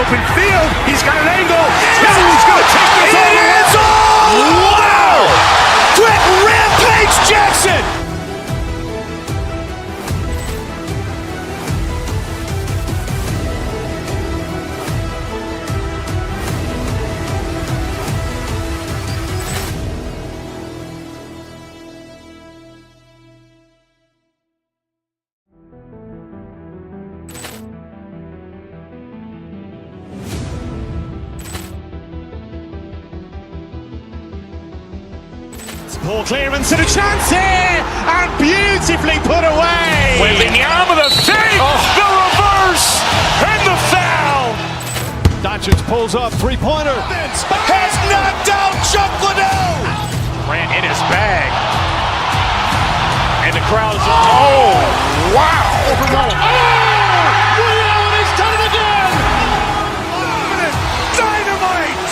open field. He's got an angle. He's going to take this all the way. Wow! Quick Rampage Jackson! Poor clearance and a chance here, and beautifully put away. Waving the arm of the fake, the reverse, and the foul. Doncic pulls up, three-pointer. Has knocked out Chuck Liddell. Grant in his bag. And the crowd is, oh, wow. Liddell, and he's done it again. Dynamite.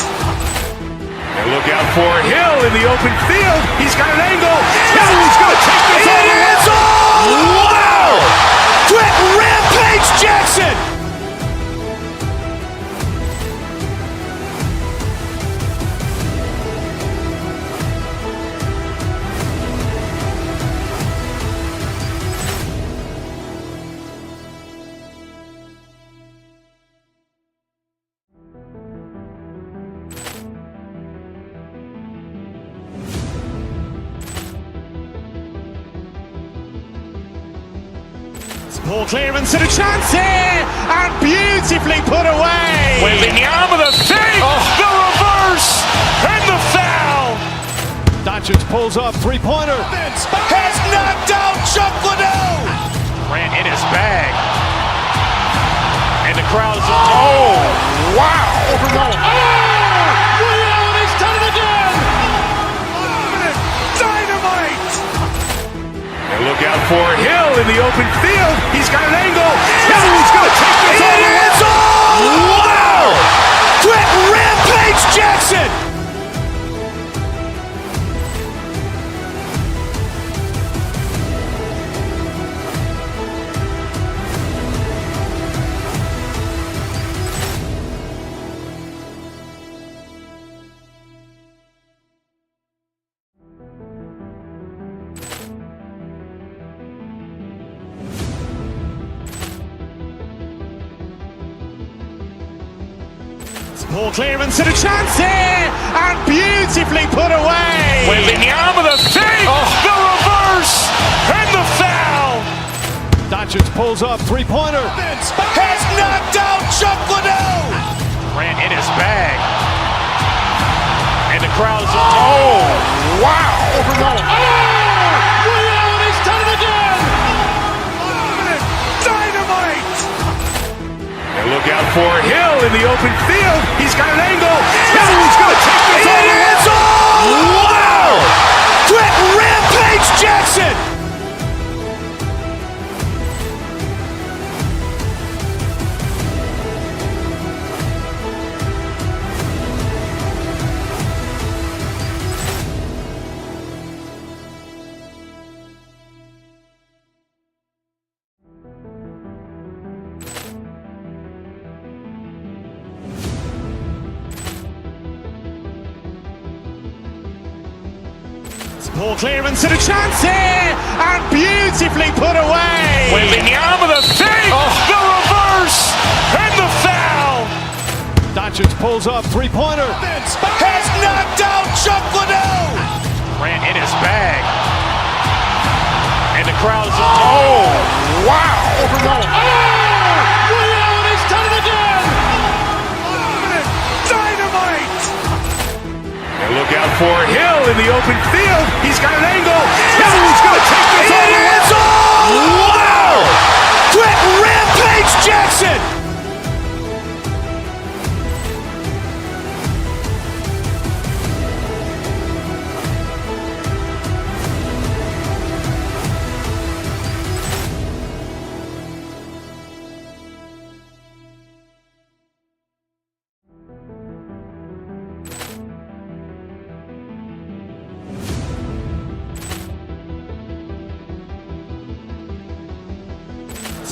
And look out for Hill in the open field. He's got an angle. He's going to take this all the way. Wow! Quick Rampage Jackson! Poor clearance and a chance here, and beautifully put away. Waving the arm of the fake, the reverse, and the foul. Doncic pulls up, three-pointer. Has knocked out Chuck Liddell. Grant in his bag. And the crowd is, oh, wow. Liddell, and he's done it again. Dynamite. And look out for Hill in the open field. He's got an angle. He's going to take this all the way. Wow! Quick Rampage Jackson! Poor clearance and a chance here, and beautifully put away. Waving the arm of the fake, the reverse, and the foul. Doncic pulls up, three-pointer. Has knocked out Chuck Liddell. Grant in his bag. And the crowd is, oh, wow. Liddell, and he's done it again. Dynamite. And look out for Hill in the open field. He's got an angle. He's going to take this all the way. Wow! Quick Rampage Jackson! Poor clearance and a chance here, and beautifully put away. Waving the arm of the fake, the reverse, and the foul. Doncic pulls up, three-pointer. Has knocked out Chuck Liddell. Grant in his bag. And the crowd is, oh, wow. Liddell, and he's done it again. Dynamite. And look out for Hill in the open field. He's got an angle. He's going to take this all the way. Wow! Quick Rampage Jackson!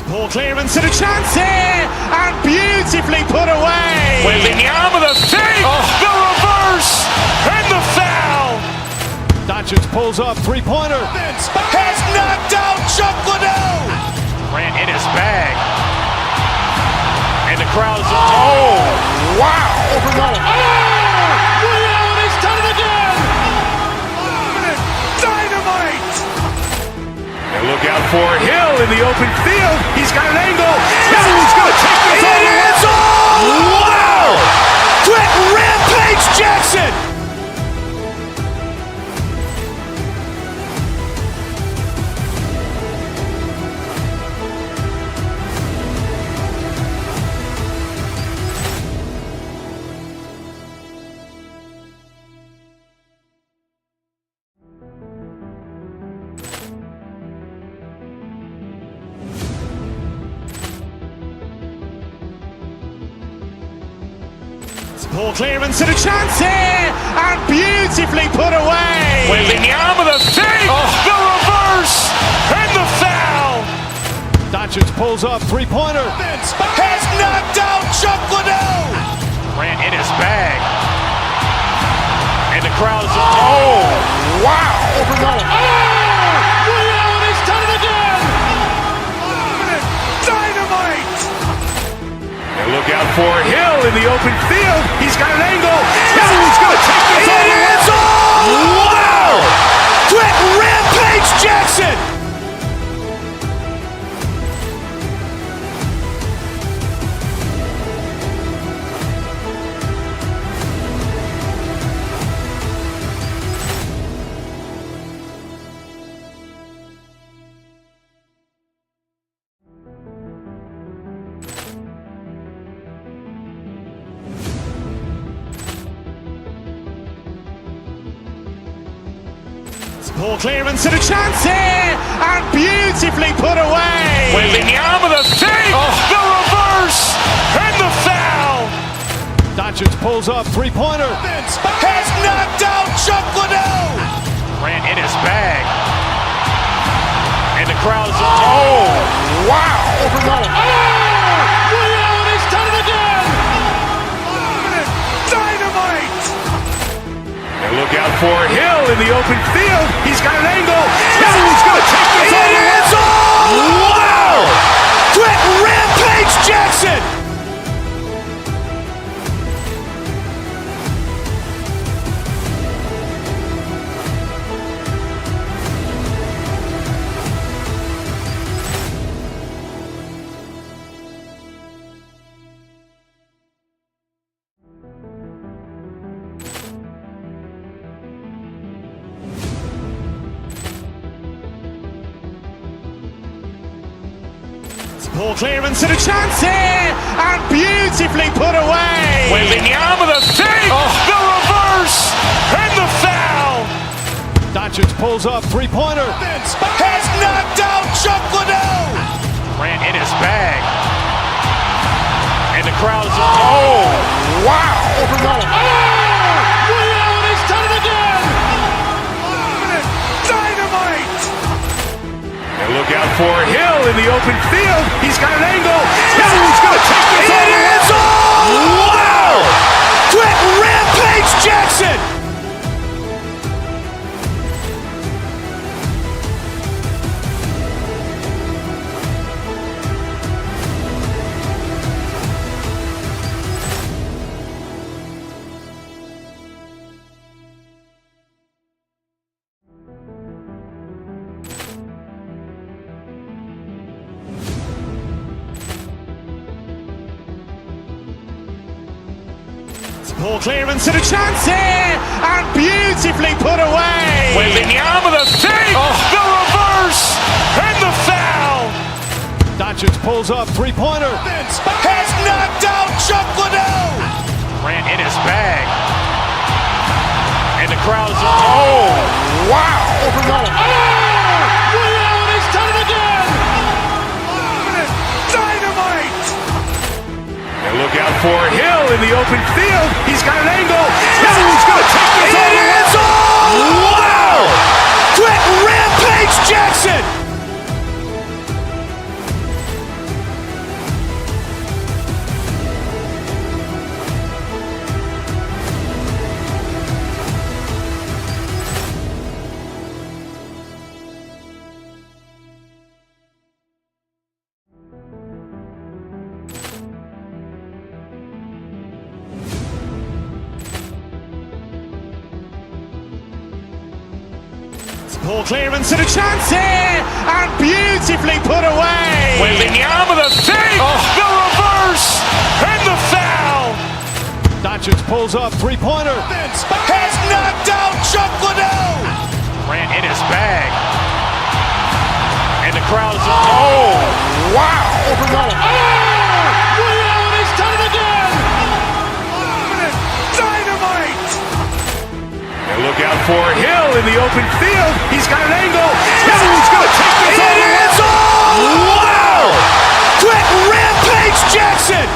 Poor clearance and a chance here, and beautifully put away. Wembanyama the fake, the reverse, and the foul. Doncic pulls up, three-pointer. Has knocked out Chuck Liddell. Grant in his bag. And the crowd's wow! Ray Allen has done it again. Dynamite! And look out for Hill in the open field. He's got an angle. He's going to take this all the way. Wow! Quick Rampage Jackson. Poor clearance and a chance here, and beautifully put away. Wembanyama the fake, the reverse, and the foul. Doncic pulls up, three-pointer. Has knocked out Chuck Liddell. Grant in his bag. And the crowd's wow! Ray Allen has done it again. Dynamite! And look out for Hill in the open field. He's got an angle. He's going to take this all the way. Wow! Quick Rampage Jackson. Poor clearance and a chance here, and beautifully put away. Wembanyama the fake, the reverse, and the foul. Doncic pulls up, three-pointer. Has knocked out Chuck Liddell. Grant in his bag. And the crowd's wow! Ray Allen has done it again. Dynamite! And look out for Hill in the open field. He's got an angle. He's going to take this all the way. Wow! Quick Rampage Jackson. Poor clearance and a chance here, and beautifully put away. Wembanyama the fake, the reverse, and the foul. Doncic pulls up, three-pointer. Has knocked out Chuck Liddell. Grant in his bag. And the crowd's wow! Ray Allen has done it again. Dynamite! And look out for Hill in the open field. He's got an angle. He's going to take this all the way. Wow! Quick Rampage Jackson. Poor clearance and a chance here, and beautifully put away. Wembanyama the fake, the reverse, and the foul. Doncic pulls up, three-pointer. Has knocked out Chuck Liddell. Grant in his bag. And the crowd's wow! Ray Allen has done it again. Dynamite! And look out for Hill in the open field. He's got an angle. He's going to take this all the way. Wow! Quick Rampage Jackson. Ball clearance and a chance here, and beautifully put away. Wembanyama the fake, the reverse, and the foul. Doncic pulls up, three-pointer. Has knocked out Chuck Liddell. Grant in his bag. And the crowd is, oh, wow. Ray Allen has done it again. Dynamite. And look out for Hill in the open field. He's got an angle. Hill's going to take this all the way. Wow! Quick Rampage Jackson.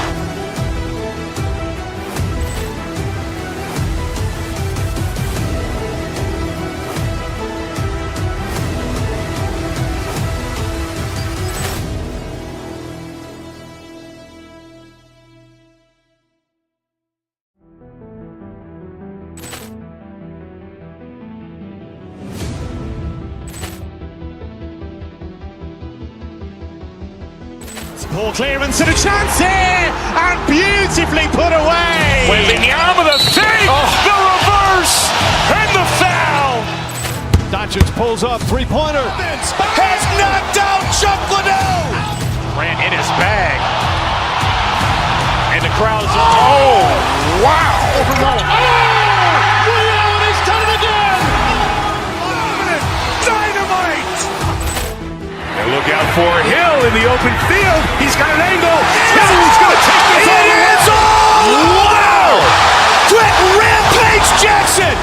Ball clearance and a chance here, and beautifully put away. Wembanyama the fake, the reverse, and the foul. Doncic pulls up, three-pointer. Has knocked out Chuck Liddell. Grant in his bag. And the crowd is, oh, wow. Ray Allen has done it again. Dynamite. And look out for Hill in the open field. He's got an angle. Hill's going to take this all the way. Wow! Quick Rampage Jackson.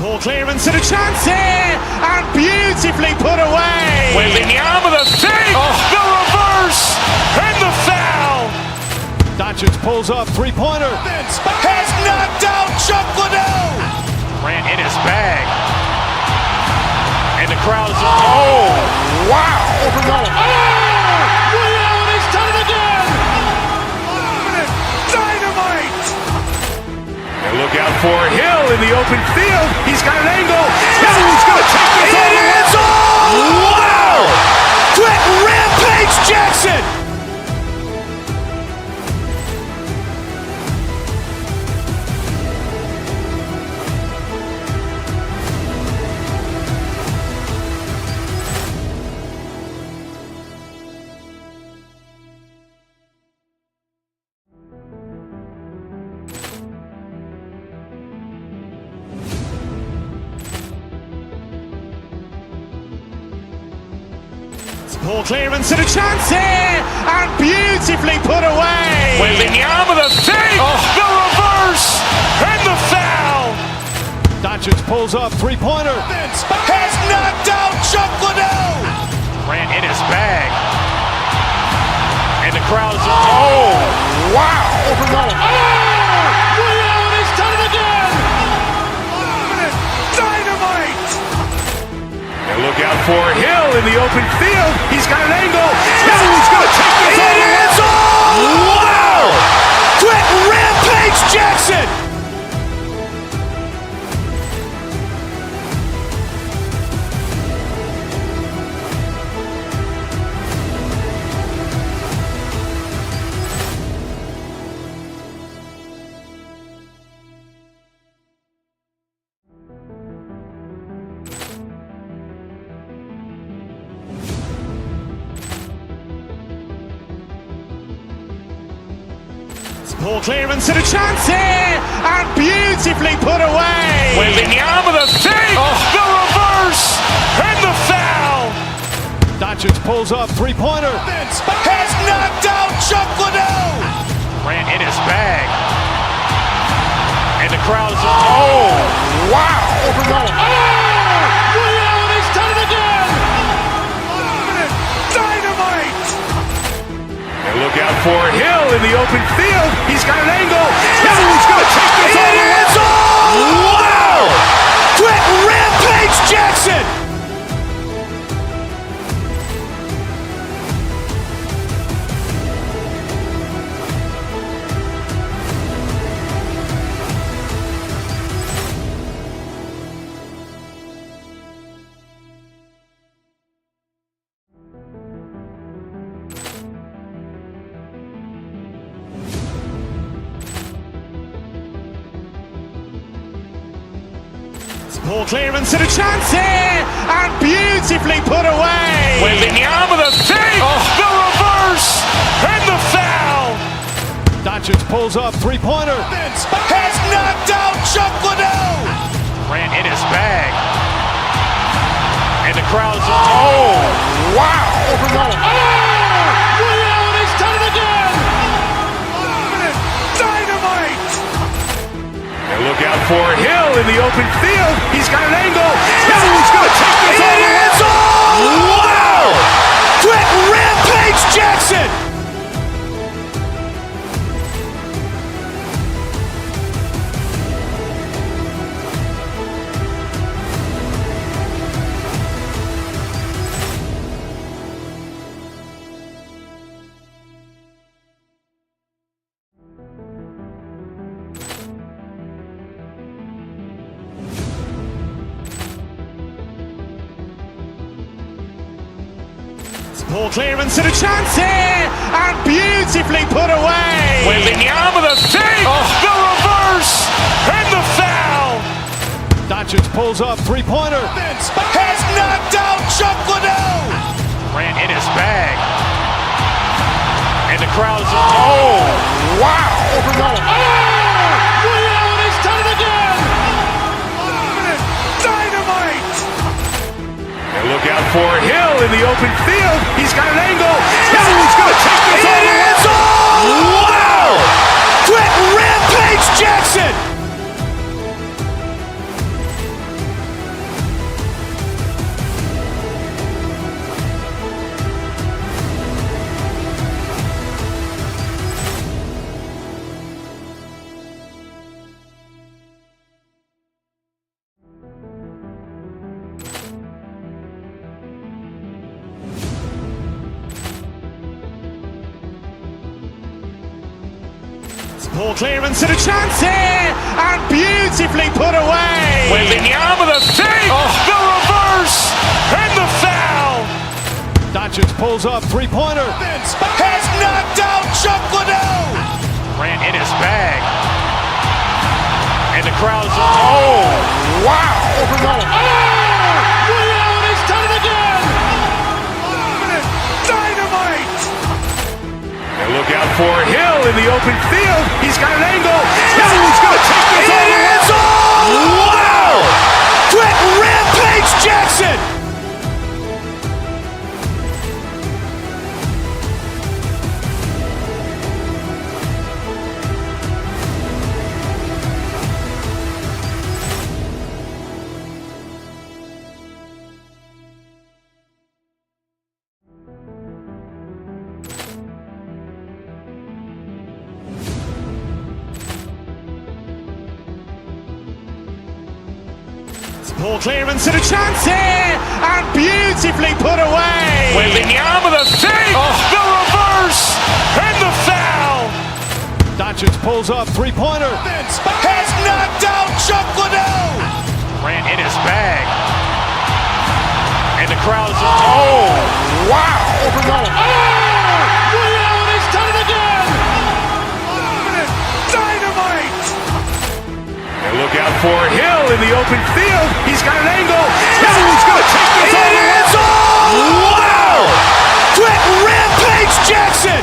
Ball clearance and a chance here, and beautifully put away. Wembanyama the fake, the reverse, and the foul. Doncic pulls up, three-pointer. Has knocked out Chuck Liddell. Grant in his bag. And the crowd is, oh, wow. Ray Allen has done it again. Dynamite. And look out for Hill in the open field. He's got an angle. Hill's going to take this all the way. Wow! Quick Rampage Jackson. Ball clearance and a chance here, and beautifully put away. Wembanyama the fake, the reverse, and the foul. Doncic pulls up, three-pointer. Has knocked out Chuck Liddell. Grant in his bag. And the crowd is, oh, wow. Ray Allen has done it again. Dynamite. And look out for Hill in the open field. He's got an angle. Hill's going to take this all the way. Wow! Quick Rampage Jackson. Ball clearance and a chance here, and beautifully put away. Wembanyama the fake, the reverse, and the foul. Doncic pulls up, three-pointer. Has knocked out Chuck Liddell. Grant in his bag. And the crowd is, oh, wow. Ray Allen has done it again. Dynamite. And look out for Hill in the open field. He's got an angle. Hill's going to take this all the way. Wow! Quick Rampage Jackson. Poor clearance and a chance here, and beautifully put away. Wembanyama the fake, the reverse, and the foul. Doncic pulls up, three-pointer. Has knocked out Chuck Liddell. Ran in his bag. And the crowd's, wow. Ray Allen has done it again. Dynamite. And look out for Hill in the open field. He's got an angle. He's going to take this all the way. Wow. Quick Rampage Jackson. Poor clearance and a chance here, and beautifully put away. Wembanyama the fake, the reverse, and the foul. Doncic pulls up, three-pointer. Has knocked out Chuck Liddell. Ran in his bag. And the crowd's, wow. Ray Allen has done it again. Dynamite. And look out for Hill in the open field. He's got an angle. He's going to take this all the way. Wow. Quick Rampage Jackson. Poor clearance and a chance here, and beautifully put away. Wembanyama the fake, the reverse, and the foul. Doncic pulls up, three-pointer. Has knocked out Chuck Liddell. Ran in his bag. And the crowd's, wow. Ray Allen has done it again. Dynamite. And look out for Hill in the open field. He's got an angle. He's going to take this all the way. Wow. Quick Rampage Jackson. Poor clearance and a chance here, and beautifully put away. Wembanyama the fake, the reverse, and the foul. Doncic pulls up, three-pointer. Has knocked out Chuck Liddell. Ran in his bag. And the crowd's, wow. Ray Allen has done it again. Dynamite. And look out for Hill in the open field. He's got an angle. He's going to take this all the way. Wow. Quick Rampage Jackson.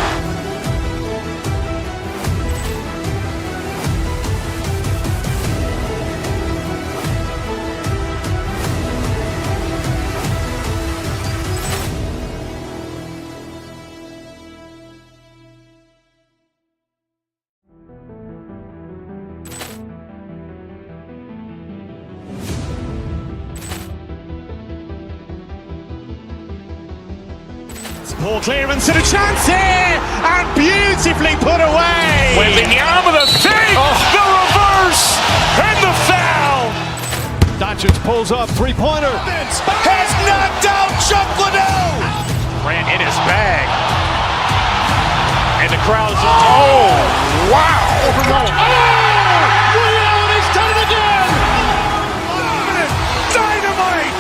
Poor clearance and a chance here, and beautifully put away. Wembanyama the fake, the reverse, and the foul. Doncic pulls up, three-pointer. Has knocked out Chuck Liddell. Ran in his bag. And the crowd's, wow. Ray Allen has done it again. Dynamite.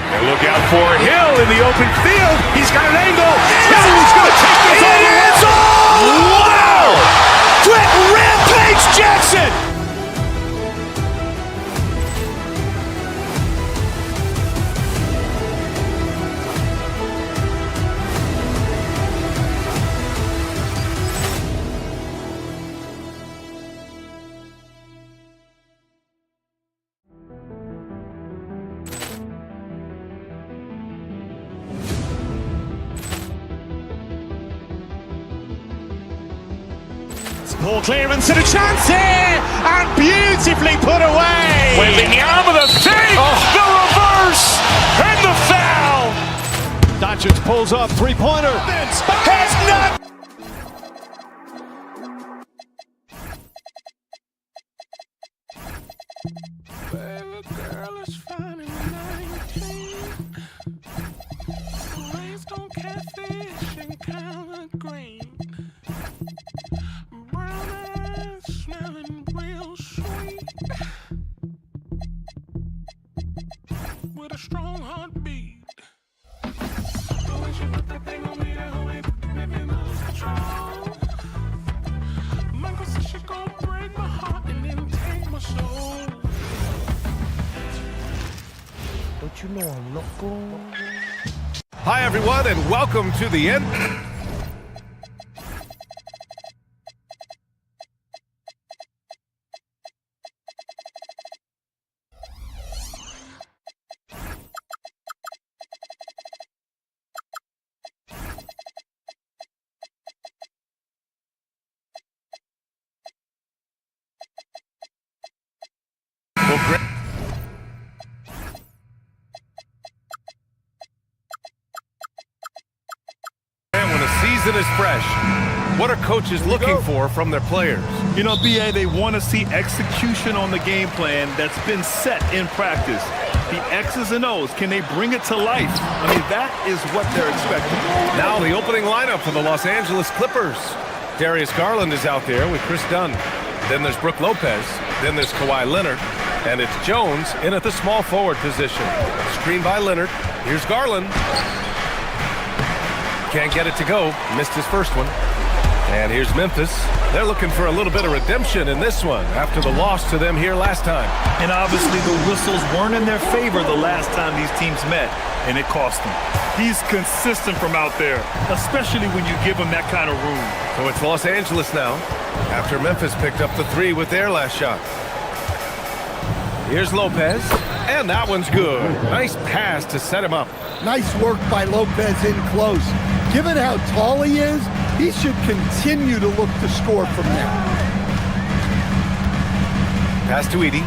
And look out for Hill in the open field. He's got an angle. He's going to take this all the way. Wow. Quick Rampage Jackson. Ball clearance and a chance here, and beautifully put away. With the arm of the fake, the reverse, and the foul. Doncic pulls up, three-pointer. Has not. Baby girl is fine and 19. Raised on catfish and collard green. Brown eyes smelling real sweet. With a strong heartbeat. The way she put that thing on me, that way made me lose control. Michael said she gon' break my heart and then take my soul. Don't you know I'm loco? Hi, everyone, and welcome to the end. When a season is fresh, what are coaches looking for from their players? You know, BA, they want to see execution on the game plan that's been set in practice. The X's and O's, can they bring it to life? I mean, that is what they're expecting. Now the opening lineup for the Los Angeles Clippers. Darius Garland is out there with Chris Dunn. Then there's Brook Lopez. Then there's Kawhi Leonard. And it's Jones in at the small forward position. Screen by Leonard. Here's Garland. Can't get it to go. Missed his first one. And here's Memphis. They're looking for a little bit of redemption in this one after the loss to them here last time. And obviously the whistles weren't in their favor the last time these teams met, and it cost them. He's consistent from out there, especially when you give him that kind of room. So it's Los Angeles now after Memphis picked up the three with their last shot. Here's Lopez, and that one's good. Nice pass to set him up. Nice work by Lopez in close. Given how tall he is, he should continue to look to score from there. Pass to Edey.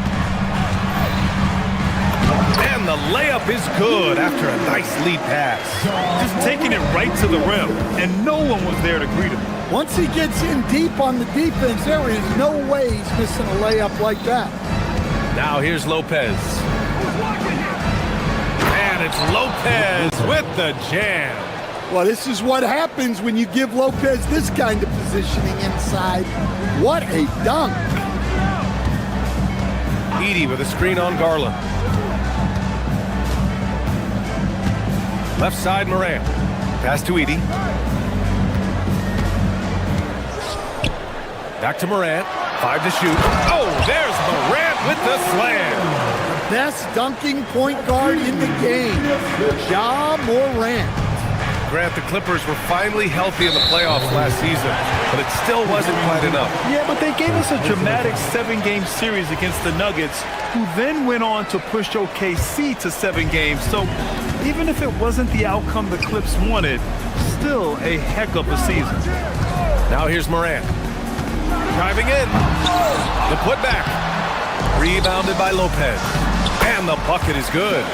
And the layup is good after a nice lead pass. Just taking it right to the rim, and no one was there to greet him. Once he gets in deep on the defense, there is no way he's missing a layup like that. Now here's Lopez. And it's Lopez with the jam. Well, this is what happens when you give Lopez this kind of positioning inside. What a dunk. Edey with a screen on Garland. Left side Morant. Pass to Edey. Back to Morant. 5 to shoot. Oh, there's Morant with the slam. Best dunking point guard in the game, Ja Morant. Grant, the Clippers were finally healthy in the playoffs last season, but it still wasn't quite enough. Yeah, but they gave us a dramatic 7-game series against the Nuggets, who then went on to push OKC to 7 games. So even if it wasn't the outcome the Clips wanted, still a heck of a season. Now here's Morant. Driving in. The putback. Rebounded by Lopez. And the bucket is good.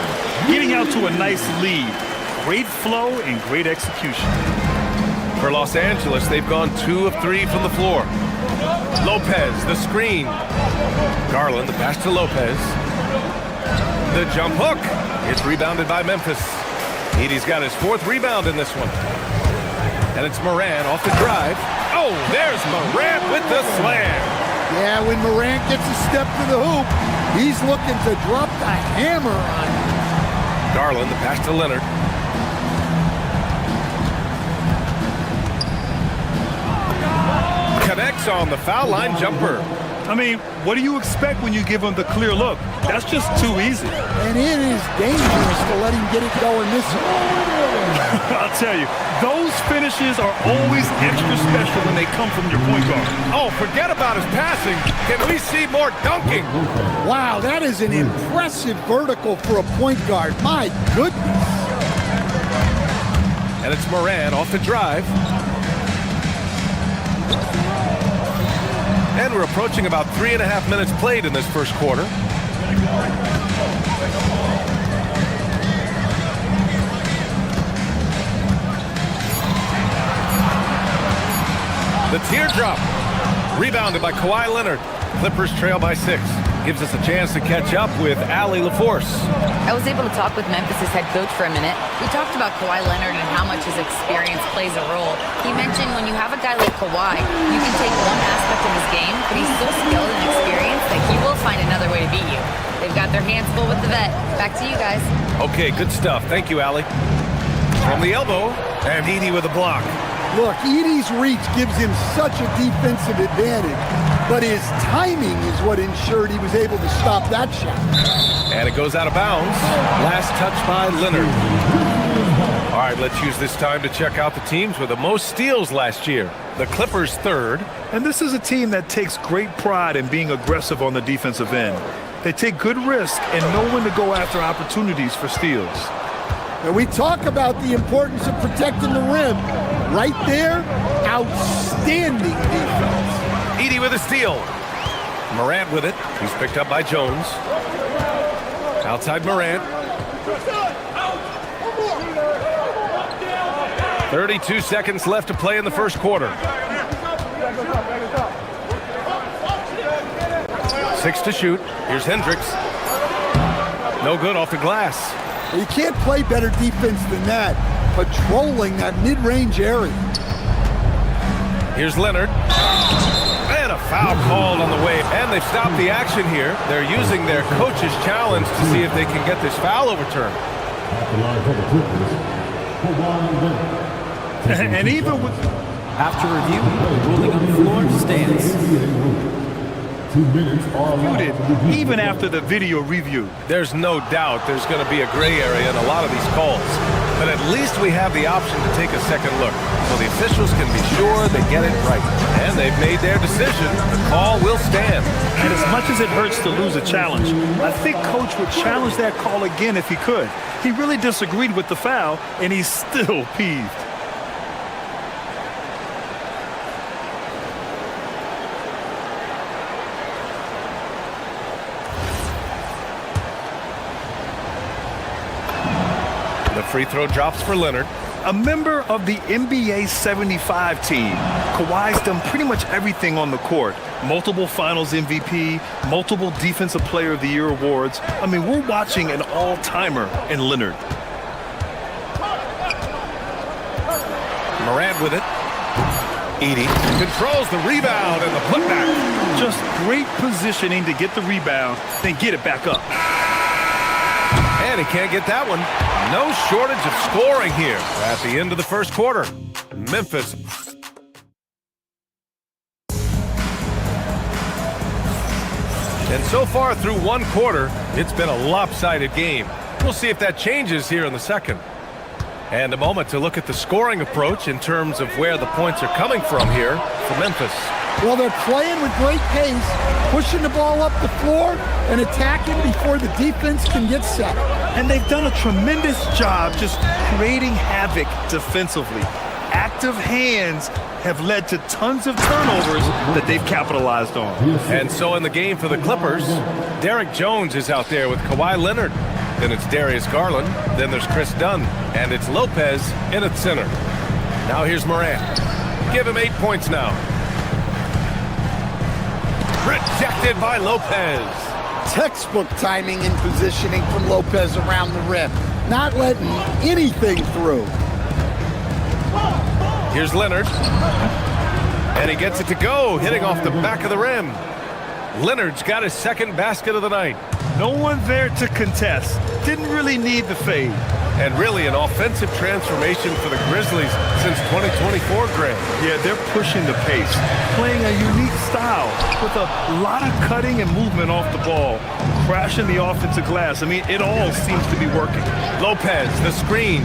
Getting out to a nice lead. Great flow and great execution. For Los Angeles, they've gone 2 of 3 from the floor. Lopez, the screen. Garland, the pass to Lopez. The jump hook. It's rebounded by Memphis. Edey's got his 4th rebound in this one. And it's Morant off the drive. Oh, there's Morant with the slam. Yeah, when Morant gets a step to the hoop, he's looking to drop the hammer on him. Garland, the pass to Leonard. Connects on the foul line jumper. I mean, what do you expect when you give him the clear look? That's just too easy. And it is dangerous to let him get it going this way. I'll tell you, those finishes are always extra special when they come from your point guard. Oh, forget about his passing. Can we see more dunking? Wow, that is an impressive vertical for a point guard. My goodness. And it's Morant off the drive. And we're approaching about 3.5 minutes played in this first quarter. The teardrop. Rebounded by Kawhi Leonard. Clippers trail by 6. Gives us a chance to catch up with Allie LaForce. I was able to talk with Memphis' head coach for a minute. We talked about Kawhi Leonard and how much his experience plays a role. He mentioned when you have a guy like Kawhi, you can take one aspect of his game, but he's so skilled and experienced that he will find another way to beat you. They've got their hands full with the vet. Back to you guys. Okay, good stuff. Thank you, Allie. From the elbow, and Edey with a block. Look, Edey's reach gives him such a defensive advantage, but his timing is what ensured he was able to stop that shot. And it goes out of bounds. Last touch by Leonard. All right, let's use this time to check out the teams with the most steals last year. The Clippers third. And this is a team that takes great pride in being aggressive on the defensive end. They take good risk and know when to go after opportunities for steals. And we talk about the importance of protecting the rim. Right there, outstanding defense. Edey with a steal. Morant with it. He's picked up by Jones. Outside Morant. 32 seconds left to play in the first quarter. 6 to shoot. Here's Hendricks. No good off the glass. You can't play better defense than that, patrolling that mid-range area. Here's Leonard. And a foul called on the way. And they've stopped the action here. They're using their coach's challenge to see if they can get this foul overturned. And even with... After review, the ruling on the floor stands. 2 minutes even after the video review. There's no doubt there's going to be a gray area in a lot of these calls. But at least we have the option to take a second look, so the officials can be sure they get it right. And they've made their decision. The call will stand. And as much as it hurts to lose a challenge, I think Coach would challenge that call again if he could. He really disagreed with the foul, and he's still peeved. The free throw drops for Leonard. A member of the NBA 75 team, Kawhi's done pretty much everything on the court. Multiple Finals MVP, multiple Defensive Player of the Year awards. I mean, we're watching an all-timer in Leonard. Morant with it. Edey controls the rebound and the putback. Just great positioning to get the rebound, then get it back up. And he can't get that one. No shortage of scoring here at the end of the first quarter. Memphis. And so far through one quarter, it's been a lopsided game. We'll see if that changes here in the second. And a moment to look at the scoring approach in terms of where the points are coming from here for Memphis. Well, they're playing with great pace, pushing the ball up the floor and attacking before the defense can get set. And they've done a tremendous job just creating havoc defensively. Active hands have led to tons of turnovers that they've capitalized on. And so in the game for the Clippers, Derek Jones is out there with Kawhi Leonard. Then it's Darius Garland. Then there's Chris Dunn. And it's Lopez in at center. Now here's Morant. Give him 8 points now. Rejected by Lopez. Textbook timing and positioning from Lopez around the rim. Not letting anything through. Here's Leonard. And he gets it to go, hitting off the back of the rim. Leonard's got his second basket of the night. No one there to contest. Didn't really need the fade. And really an offensive transformation for the Grizzlies since 2024, Greg. Yeah, they're pushing the pace, playing a unique style with a lot of cutting and movement off the ball, crashing the offensive glass. I mean, it all seems to be working. Lopez, the screen.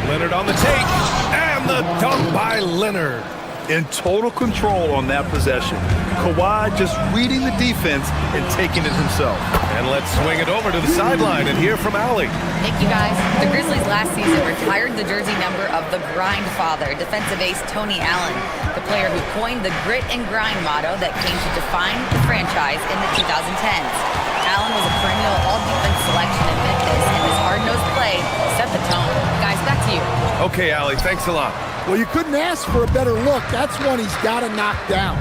Leonard on the take, and the dunk by Leonard. in total control on that possession. Kawhi just reading the defense and taking it himself. And let's swing it over to the sideline and hear from Allie. Thank you, guys. The Grizzlies last season retired the jersey number of the grind father, defensive ace Tony Allen, the player who coined the grit and grind motto that came to define the franchise in the 2010s. Allen was a perennial all-defense selection in Memphis, and his hard-nosed play set the tone. Guys, back to you. Okay, Allie, thanks a lot. Well, you couldn't ask for a better look. That's one he's got to knock down.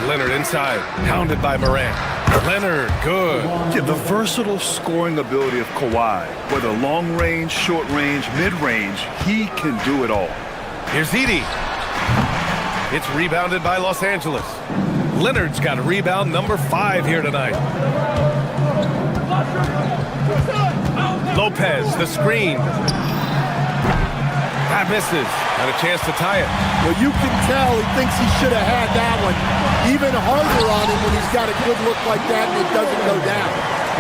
Leonard inside, pounded by Morant. Leonard, good. Yeah, the versatile scoring ability of Kawhi, whether long range, short range, mid range, he can do it all. Here's Edie. It's rebounded by Los Angeles. Leonard's got a rebound number 5 here tonight. Lopez, the screen. That misses. Got a chance to tie it. Well, you can tell he thinks he should have had that one. Even harder on him when he's got a good look like that and it doesn't go down.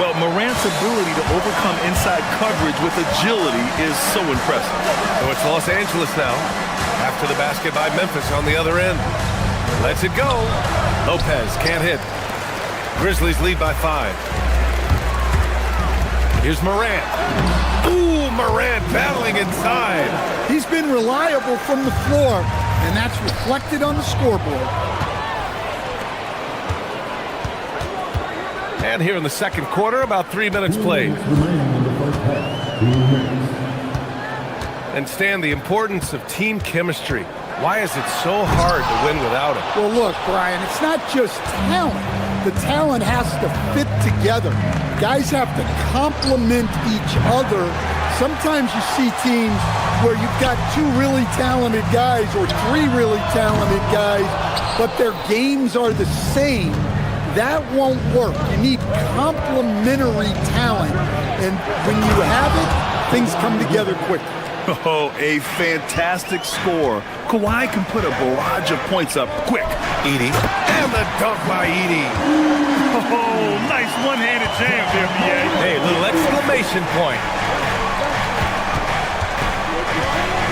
Well, Morant's ability to overcome inside coverage with agility is so impressive. So it's Los Angeles now, after the basket by Memphis on the other end. Lets it go. Lopez can't hit. Grizzlies lead by 5. Here's Morant. Ooh, Morant battling inside. He's been reliable from the floor, and that's reflected on the scoreboard. And here in the second quarter, about 3 minutes played. And Stan, the importance of team chemistry. Why is it so hard to win without it? Well, look, Brian, it's not just talent. The talent has to fit together. Guys have to complement each other. Sometimes you see teams where you've got 2 really talented guys or 3 really talented guys, but their games are the same. That won't work. You need complementary talent. And when you have it, things come together quickly. Oh, a fantastic score. Kawhi can put a barrage of points up quick. Edie. And the dunk by Edie. Oh, nice one-handed jam there, B.A. Hey, little exclamation point.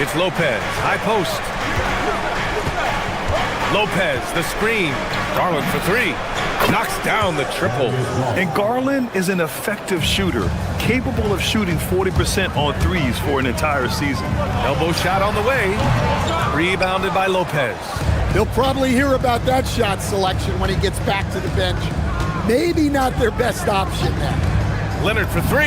It's Lopez, high post. Lopez, the screen. Garland for 3. Knocks down the triple. And Garland is an effective shooter, capable of shooting 40% on threes for an entire season. Elbow shot on the way. Rebounded by Lopez. He'll probably hear about that shot selection when he gets back to the bench. Maybe not their best option now. Leonard for 3.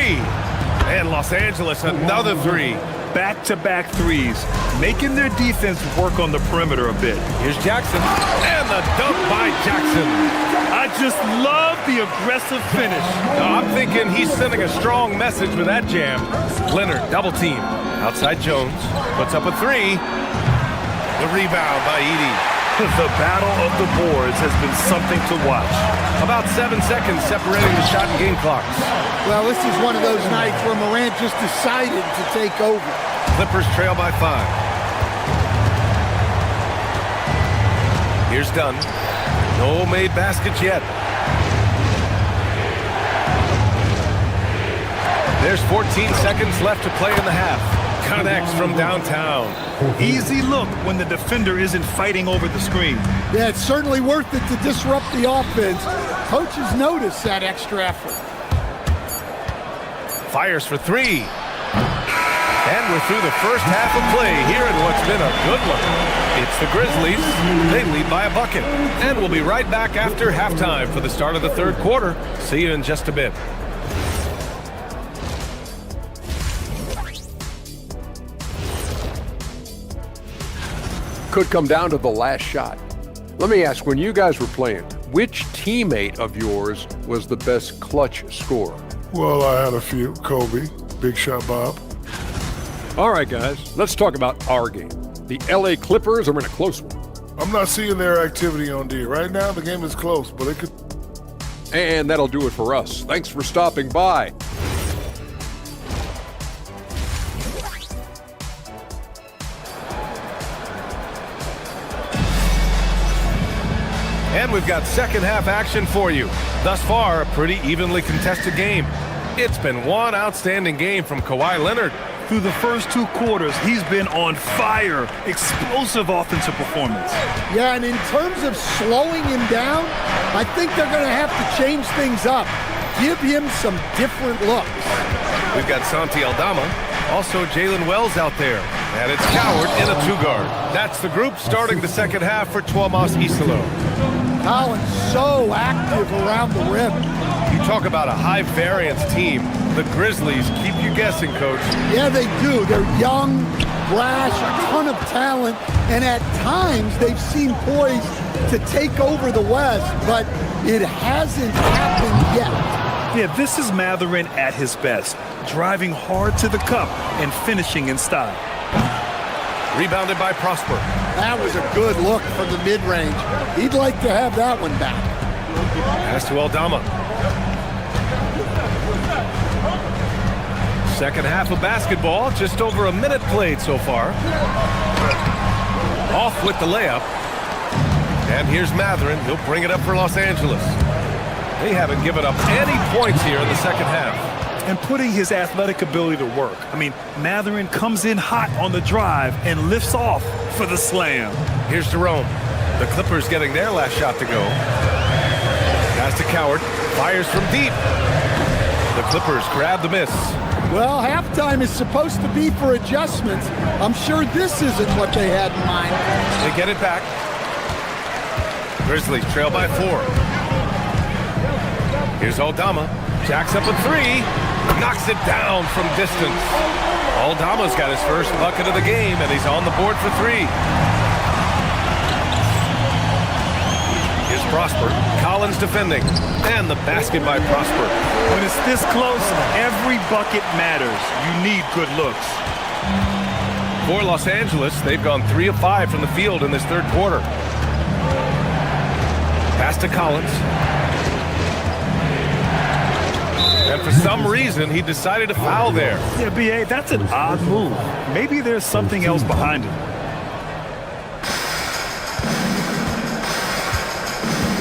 And Los Angeles another 3. Back-to-back threes, making their defense work on the perimeter a bit. Here's Jackson. And the dunk by Jackson. I just love the aggressive finish. Now, I'm thinking he's sending a strong message with that jam. Leonard, double team. Outside Jones. Puts up a 3. The rebound by Edie. The battle of the boards has been something to watch. About 7 seconds separating the shot and game clocks. Well, this is one of those nights where Morant just decided to take over. Clippers trail by 5. Here's Dunn. No made baskets yet. There's 14 seconds left to play in the half. Connects from downtown. Easy look when the defender isn't fighting over the screen. Yeah, it's certainly worth it to disrupt the offense. Coaches notice that extra effort. Fires for 3. And we're through the first half of play here in what's been a good one. It's the Grizzlies. They lead by a bucket. And we'll be right back after halftime for the start of the third quarter. See you in just a bit. Could come down to the last shot. Let me ask, when you guys were playing, which teammate of yours was the best clutch scorer? Well, I had a few. Kobe, Big Shot Bob. All right, guys, let's talk about our game. The LA Clippers are in a close one. I'm not seeing their activity on D. Right now, the game is close, but it could... And that'll do it for us. Thanks for stopping by. And we've got second half action for you. Thus far, a pretty evenly contested game. It's been one outstanding game from Kawhi Leonard. Through the first 2 quarters, he's been on fire. Explosive offensive performance. Yeah, and in terms of slowing him down, I think they're going to have to change things up. Give him some different looks. We've got Santi Aldama, also Jalen Wells out there. And it's Coward in a 2-guard. That's the group starting the second half for Tuomas Isalo. Collins so active around the rim. You talk about a high-variance team. The Grizzlies keep you guessing, Coach. Yeah, they do. They're young, brash, a ton of talent, and at times they've seemed poised to take over the West, but it hasn't happened yet. Yeah, this is Mathurin at his best, driving hard to the cup and finishing in style. Rebounded by Prosper. That was a good look from the mid-range. He'd like to have that one back. Pass to Aldama. Second half of basketball, just over a minute played so far. Off with the layup. And here's Mathurin. He'll bring it up for Los Angeles. They haven't given up any points here in the second half. And putting his athletic ability to work. I mean, Mathurin comes in hot on the drive and lifts off for the slam. Here's Jerome. The Clippers getting their last shot to go. Pass to Coward. Fires from deep. The Clippers grab the miss. Well, halftime is supposed to be for adjustments. I'm sure this isn't what they had in mind. They get it back. Grizzlies trail by 4. Here's Aldama. Jacks up a 3. Knocks it down from distance. Aldama's got his first bucket of the game, and he's on the board for 3. Here's Prosper. Collins defending. And the basket by Prosper. When it's this close, every bucket matters. You need good looks. For Los Angeles, they've gone 3 of 5 from the field in this third quarter. Pass to Collins. And for some reason, he decided to foul there. Yeah, B.A., that's an odd move. Maybe there's something else behind it.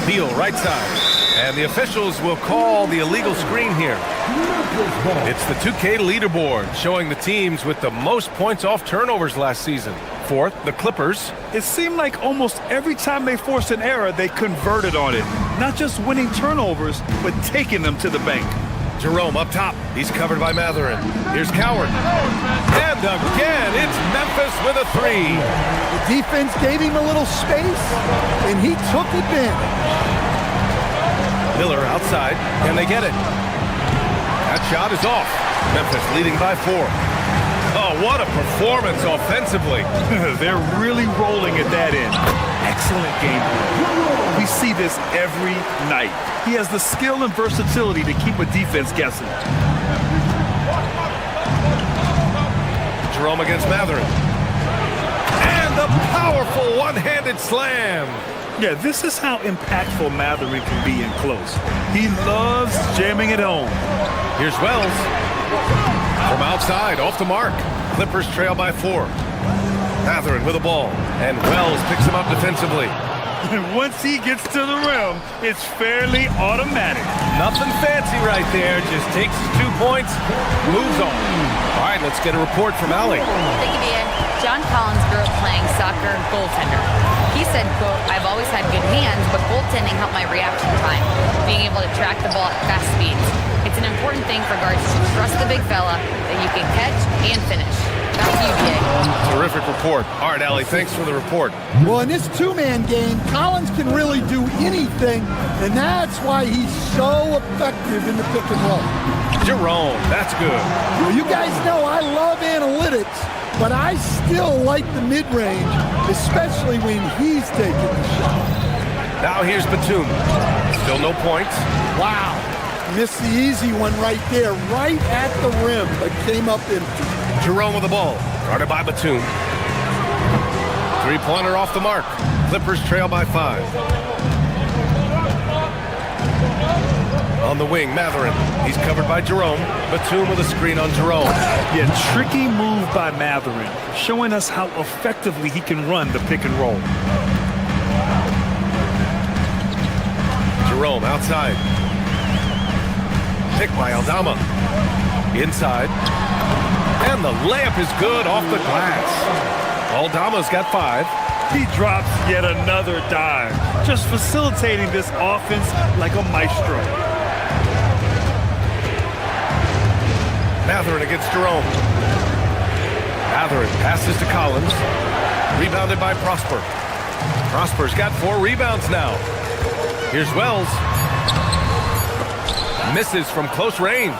Beal, right side. And the officials will call the illegal screen here. It's the 2K leaderboard showing the teams with the most points off turnovers last season. Fourth, the Clippers. It seemed like almost every time they forced an error, they converted on it. Not just winning turnovers, but taking them to the bank. Jerome up top. He's covered by Mathurin. Here's Coward. And again, it's Memphis with a 3. The defense gave him a little space, and he took advantage. Miller outside, and they get it. That shot is off. Memphis leading by 4. Oh, what a performance offensively. They're really rolling at that end. Excellent game plan. We see this every night. He has the skill and versatility to keep a defense guessing. Jerome against Mathurin. And the powerful one-handed slam. Yeah, this is how impactful Mathurin can be in close. He loves jamming it home. Here's Wells. From outside, off the mark. Clippers trail by 4. Mathurin with the ball. And Wells picks him up defensively. Once he gets to the rim, it's fairly automatic. Nothing fancy right there. Just takes his 2 points, moves on. All right, let's get a report from Allie. Thank you, Ian. John Collins grew up playing soccer goaltender. He said, quote, "I've always had good hands, but goaltending helped my reaction time, being able to track the ball at fast speeds. It's an important thing for guards to trust the big fella that you can catch and finish." Back to you, BA. Terrific report. All right, Allie, thanks for the report. Well, in this 2-man game, Collins can really do anything, and that's why he's so effective in the pick and roll. Jerome, that's good. Well, you guys know I love analytics, but I still like the mid-range, especially when he's taking the shot. Now here's Batum. Still no points. Wow. Missed the easy one right there, right at the rim, but came up empty. Jerome with the ball. Guarded by Batum. 3-pointer off the mark. Clippers trail by 5. On the wing, Mathurin. He's covered by Jerome. Batum with a screen on Jerome. Yeah, tricky move by Mathurin, showing us how effectively he can run the pick and roll. Jerome outside. Picked by Aldama. Inside. And the layup is good off the glass. Aldama's got 5. He drops yet another dime, just facilitating this offense like a maestro. Matherin against Jerome. Matherin passes to Collins. Rebounded by Prosper. Prosper's got 4 rebounds now. Here's Wells. Misses from close range.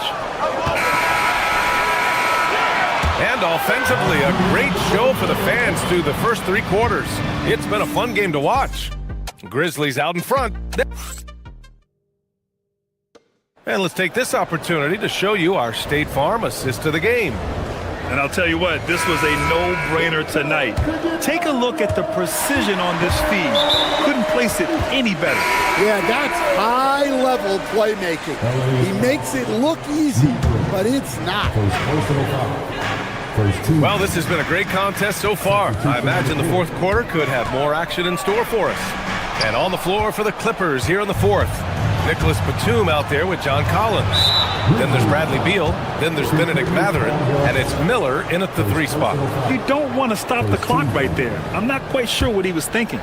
And offensively, a great show for the fans through the first 3 quarters. It's been a fun game to watch. Grizzlies out in front. And let's take this opportunity to show you our State Farm assist of the game. And I'll tell you what, this was a no-brainer tonight. Take a look at the precision on this feed. Couldn't place it any better. Yeah, that's high-level playmaking. He makes it look easy, but it's not. Well, this has been a great contest so far. I imagine the fourth quarter could have more action in store for us. And on the floor for the Clippers here in the fourth. Nicholas Batum out there with John Collins. Then there's Bradley Beal. Then there's Benedict Matherin. And it's Miller in at the 3 spot. You don't want to stop the clock right there. I'm not quite sure what he was thinking.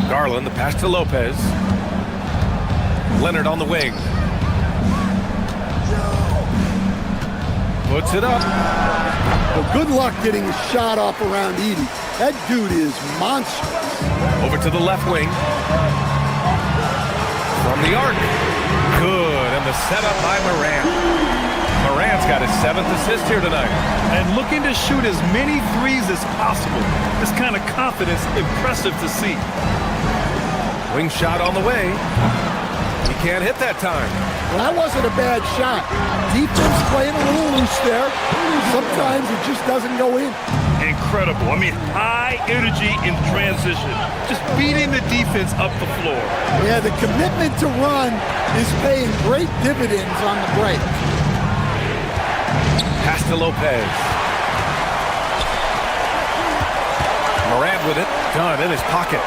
Garland, the pass to Lopez. Leonard on the wing. Puts it up. Well, good luck getting a shot off around Edey. That dude is monstrous. Over to the left wing. From the arc. Good, and the setup by Morant. Morant's got his 7th assist here tonight. And looking to shoot as many threes as possible. This kind of confidence, impressive to see. Wing shot on the way. He can't hit that time. Well, that wasn't a bad shot. Defense playing a little loose there. Sometimes it just doesn't go in. Incredible. I mean, high energy in transition. Just beating the defense up the floor. Yeah, the commitment to run is paying great dividends on the break. Pass to Lopez. Morant with it. Done in his pocket.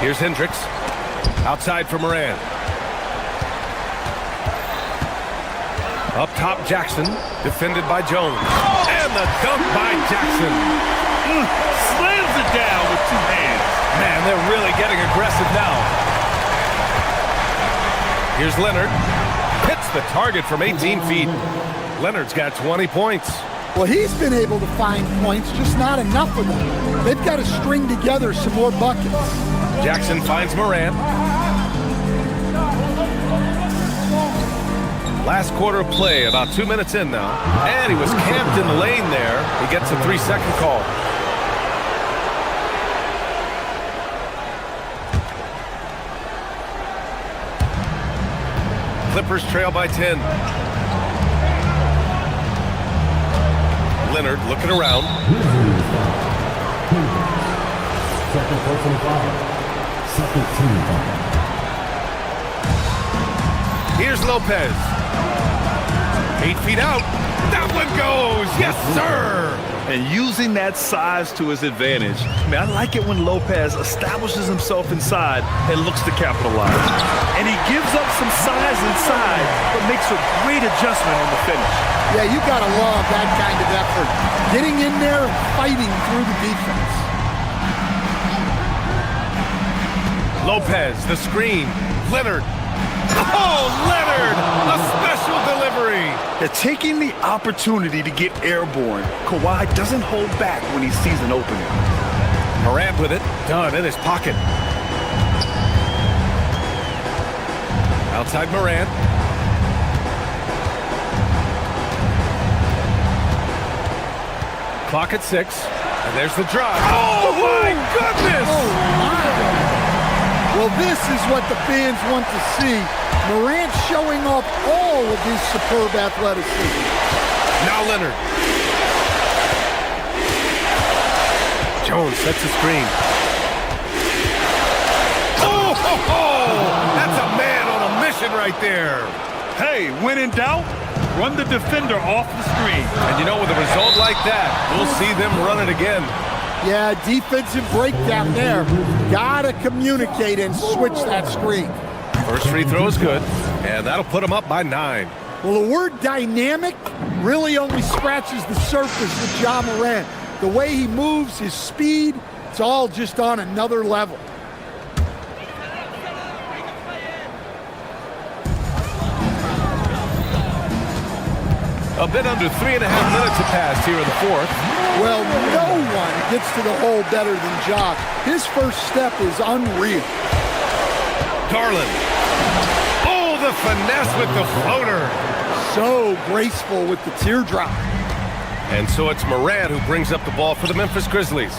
Here's Hendricks. Outside for Morant. Up top, Jackson. Defended by Jones. And the dunk by Jackson. Slams it down with 2 hands. Man, they're really getting aggressive now. Here's Leonard. Hits the target from 18 feet. Leonard's got 20 points. Well, he's been able to find points, just not enough of them. They've got to string together some more buckets. Jackson finds Morant. Last quarter of play, about 2 minutes in now. And he was camped in the lane there. He gets a 3-second call. Clippers trail by 10. Leonard looking around. Second personal foul. Second team foul. Here's Lopez. 8 feet out. That one goes. Yes, sir. And using that size to his advantage. I mean, I like it when Lopez establishes himself inside and looks to capitalize. And he gives up some size inside, but makes a great adjustment on the finish. Yeah, you got to love that kind of effort. Getting in there and fighting through the defense. Lopez, the screen. Leonard. Oh, Leonard! A special delivery. They're taking the opportunity to get airborne. Kawhi doesn't hold back when he sees an opening. Morant with it. Done in his pocket. Outside Morant. Clock at 6. And there's the drive. Oh, my goodness! Oh, my. Well, this is what the fans want to see. Morant showing off all of his superb athleticism. Now Leonard. Jones sets the screen. Oh, ho, ho! That's a man on a mission right there. Hey, when in doubt, run the defender off the screen. And you know, with a result like that, we'll see them run it again. Yeah, defensive breakdown there. Gotta communicate and switch that screen. First free throw is good, and that'll put him up by 9. Well, the word dynamic really only scratches the surface with Ja Morant. The way he moves, his speed, it's all just on another level. A bit under 3.5 minutes have passed here in the fourth. Well, no one gets to the hole better than Ja. His first step is unreal. Garland. Oh, the finesse with the floater. So graceful with the teardrop. And so it's Morant who brings up the ball for the Memphis Grizzlies.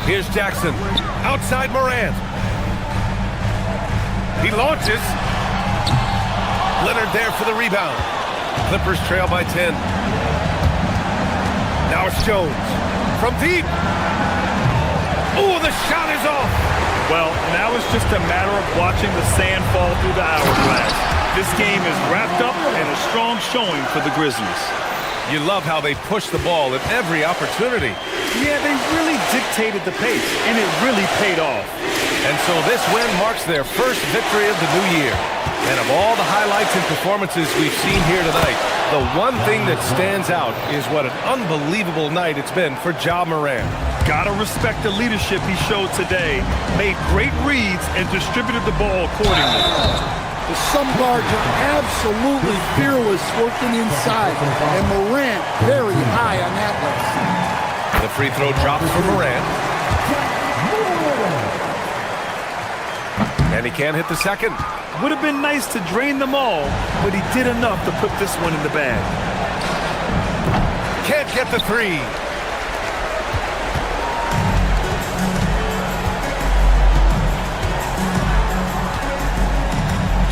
Here's Jackson. Outside Morant. He launches. Leonard there for the rebound. Clippers trail by 10. Now it's Jones. From deep. Oh, the shot is off. Well, now it's just a matter of watching the sand fall through the hourglass. This game is wrapped up in a strong showing for the Grizzlies. You love how they push the ball at every opportunity. Yeah, they really dictated the pace, and it really paid off. And so this win marks their first victory of the new year. And of all the highlights and performances we've seen here tonight, the one thing that stands out is what an unbelievable night it's been for Ja Morant. Gotta respect the leadership he showed today. Made great reads and distributed the ball accordingly. The Sun Guards are absolutely fearless working inside, and Morant very high on that list. The free throw drops for Morant. And he can't hit the second. Would have been nice to drain them all, but he did enough to put this one in the bag. Can't get the three.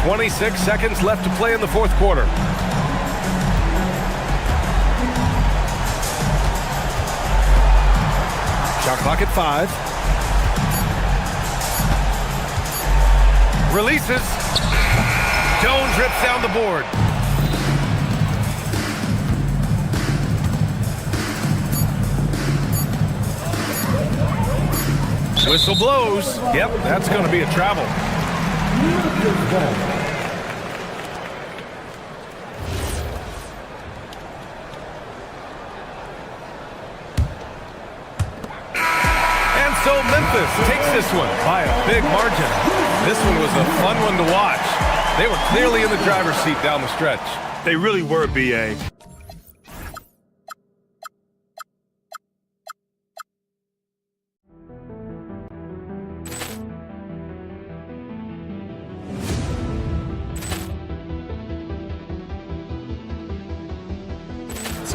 "26 seconds left to play in the fourth quarter. Shot clock at 5. Releases. Jones rips down the board. Whistle blows. Yep, that's going to be a travel. And so Memphis takes this one by a big margin. This one was a fun one to watch. They were clearly in the driver's seat down the stretch. They really were, B.A.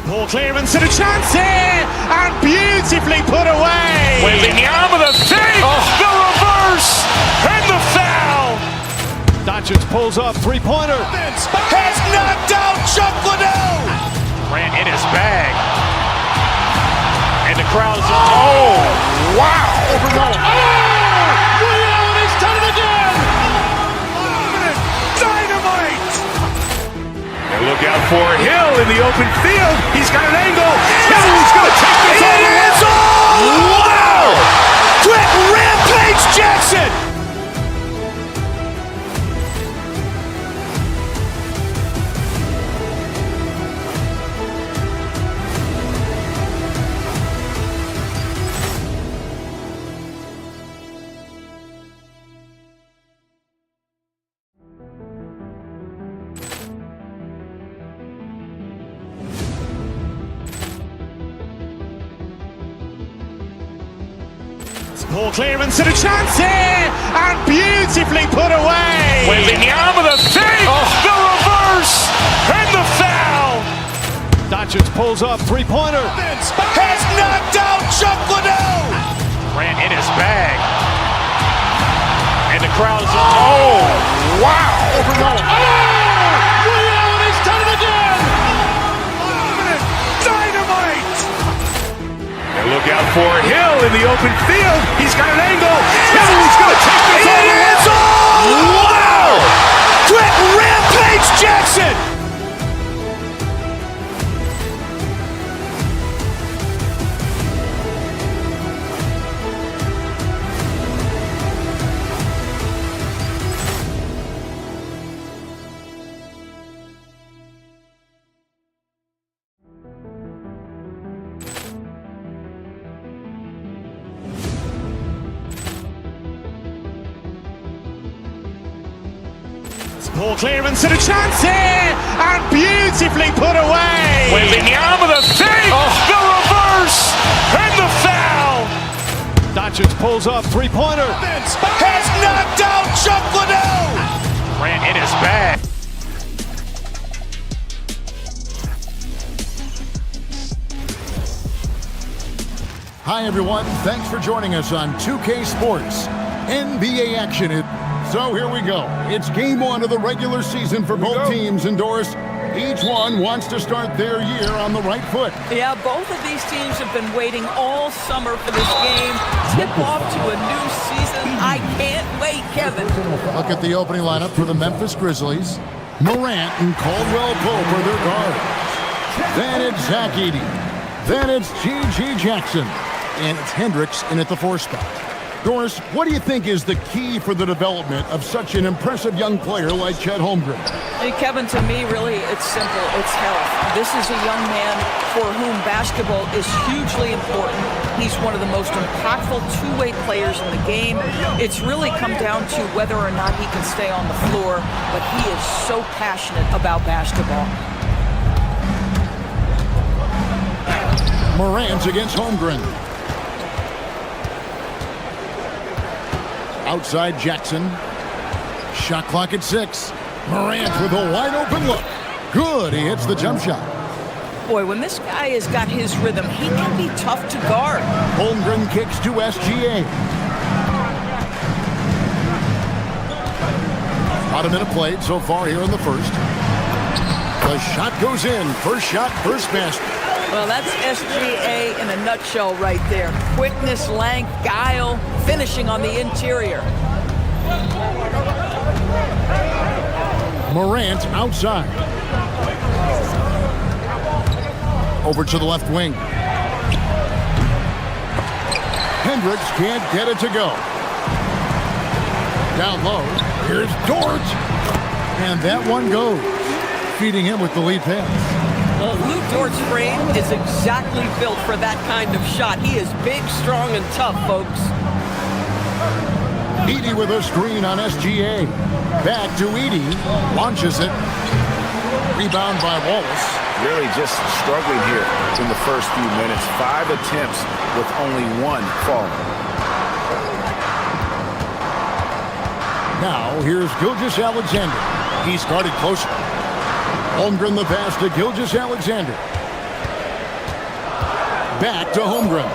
Ball clearance and a chance here, and beautifully put away. Waving the arm of the fake, the reverse, and the foul. Doncic pulls up, three-pointer. Has knocked out Chuck Liddell. Ran in his bag. And the crowd is, oh, wow. Ray Allen has done it again. Dynamite. And look out for Hill in the open field. He's got an angle. Hill's going to take this all the way. Wow. Quick rampage Jackson. Ball clearance and a chance here, and beautifully put away. Waving the arm of the fake, the reverse, and the foul. Doncic pulls up, three-pointer. Has knocked out Chuck Liddell. Ran in his bag. And the crowd is, oh, wow. Ray Allen has done it again. Dynamite. And look out for Hill in the open field. He's got an angle. Hill's going to take this all the way. Wow. Quick rampage Jackson. Poor clearance and a chance here, and beautifully put away. Wembanyama the save, the reverse, and the foul. Doncic pulls up, three-pointer. Has knocked out Chuck Liddell. Grant in his bag. Hi, everyone. Thanks for joining us on 2K Sports. NBA action. So here we go. It's game one of the regular season for both teams, and Doris, each one wants to start their year on the right foot. Yeah, both of these teams have been waiting all summer for this game. Tip off to a new season. I can't wait, Kevin. Look at the opening lineup for the Memphis Grizzlies. Morant and Caldwell Pope are their guards. Then it's Zach Edey. Then it's G.G. Jackson. And it's Hendricks in at the 4 spot. Doris, what do you think is the key for the development of such an impressive young player like Chet Holmgren? Hey, Kevin, to me, really, it's simple. It's health. This is a young man for whom basketball is hugely important. He's one of the most impactful two-way players in the game. It's really come down to whether or not he can stay on the floor, but he is so passionate about basketball. Morant against Holmgren. Outside Jackson. Shot clock at 6. Morant with a wide open look. Good, he hits the jump shot. Boy, when this guy has got his rhythm, he can be tough to guard. Holmgren kicks to SGA. About a minute played so far here in the first. The shot goes in. First shot, first basket. Well, that's SGA in a nutshell right there. Quickness, length, guile, finishing on the interior. Morant outside. Over to the left wing. Hendricks can't get it to go. Down low. Here's Dort. And that one goes. Feeding him with the lead pass. Well, Lou Dort's frame is exactly built for that kind of shot. He is big, strong, and tough, folks. Edey with a screen on SGA. Back to Edey. Launches it. Rebound by Wallace. Really just struggling here in the first few minutes. 5 attempts with only 1 falling. Now, here's Gilgeous-Alexander. He's guarded closer. Holmgren the pass to Gilgeous-Alexander. Back to Holmgren.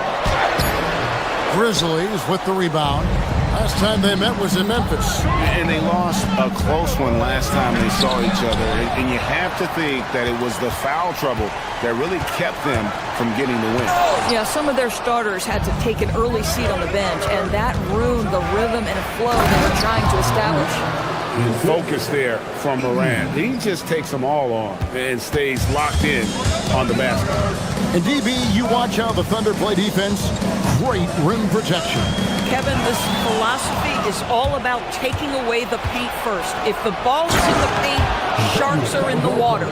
Grizzlies with the rebound. Last time they met was in Memphis. And they lost a close one last time they saw each other. And you have to think that it was the foul trouble that really kept them from getting the win. Yeah, some of their starters had to take an early seat on the bench, and that ruined the rhythm and flow they were trying to establish. Focus there from Morant. He just takes them all on and stays locked in on the basket. And DB, you watch how the Thunder play defense. Great rim protection. Kevin, this philosophy is all about taking away the paint first. If the ball is in the paint, sharks are in the water.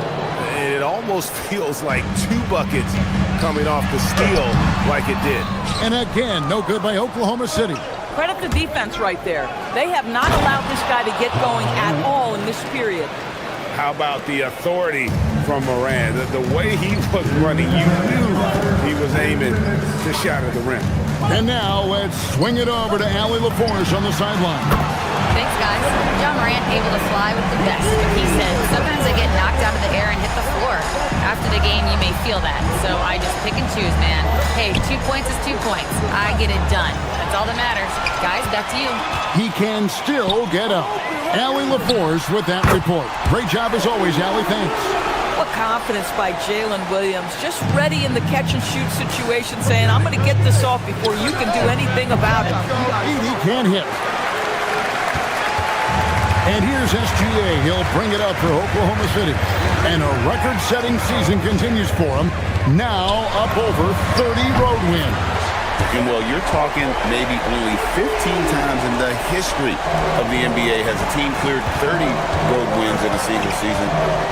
It almost feels like 2 buckets coming off the steal like it did. And again, no good by Oklahoma City. Credit the defense right there. They have not allowed this guy to get going at all in this period. How about the authority from Morant? The way he was running, you knew he was aiming to shot at the rim. And now let's swing it over to Allie LaForce on the sideline. Thanks, guys. John Morant able to fly with the best. He said, sometimes I get knocked out of the air and hit the floor. After the game, you may feel that. So I just pick and choose, man. Hey, 2 points is 2 points. I get it done. That's all that matters. Guys, back to you. He can still get up. Allie LaForce with that report. Great job as always, Allie. Thanks. What confidence by Jalen Williams. Just ready in the catch-and-shoot situation, saying, I'm going to get this off before you can do anything about it. Edey can hit. And here's SGA. He'll bring it up for Oklahoma City. And a record-setting season continues for him. Now up over 30 road wins. And well, you're talking maybe only 15 times in the history of the NBA has a team cleared 30 road wins in a single season.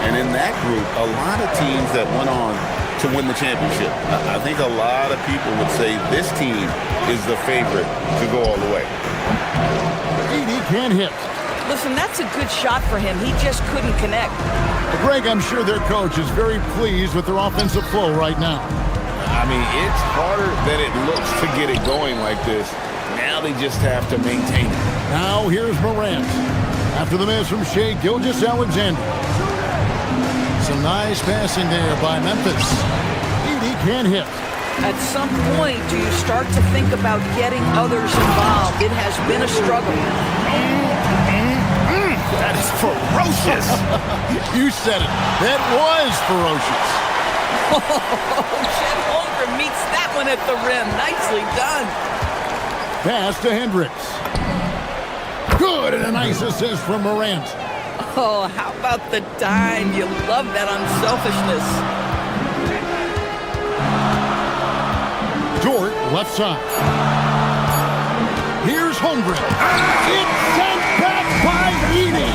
And in that group, a lot of teams that went on to win the championship. I think a lot of people would say this team is the favorite to go all the way. Edey can hit. Listen, that's a good shot for him. He just couldn't connect. Greg, I'm sure their coach is very pleased with their offensive flow right now. I mean, it's harder than it looks to get it going like this. Now they just have to maintain it. Now here's Morant. After the miss from Shea Gilgeous-Alexander. Some nice passing there by Memphis. Edey can't hit. At some point, do you start to think about getting others involved? It has been a struggle. That is ferocious. You said it. That was ferocious. Chet Holmgren meets that one at the rim. Nicely done. Pass to Hendricks. Good, and a nice assist from Morant. Oh, how about the dime? You love that unselfishness. Dort, left side. Here's Holmgren. It's sent back by Edey.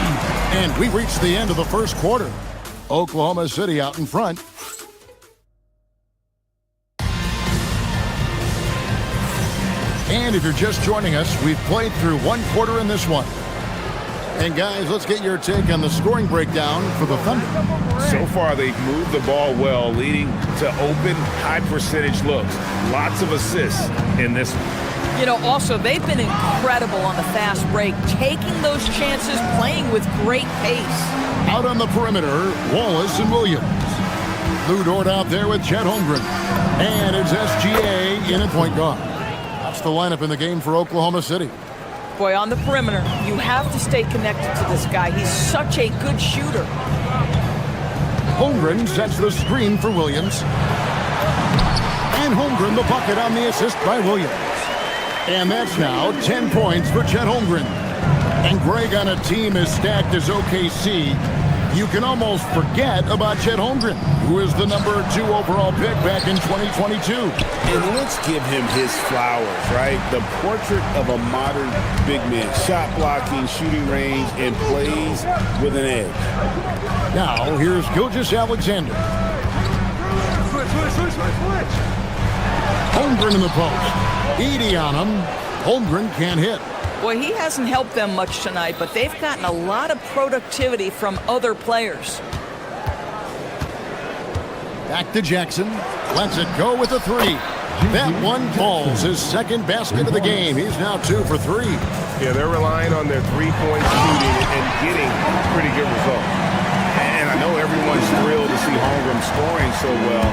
And we reached the end of the first quarter. Oklahoma City out in front. And if you're just joining us, we've played through one quarter in this one. And guys, let's get your take on the scoring breakdown for the Thunder. So far, they've moved the ball well, leading to open, high-percentage looks. Lots of assists in this one. You know, also, they've been incredible on the fast break, taking those chances, playing with great pace. Out on the perimeter, Wallace and Williams. Lou Dort out there with Chet Holmgren. And it's SGA in at point guard. That's the lineup in the game for Oklahoma City. Boy, on the perimeter, you have to stay connected to this guy. He's such a good shooter. Holmgren sets the screen for Williams. And Holmgren the bucket on the assist by Williams. And that's now 10 points for Chet Holmgren. And Greg, on a team as stacked as OKC, you can almost forget about Chet Holmgren, who is the number 2 overall pick back in 2022. And let's give him his flowers, right? The portrait of a modern big man. Shot blocking, shooting range, and plays with an edge. Now, here's Gilgeous-Alexander. Holmgren in the post. Edey on him. Holmgren can't hit. Boy, he hasn't helped them much tonight, but they've gotten a lot of productivity from other players. Back to Jackson. Lets it go with a 3. That one falls his second basket of the game. He's now 2 for 3. Yeah, they're relying on their three-point shooting and getting pretty good results. And I know everyone's thrilled to see Holmgren scoring so well.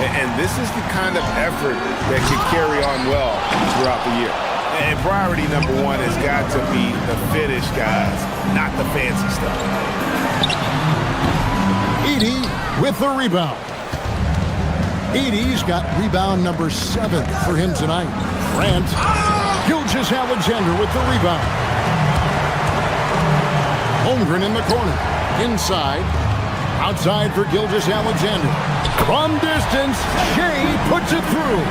And this is the kind of effort that can carry on well throughout the year. And priority number 1 has got to be the finish, guys, not the fancy stuff. Edey with the rebound. Edey's got rebound number 7 for him tonight. Grant. Gilgeous-Alexander with the rebound. Holmgren in the corner. Inside. Outside for Gilgeous-Alexander. From distance, Shea puts it through.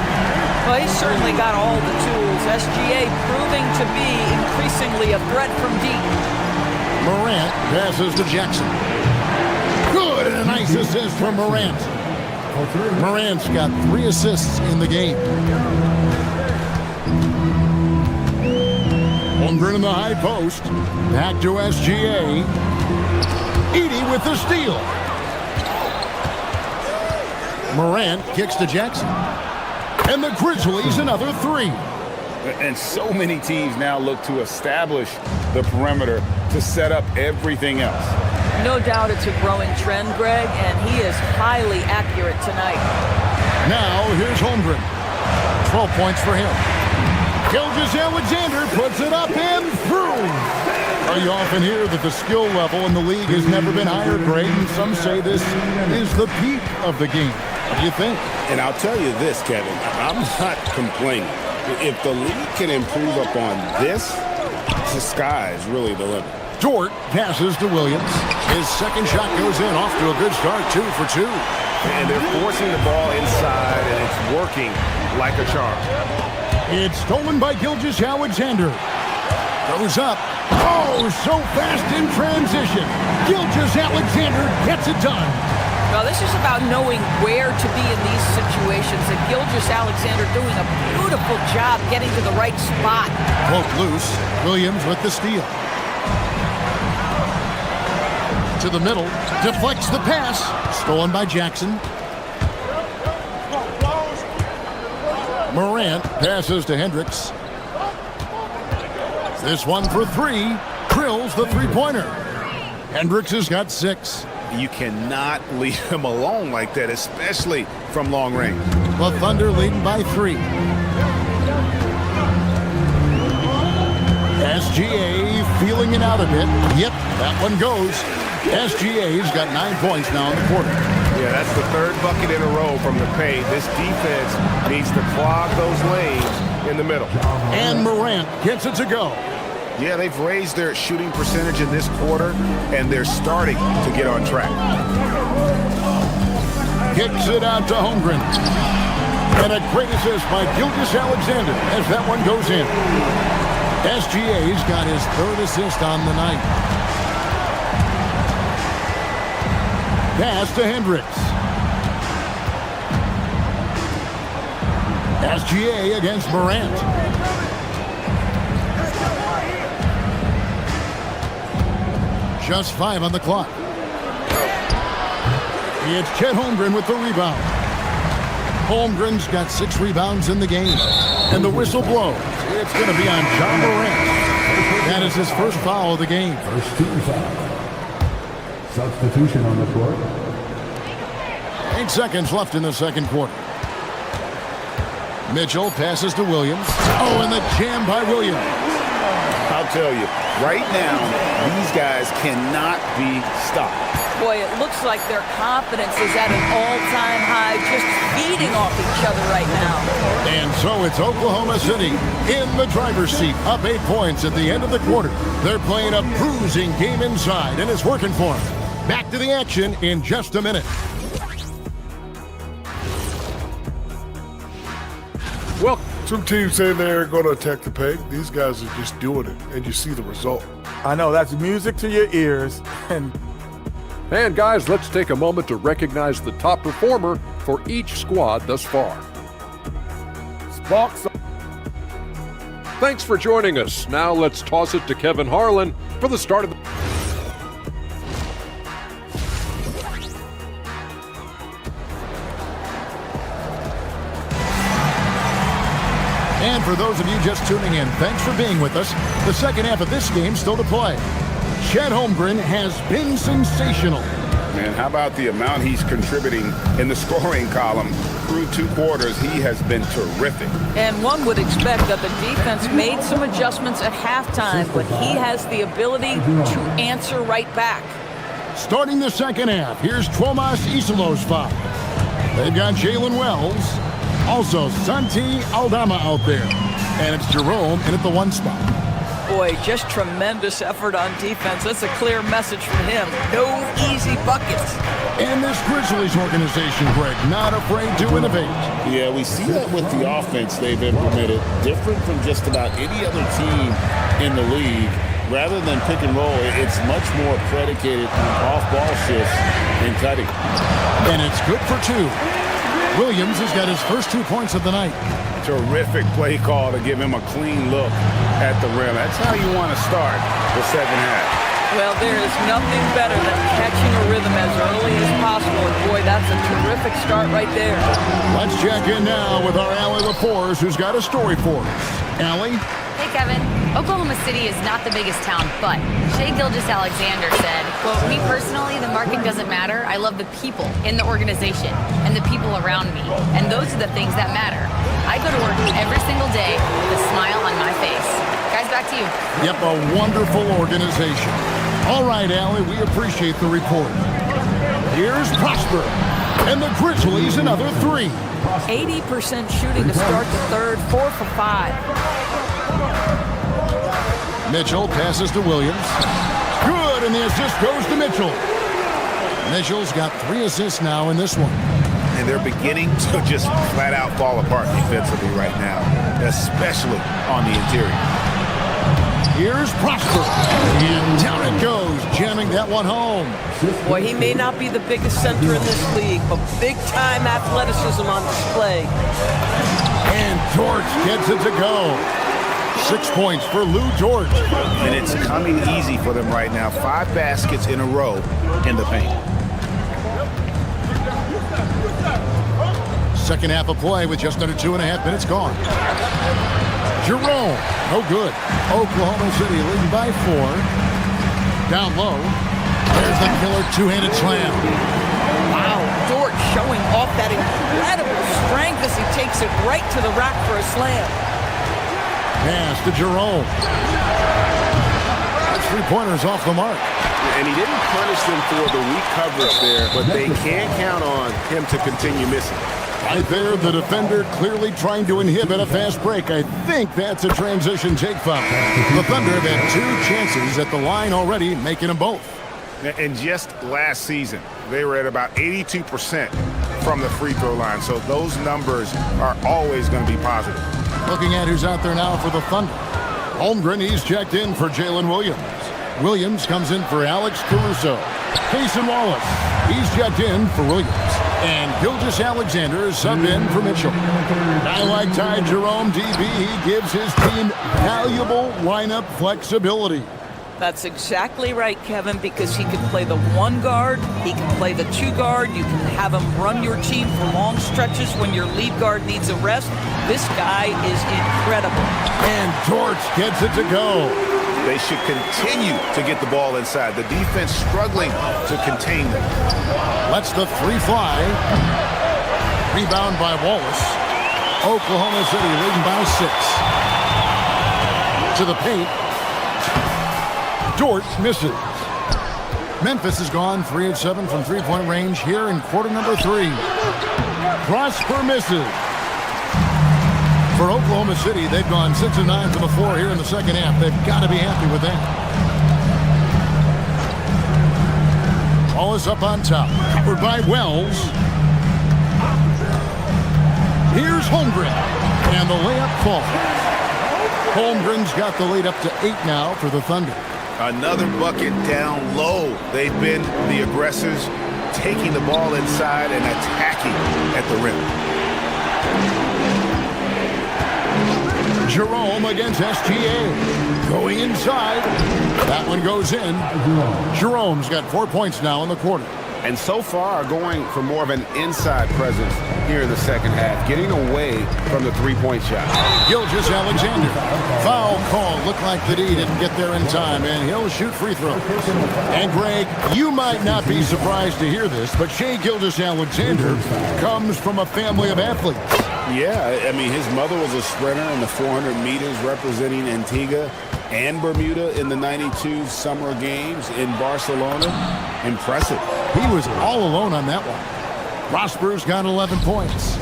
Well, he's certainly got all the tools. SGA proving to be increasingly a threat from deep. Morant passes to Jackson. Good, and a nice assist from Morant. Morant's got 3 assists in the game. Holmgren in the high post. Back to SGA. Edey with the steal. Morant kicks to Jackson. And the Grizzlies another 3. And so many teams now look to establish the perimeter to set up everything else. No doubt it's a growing trend, Greg, and he is highly accurate tonight. Now here's Holmgren. 12 points for him. Gilgeous-Alexander puts it up and through. You often hear that the skill level in the league has never been higher, Greg, and some say this is the peak of the game. What do you think? And I'll tell you this, Kevin, I'm not complaining. If the league can improve upon this, the sky is really the limit. Dort passes to Williams. His second shot goes in, off to a good start, 2 for 2. And they're forcing the ball inside, and it's working like a charm. It's stolen by Gilgeous-Alexander. Goes up. Oh, so fast in transition. Gilgeous-Alexander gets it done. Well, this is about knowing where to be in these situations, and Gilgeous-Alexander doing a beautiful job getting to the right spot. Broke loose. Williams with the steal. to the middle, deflects the pass, stolen by Jackson. Morant passes to Hendricks. This one for three, drills the three-pointer. Hendricks has got 6. You cannot leave him alone like that, especially from long range. The Thunder leading by 3. SGA feeling it out a bit. Yep, that one goes. SGA's got 9 points now in the quarter. Yeah, that's the 3rd bucket in a row from the paint. This defense needs to clog those lanes in the middle. And Morant gets it to go. Yeah, they've raised their shooting percentage in this quarter, and they're starting to get on track. Kicks it out to Holmgren. And a great assist by Gilgeous-Alexander as that one goes in. SGA's got his 3rd assist on the night. Pass to Hendricks. SGA against Morant. Just 5 on the clock. It's Chet Holmgren with the rebound. Holmgren's got 6 rebounds in the game. And the whistle blows. It's going to be on John Morant. That is his first foul of the game. First team foul. Substitution on the court. 8 seconds left in the second quarter. Mitchell passes to Williams. Oh, and the jam by Williams. I'll tell you, right now, these guys cannot be stopped. Boy, it looks like their confidence is at an all-time high, just feeding off each other right now. And so it's Oklahoma City in the driver's seat, up 8 points at the end of the quarter. They're playing a bruising game inside, and it's working for them. Back to the action in just a minute. Well, some teams say they're going to attack the paint. These guys are just doing it, and you see the result. I know, that's music to your ears. And guys, let's take a moment to recognize the top performer for each squad thus far. Sparks. Thanks for joining us. Now let's toss it to Kevin Harlan for the start of the... And for those of you just tuning in, thanks for being with us. The second half of this game still to play. Chet Holmgren has been sensational. Man, how about the amount he's contributing in the scoring column? Through 2 quarters, he has been terrific. And one would expect that the defense made some adjustments at halftime, but he has the ability to answer right back. Starting the second half, here's Tomas Isolo's foul. They've got Jalen Wells. Also, Santi Aldama out there. And it's Jerome in at the 1 spot. Boy, just tremendous effort on defense. That's a clear message from him. No easy buckets. And this Grizzlies organization, Greg, not afraid to innovate. Yeah, we see that with the offense they've implemented. Different from just about any other team in the league. Rather than pick and roll, it's much more predicated on off-ball shifts and cutting. And it's good for 2. Williams has got his first 2 points of the night. Terrific play call to give him a clean look at the rim. That's how you want to start the second half. Well, there is nothing better than catching a rhythm as early as possible. And boy, that's a terrific start right there. Let's check in now with our Allie LaForce, who's got a story for us. Allie? Hey, Kevin. Oklahoma City is not the biggest town, but Shai Gilgeous-Alexander said, quote, "Me personally, the market doesn't matter. I love the people in the organization and the people around me. And those are the things that matter. I go to work every single day with a smile on my face." Guys, back to you. Yep, a wonderful organization. All right, Allie, we appreciate the report. Here's Prosper. And the Grizzlies another 3. 80% shooting to start the third, 4 for 5. Mitchell passes to Williams. Good, and the assist goes to Mitchell. Mitchell's got 3 assists now in this one. And they're beginning to just flat out fall apart defensively right now, especially on the interior. Here's Prosper. And down it goes, jamming that one home. Boy, he may not be the biggest center in this league, but big-time athleticism on display. And George gets it to go. 6 points for Lou George. And it's coming easy for them right now. 5 baskets in a row in the paint. Second half of play with just under 2.5 minutes gone. Jerome, no good. Oklahoma City leading by 4. Down low. There's the killer two-handed slam. Wow, Dort showing off that incredible strength as he takes it right to the rack for a slam. Pass to Jerome. That's 3-pointers off the mark. And he didn't punish them for the weak coverage there, but they can't count on him to continue missing. Right there, the defender clearly trying to inhibit a fast break. I think that's a transition take foul. The Thunder have had 2 chances at the line already, making them both. And just last season, they were at about 82% from the free throw line. So those numbers are always going to be positive. Looking at who's out there now for the Thunder. Holmgren, he's checked in for Jalen Williams. Williams comes in for Alex Caruso. Cason Wallace, he's checked in for Williams. And Gilgeous-Alexander is subbed in for Mitchell. I like Ty Jerome, DB. He gives his team valuable lineup flexibility. That's exactly right, Kevin, because he can play the 1 guard, he can play the 2 guard, you can have him run your team for long stretches when your lead guard needs a rest. This guy is incredible. And Dort gets it to go. They should continue to get the ball inside. The defense struggling to contain them. Lets the 3 fly. Rebound by Wallace. Oklahoma City leading by 6. To the paint. Dort misses. Memphis has gone 3 of 7 from 3-point range here in quarter number 3. Prosper misses. For Oklahoma City, they've gone 6 of 9 from the floor here in the second half. They've got to be happy with that. Ball is up on top. Covered by Wells. Here's Holmgren. And the layup falls. Holmgren's got the lead up to 8 now for the Thunder. Another bucket down low. They've been the aggressors, taking the ball inside and attacking at the rim. Jerome against SGA. Going inside. That one goes in. Jerome's got 4 points now in the quarter. And so far, going for more of an inside presence here in the second half, getting away from the 3-point shot. Gilgeous-Alexander. Foul call. Looked like the D didn't get there in time, and he'll shoot free throws. And, Greg, you might not be surprised to hear this, but Shai Gilgeous-Alexander comes from a family of athletes. Yeah, I mean, his mother was a sprinter in the 400 meters representing Antigua and Bermuda in the 92 Summer Games in Barcelona. Impressive. He was all alone on that one. Prosper's got 11 points.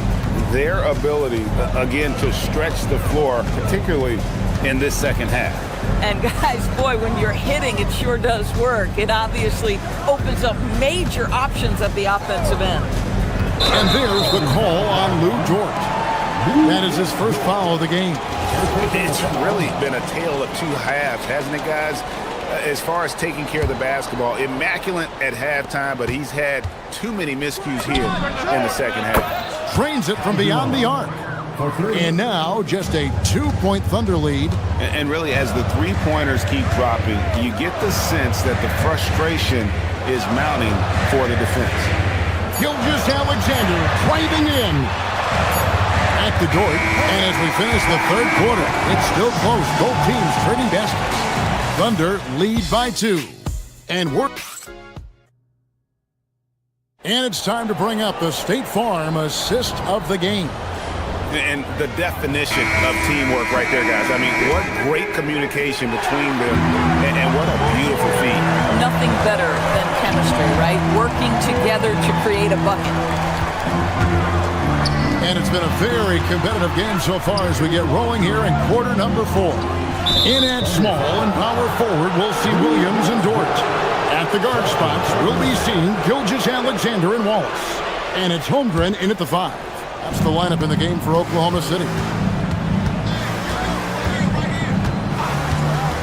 Their ability, again, to stretch the floor, particularly in this second half. And guys, boy, when you're hitting, it sure does work. It obviously opens up major options at the offensive end. And there's the call on Lou George. That is his first foul of the game. It's really been a tale of 2 halves, hasn't it, guys? As far as taking care of the basketball, immaculate at halftime, but he's had too many miscues here in the second half. Trains it from beyond the arc. And now just a 2-point Thunder lead. And really, as the 3-pointers keep dropping, you get the sense that the frustration is mounting for the defense. Gilgeous-Alexander driving in. At the Dort. And as we finish the third quarter, it's still close. Both teams trading baskets. Thunder lead by 2. And it's time to bring up the State Farm assist of the game. And the definition of teamwork right there, guys. I mean, what great communication between them, and what a beautiful feat. Nothing better than chemistry, right? Working together to create a bucket. And it's been a very competitive game so far as we get rolling here in quarter number 4. In at small and power forward, we'll see Williams and Dort. At the guard spots, we'll be seeing Gilgeous-Alexander and Wallace. And it's Holmgren in at the 5. That's the lineup in the game for Oklahoma City.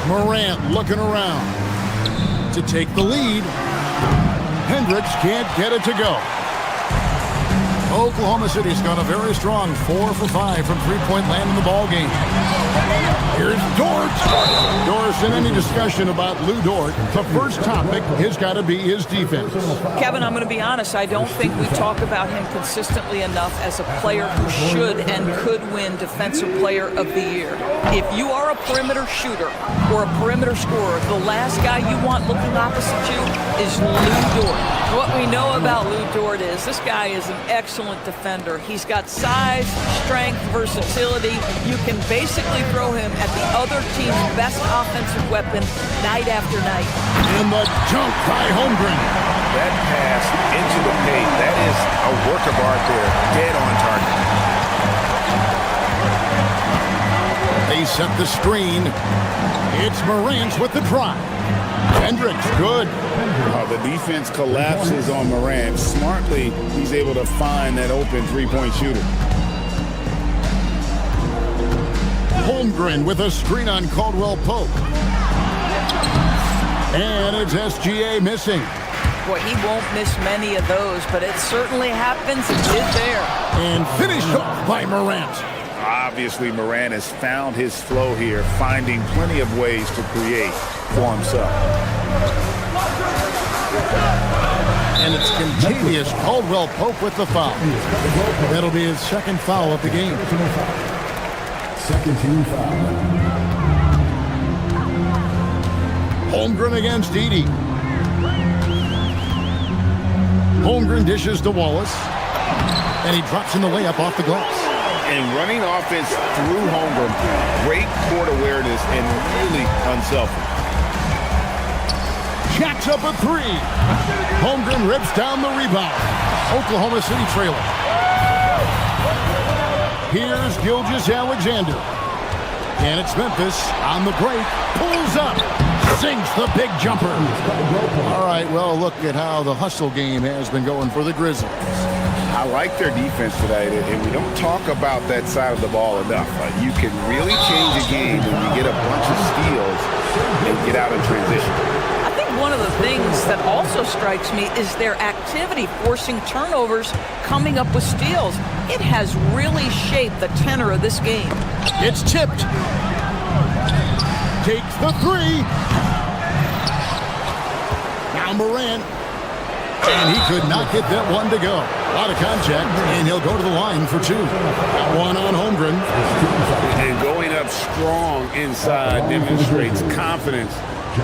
Morant looking around to take the lead. Hendricks can't get it to go. Oklahoma City's gone a very strong 4 for 5 from three-point land in the ball game. Here's Dort. Doris, in any discussion about Lou Dort, the first topic has got to be his defense. Kevin, I'm going to be honest. I don't think we talk about him consistently enough as a player who should and could win Defensive Player of the Year. If you are a perimeter shooter or a perimeter scorer, the last guy you want looking opposite you is Lou Dort. What we know about Lou Dort is this guy is an excellent defender. He's got size, strength, versatility. You can basically throw him at the other team's best offensive weapon night after night. And the jump by Holmgren. That pass into the paint, that is a work of art there. Dead on target. They set the screen. It's Morant with the drive. Hendricks, good. The defense collapses on Morant. Smartly, he's able to find that open three-point shooter. Holmgren with a screen on Caldwell Pope. And it's SGA missing. Boy, he won't miss many of those, but it certainly happens. It did there. And finished off by Morant. Obviously, Morant has found his flow here, finding plenty of ways to create for himself. And it's contagious. Caldwell Pope with the foul. That'll be his second foul of the game. Second team foul. Holmgren against Edey. Holmgren dishes to Wallace. And he drops in the layup off the glass. And running offense through Holmgren, great court awareness and really unselfish. Jacks up a three. Holmgren rips down the rebound. Oklahoma City trailer. Here's Gilgeous-Alexander. And it's Memphis on the break. Pulls up. Sinks the big jumper. All right, well, look at how the hustle game has been going for the Grizzlies. I like their defense tonight, and we don't talk about that side of the ball enough. You can really change a game when you get a bunch of steals and get out in transition. I think one of the things that also strikes me is their activity forcing turnovers, coming up with steals. It has really shaped the tenor of this game. It's tipped. Takes the three. Now Morant. And he could not get that one to go. Out of contact, and he'll go to the line for two. That one on Holmgren. And going up strong inside demonstrates confidence.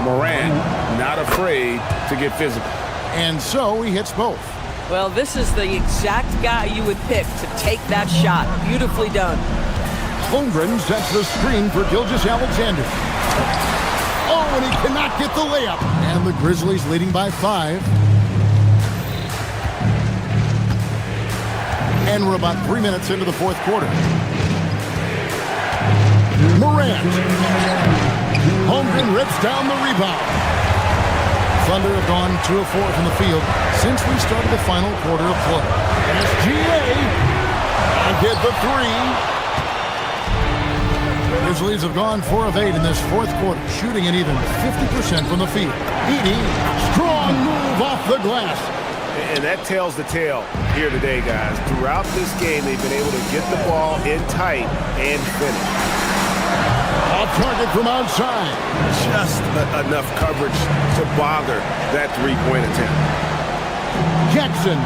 Morant not afraid to get physical. And so he hits both. Well, this is the exact guy you would pick to take that shot. Beautifully done. Holmgren sets the screen for Gilgeous-Alexander. Oh, and he cannot get the layup. And the Grizzlies leading by 5. And we're about 3 minutes into the fourth quarter. Morant. Holmgren rips down the rebound. Thunder have gone 2 of 4 from the field since we started the final quarter of play. SGA. And get the three. Grizzlies have gone 4 of 8 in this fourth quarter, shooting an even 50% from the field. Edey, strong move off the glass. And that tells the tale here today, guys. Throughout this game, they've been able to get the ball in tight and finish. Off target from outside. Just enough coverage to bother that three-point attempt. Jackson.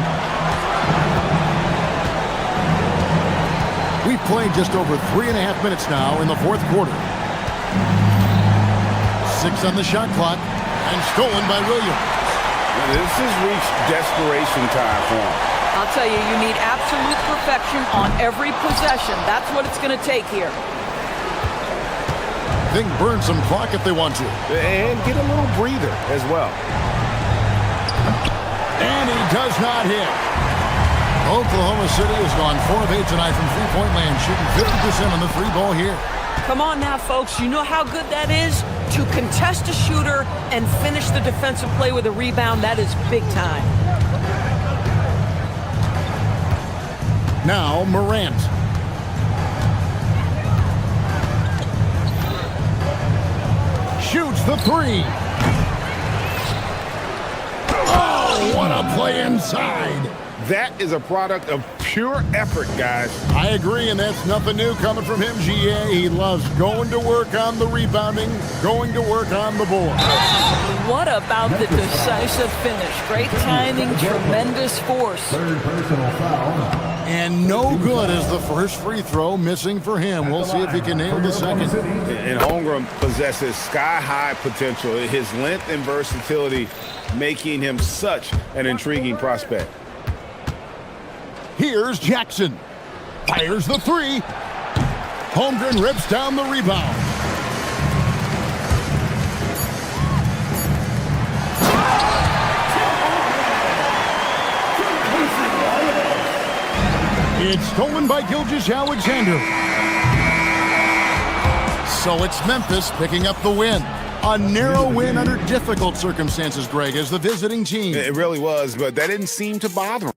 We've played just over 3.5 minutes now in the fourth quarter. 6 on the shot clock and stolen by Williams. This has reached desperation time for him. I'll tell you, you need absolute perfection on every possession. That's what it's going to take here. They can burn some clock if they want to. And get a little breather as well. And he does not hit. Oklahoma City has gone 4 of 8 tonight from three-point land, shooting 50% on the three ball here. Come on now, folks. You know how good that is? To contest a shooter and finish the defensive play with a rebound, that is big time. Now Morant. Shoots the three. Oh, what a play inside. That is a product of pure effort, guys. I agree, and that's nothing new coming from him, GA. He loves going to work on the rebounding, going to work on the board. What about the decisive finish? Great timing, tremendous force. Third personal foul. And no good is the first free throw missing for him. We'll see if he can nail the second. And Holmgren possesses sky-high potential. His length and versatility making him such an intriguing prospect. Here's Jackson. Fires the three. Holmgren rips down the rebound. It's stolen by Gilgeous-Alexander. So it's Memphis picking up the win. A narrow win under difficult circumstances, Greg, as the visiting team. It really was, but that didn't seem to bother him.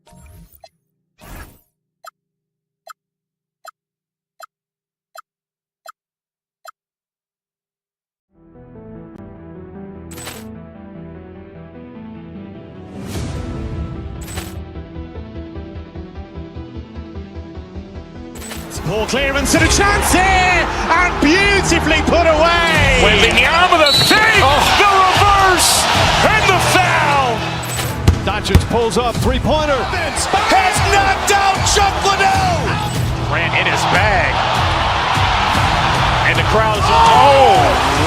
Ball clearance and a chance here, and beautifully put away. Wembanyama the fake, the reverse, and the foul. Doncic pulls up, three-pointer. Has knocked out Chuck Liddell. Grant in his bag. And the crowd is, oh,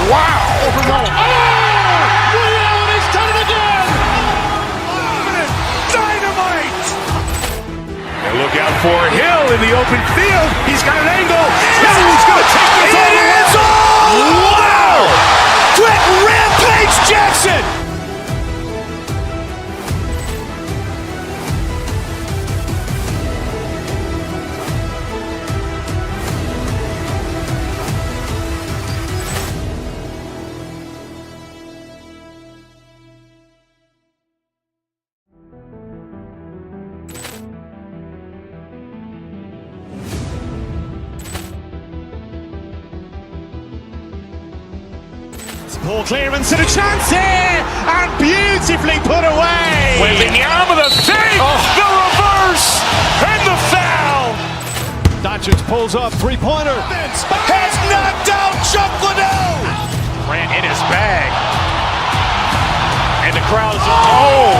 wow. Ray Allen has done it again. Dynamite. And look out for Hill in the open field. He's got an angle. He's going to take this all the way. Wow. Quick rampage Jackson. Ball clearance and a chance here, and beautifully put away. Wembanyama the fake, the reverse, and the foul. Doncic pulls up, three-pointer. Has knocked out Chuck Liddell. Grant in his bag. And the crowd is, oh,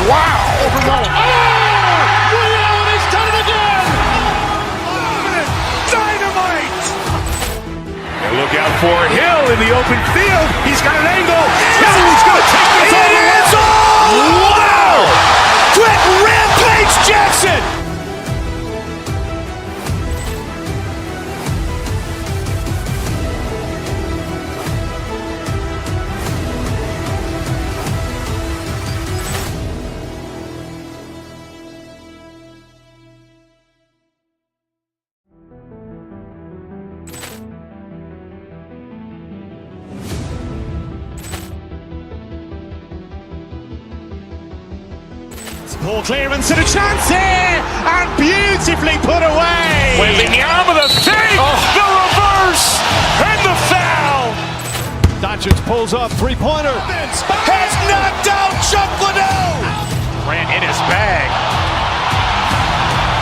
wow. Ray Allen has done it again. Dynamite. And look out for Hill in the open field. He's got an angle. He's going to take this all the way. Wow. Quick rampage Jackson. Ball clearance and a chance here, and beautifully put away. Wembanyama the fake, the reverse, and the foul. Doncic pulls up, three-pointer. Has knocked out Chuck Liddell. Grant in his bag.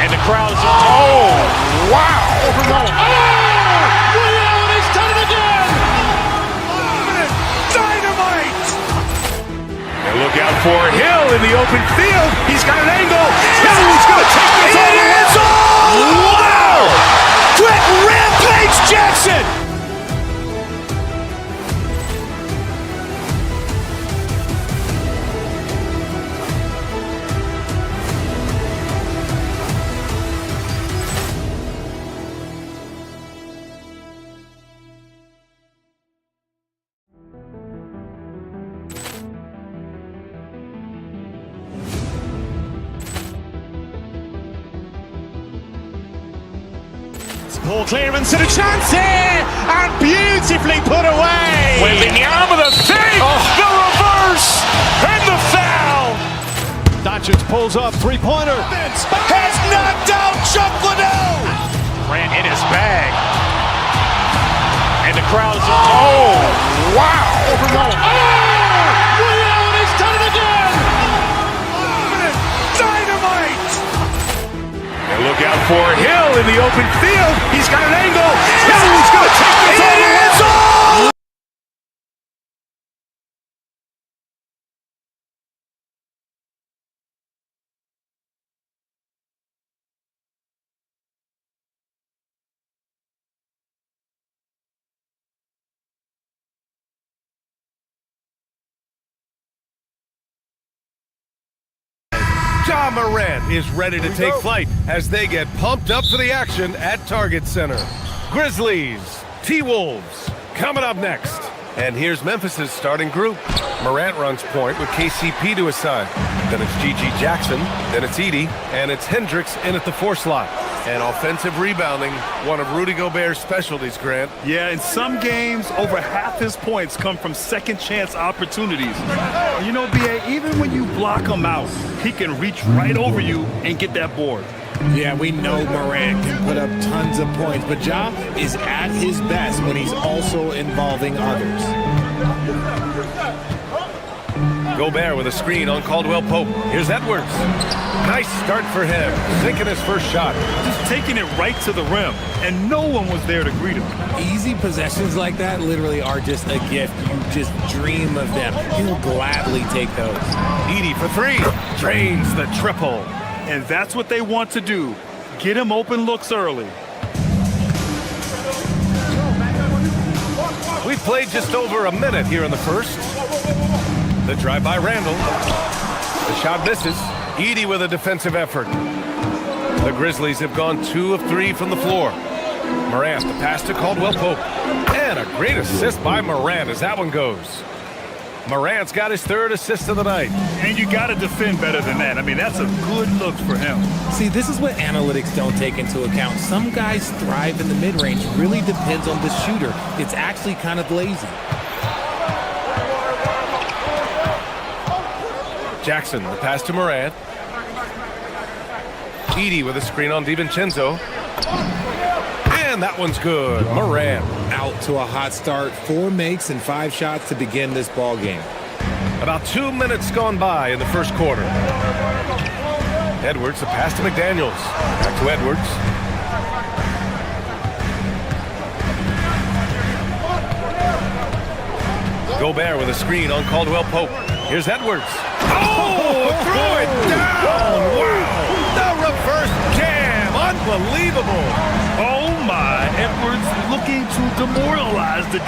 And the crowd is, oh, wow. Ray Allen has done it again. Dynamite. And look out for Hill in the open field. He's got an angle. He's going to take this all the way. Wow. Quick rampage Jackson. Ball clearance and a chance here, and beautifully put away. Wembanyama the fake, the reverse, and the foul. Doncic pulls up, three-pointer. Has knocked out Chuck Liddell. Grant in his bag. And the crowd is, oh, wow. Ray Allen has done it again. Dynamite. And look for Hill in the open field. He's got an angle. Hill's going to take this all the way. Ja Morant is ready to take flight as they get pumped up for the action at Target Center. Grizzlies, T-Wolves, coming up next. And here's Memphis's starting group. Morant runs point with KCP to his side. Then it's G.G. Jackson, then it's Edey, and it's Hendricks in at the 4 slot. And offensive rebounding, one of Rudy Gobert's specialties, Grant. Yeah, in some games, over half his points come from second chance opportunities. You know, B.A., even when you block him out, he can reach right over you and get that board. Yeah, we know Morant can put up tons of points, but Ja is at his best when he's also involving others. Gobert with a screen on Caldwell Pope. Here's Edwards. Nice start for him. Sinking his first shot. Just taking it right to the rim, and no one was there to greet him. Easy possessions like that literally are just a gift. You just dream of them. He'll gladly take those. Edey for 3. Drains the triple. And that's what they want to do. Get him open looks early. We've played just over a minute here in the first. The drive by Randall. The shot misses. Edey with a defensive effort. The Grizzlies have gone 2 of 3 from the floor. Morant, the pass to Caldwell Pope. And a great assist by Morant as that one goes. Morant's got his 3rd assist of the night. And you got to defend better than that. I mean, that's a good look for him. See, this is what analytics don't take into account. Some guys thrive in the mid-range. Really depends on the shooter. It's actually kind of lazy. Jackson, the pass to Morant. Edey with a screen on DiVincenzo. And that one's good. Morant. Out to a hot start. 4 makes and 5 shots to begin this ball game. About 2 minutes gone by in the first quarter. Edwards, the pass to McDaniels. Back to Edwards. Gobert with a screen on Caldwell Pope. Here's Edwards. Oh, throw it down! Wow! The reverse jam! Unbelievable! Oh my, Edwards looking to demoralize the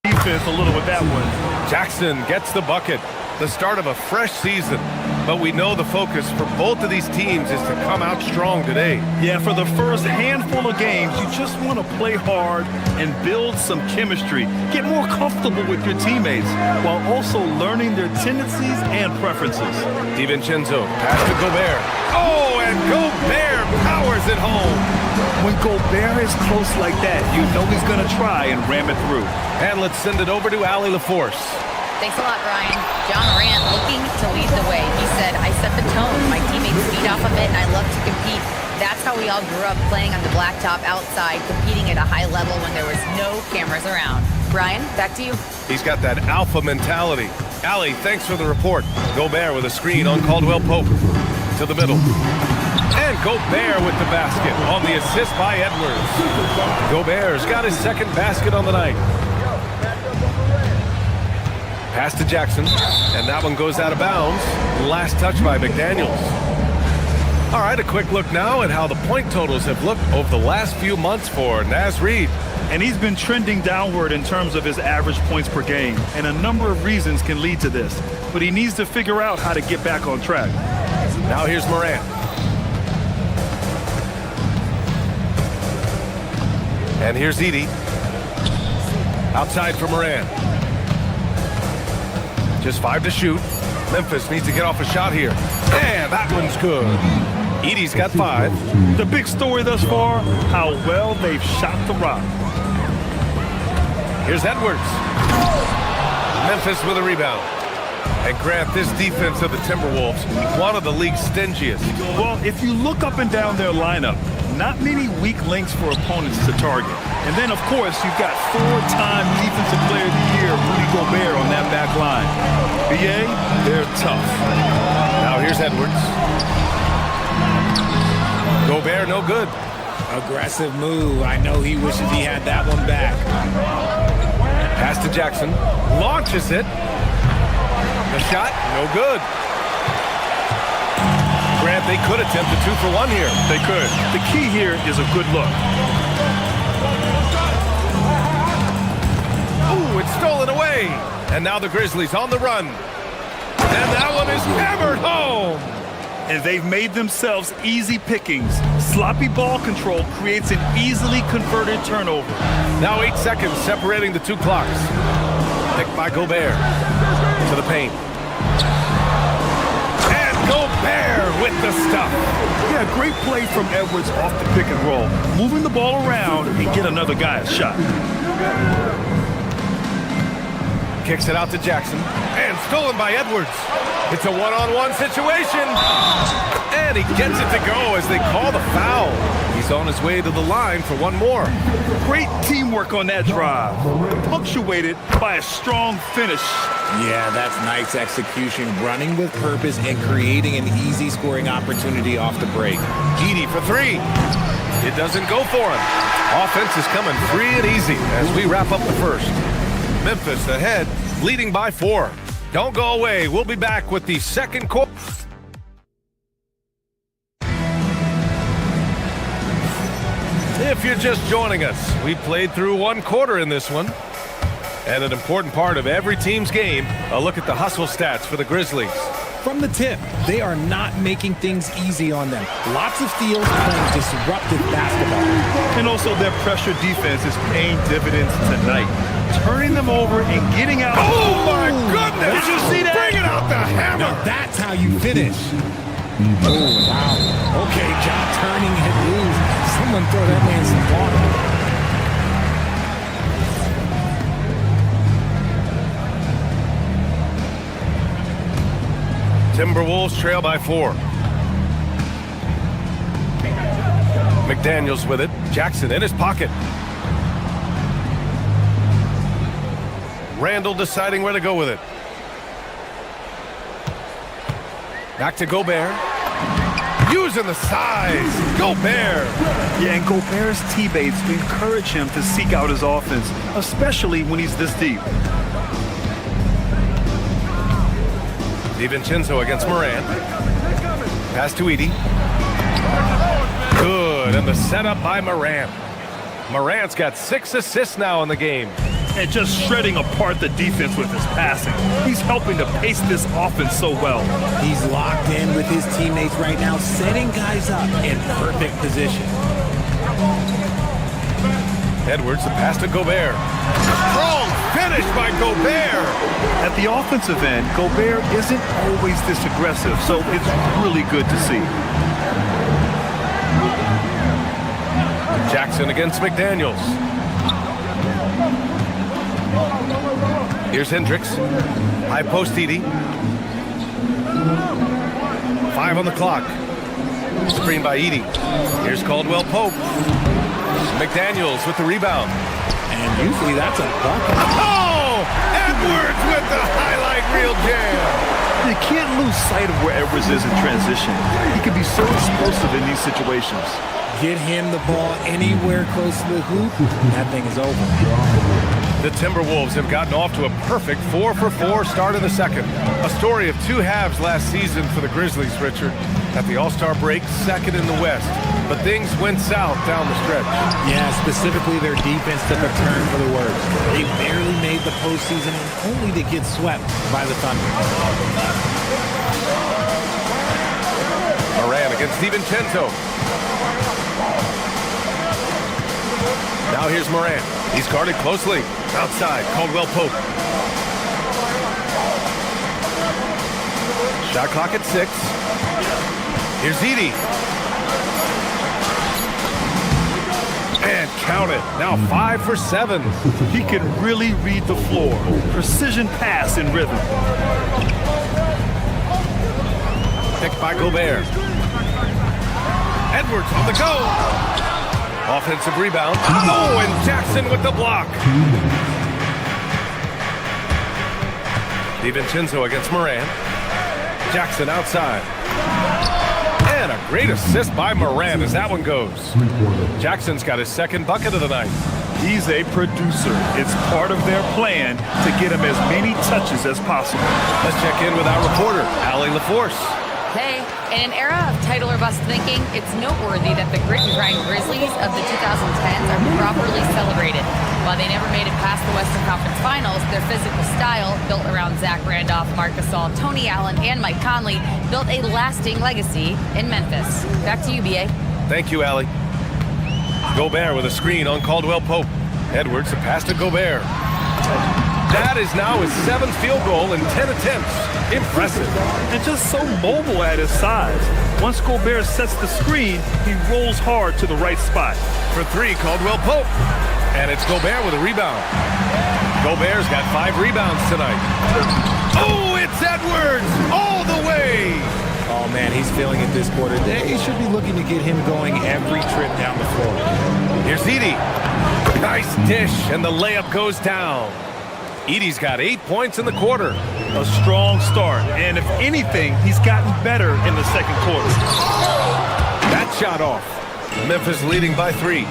defense a little with that one. Jackson gets the bucket. The start of a fresh season. But we know the focus for both of these teams is to come out strong today. Yeah, for the first handful of games, you just want to play hard and build some chemistry. Get more comfortable with your teammates while also learning their tendencies and preferences. DiVincenzo, pass to Gobert. Oh, and Gobert powers it home. When Gobert is close like that, you know he's going to try and ram it through. And let's send it over to Allie LaForce. Thanks a lot, Ryan. Ja Morant looking to lead the way. He said, I set the tone. My teammates feed off of it, and I love to compete. That's how we all grew up, playing on the blacktop outside, competing at a high level when there was no cameras around. Brian, back to you. He's got that alpha mentality. Allie, thanks for the report. Gobert with a screen on Caldwell Pope. To the middle. And Gobert with the basket on the assist by Edwards. Gobert's got his 2nd basket on the night. Pass to Jackson, and that one goes out of bounds. Last touch by McDaniels. All right, a quick look now at how the point totals have looked over the last few months for Naz Reid. And he's been trending downward in terms of his average points per game, and a number of reasons can lead to this. But he needs to figure out how to get back on track. Now here's Morant. And here's Edey. Outside for Morant. Just 5 to shoot. Memphis needs to get off a shot here. And that one's good. Edey's got 5. The big story thus far, how well they've shot the rock. Here's Edwards. Memphis with a rebound. And Grant, this defense of the Timberwolves, one of the league's stingiest. Well, if you look up and down their lineup, Not many weak links for opponents to target. And then, of course, you've got 4-time Defensive Player of the Year, Rudy Gobert, on that back line. BA, they're tough. Now here's Edwards. Gobert, no good. Aggressive move. I know he wishes he had that one back. Pass to Jackson. Launches it. The shot, no good. Grant, they could attempt a 2 for 1 here. They could. The key here is a good look. Ooh, it's stolen away. And now the Grizzlies on the run. And that one is hammered home. And they've made themselves easy pickings. Sloppy ball control creates an easily converted turnover. Now 8 seconds separating the two clocks. Picked by Gobert. To the paint. And Gobert with the stuff. Yeah, great play from Edwards off the pick and roll. Moving the ball around and get another guy a shot. Kicks it out to Jackson. And stolen by Edwards. It's a one-on-one situation. And he gets it to go as they call the foul. He's on his way to the line for one more. Great teamwork on that drive. Punctuated by a strong finish. Yeah, that's nice execution. Running with purpose and creating an easy scoring opportunity off the break. Edey for 3. It doesn't go for him. Offense is coming free and easy as we wrap up the first. Memphis ahead, leading by 4. Don't go away. We'll be back with the second quarter. If you're just joining us, we played through 1 quarter in this one. And an important part of every team's game, a look at the hustle stats for the Grizzlies. From the tip, they are not making things easy on them. Lots of steals, playing disruptive basketball. And also their pressure defense is paying dividends tonight. Turning them over and getting out. Oh my goodness! Did you see that? Bringing out the hammer! Now that's how you finish. Oh, wow. Okay, job turning it loose. Someone throw that man some water. Timberwolves trail by 4. McDaniels with it. Jackson in his pocket. Randall deciding where to go with it. Back to Gobert. Using the size. Gobert. Yeah, and Gobert's teammates encourage him to seek out his offense, especially when he's this deep. DiVincenzo against Morant. Pass to Edey. Good, and the setup by Morant. Morant's got 6 assists now in the game. And just shredding apart the defense with his passing. He's helping to pace this offense so well. He's locked in with his teammates right now, setting guys up in perfect position. Edwards, the pass to Gobert. Strong finish by Gobert. At the offensive end, Gobert isn't always this aggressive, so it's really good to see. Jackson against McDaniels. Here's Hendricks. High post Edey. 5 on the clock. Screen by Edey. Here's Caldwell Pope. McDaniels with the rebound. And usually that's a bucket. Oh! Edwards with the highlight reel jam. You can't lose sight of where Edwards is in transition. He can be so explosive in these situations. Get him the ball anywhere close to the hoop, that thing is over. The Timberwolves have gotten off to a perfect 4-for-4 start in the second. A story of 2 halves last season for the Grizzlies, Richard. At the All-Star break, second in the West. But things went south down the stretch. Yeah, specifically their defense took a turn for the worse. They barely made the postseason, only to get swept by the Thunder. Moran against DiVincenzo. Now here's Morant. He's guarded closely. Outside, Caldwell Pope. Shot clock at 6. Here's Edey. And count it. Now 5 for 7. He can really read the floor. Precision pass in rhythm. Picked by Gobert. Edwards on the go. Offensive rebound. Oh, and Jackson with the block. DiVincenzo against Moran. Jackson outside. And a great assist by Moran as that one goes. Jackson's got his second bucket of the night. He's a producer. It's part of their plan to get him as many touches as possible. Let's check in with our reporter, Allie LaForce. Hey, in an era of title or bust thinking, it's noteworthy that the grit and grind Grizzlies of the 2010s are properly celebrated. While they never made it past the Western Conference Finals, their physical style, built around Zach Randolph, Marc Gasol, Tony Allen, and Mike Conley, built a lasting legacy in Memphis. Back to you, B.A. Thank you, Allie. Gobert with a screen on Caldwell Pope. Edwards, a pass to Gobert. That is now his 7th field goal in 10 attempts. Impressive. And just so mobile at his size. Once Gobert sets the screen, he rolls hard to the right spot. For 3, Caldwell Pope. And it's Gobert with a rebound. Gobert's got 5 rebounds tonight. Oh, it's Edwards all the way. Oh, man, he's feeling it this quarter. They should be looking to get him going every trip down the floor. Here's Edey. Nice dish, and the layup goes down. Edey's got 8 points in the quarter. A strong start, and if anything, he's gotten better in the second quarter. That shot off. Memphis leading by 3.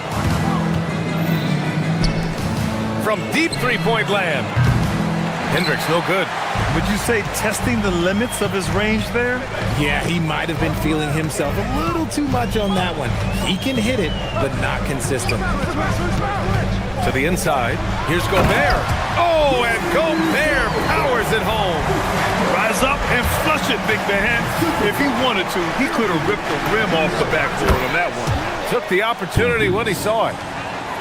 From deep three-point land. Hendricks no good. Would you say testing the limits of his range there? Yeah, he might have been feeling himself a little too much on that one. He can hit it, but not consistent. To the inside. Here's Gobert. Oh, and Gobert powers it home. Rise up and flush it, big man. If he wanted to, he could have ripped the rim off the backboard on that one. Took the opportunity when he saw it.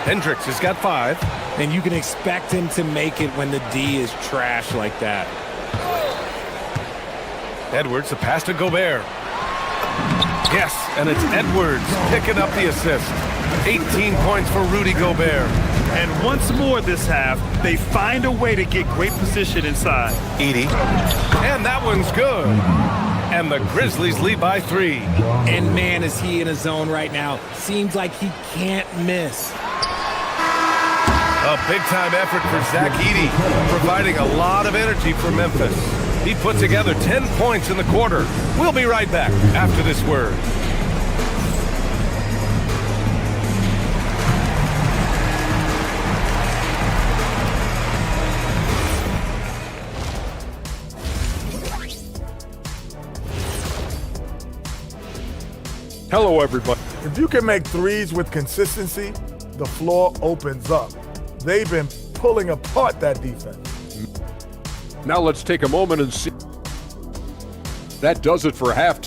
Hendricks has got 5. And you can expect him to make it when the D is trash like that. Edwards, the pass to Gobert. Yes, and it's Edwards picking up the assist. 18 points for Rudy Gobert. And once more this half, they find a way to get great position inside. Edey. And that one's good. And the Grizzlies lead by 3. And man, is he in a zone right now. Seems like he can't miss. A big-time effort for Zach Edey, providing a lot of energy for Memphis. He put together 10 points in the quarter. We'll be right back after this word. Hello, everybody. If you can make threes with consistency, the floor opens up. They've been pulling apart that defense. Now let's take a moment and see. That does it for half.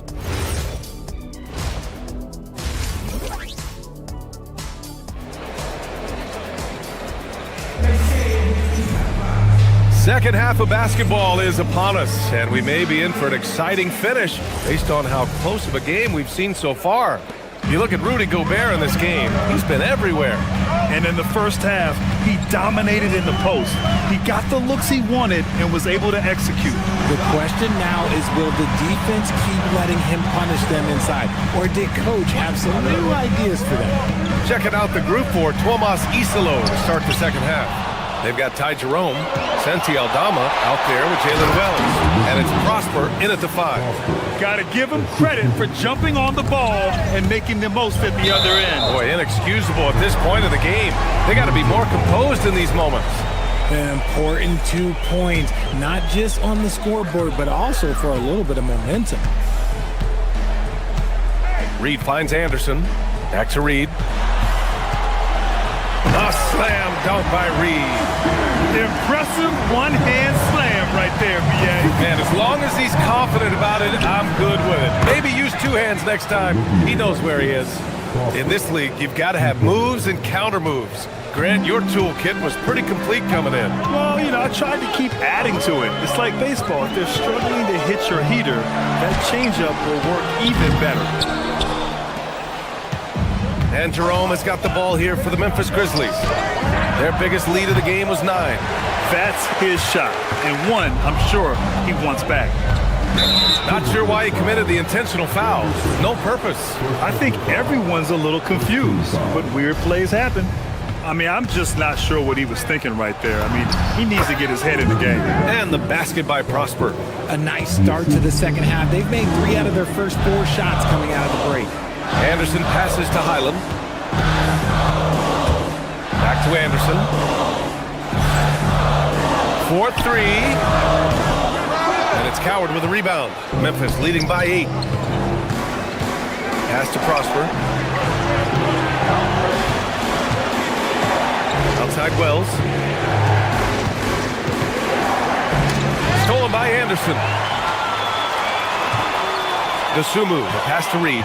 Second half of basketball is upon us, and we may be in for an exciting finish based on how close of a game we've seen so far. You look at Rudy Gobert in this game, he's been everywhere. And in the first half, he dominated in the post. He got the looks he wanted and was able to execute. The question now is, will the defense keep letting him punish them inside? Or did Coach have some new ideas for them? Checking out the group for Tuomas Isalo to start the second half. They've got Ty Jerome, Santi Aldama out there with Jalen Wells, and it's Prosper in at the 5. Gotta give him credit for jumping on the ball and making the most at the other end. Boy, inexcusable at this point of the game. They gotta be more composed in these moments. An important 2 points, not just on the scoreboard, but also for a little bit of momentum. Reed finds Anderson. Back to Reed. A slam dunk by Reed. Impressive one-hand slam right there, B.A. And as long as he's confident about it, I'm good with it. Maybe use 2 hands next time. He knows where he is. In this league, you've got to have moves and counter moves. Grant, your toolkit was pretty complete coming in. Well, I tried to keep adding to it. It's like baseball. If they're struggling to hit your heater, that changeup will work even better. And Jerome has got the ball here for the Memphis Grizzlies. Their biggest lead of the game was 9. That's his shot, and one I'm sure he wants back. Not sure why he committed the intentional foul. No purpose. I think everyone's a little confused, but weird plays happen. I mean, I'm just not sure what he was thinking right there. I mean, he needs to get his head in the game. And the basket by Prosper. A nice start to the second half. They've made 3 out of their first 4 shots coming out of the break. Anderson passes to Highland. Back to Anderson. 4-3. And it's Coward with a rebound. Memphis leading by 8. Pass to Prosper. Outside Wells. Stolen by Anderson. Dosumu, the pass to Reed.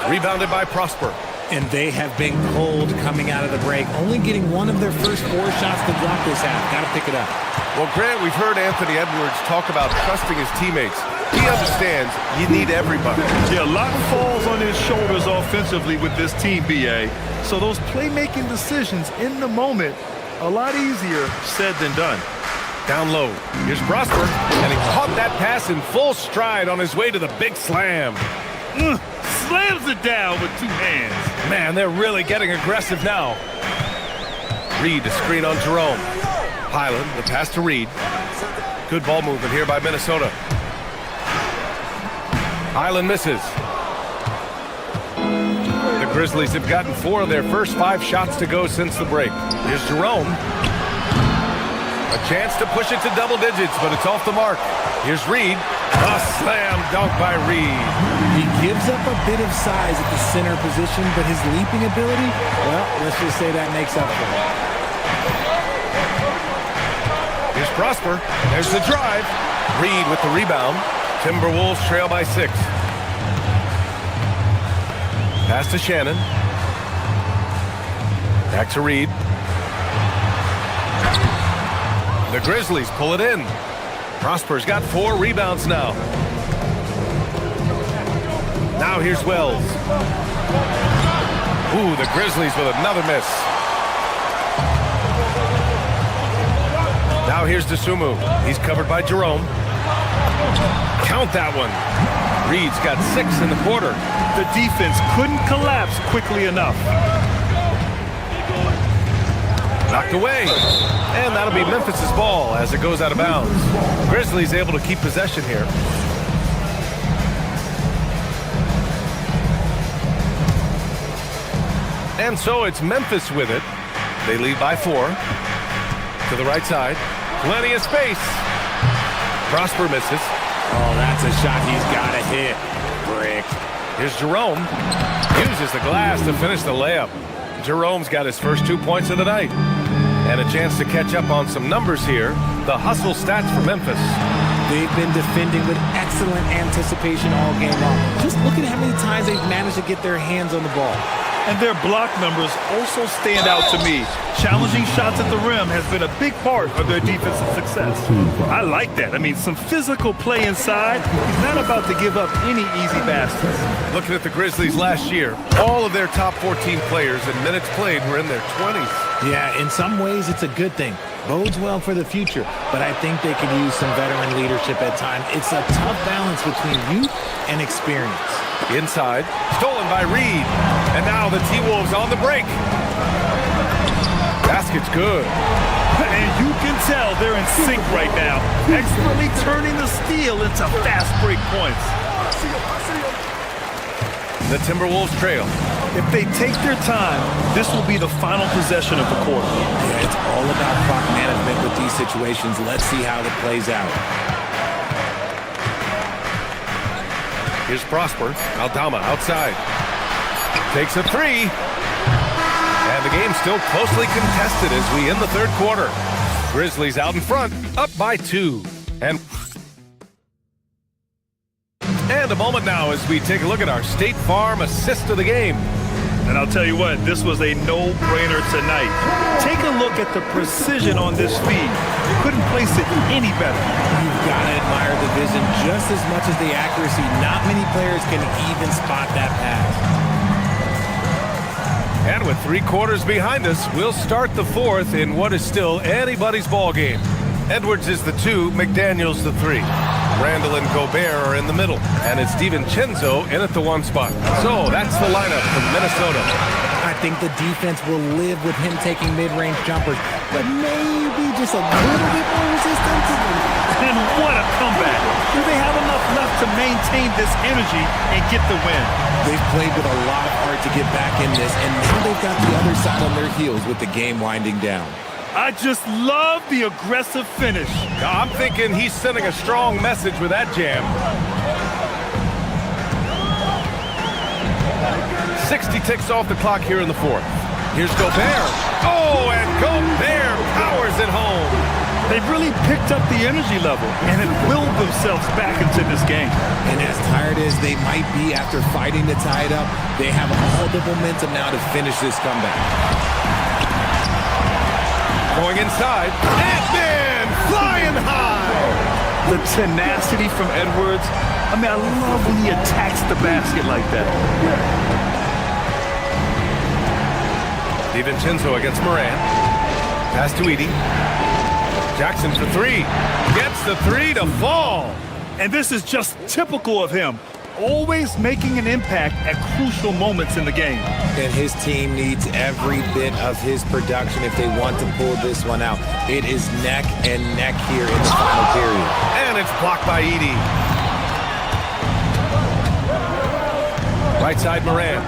Rebounded by Prosper. And they have been cold coming out of the break, only getting 1 of their first 4 shots to drop this half. Got to pick it up. Well, Grant, we've heard Anthony Edwards talk about trusting his teammates. He understands you need everybody. Yeah, a lot falls on his shoulders offensively with this team, BA. So those playmaking decisions in the moment, a lot easier said than done. Down low. Here's Prosper, and he caught that pass in full stride on his way to the big slam. Slams it down with 2 hands. Man, they're really getting aggressive now. Reed to screen on Jerome. Highland, the pass to Reed. Good ball movement here by Minnesota. Highland misses. The Grizzlies have gotten 4 of their first 5 shots to go since the break. Here's Jerome. A chance to push it to double digits, but it's off the mark. Here's Reed. A slam dunk by Reed. He gives up a bit of size at the center position, but his leaping ability, well, let's just say that makes up for it. Here's Prosper. There's the drive. Reed with the rebound. Timberwolves trail by 6. Pass to Shannon. Back to Reed. The Grizzlies pull it in. Prosper's got 4 rebounds now. Now here's Wells. Ooh, the Grizzlies with another miss. Now here's Dosumu. He's covered by Jerome. Count that one. Reed's got 6 in the quarter. The defense couldn't collapse quickly enough. Knocked away. And that'll be Memphis's ball as it goes out of bounds. Grizzlies able to keep possession here. And so it's Memphis with it. They lead by 4. To the right side. Plenty of space. Prosper misses. Oh, that's a shot he's got to hit. Brick. Here's Jerome. Uses the glass to finish the layup. Jerome's got his first 2 points of the night. And a chance to catch up on some numbers here. The hustle stats for Memphis. They've been defending with excellent anticipation all game long. Just look at how many times they've managed to get their hands on the ball. And their block numbers also stand out to me. Challenging shots at the rim has been a big part of their defensive success. I like that. I mean, some physical play inside. He's not about to give up any easy baskets. Looking at the Grizzlies last year, all of their top 14 players in minutes played were in their 20s. Yeah, in some ways it's a good thing. Bodes well for the future, but I think they could use some veteran leadership at times. It's a tough balance between youth and experience. Inside, stolen by Reed. And now the T-Wolves on the break. Basket's good. And you can tell they're in sync right now, expertly turning the steal into fast break points. The Timberwolves trail. If they take their time, this will be the final possession of the quarter. Yeah, it's all about clock management with these situations. Let's see how it plays out. Here's Prosper. Aldama outside. Takes a 3. And the game's still closely contested as we end the 3rd quarter. Grizzlies out in front, up by 2. And a moment now as we take a look at our State Farm assist of the game. And I'll tell you what, this was a no-brainer tonight. Take a look at the precision on this feed. You couldn't place it any better. You've got to admire the vision just as much as the accuracy. Not many players can even spot that pass. And with 3 quarters behind us, we'll start the 4th in what is still anybody's ball game. Edwards is the 2, McDaniels the 3. Randall and Gobert are in the middle, and it's DiVincenzo in at the 1 spot. So that's the lineup from Minnesota. I think the defense will live with him taking mid-range jumpers, but maybe just a little bit more resistance. And what a comeback. Do they have enough left to maintain this energy and get the win? They've played with a lot of heart to get back in this, and now they've got the other side on their heels with the game winding down. I just love the aggressive finish. I'm thinking he's sending a strong message with that jam. 60 ticks off the clock here in the 4th. Here's Gobert. Oh, and Gobert powers it home. They've really picked up the energy level and have willed themselves back into this game. And as tired as they might be after fighting to tie it up, they have all the momentum now to finish this comeback. Going inside, and then flying high. The tenacity from Edwards. I mean, I love when he attacks the basket like that. DiVincenzo against Moran. Pass to Edey. Jackson for 3. Gets the 3 to fall. And this is just typical of him. Always making an impact at crucial moments in the game. And his team needs every bit of his production if they want to pull this one out. It is neck and neck here in the final period. And it's blocked by Edey. Right side Moran.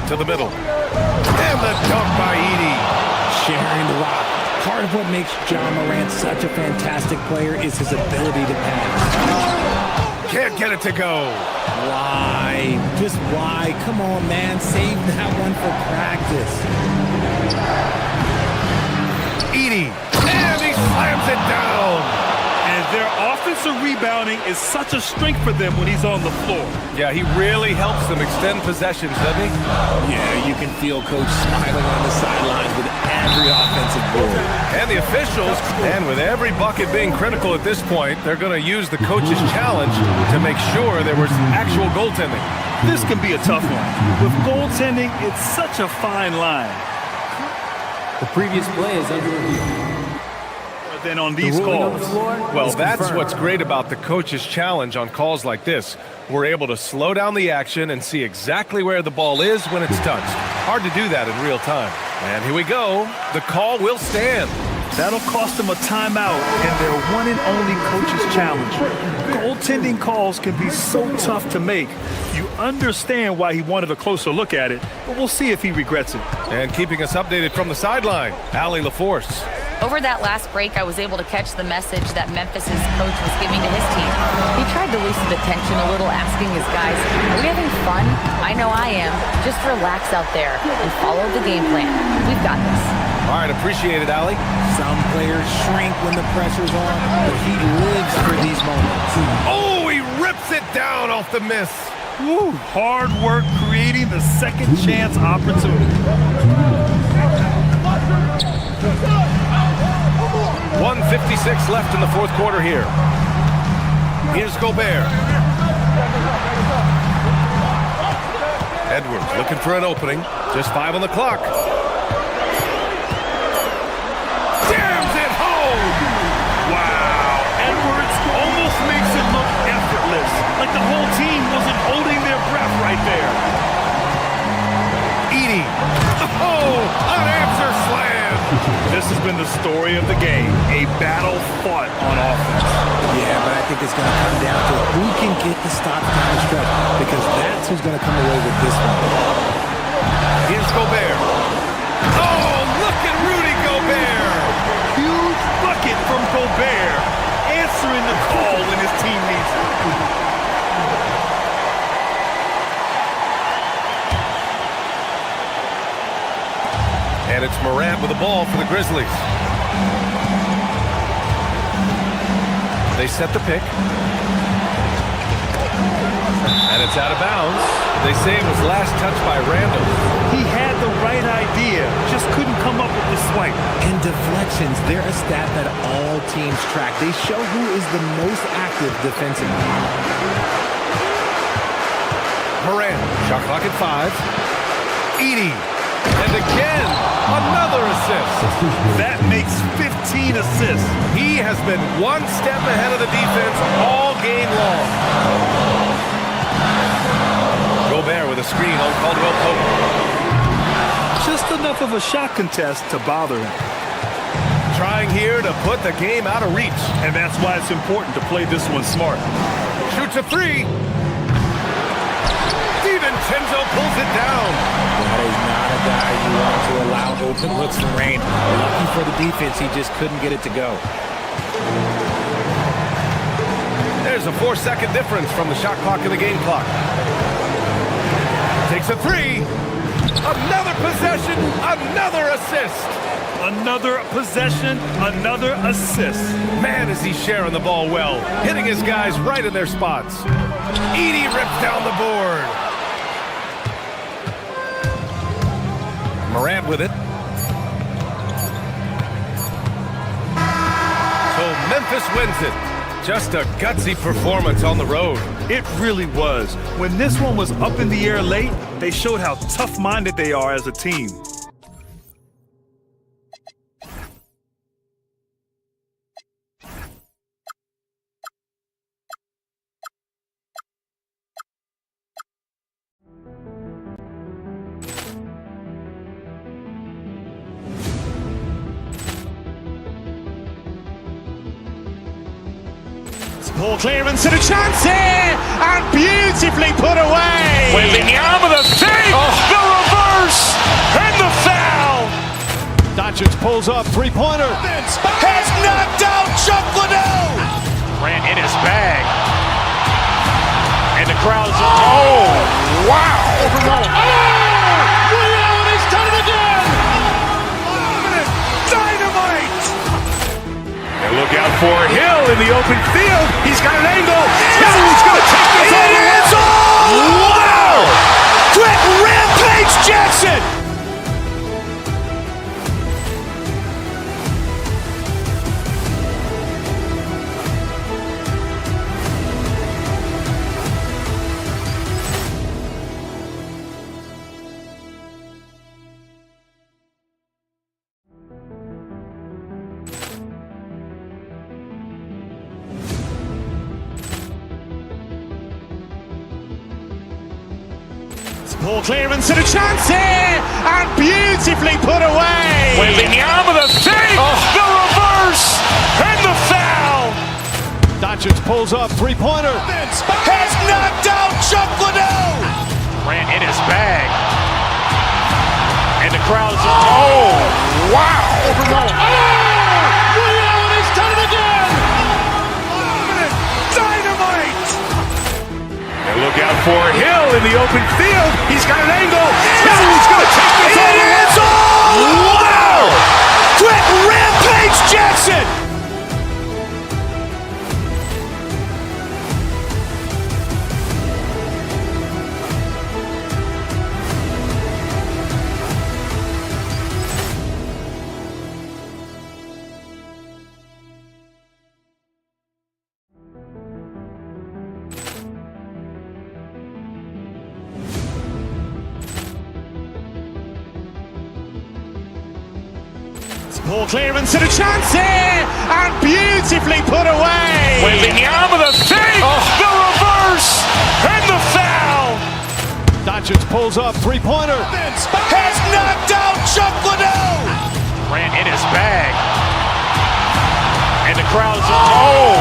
To the middle. And the dunk by Edey. Sharing the rock. Part of what makes John Morant such a fantastic player is his ability to pass. Can't get it to go. Why? Just why? Come on, man. Save that one for practice. Edey. And he slams it down. And their offensive rebounding is such a strength for them when he's on the floor. Yeah, he really helps them extend possessions, doesn't he? Yeah, you can feel Coach smiling on the sidelines with every offensive board. And the officials, and with every bucket being critical at this point, they're going to use the coach's challenge to make sure there was actual goaltending. This can be a tough one. With goaltending, it's such a fine line. The previous play is under review. Then on these calls. Well, that's what's great about the coach's challenge on calls like this. We're able to slow down the action and see exactly where the ball is when it's touched. Hard to do that in real time. And here we go. The call will stand. That'll cost them a timeout in their one and only coach's challenge. Goaltending calls can be so tough to make. You understand why he wanted a closer look at it, but we'll see if he regrets it. And keeping us updated from the sideline, Allie LaForce. Over that last break, I was able to catch the message that Memphis's coach was giving to his team. He tried to loosen the tension a little, asking his guys, are we having fun? I know I am. Just relax out there and follow the game plan. We've got this. All right, appreciate it, Allie. Some players shrink when the pressure's on, but he lives for these moments. Oh, he rips it down off the miss. Woo, hard work creating the second chance opportunity. 1:56 left in the 4th quarter here. Here's Gobert. Edwards looking for an opening. Just 5 on the clock. Jams it home! Wow. Edwards almost makes it look effortless. Like the whole team wasn't holding their breath right there. Edey. Oh, an answer slam! This has been the story of the game. A battle fought on offense. Yeah, but I think it's going to come down to who can get the stop down the stretch, because that's who's going to come away with this one. Here's Gobert. Oh, look at Rudy Gobert! Huge bucket from Gobert, answering the call when his team needs it. And it's Morant with the ball for the Grizzlies. They set the pick. And it's out of bounds. They say it was last touched by Randall. He had the right idea, just couldn't come up with the swipe. And deflections, they're a stat that all teams track. They show who is the most active defensively. Morant, shot clock at 5. Edey. And again, another assist. That makes 15 14 assists. He has been one step ahead of the defense all game long. Gobert with a screen on Caldwell Pope. Just enough of a shot contest to bother him. Trying here to put the game out of reach. And that's why it's important to play this one smart. Shoots a three. DiVincenzo pulls it down. That is not a guy you want to allow open looks for rain. Lucky for the defense, he just couldn't get it to go. There's a 4-second difference from the shot clock and the game clock. Takes a three. Another possession, another assist. Another possession, another assist. Man, is he sharing the ball well, hitting his guys right in their spots. Edey rips down the board. Morant with it. So Memphis wins it. Just a gutsy performance on the road. It really was. When this one was up in the air late, they showed how tough-minded they are as a team. Ball clearance and a chance here, and beautifully put away. Wembanyama the fake, the reverse, and the foul. Doncic pulls up, three-pointer. Has knocked out Chuck Liddell. Ran in his bag, and the crowd's oh wow! Ray Allen has done it again. Dynamite! And look out for Hill in the open field. He's got an angle. He's going to take this all the way. Wow! Quick Rampage Jackson! Ball clearance and a chance here, and beautifully put away. Wembanyama the fake, the reverse, and the foul. Doncic pulls up, three-pointer. Has knocked out Chuck Liddell. Ran in his bag, and the crowd's oh wow! Ray Allen has done it again. Dynamite! And look out for Hill in the open field. He's got an angle. He's going to take this all the way. Wow! Quick Rampage Jackson! Ball clearance and a chance here, and beautifully put away. Wembanyama the fake, the reverse, and the foul. Doncic pulls up, three-pointer. Has knocked out Chuck Liddell. Ran in his bag, and the crowd's oh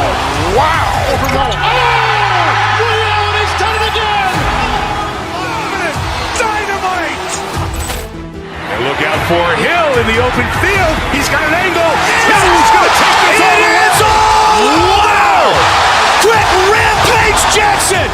wow! Ray Allen has done it again. Dynamite! And look out for Hill in the open field. He's got an angle. He's going to take this all the way. Wow! Quick Rampage Jackson!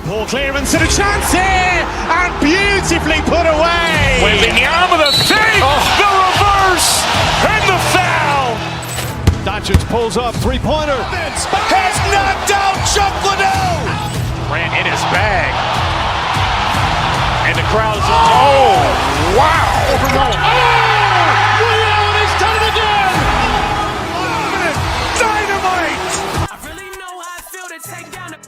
Ball clearance and a chance here, and beautifully put away. Wembanyama the fake, the reverse, and the foul. Doncic pulls up, three-pointer. Has knocked out Chuck Liddell. Ran in his bag. And the crowd is wow. Ray Allen has done it again. Dynamite. I really know how I feel to take down the...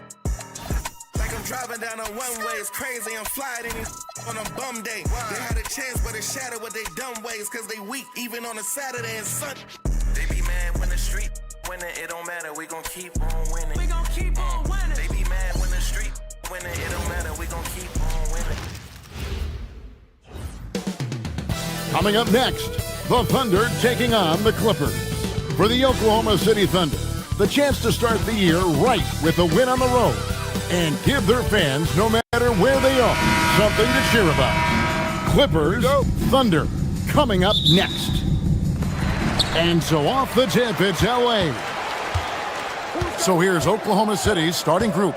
Like I'm driving down a one-way, it's crazy, I'm flying in on a bum day. They had a chance, but it shattered with they dumb ways, cause they weak even on a Saturday and Sunday. They be mad when the street winning, it don't matter, we gon' keep on winning. We gon' keep on winning. They be mad when the street winning, it don't matter, we gon' keep on winning. Coming up next, the Thunder taking on the Clippers. For the Oklahoma City Thunder, the chance to start the year right with a win on the road and give their fans, no matter where they are, something to cheer about. Clippers, Thunder, coming up next. And so off the tip, it's LA. So here's Oklahoma City's starting group.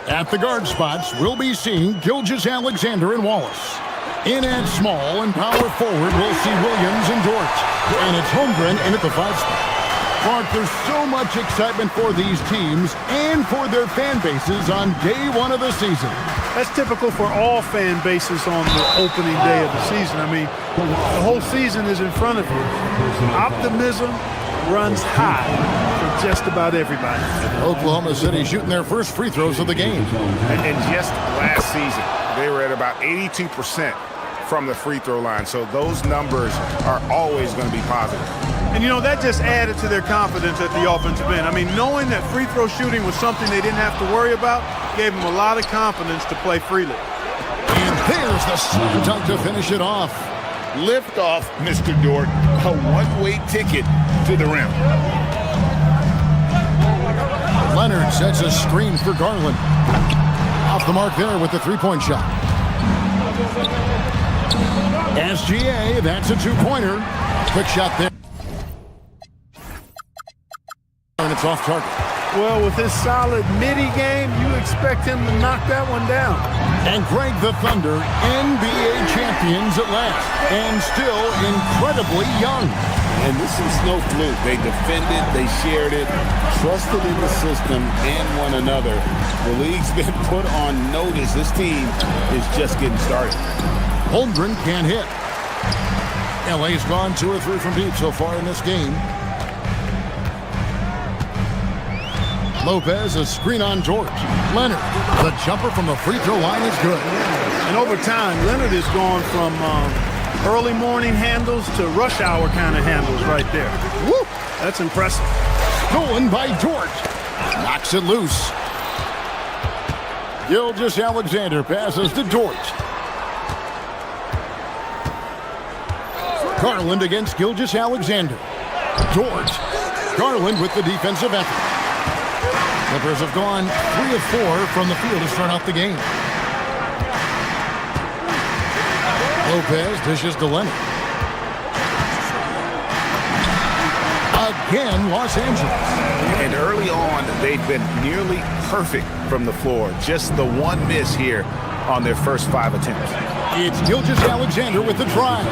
At the guard spots, we'll be seeing Gilgeous-Alexander and Wallace. In at small and power forward, we'll see Williams and Dort. And it's Holmgren in at the 5 spot. Clark, there's so much excitement for these teams and for their fan bases on day one of the season. That's typical for all fan bases on the opening day of the season. I mean, the whole season is in front of you. Optimism runs high for just about everybody. Oklahoma City shooting their first free throws of the game. And just last season, they were at about 82% from the free throw line. So those numbers are always going to be positive. And, you know, that just added to their confidence at the offensive end. I mean, knowing that free throw shooting was something they didn't have to worry about gave them a lot of confidence to play freely. And there's the slam dunk to finish it off. Lift off, Mr. Dort. A one-way ticket to the rim. Leonard sets a screen for Garland. Off the mark there with the three-point shot. SGA, that's a two-pointer. Quick shot there. And it's off target. Well, with his solid midi game, you expect him to knock that one down. And Greg, the Thunder, NBA champions at last, and still incredibly young. And this is no fluke. They defended, they shared it, trusted in the system and one another. The league's been put on notice. This team is just getting started. Holmgren can't hit. LA's gone 2 or 3 from deep so far in this game. Lopez, a screen on George. Leonard, the jumper from the free throw line is good. And over time, Leonard has gone from early morning handles to rush hour kind of handles right there. Woo! That's impressive. Stolen by George. Knocks it loose. Gilgeous-Alexander passes to George. Garland against Gilgeous-Alexander. George. Garland with the defensive effort. Clippers have gone 3 of 4 from the field to start off the game. Lopez dishes to Leonard. Again, Los Angeles. And early on, they've been nearly perfect from the floor. Just the one miss here on their first 5 attempts. It's Gilgeous-Alexander with the drive.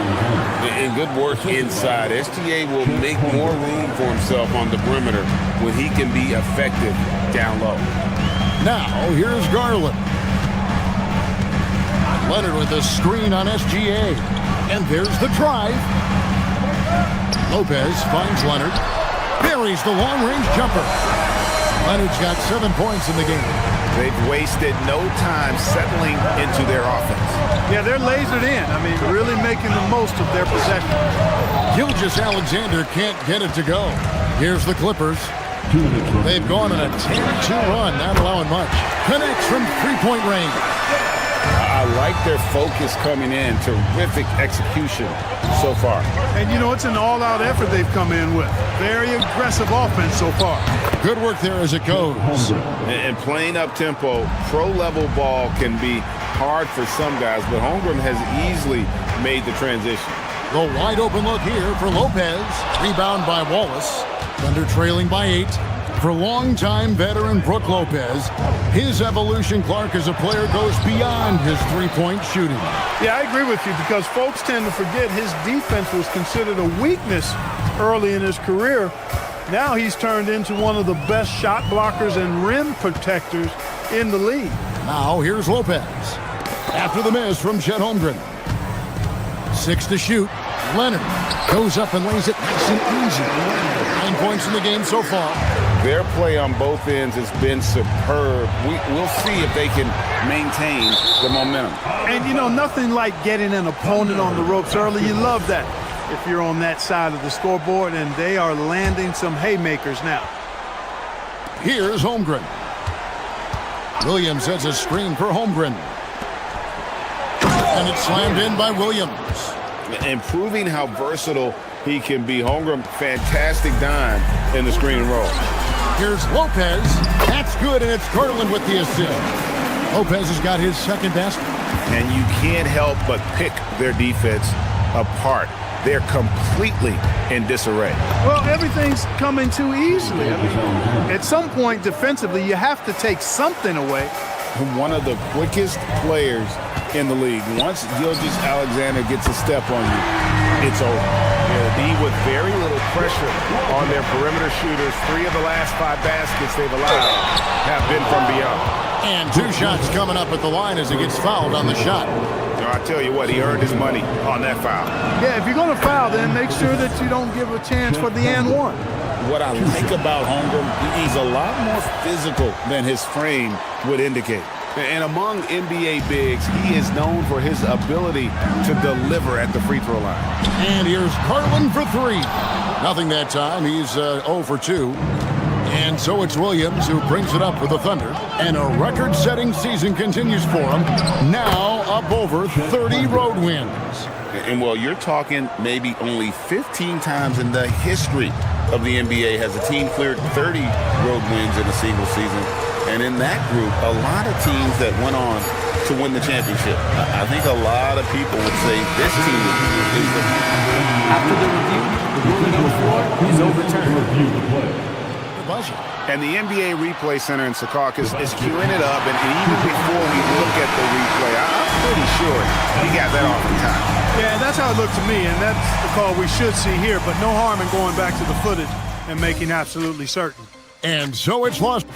And good work inside. SGA will make more room for himself on the perimeter when he can be effective down low. Now, here's Garland. Leonard with a screen on SGA. And there's the drive. Lopez finds Leonard. Buries the long-range jumper. Leonard's got 7 points in the game. They've wasted no time settling into their offense. Yeah, they're lasered in. I mean, really making the most of their possession. Gilgeous-Alexander can't get it to go. Here's the Clippers. They've gone on a 10-2 run, not allowing much. Connects from three-point range. I like their focus coming in. Terrific execution so far. And, you know, it's an all-out effort they've come in with. Very aggressive offense so far. Good work there as it goes. And playing up-tempo, pro-level ball can be hard for some guys, but Holmgren has easily made the transition. The wide-open look here for Lopez. Rebound by Wallace. Thunder trailing by 8. For longtime veteran Brook Lopez, his evolution, Clark, as a player goes beyond his three-point shooting. Yeah, I agree with you because folks tend to forget his defense was considered a weakness early in his career. Now he's turned into one of the best shot blockers and rim protectors in the league. Now here's Lopez. After the miss from Chet Holmgren. 6 to shoot. Leonard goes up and lays it nice and easy. 9 points in the game so far. Their play on both ends has been superb. We'll see if they can maintain the momentum. And, you know, nothing like getting an opponent on the ropes early. You love that if you're on that side of the scoreboard, and they are landing some haymakers now. Here's Holmgren. Williams sets a screen for Holmgren. And it's slammed in by Williams. And proving how versatile he can be. Holmgren, fantastic dime in the screen and roll. Here's Lopez. That's good, and it's Garland with the assist. Lopez has got his second basket. And you can't help but pick their defense apart. They're completely in disarray. Well, everything's coming too easily. I mean, at some point defensively, you have to take something away. One of the quickest players in the league. Once Gilgeous-Alexander gets a step on you, it's over. Yeah, D with very little pressure on their perimeter shooters. 3 of the last 5 baskets they've allowed have been from beyond. And 2 shots coming up at the line as he gets fouled on the shot. I tell you what, he earned his money on that foul. Yeah, if you're going to foul, then make sure that you don't give a chance for the and one. What I like about Holmgren, he's a lot more physical than his frame would indicate. And among NBA bigs, he is known for his ability to deliver at the free throw line. And here's Garland for 3. Nothing that time. He's 0 for 2. And so it's Williams who brings it up for the Thunder. And a record-setting season continues for him. Now up over 30 road wins. And well, you're talking maybe only 15 times in the history of the NBA has a team cleared 30 road wins in a single season. And in that group, a lot of teams that went on to win the championship. I think a lot of people would say this team is the... After the review, the ruling on the floor is overturned. And the NBA Replay Center in Secaucus is queuing it up, and even before we look at the replay, I'm pretty sure he got that off in time. Yeah, that's how it looked to me, and that's the call we should see here, but no harm in going back to the footage and making absolutely certain. And so it's lost.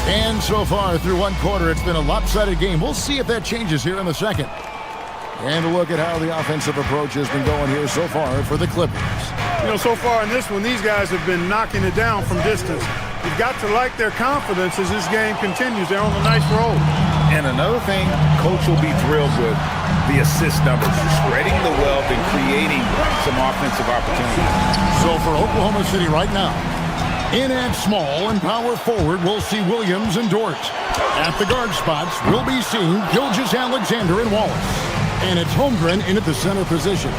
And so far through one quarter, it's been a lopsided game. We'll see if that changes here in the second. And a look at how the offensive approach has been going here so far for the Clippers. You know, so far in this one, these guys have been knocking it down from distance. You've got to like their confidence as this game continues. They're on a nice roll. And another thing, Coach will be thrilled with the assist numbers, spreading the wealth and creating some offensive opportunities. So for Oklahoma City right now, in at small and power forward, we'll see Williams and Dort. At the guard spots, we'll be seeing Gilgeous-Alexander and Wallace. And it's Holmgren in at the center position.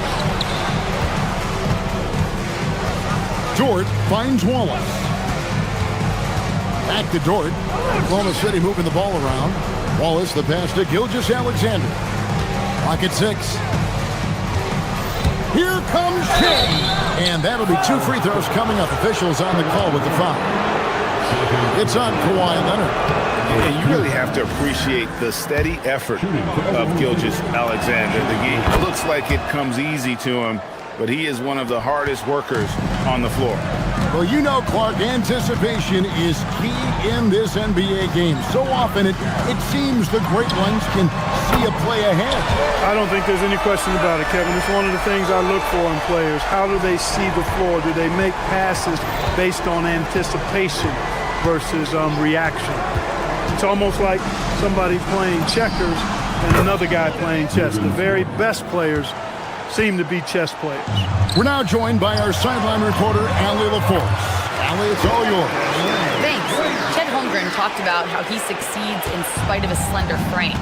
Dort finds Wallace. Back to Dort. Oklahoma City moving the ball around. Wallace the pass to Gilgeous-Alexander. Clock at 6. Here comes King. And that'll be 2 free throws coming up. Officials on the call with the foul. It's on Kawhi Leonard. And you really have to appreciate the steady effort of Gilgeous-Alexander. The game looks like it comes easy to him, but he is one of the hardest workers on the floor. Well, you know, Clark, anticipation is key in this NBA game. So often it seems the great ones can see a play ahead. I don't think there's any question about it, Kevin. It's one of the things I look for in players. How do they see the floor? Do they make passes based on anticipation versus reaction? It's almost like somebody playing checkers and another guy playing chess. The very best players seem to be chess players. We're now joined by our sideline reporter, Allie LaForce. Allie, it's all yours. Thanks. Chet Holmgren talked about how he succeeds in spite of a slender frame.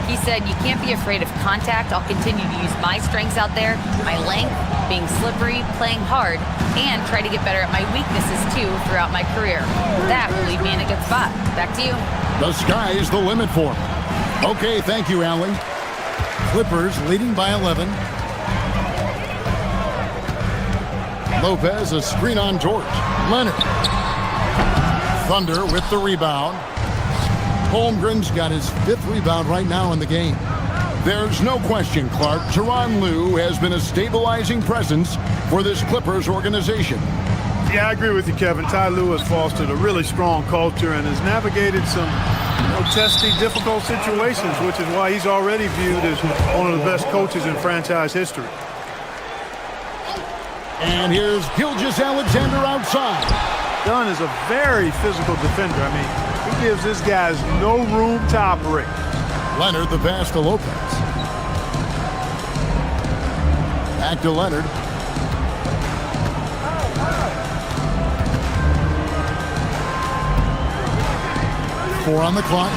He said, "You can't be afraid of contact. I'll continue to use my strengths out there, my length, being slippery, playing hard, and try to get better at my weaknesses too throughout my career. That will leave me in a good spot." Back to you. The sky is the limit for him. Okay, thank you, Allie. Clippers leading by 11. Lopez, a screen on George. Leonard. Thunder with the rebound. Holmgren's got his 5th rebound right now in the game. There's no question, Clark, Tyronn Lue has been a stabilizing presence for this Clippers organization. Yeah, I agree with you, Kevin. Ty Lue has fostered a really strong culture and has navigated some testy, difficult situations, which is why he's already viewed as one of the best coaches in franchise history. And here's Gilgeous-Alexander outside. Dunn is a very physical defender. I mean, he gives his guys no room to operate. Leonard, the pass to Lopez. Back to Leonard. Four on the clock.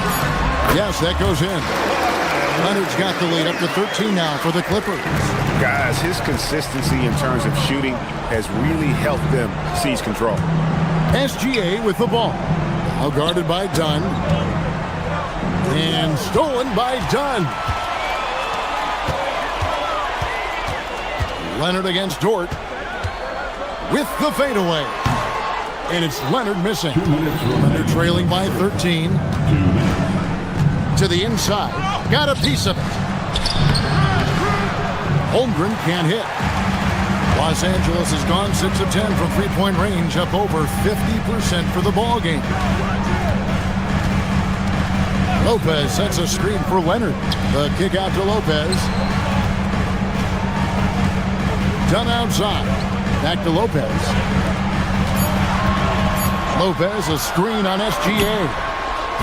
Yes, that goes in. Leonard's got the lead up to 13 now for the Clippers. Guys, his consistency in terms of shooting has really helped them seize control. SGA with the ball. Now guarded by Dunn. And stolen by Dunn. Leonard against Dort. With the fadeaway. And it's Leonard missing. Leonard trailing by 13. To the inside. Got a piece of it. Holmgren can't hit. Los Angeles has gone 6 of 10 from three-point range, up over 50% for the ball game. Lopez sets a screen for Leonard. The kick out to Lopez. Dunn outside. Back to Lopez. Lopez, a screen on SGA.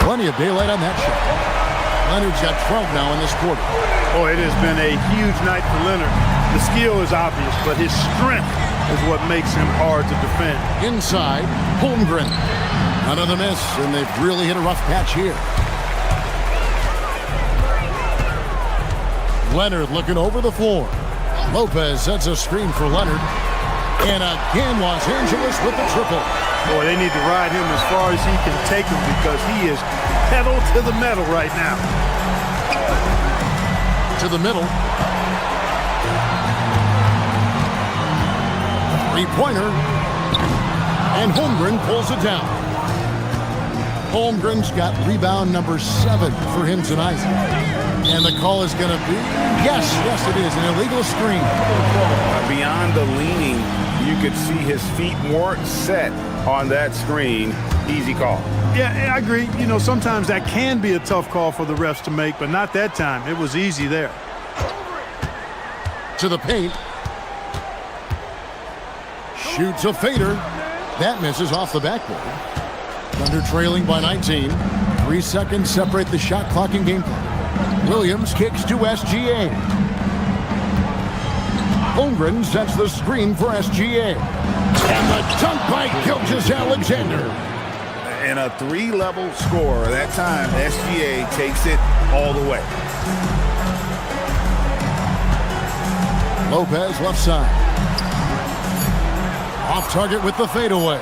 Plenty of daylight on that shot. Leonard's got 12 now in this quarter. Boy, it has been a huge night for Leonard. The skill is obvious, but his strength is what makes him hard to defend. Inside, Holmgren. Another miss, and they've really hit a rough patch here. Leonard looking over the floor. Lopez sets a screen for Leonard. And again, Los Angeles with the triple. Boy, they need to ride him as far as he can take him because he is pedal to the metal right now. To the middle. Three-pointer. And Holmgren pulls it down. Holmgren's got rebound number 7 for him tonight. And the call is going to be, yes, it is, an illegal screen. Beyond the leaning, you could see his feet weren't set on that screen. Easy call. Yeah, I agree. You know, sometimes that can be a tough call for the refs to make, but not that time. It was easy there. To the paint. Shoots a fader. That misses off the backboard. Thunder trailing by 19. 3 seconds separate the shot clock and game clock. Williams kicks to SGA. Holmgren sets the screen for SGA. And the dunk by Gilgeous-Alexander. And a 3-level score. That time, SGA takes it all the way. Lopez left side. Off target with the fadeaway.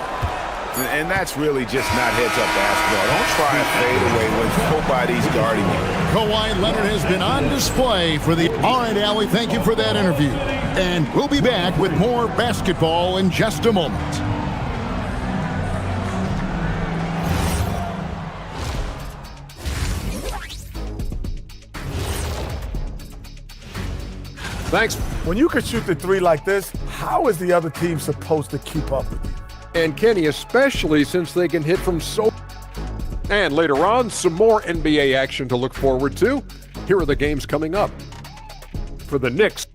And that's really just not heads-up basketball. Don't try a fadeaway when nobody's guarding you. Kawhi Leonard has been on display for the... All right, Allie, thank you for that interview. And we'll be back with more basketball in just a moment. Thanks. When you can shoot the three like this, how is the other team supposed to keep up with you? And Kenny, especially since they can hit from so... And later on, some more NBA action to look forward to. Here are the games coming up. For the Knicks,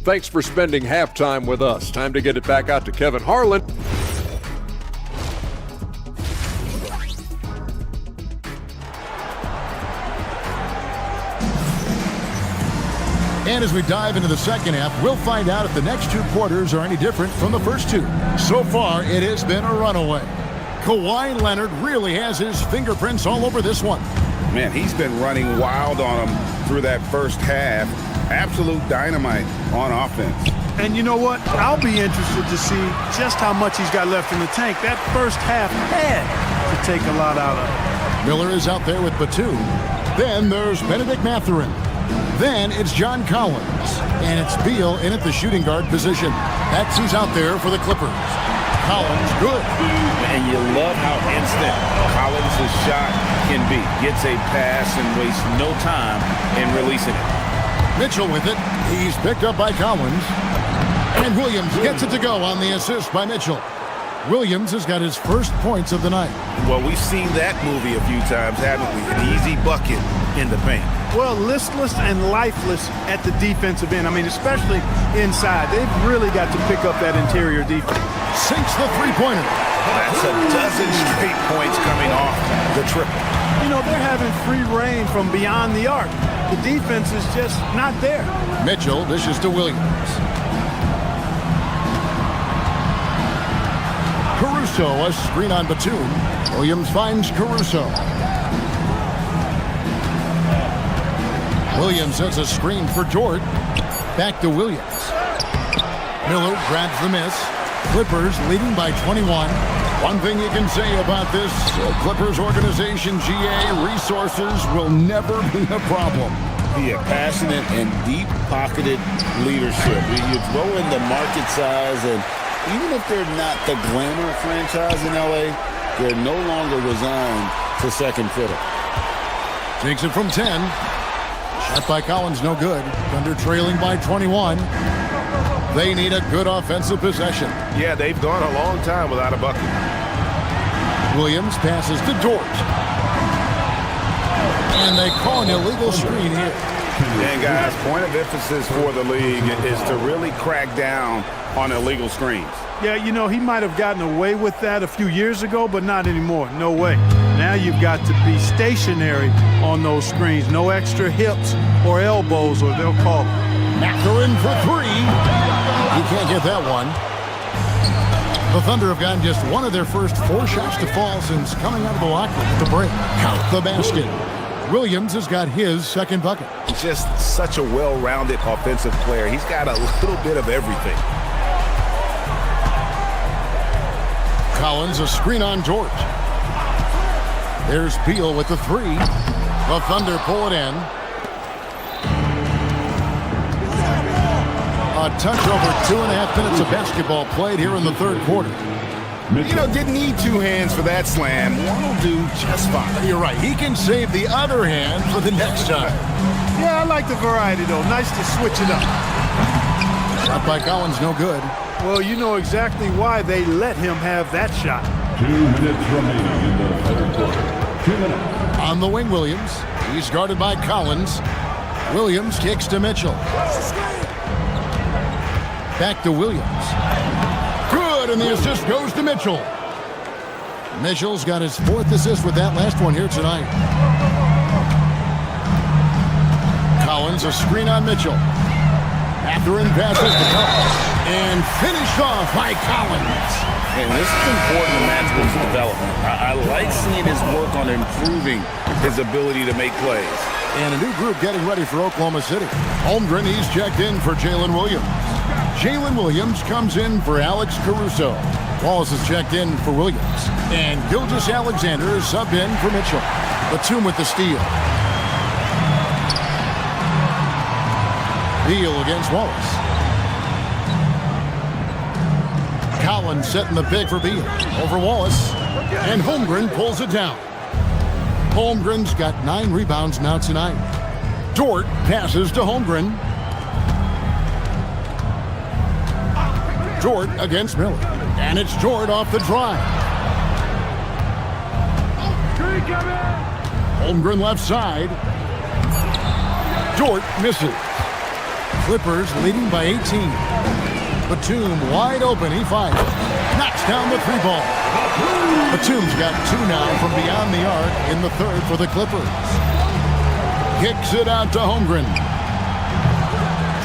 thanks for spending halftime with us. Time to get it back out to Kevin Harlan. And as we dive into the second half, we'll find out if the next 2 quarters are any different from the first 2. So far, it has been a runaway. Kawhi Leonard really has his fingerprints all over this one. Man, he's been running wild on him through that first half. Absolute dynamite on offense. And you know what? I'll be interested to see just how much he's got left in the tank. That first half had to take a lot out of it. Miller is out there with Batum. Then there's Benedict Mathurin. Then it's John Collins. And it's Beal in at the shooting guard position. That's who's out there for the Clippers. Collins, good. And you love how instant Collins' shot can be. Gets a pass and wastes no time in releasing it. Mitchell with it. He's picked up by Collins. And Williams gets it to go on the assist by Mitchell. Williams has got his first points of the night. Well, we've seen that movie a few times, haven't we? An easy bucket in the paint. Well, listless and lifeless at the defensive end. I mean, especially inside. They've really got to pick up that interior defense. Sinks the three-pointer. That's a dozen straight points coming off the triple. You know, they're having free reign from beyond the arc. The defense is just not there. Mitchell dishes to Williams. Caruso, a screen on Batum. Williams finds Caruso. Williams has a screen for Dort. Back to Williams. Miller grabs the miss. Clippers leading by 21. One thing you can say about this Clippers organization, GA, resources will never be a problem. Yeah, passionate and deep-pocketed leadership. You throw in the market size, and even if they're not the glamour franchise in LA, they're no longer resigned to second fiddle. Takes it from 10. Shot by Collins, no good. Thunder trailing by 21. They need a good offensive possession. Yeah, they've gone a long time without a bucket. Williams passes to Dort. And they call an illegal screen here. And guys, point of emphasis for the league is to really crack down on illegal screens. Yeah, you know, he might have gotten away with that a few years ago, but not anymore. No way. Now you've got to be stationary on those screens. No extra hips or elbows, or they'll call it. Mathurin for three. He can't get that one. The Thunder have gotten just one of their first 4 shots to fall since coming out of the locker room at the break. Count the basket. Williams has got his second bucket. He's just such a well-rounded offensive player. He's got a little bit of everything. Collins, a screen on Dort. There's Beal with the three. The Thunder pull it in. A touch over 2.5 minutes of basketball played here in the third quarter. You know, didn't need 2 hands for that slam. One will do just fine. You're right. He can save the other hand for the next time. Yeah, I like the variety, though. Nice to switch it up. Shot by Collins, no good. Well, you know exactly why they let him have that shot. 2 minutes remaining in the third quarter. 2 minutes. On the wing, Williams. He's guarded by Collins. Williams kicks to Mitchell. Back to Williams. Good, and the assist goes to Mitchell. Mitchell's got his 4th assist with that last one here tonight. Collins, a screen on Mitchell. Mathurin passes to Collins. And finished off by Collins. And this is important to Mathurin's development. I like seeing his work on improving his ability to make plays. And a new group getting ready for Oklahoma City. Holmgren, he's checked in for Jalen Williams. Jalen Williams comes in for Alex Caruso. Wallace is checked in for Williams. And Gilgeous-Alexander is subbed in for Mitchell. Batum with the steal. Beal against Wallace. Collins setting the pick for Beal. Over Wallace. And Holmgren pulls it down. Holmgren's got 9 rebounds now tonight. Dort passes to Holmgren. Dort against Miller. And it's Dort off the drive. Holmgren left side. Dort misses. Clippers leading by 18. Batum wide open. He fires. Knocks down the 3-ball. Batum's got 2 now from beyond the arc in the third for the Clippers. Kicks it out to Holmgren.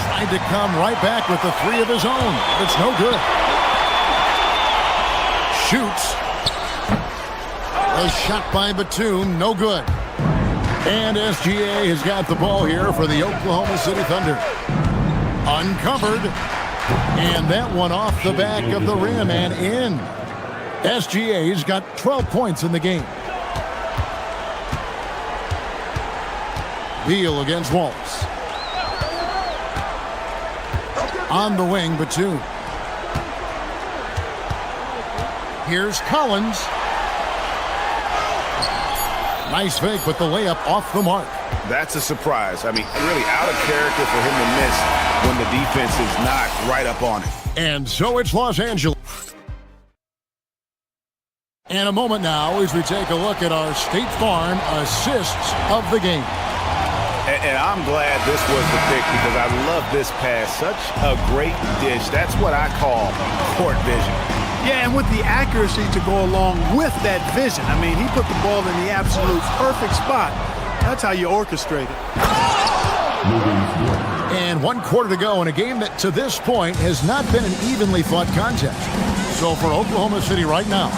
Tried to come right back with the 3 of his own. It's no good. Shoots. A shot by Batum. No good. And SGA has got the ball here for the Oklahoma City Thunder. Uncovered. And that one off the back of the rim and in. SGA's got 12 points in the game. Beal against Wallace. On the wing, Batum. Here's Collins. Nice fake, but the layup off the mark. That's a surprise. I mean, really out of character for him to miss when the defense is not right up on it. And so it's Los Angeles. In a moment now as we take a look at our State Farm assists of the game. And I'm glad this was the pick because I love this pass. Such a great dish. That's what I call court vision. Yeah, and with the accuracy to go along with that vision. I mean, he put the ball in the absolute perfect spot. That's how you orchestrate it. And 1 quarter to go in a game that to this point has not been an evenly fought contest. So for Oklahoma City right now,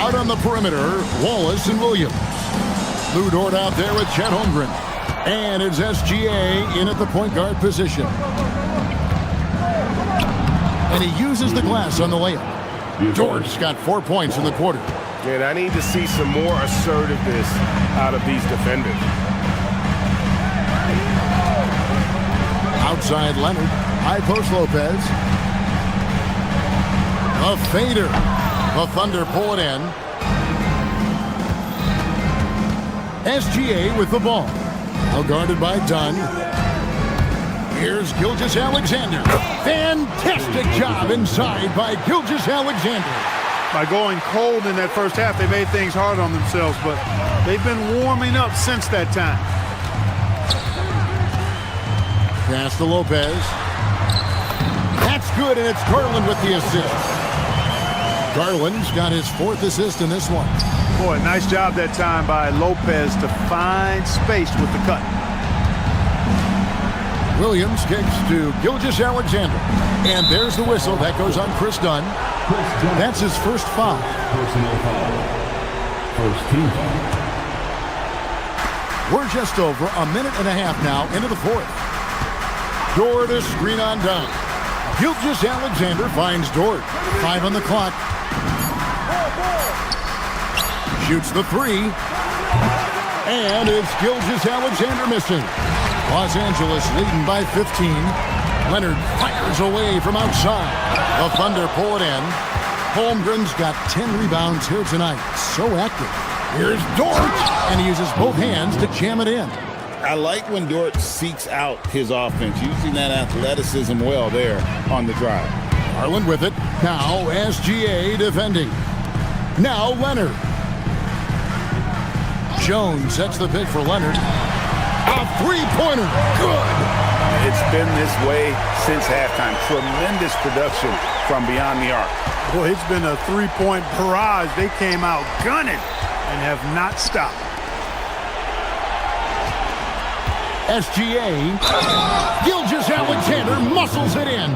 out on the perimeter, Wallace and Williams. Lou Dort out there with Chet Holmgren. And it's SGA in at the point guard position. And he uses the glass on the layup. Dort's got 4 points in the quarter. And I need to see some more assertiveness out of these defenders. Outside Leonard. High post Lopez. A fader. The Thunder pull it in. SGA with the ball. Now guarded by Dunn. Here's Gilgeous-Alexander. Fantastic job inside by Gilgeous-Alexander. By going cold in that first half, they made things hard on themselves, but they've been warming up since that time. Pass to Lopez. That's good, and it's Garland with the assist. Garland's got his 4th assist in this one. Boy, nice job that time by Lopez to find space with the cut. Williams kicks to Gilgeous-Alexander. And there's the whistle. That goes on Chris Dunn. That's his first foul. Personal foul. First team foul. We're just over a minute and a half now into the 4th. Dort a screen on Dunn. Gilgeous-Alexander finds Dort. 5 on the clock. Shoots the 3. And it's Gilgeous-Alexander missing. Los Angeles leading by 15. Leonard fires away from outside. The Thunder pull it in. Holmgren's got 10 rebounds here tonight. So active. Here's Dort. And he uses both hands to jam it in. I like when Dort seeks out his offense, using that athleticism well there on the drive. Garland with it. Now SGA defending. Now Leonard. Jones sets the pick for Leonard. A three-pointer. Good. It's been this way since halftime. Tremendous production from beyond the arc. Boy, it's been a three-point barrage. They came out gunning and have not stopped. SGA. Gilgeous-Alexander muscles it in.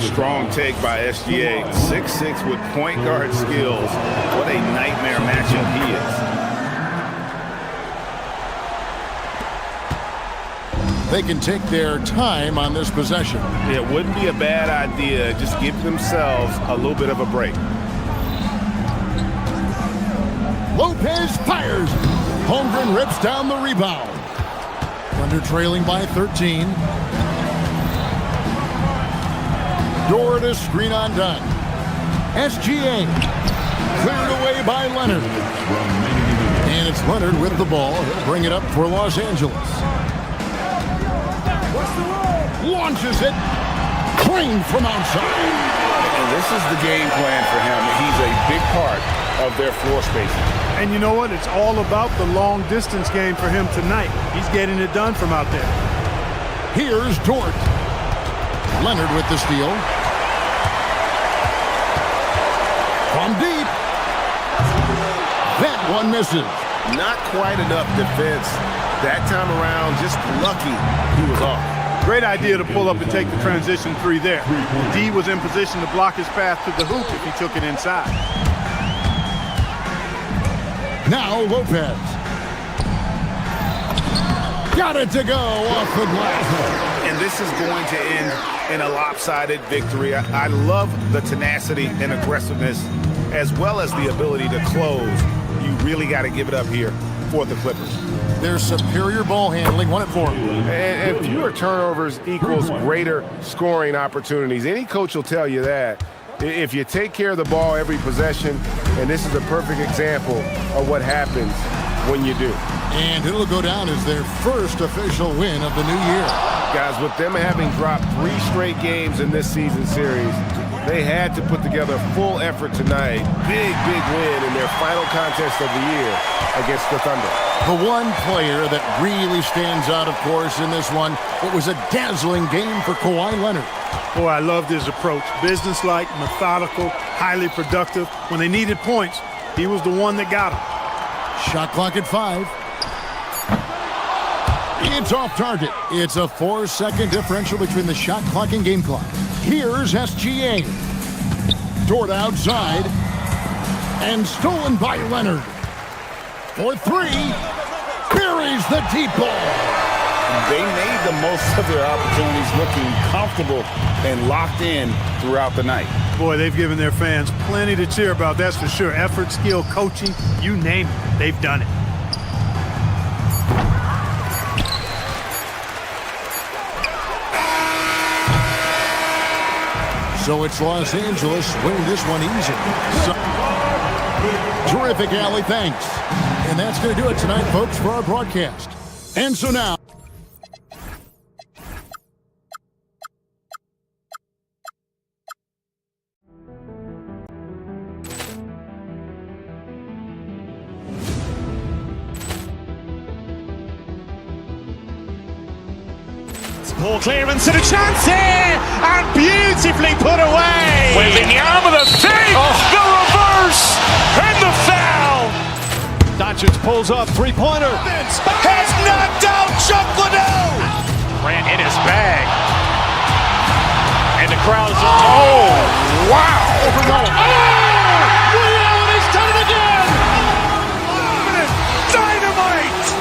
Strong take by SGA. 6'6" with point guard skills. What a nightmare matchup he is. They can take their time on this possession. It wouldn't be a bad idea. Just give themselves a little bit of a break. Lopez fires. Holmgren rips down the rebound. Thunder trailing by 13. Dort a screen on Dunn. SGA cleared away by Leonard. And it's Leonard with the ball. He'll bring it up for Los Angeles. Launches it. Clean from outside. And this is the game plan for him. He's a big part of their floor spacing. And you know what? It's all about the long distance game for him tonight. He's getting it done from out there. Here's Dort. Leonard with the steal. From deep. That one misses. Not quite enough defense that time around. Just lucky he was off. Great idea to pull up and take the transition 3 there. D was in position to block his path to the hoop if he took it inside. Now Lopez. Got it to go off the glass. And this is going to end in a lopsided victory. I love the tenacity and aggressiveness as well as the ability to close. You really got to give it up here for the Clippers. Their superior ball handling won it for them. And fewer turnovers equals greater scoring opportunities. Any coach will tell you that. If you take care of the ball every possession, and this is a perfect example of what happens when you do. And it'll go down as their first official win of the new year. Guys, with them having dropped 3 straight games in this season series, they had to put together full effort tonight. Big win in their final contest of the year against the Thunder. The one player that really stands out, of course, in this one, it was a dazzling game for Kawhi Leonard. Boy, I loved his approach. Businesslike, methodical, highly productive. When they needed points, he was the one that got them. Shot clock at 5. It's off target. It's a 4-second differential between the shot clock and game clock. Here's SGA. Toward outside. And stolen by Leonard. For 3. Buries the deep ball. They made the most of their opportunities, looking comfortable and locked in throughout the night. Boy, they've given their fans plenty to cheer about, that's for sure. Effort, skill, coaching, you name it, they've done it. So it's Los Angeles winning this one easy. Terrific, Allie, thanks. And that's going to do it tonight, folks, for our broadcast. And so now, Ball clearance and a chance here, and beautifully put away. With the arm of the fake, the reverse, and the foul. Doncic pulls up, three-pointer. Has knocked out Chuck Liddell. Grant in his bag. And the crowd is, oh, wow. Ray Allen has done it again. Dynamite.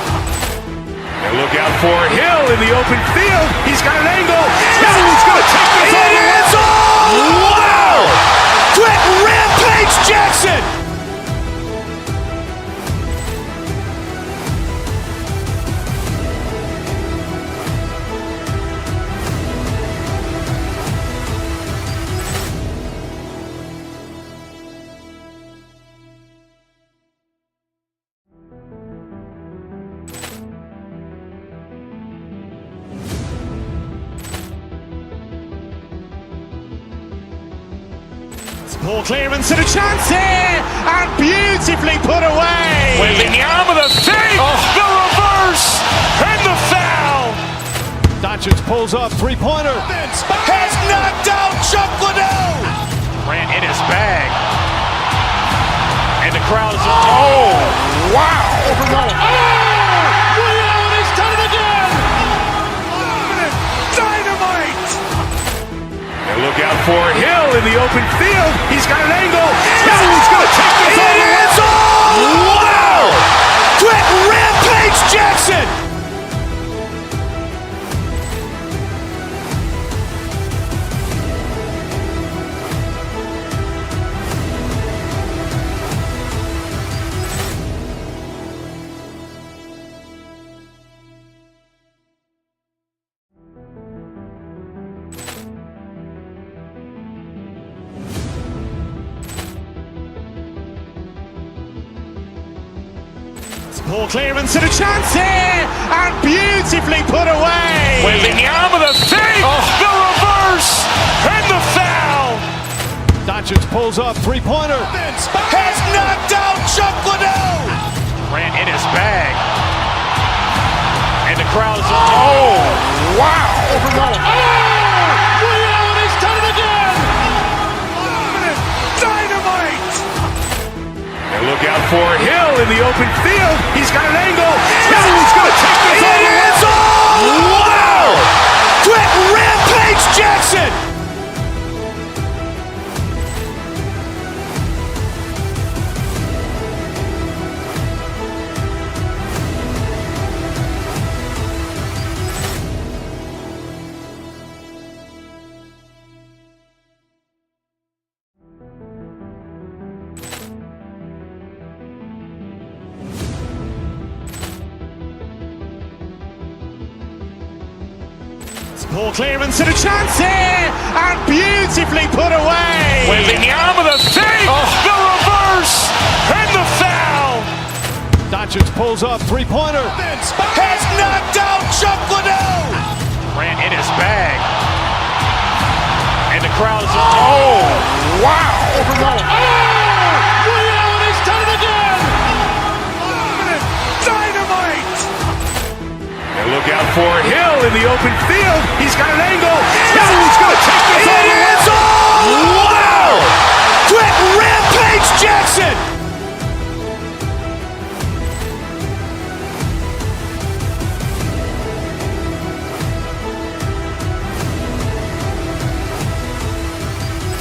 Look out for Hill in the open field. He's got an angle. Hill's going to take this all the way. Wow! Quick rampage Jackson. Ball clearance and a chance here, and beautifully put away. With the arm of the fake, the reverse, and the foul. Doncic pulls up, three-pointer. Has knocked out Chuck Liddell. Grant in his bag. And the crowd is, oh, wow. Ray Allen has done it again. Dynamite. And look out for Hill in the open field. He's got an angle. Hill's going to take this all the way. Wow! Quick rampage Jackson. Ball clearance and a chance here, and beautifully put away. With the arm of the fake, the reverse, and the foul. Doncic pulls up, three-pointer. Has knocked out Chuck Liddell. Grant in his bag. And the crowd is, oh, wow. Ray Allen has done it again. Dynamite. And look out for Hill in the open field. He's got an angle. Hill's going to take this all the way. Wow! Quick rampage Jackson. Ball clearance and a chance here, and beautifully put away. With the Doncic pulls up, three-pointer. Has knocked out Chuck Liddell. Grant in his bag. And the crowd is... Oh, wow. Ray Allen has done it again. Dynamite. And look out for Hill in the open field. He's got an angle. Hill's going to take this all the way. Wow. Quit Rampage Jackson.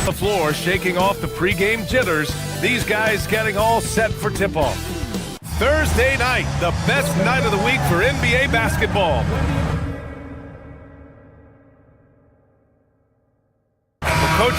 The floor, shaking off the pregame jitters. These guys getting all set for tip-off. Thursday night, the best night of the week for NBA basketball. The coach.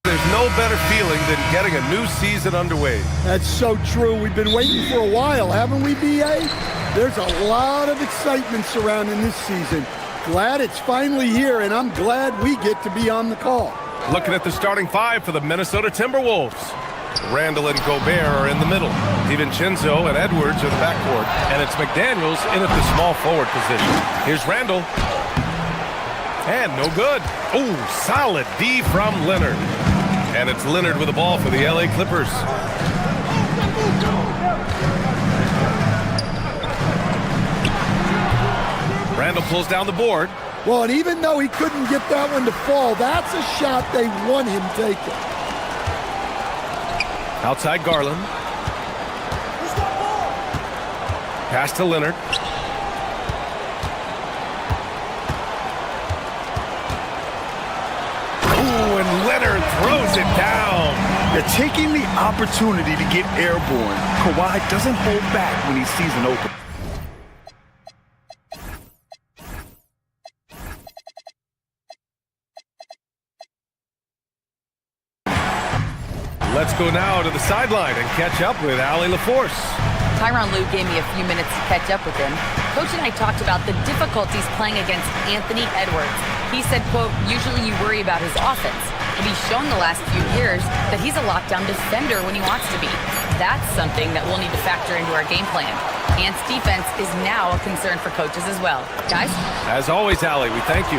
There's no better feeling than getting a new season underway. That's so true. We've been waiting for a while, haven't we, B.A.? There's a lot of excitement surrounding this season. Glad it's finally here, and I'm glad we get to be on the call. Looking at the starting five for the Minnesota Timberwolves. Randall and Gobert are in the middle. DiVincenzo and Edwards are the backcourt. And it's McDaniels in at the small forward position. Here's Randall. And no good. Oh, solid D from Leonard. And it's Leonard with the ball for the LA Clippers. Randall pulls down the board. Well, and even though he couldn't get that one to fall, that's a shot they want him taking. Outside Garland. Pass to Leonard. Ooh, and Leonard throws it down. They're taking the opportunity to get airborne. Kawhi doesn't hold back when he sees an open. Let's go now to the sideline and catch up with Allie LaForce. Tyronn Lue gave me a few minutes to catch up with him. Coach and I talked about the difficulties playing against Anthony Edwards. He said, quote, usually you worry about his offense, but he's shown the last few years that he's a lockdown defender when he wants to be. That's something that we'll need to factor into our game plan. Ant's defense is now a concern for coaches as well. Guys? As always, Allie, we thank you.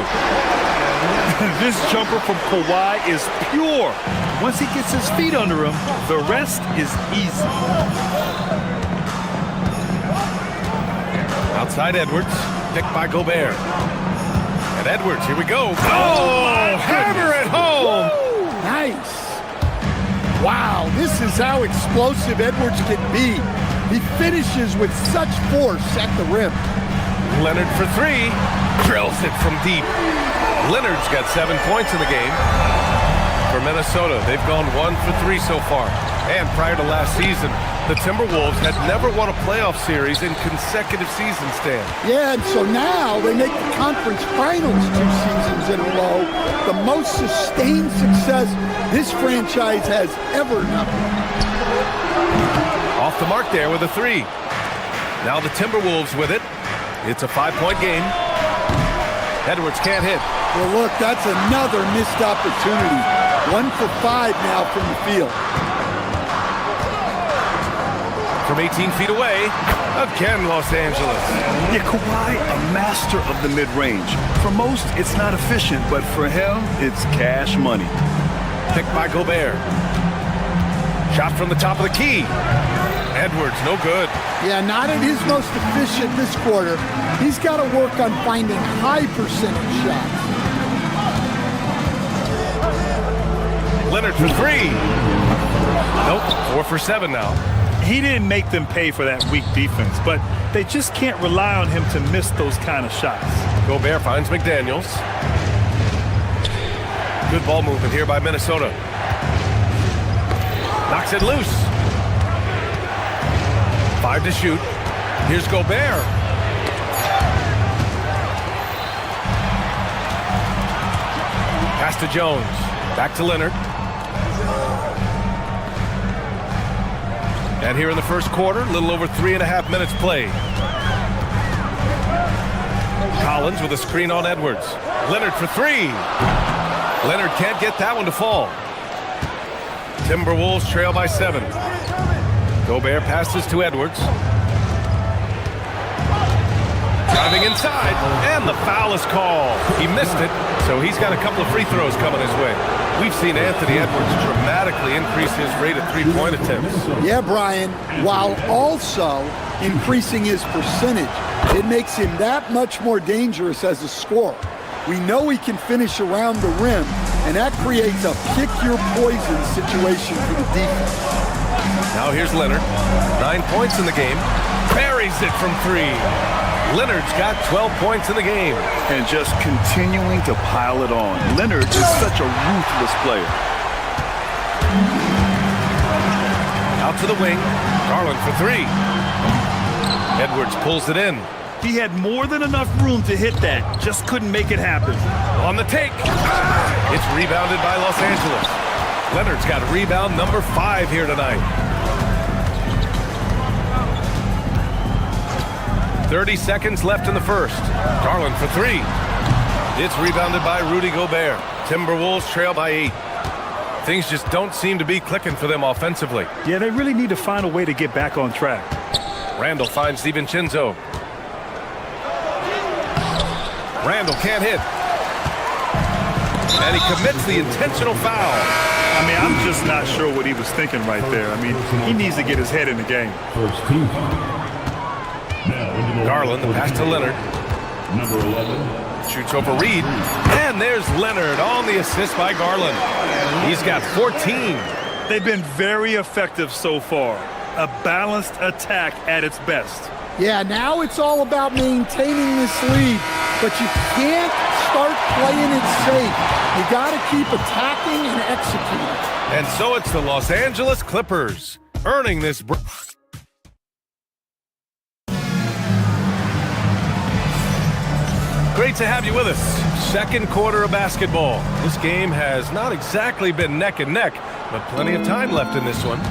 This jumper from Kawhi is pure. Once he gets his feet under him, the rest is easy. Outside Edwards, picked by Gobert. And Edwards, here we go. Oh, hammer it home. Woo, nice. Wow, this is how explosive Edwards can be. He finishes with such force at the rim. Leonard for three. Drills it from deep. Leonard's got 7 points in the game. For Minnesota, they've gone 1 for 3 so far. And prior to last season, the Timberwolves had never won a playoff series in consecutive seasons, Stan. Yeah, and so now they make the conference finals 2 seasons in a row. The most sustained success this franchise has ever known. Off the mark there with a three. Now the Timberwolves with it. It's a 5-point game. Edwards can't hit. Well, look, that's another missed opportunity. 1 for 5 now from the field. From 18 feet away, again Los Angeles. Yeah, Kawhi, a master of the mid-range. For most, it's not efficient, but for him, it's cash money. Picked by Gobert. Shot from the top of the key. Edwards, no good. Yeah, not at his most efficient this quarter. He's got to work on finding high percentage shots. Leonard for three. Nope, 4 for 7 now. He didn't make them pay for that weak defense, but they just can't rely on him to miss those kind of shots. Gobert finds McDaniels. Good ball movement here by Minnesota. Knocks it loose. 5 to shoot. Here's Gobert. Pass to Jones. Back to Leonard. And here in the first quarter, a little over 3.5 minutes played. Collins with a screen on Edwards. Leonard for three. Leonard can't get that one to fall. Timberwolves trail by 7. Gobert passes to Edwards. Driving inside, and the foul is called. He missed it, so he's got a couple of free throws coming his way. We've seen Anthony Edwards dramatically increase his rate of three-point attempts. Yeah, Brian, while also increasing his percentage. It makes him that much more dangerous as a scorer. We know he can finish around the rim, and that creates a pick-your-poison situation for the defense. Now here's Leonard. 9 points in the game. Buries it from 3. Leonard's got 12 points in the game. And just continuing to pile it on. Leonard is such a ruthless player. Out to the wing. Garland for 3. Edwards pulls it in. He had more than enough room to hit that. Just couldn't make it happen. On the take. It's rebounded by Los Angeles. Leonard's got rebound number 5 here tonight. 30 seconds left in the first. Garland for 3. It's rebounded by Rudy Gobert. Timberwolves trail by 8. Things just don't seem to be clicking for them offensively. Yeah, they really need to find a way to get back on track. Randall finds DiVincenzo. Randall can't hit. And he commits the intentional foul. I mean, I'm just not sure what he was thinking right there. I mean, he needs to get his head in the game. Garland, the pass to Leonard. Number 11. Shoots over Reed. And there's Leonard on the assist by Garland. He's got 14. They've been very effective so far. A balanced attack at its best. Yeah, now it's all about maintaining this lead, but you can't start playing it safe. You got to keep attacking and executing. And so it's the Los Angeles Clippers earning this. Great to have you with us. Second quarter of basketball. This game has not exactly been neck and neck, but plenty of time left in this one.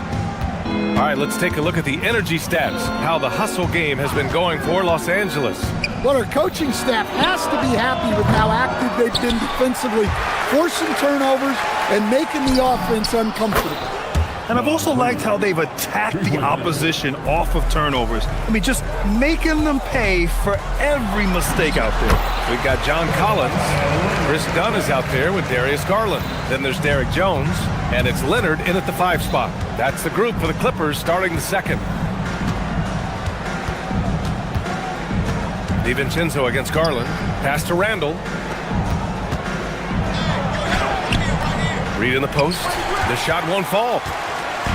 All right, let's take a look at the energy stats, how the hustle game has been going for Los Angeles. Well, our coaching staff has to be happy with how active they've been defensively, forcing turnovers and making the offense uncomfortable. And I've also liked how they've attacked the opposition off of turnovers. I mean, just making them pay for every mistake out there. We've got John Collins. Chris Dunn is out there with Darius Garland. Then there's Derek Jones, and it's Leonard in at the 5 spot. That's the group for the Clippers starting the second. DiVincenzo against Garland. Pass to Randall. Reed in the post. The shot won't fall.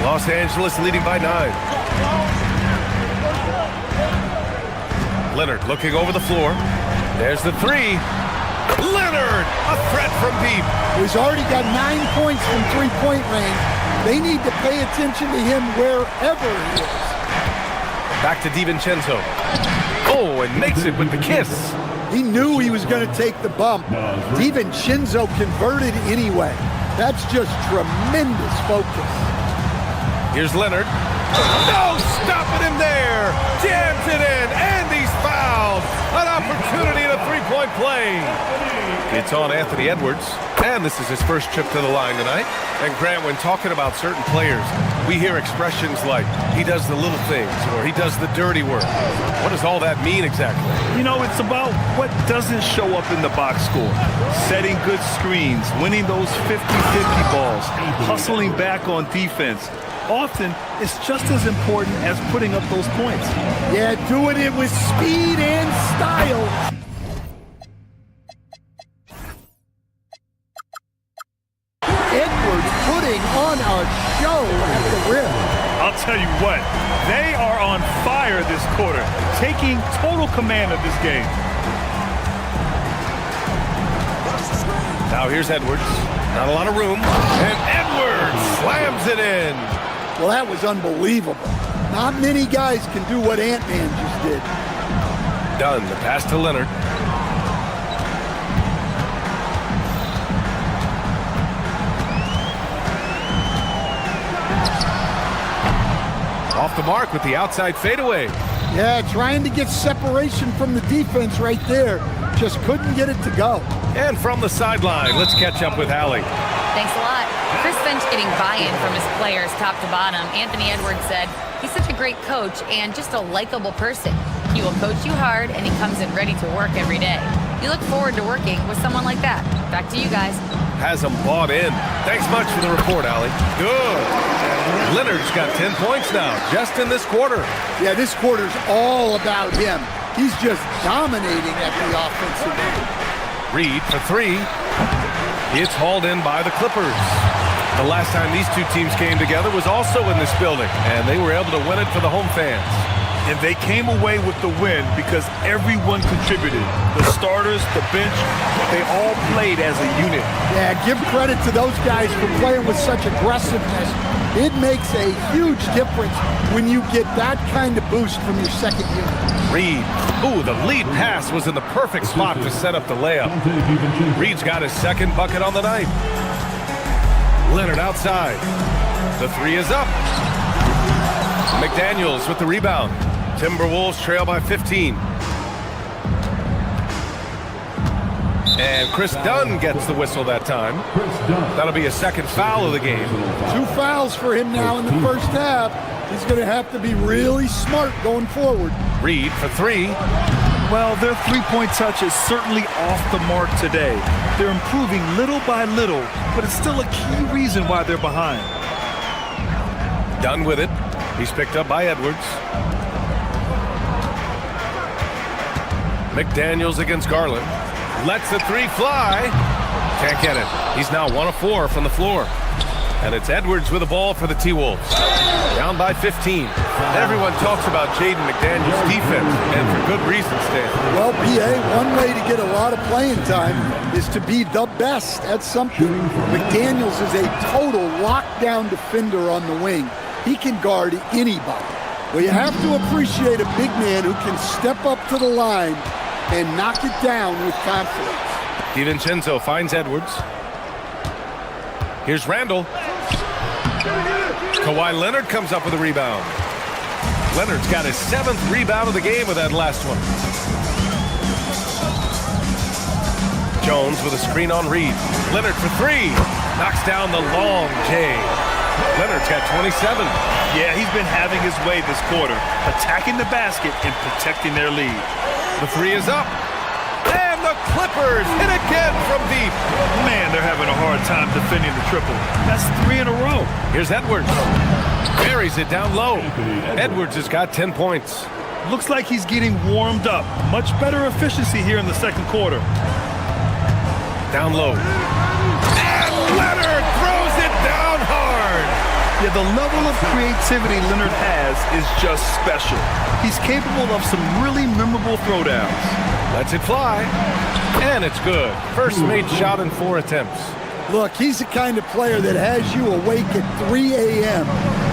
Los Angeles leading by 9. Leonard looking over the floor. There's the 3. Leonard, a threat from deep. He's already got 9 points from three-point range. They need to pay attention to him wherever he is. Back to DiVincenzo. Oh, and makes it with the kiss. He knew he was going to take the bump. DiVincenzo converted anyway. That's just tremendous focus. Here's Leonard. No, stopping him there. Jams it in, and he's fouled. An opportunity in a three-point play. It's on Anthony Edwards, and this is his first trip to the line tonight. And Grant, when talking about certain players, we hear expressions like, he does the little things, or he does the dirty work. What does all that mean exactly? You know, it's about what doesn't show up in the box score. Setting good screens, winning those 50-50 balls, hustling back on defense. Often, it's just as important as putting up those points. Yeah, doing it with speed and style. Edwards putting on a show at the rim. I'll tell you what, they are on fire this quarter, taking total command of this game. Now here's Edwards. Not a lot of room. And Edwards slams it in. Well, that was unbelievable. Not many guys can do what Ant-Man just did. Dunn, the pass to Leonard. Off the mark with the outside fadeaway. Yeah, trying to get separation from the defense right there. Just couldn't get it to go. And from the sideline, let's catch up with Allie. Thanks a lot. Chris Finch getting buy-in from his players top to bottom. Anthony Edwards said, he's such a great coach and just a likable person. He will coach you hard, and he comes in ready to work every day. You look forward to working with someone like that. Back to you guys. Has them bought in. Thanks much for the report, Allie. Good. Leonard's got 10 points now, just in this quarter. Yeah, this quarter's all about him. He's just dominating at the offensive end. Reed for three. It's hauled in by the Clippers. The last time these two teams came together was also in this building, and they were able to win it for the home fans. And they came away with the win because everyone contributed. The starters, the bench, they all played as a unit. Yeah, give credit to those guys for playing with such aggressiveness. It makes a huge difference when you get that kind of boost from your second unit. Reed. Ooh, the lead pass was in the perfect spot to set up the layup. Reed's got his second bucket on the night. Leonard outside. The three is up. McDaniels with the rebound. Timberwolves trail by 15. And Chris Dunn gets the whistle that time. That'll be a second foul of the game. 2 fouls for him now in the first half. He's going to have to be really smart going forward. Reed for three. Well, their three-point touch is certainly off the mark today. They're improving little by little, but it's still a key reason why they're behind. Dunn with it. He's picked up by Edwards. McDaniels against Garland. Lets the three fly. Can't get it. He's now 1 of 4 from the floor. And it's Edwards with the ball for the T-Wolves. Down by 15. Everyone talks about Jaden McDaniels' defense, and for good reason, Stan. Well, BA, one way to get a lot of playing time is to be the best at something. McDaniels is a total lockdown defender on the wing. He can guard anybody. Well, you have to appreciate a big man who can step up to the line and knock it down with confidence. DiVincenzo finds Edwards. Here's Randall. Kawhi Leonard comes up with a rebound. Leonard's got his 7th rebound of the game with that last one. Jones with a screen on Reed. Leonard for three. Knocks down the long J. Leonard's got 27. Yeah, he's been having his way this quarter, attacking the basket and protecting their lead. The three is up. And the Clippers hit again from deep. Man, they're having a hard time defending the triple. That's 3 in a row. Here's Edwards. Buries it down low. Edwards has got 10 points. Looks like he's getting warmed up. Much better efficiency here in the second quarter. Down low. And Leonard throws it down hard. Yeah, the level of creativity Leonard has is just special. He's capable of some really memorable throwdowns. Lets it fly. And it's good. First made shot in 4 attempts. Look, he's the kind of player that has you awake at 3 a.m.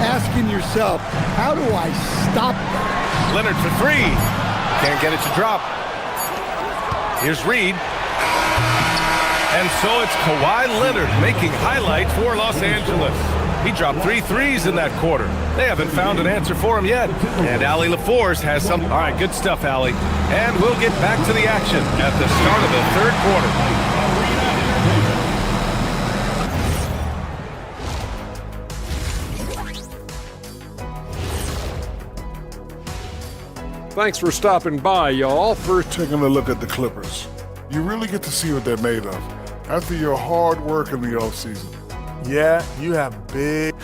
asking yourself, how do I stop that? Leonard for three. Can't get it to drop. Here's Reed. And so it's Kawhi Leonard making highlights for Los Angeles. He dropped 3 threes in that quarter. They haven't found an answer for him yet. And Allie LaForce has some. All right, good stuff, Allie. And we'll get back to the action at the start of the third quarter. Thanks for stopping by, y'all. First, taking a look at the Clippers. You really get to see what they're made of after your hard work in the offseason. Yeah, you have big.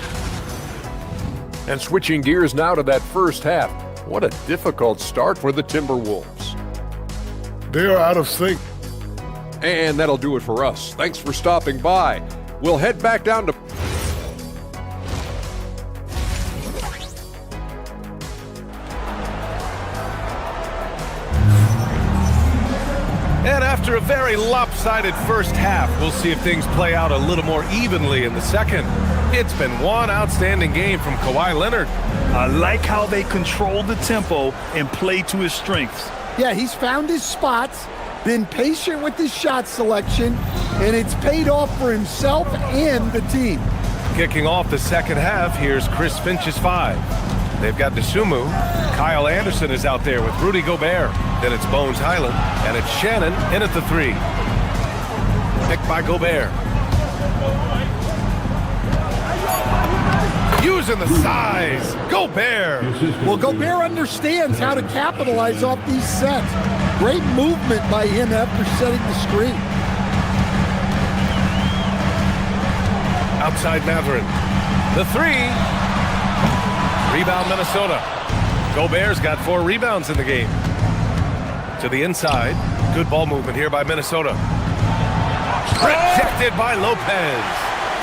And switching gears now to that first half. What a difficult start for the Timberwolves. They are out of sync. And that'll do it for us. Thanks for stopping by. We'll head back down to... And after a very lopsided first half, we'll see if things play out a little more evenly in the second. It's been one outstanding game from Kawhi Leonard. I like how they control the tempo and play to his strengths. Yeah, he's found his spots, been patient with his shot selection, and it's paid off for himself and the team. Kicking off the second half, here's Chris Finch's 5. They've got DeSumo. Kyle Anderson is out there with Rudy Gobert. Then it's Bones Highland, and it's Shannon in at the 3. Picked by Gobert. Using the size. Gobert. Well, Gobert understands how to capitalize off these sets. Great movement by him after setting the screen. Outside Matherin. The three. Rebound Minnesota. Gobert's got 4 rebounds in the game. To the inside. Good ball movement here by Minnesota. Rejected by Lopez.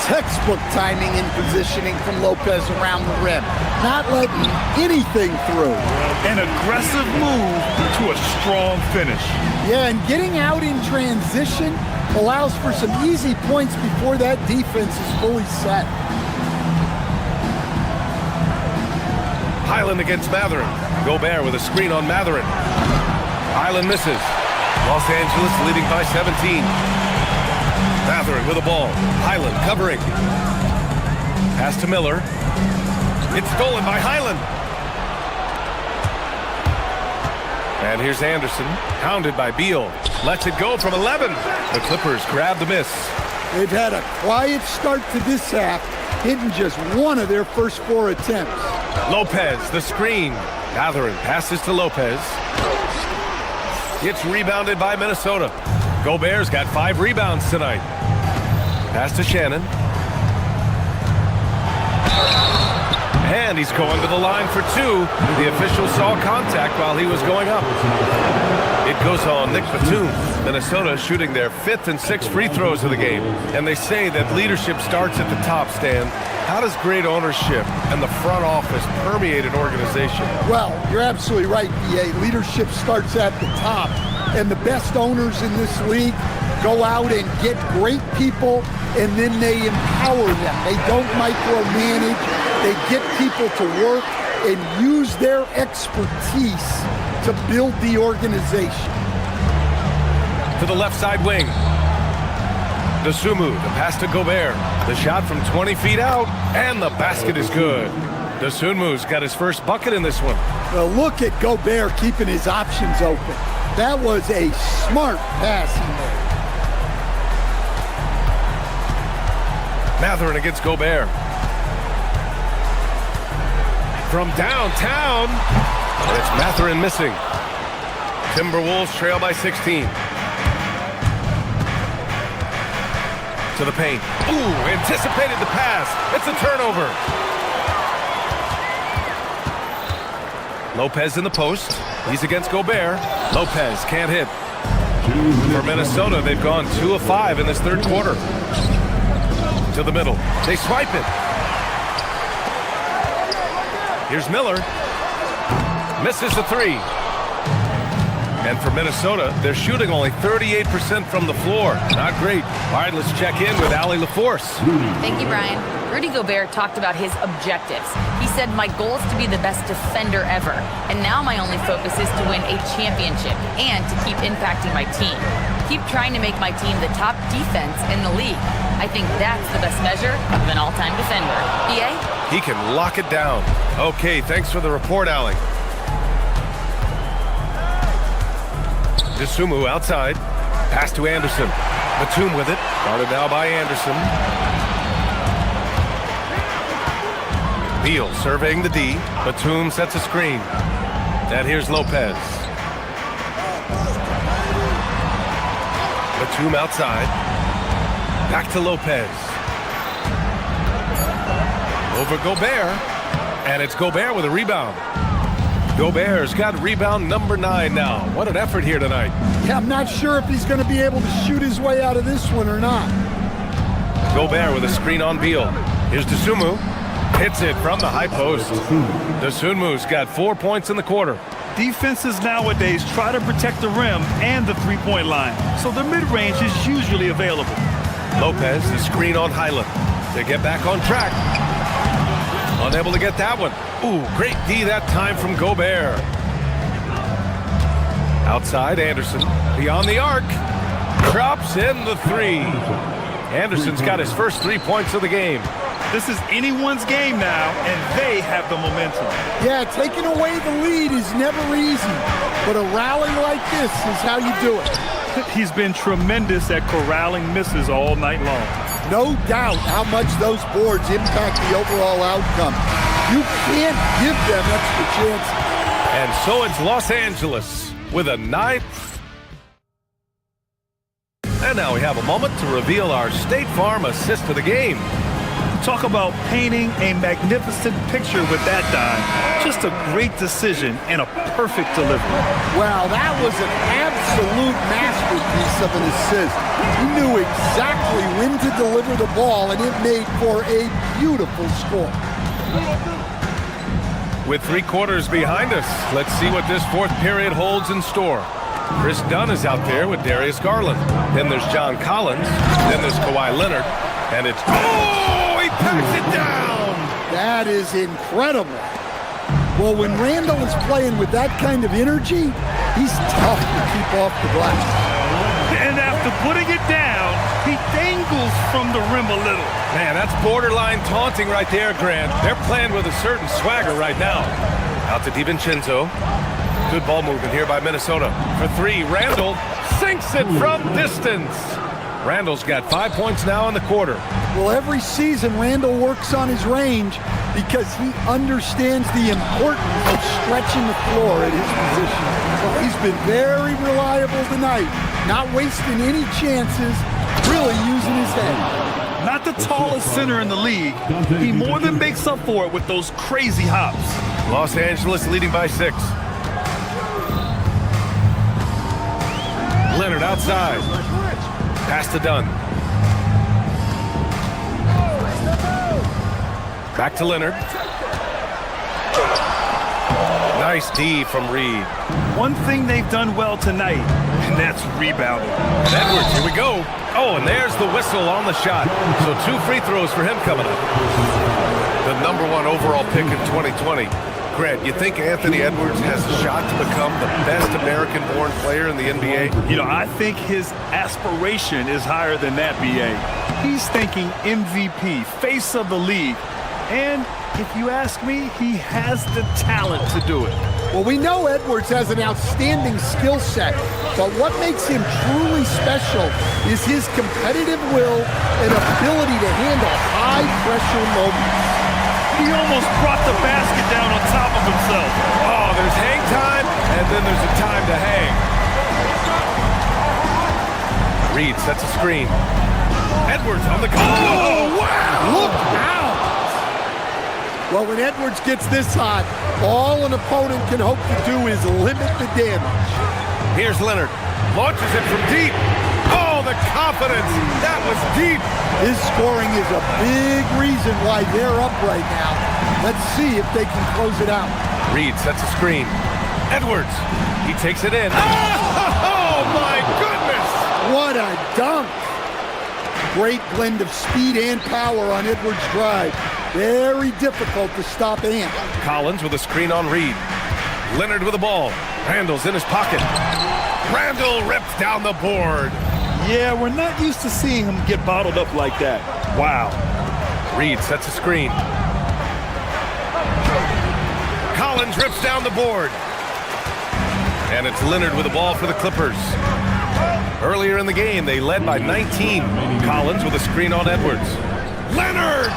Textbook timing and positioning from Lopez around the rim. Not letting anything through. An aggressive move to a strong finish. Yeah, and getting out in transition allows for some easy points before that defense is fully set. Highland against Matherin. Gobert with a screen on Matherin. Highland misses. Los Angeles leading by 17. Matherin with the ball. Highland covering. Pass to Miller. It's stolen by Highland. And here's Anderson, hounded by Beal. Lets it go from 11. The Clippers grab the miss. They've had a quiet start to this half, hitting just one of their first 4 attempts. Lopez, the screen. Matherin passes to Lopez. It's rebounded by Minnesota. Gobert's got 5 rebounds tonight. Pass to Shannon. And he's going to the line for 2. The official saw contact while he was going up. It goes on Nick Batum. Minnesota shooting their 5th and 6th free throws of the game. And they say that leadership starts at the top, Stan. How does great ownership and the front office permeate an organization? Well, you're absolutely right, B.A. Leadership starts at the top. And the best owners in this league go out and get great people, and then they empower them. They don't micromanage. They get people to work and use their expertise to build the organization. To the left side wing. Dosunmu, the pass to Gobert. The shot from 20 feet out, and the basket is good. Dosunmu's got his first bucket in this one. Well, look at Gobert keeping his options open. That was a smart pass he made. Matherin against Gobert. From downtown, it's Matherin missing. Timberwolves trail by 16. To the paint. Ooh, anticipated the pass. It's a turnover. Lopez in the post. He's against Gobert. Lopez can't hit. For Minnesota, they've gone 2 of 5 in this third quarter. To the middle. They swipe it. Here's Miller. Misses the 3. And for Minnesota, they're shooting only 38% from the floor. Not great. All right, let's check in with Allie LaForce. Thank you, Brian. Rudy Gobert talked about his objectives. He said, my goal is to be the best defender ever. And now my only focus is to win a championship and to keep impacting my team. Keep trying to make my team the top defense in the league. I think that's the best measure of an all-time defender. EA? He can lock it down. Okay, thanks for the report, Allie. Dosunmu outside. Pass to Anderson. Batum with it. Guarded now by Anderson. Beal surveying the D. Batum sets a screen. And here's Lopez. Batum outside. Back to Lopez. Over Gobert. And it's Gobert with a rebound. Gobert's got rebound number 9 now. What an effort here tonight. Yeah, I'm not sure if he's going to be able to shoot his way out of this one or not. Gobert with a screen on Beal. Here's Dosunmu. Hits it from the high post. Dosunmu's got 4 points in the quarter. Defenses nowadays try to protect the rim and the three-point line, so the mid-range is usually available. Lopez, the screen on Highland. They get back on track. Unable to get that one. Ooh, great D that time from Gobert. Outside, Anderson. Beyond the arc. Drops in the 3. Anderson's got his first 3 points of the game. This is anyone's game now, and they have the momentum. Yeah, taking away the lead is never easy, but a rally like this is how you do it. He's been tremendous at corralling misses all night long. no doubt how much those boards impact the overall outcome. You can't give them extra chances. And so it's Los Angeles with a night. And now we have a moment to reveal our State Farm assist of the game. Talk about painting a magnificent picture with that dime. Just a great decision and a perfect delivery. Wow, that was an absolute masterpiece of an assist. He knew exactly when to deliver the ball, and it made for a beautiful score. With 3 quarters behind us, let's see what this fourth period holds in store. Chris Dunn is out there with Darius Garland. Then there's John Collins. Then there's Kawhi Leonard. And it's... Oh, he packs it down! That is incredible. Well, when Randall is playing with that kind of energy, he's tough to keep off the glass. And after putting it down, he dangles from the rim a little. Man, that's borderline taunting right there, Grant. They're playing with a certain swagger right now. Out to DiVincenzo. Good ball movement here by Minnesota. For 3, Randall sinks it from distance. Randall's got 5 points now in the quarter. Well, every season, Randall works on his range because he understands the importance of stretching the floor at his position. Well, he's been very reliable tonight, not wasting any chances, really using his head. Not the tallest center in the league. He more than makes up for it with those crazy hops. Los Angeles leading by 6. Leonard outside. Pass to Dunn. Back to Leonard. Nice D from Reed. One thing they've done well tonight, and that's rebounding. And Edwards, here we go. Oh, and there's the whistle on the shot. So 2 free throws for him coming up. The #1 overall pick in 2020. Grant, you think Anthony Edwards has a shot to become the best American-born player in the NBA? You know, I think his aspiration is higher than that, B.A. He's thinking MVP, face of the league. And if you ask me, he has the talent to do it. Well, we know Edwards has an outstanding skill set, but what makes him truly special is his competitive will and ability to handle high-pressure moments. He almost brought the basket down on top of himself. Oh, there's hang time, and then there's a time to hang. Reed sets a screen. Edwards on the... Oh, wow! Look out! Well, when Edwards gets this hot, all an opponent can hope to do is limit the damage. Here's Leonard. Launches it from deep. Oh, the confidence. That was deep. His scoring is a big reason why they're up right now. Let's see if they can close it out. Reed sets a screen. Edwards. He takes it in. Oh, my goodness. What a dunk. Great blend of speed and power on Edwards' drive. Very difficult to stop Ant. Collins with a screen on Reed. Leonard with the ball. Randall's in his pocket. Randall rips down the board. Yeah, we're not used to seeing him get bottled up like that. Wow. Reed sets a screen. Collins rips down the board. And it's Leonard with the ball for the Clippers. Earlier in the game, they led by 19. Collins with a screen on Edwards. Leonard!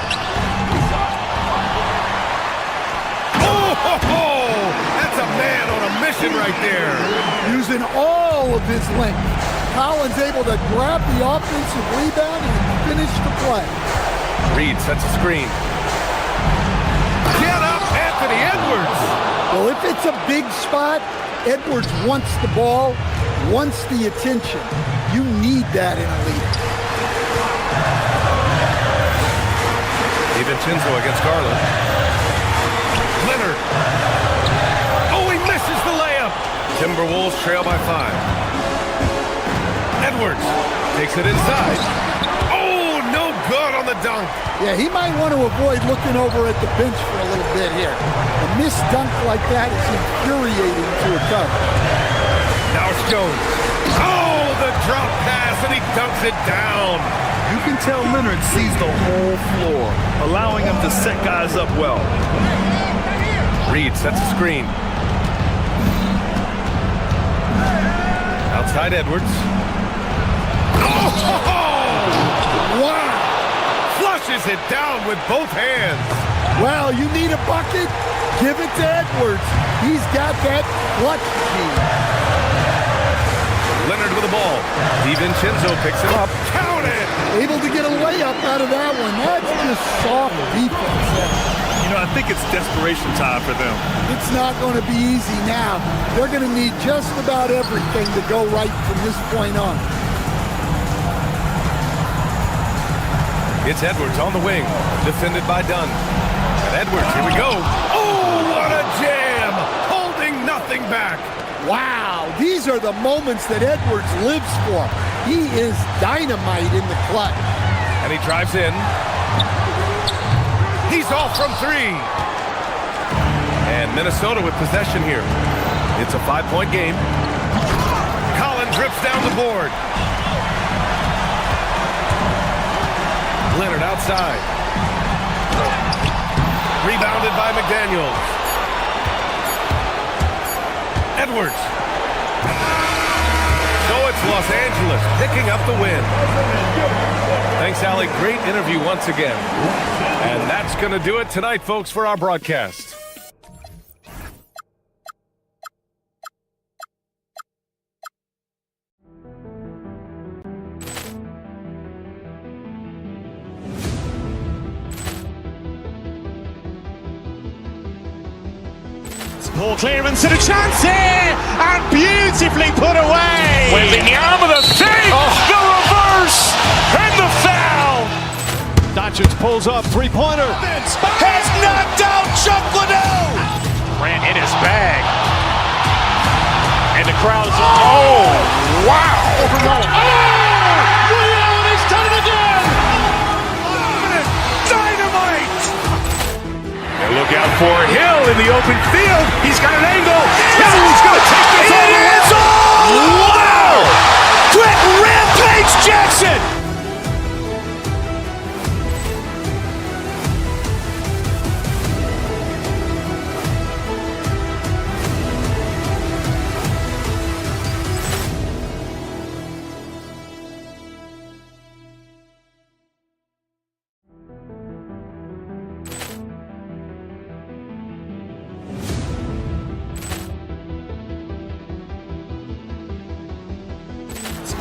Oh, that's a man on a mission right there. Using all of his length. Collins able to grab the offensive rebound and finish the play. Reed sets a screen. Get up, Anthony Edwards! Well, if it's a big spot, Edwards wants the ball, wants the attention. You need that in a leader. DiVincenzo against Garland. Leonard. Oh, he misses the layup. Timberwolves trail by 5. Edwards takes it inside. Oh, no good on the dunk. Yeah, he might want to avoid looking over at the bench for a little bit here. A missed dunk like that is infuriating to a cover. Now it's Jones. Oh, the drop pass, and he dunks it down. You can tell Leonard sees the whole floor, allowing him to set guys up well. Reed sets a screen. Outside Edwards. Oh! Wow! Dishes it down with both hands. Well, you need a bucket? Give it to Edwards. He's got that clutch gene. Leonard with the ball. DiVincenzo picks it up. Count it! Able to get a layup out of that one. That's just soft defense. You know, I think it's desperation time for them. It's not going to be easy now. They're going to need just about everything to go right from this point on. It's Edwards on the wing, defended by Dunn. And Edwards, here we go. Oh, what a jam! Holding nothing back. Wow, these are the moments that Edwards lives for. He is dynamite in the clutch. And he drives in. He's off from three. And Minnesota with possession here. It's a 5-point game. Collins drips down the board. Leonard outside. Rebounded by McDaniels. Edwards. So it's Los Angeles picking up the win. Thanks, Allie. Great interview once again. And that's going to do it tonight, folks, for our broadcast. Ball clearance and a chance here, and beautifully put away. Wembanyama the save, the reverse, and the foul. Doncic pulls up, three-pointer. Has knocked out Chuck Liddell. Ran in his bag. And the crowd is, oh, wow. Ray Allen has done it again. Dynamite. And look out for Hill in the open field. He's got an angle. Hill's going to take this all the way. Wow! Quick Rampage Jackson.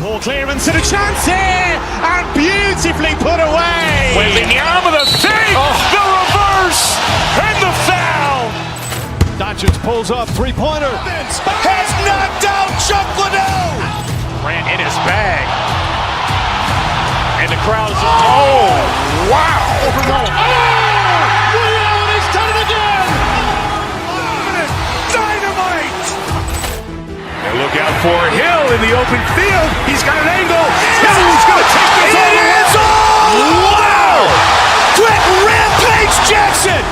Ball clearance and a chance here, and beautifully put away. Wembanyama the save, the reverse, and the foul. Doncic pulls up, three-pointer. Has knocked out Chuck Liddell. Ran in his bag. And the crowd is, oh, wow. Ray Allen has done it again. Dynamite. And look out for Hill in the open field. He's got an angle. Hill's going to take this all the way. Wow! Quick Rampage Jackson.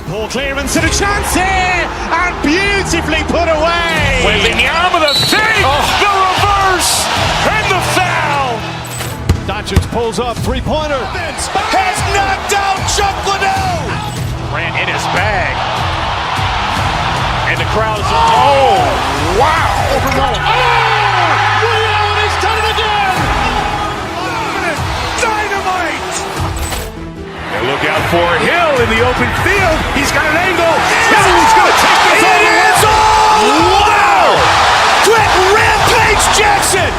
Ball clearance and a chance here, and beautifully put away. Wembanyama the save, the reverse, and the foul. Doncic pulls up, three-pointer. Has knocked out Chuck Liddell. Ran in his bag. And the crowd is, oh, wow. Ray Allen has done it again. Dynamite. And look out for Hill in the open field. He's got an angle. Hill's going to take this all the way. Wow! Quick Rampage Jackson.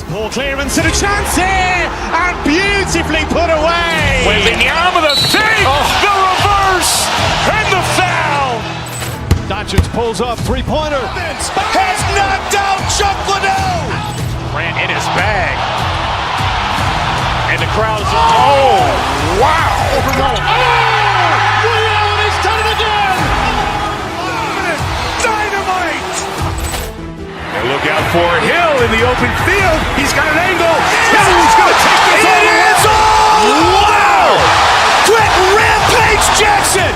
Ball clearance and a chance here, and beautifully put away. Wembanyama the save, the reverse, and the foul. Doncic pulls up, three-pointer. Has knocked out Chuck Liddell. Ran in his bag. And the crowd is... Oh, wow. Ray Allen has done it again. Dynamite. And look out for Hill in the open field. He's got an angle. Hill's going to take this all the way. Wow. Quick Rampage Jackson.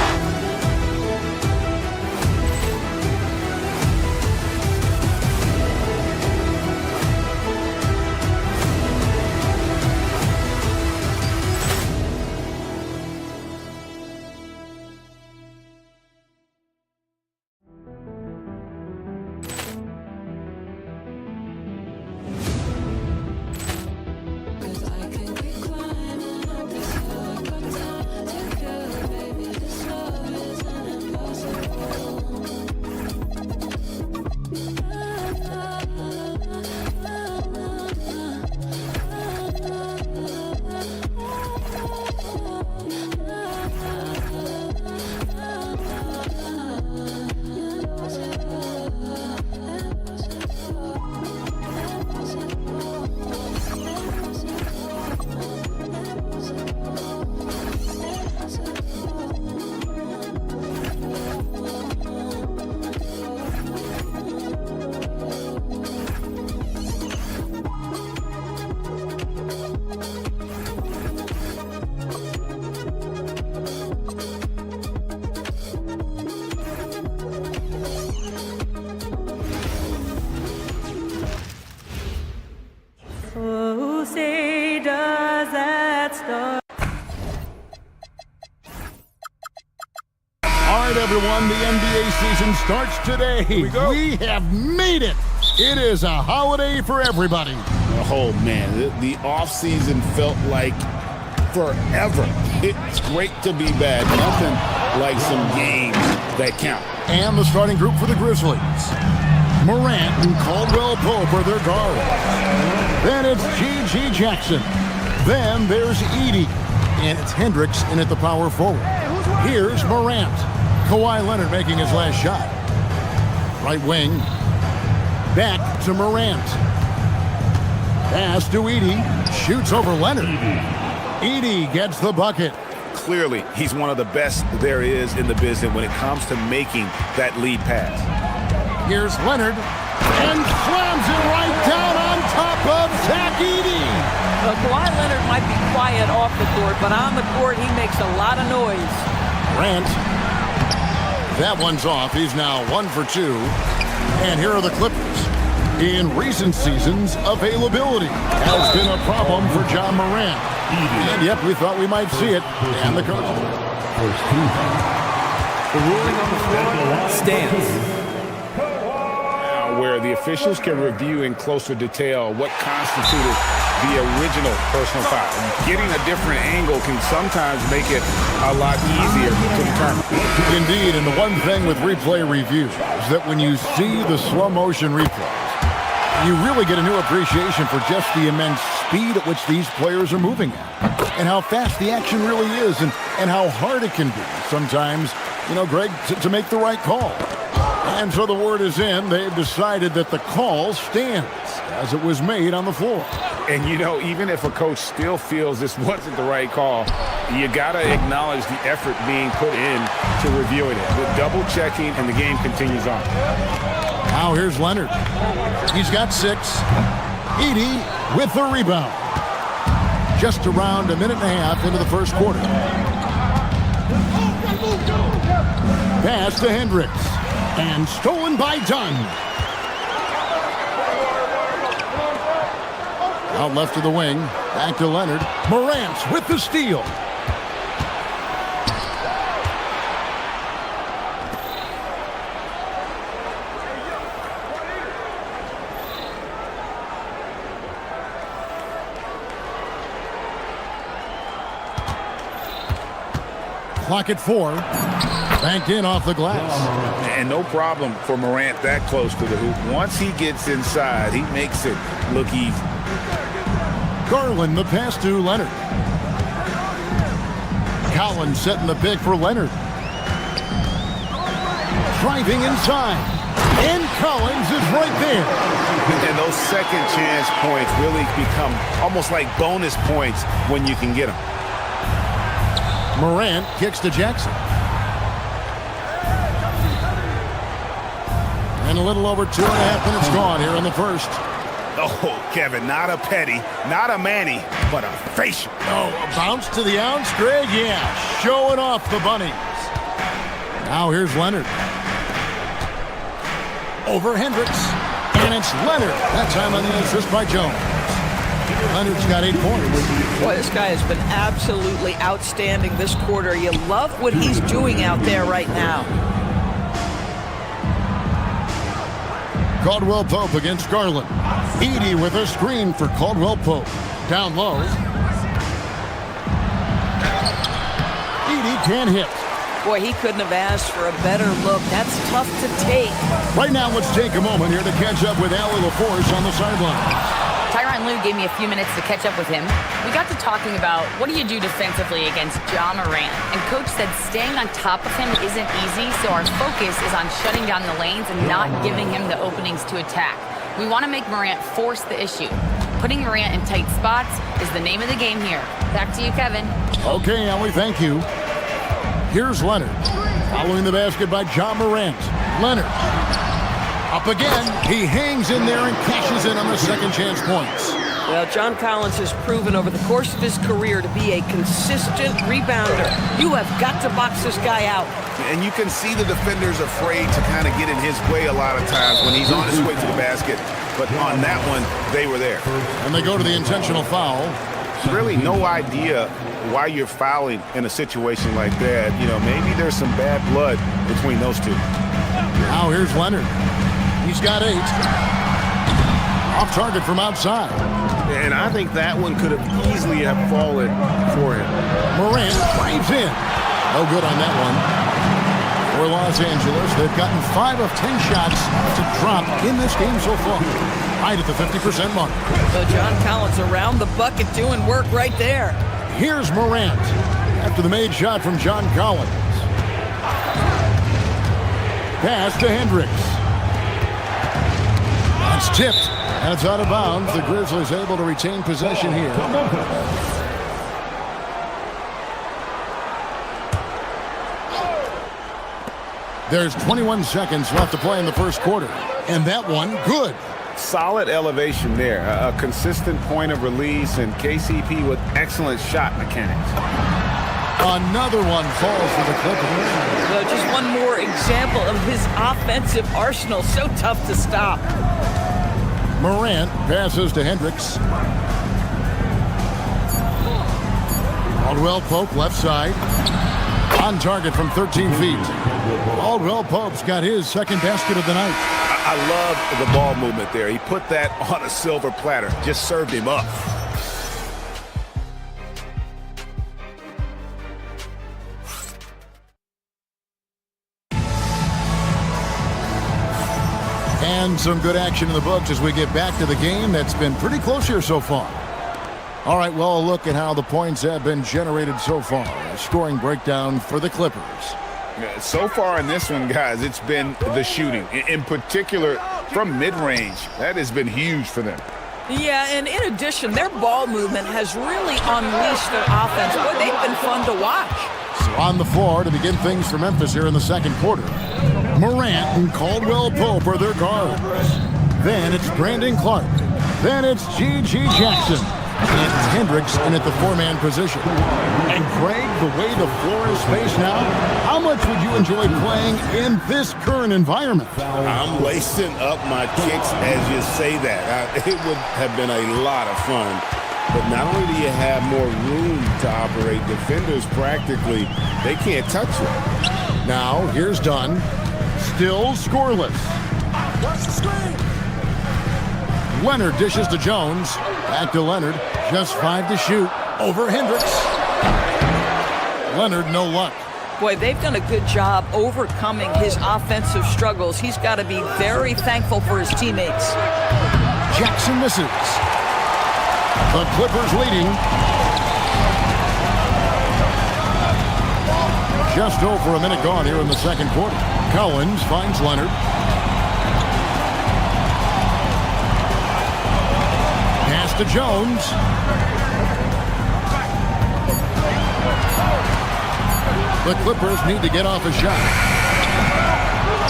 Oh, say does that start? All right, everyone, the NBA season starts today. We have made it. It is a holiday for everybody. Oh, man, the offseason felt like forever. It's great to be back. Nothing like some games that count. And the starting group for the Grizzlies. Morant and Caldwell Pope are their guards. Then it's G.G. Jackson. Then there's Edey. And it's Hendricks in at the power forward. Here's Morant. Kawhi Leonard making his last shot. Right wing. Back to Morant. Pass to Edey. Shoots over Leonard. Edey gets the bucket. Clearly, he's one of the best there is in the business when it comes to making that lead pass. Here's Leonard. And slams it right down on top of Zach Edey. Kawhi Leonard might be quiet off the court, but on the court, he makes a lot of noise. Grant. That one's off. He's now 1 for 2. And here are the Clippers. In recent seasons, availability has been a problem for John Morant. And yet, we thought we might see it. And the coach. The ruling on the floor stands. Where the officials can review in closer detail what constituted the original personal foul. Getting a different angle can sometimes make it a lot easier to determine. Indeed, and the one thing with replay review is that when you see the slow motion replays, you really get a new appreciation for just the immense speed at which these players are moving at, and how fast the action really is, and how hard it can be sometimes, Greg, to make the right call. And so the word is in. They've decided that the call stands as it was made on the floor. And, even if a coach still feels this wasn't the right call, you got to acknowledge the effort being put in to reviewing it. The double checking, and the game continues on. Now here's Leonard. He's got 6. Edey with the rebound. Just around a minute and a half into the first quarter. Pass to Hendricks. And stolen by Dunn. Out left to the wing. Back to Leonard. Morant with the steal. Clock at 4. Banked in off the glass. And no problem for Morant that close to the hoop. Once he gets inside, he makes it look easy. Garland, the pass to Leonard. Collins setting the pick for Leonard. driving inside. And Collins is right there. And those second chance points really become almost like bonus points when you can get them. Morant kicks to Jackson. And a little over 2.5 minutes gone here in the first. Oh, Kevin, not a petty, not a Manny, but a facial. Oh, a bounce to the ounce, Greg? Yeah, showing off the bunnies. Now here's Leonard. Over Hendricks. And it's Leonard. That time on the assist by Jones. Leonard's got 8 points. Boy, this guy has been absolutely outstanding this quarter. You love what he's doing out there right now. Caldwell Pope against Garland. Edey with a screen for Caldwell Pope. Down low. Edey can't hit. Boy, he couldn't have asked for a better look. That's tough to take. Right now, let's take a moment here to catch up with Allie LaForce on the sideline. Tyronn Lue gave me a few minutes to catch up with him. We got to talking about what do you do defensively against Ja Morant. And Coach said staying on top of him isn't easy, so our focus is on shutting down the lanes and not giving him the openings to attack. We want to make Morant force the issue. Putting Morant in tight spots is the name of the game here. Back to you, Kevin. Okay, Allie, thank you. Here's Leonard. Following the basket by Ja Morant. Leonard. Up again. He hangs in there and cashes in on the second chance points. Well, John Collins has proven over the course of his career to be a consistent rebounder. You have got to box this guy out. And you can see the defenders afraid to kind of get in his way a lot of times when he's on his way to the basket. But on that one, they were there. And they go to the intentional foul. Really no idea why you're fouling in a situation like that. You know, maybe there's some bad blood between those two. Now here's Leonard. He's got 8. Off target from outside. And I think that one could have easily have fallen for him. Morant drives in. No good on that one. For Los Angeles, they've gotten 5 of 10 shots to drop in this game so far. Right at the 50% mark. So John Collins around the bucket doing work right there. Here's Morant after the made shot from John Collins. Pass to Hendricks. That's tipped. And it's out of bounds. The Grizzlies able to retain possession here. There's 21 seconds left to play in the first quarter. And that one, good. Solid elevation there. A consistent point of release, and KCP with excellent shot mechanics. Another one falls for the Clippers. So just one more example of his offensive arsenal. So tough to stop. Morant passes to Hendricks. Caldwell Pope left side. On target from 13 feet. Caldwell Pope's got his second basket of the night. I love the ball movement there. He put that on a silver platter. Just served him up. And some good action in the books as we get back to the game that's been pretty close here so far. All right, well, a look at how the points have been generated so far. A scoring breakdown for the Clippers. So far in this one, guys, it's been the shooting. In particular, from mid-range. That has been huge for them. Yeah, and in addition, their ball movement has really unleashed their offense. Boy, they've been fun to watch. So on the floor to begin things for Memphis here in the second quarter. Morant and Caldwell Pope are their guards. Then it's Brandon Clark. Then it's G.G. Jackson. And Hendricks in at the 4-man position. And Greg, the way the floor is spaced now, how much would you enjoy playing in this current environment? I'm lacing up my kicks as you say that. It would have been a lot of fun. But not only do you have more room to operate, defenders practically, they can't touch it. Now, here's Dunn. Still scoreless. Watch the screen. Leonard dishes to Jones. Back to Leonard. Just 5 to shoot. Over Hendricks. Leonard, no luck. Boy, they've done a good job overcoming his offensive struggles. He's got to be very thankful for his teammates. Jackson misses. The Clippers leading. Just over a minute gone here in the second quarter. Collins finds Leonard. Pass to Jones. The Clippers need to get off a shot.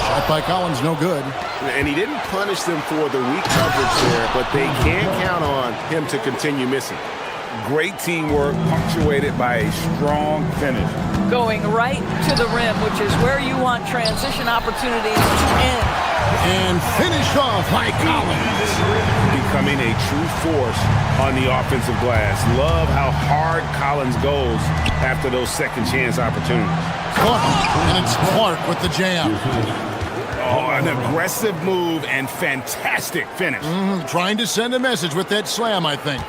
Shot by Collins, no good. And he didn't punish them for the weak coverage there, but they can't count on him to continue missing. Great teamwork, punctuated by a strong finish. Going right to the rim, which is where you want transition opportunities to end. And finished off by Collins. Becoming a true force on the offensive glass. Love how hard Collins goes after those second chance opportunities. And it's Clark with the jam. Oh, an aggressive move and fantastic finish. Trying to send a message with that slam, I think.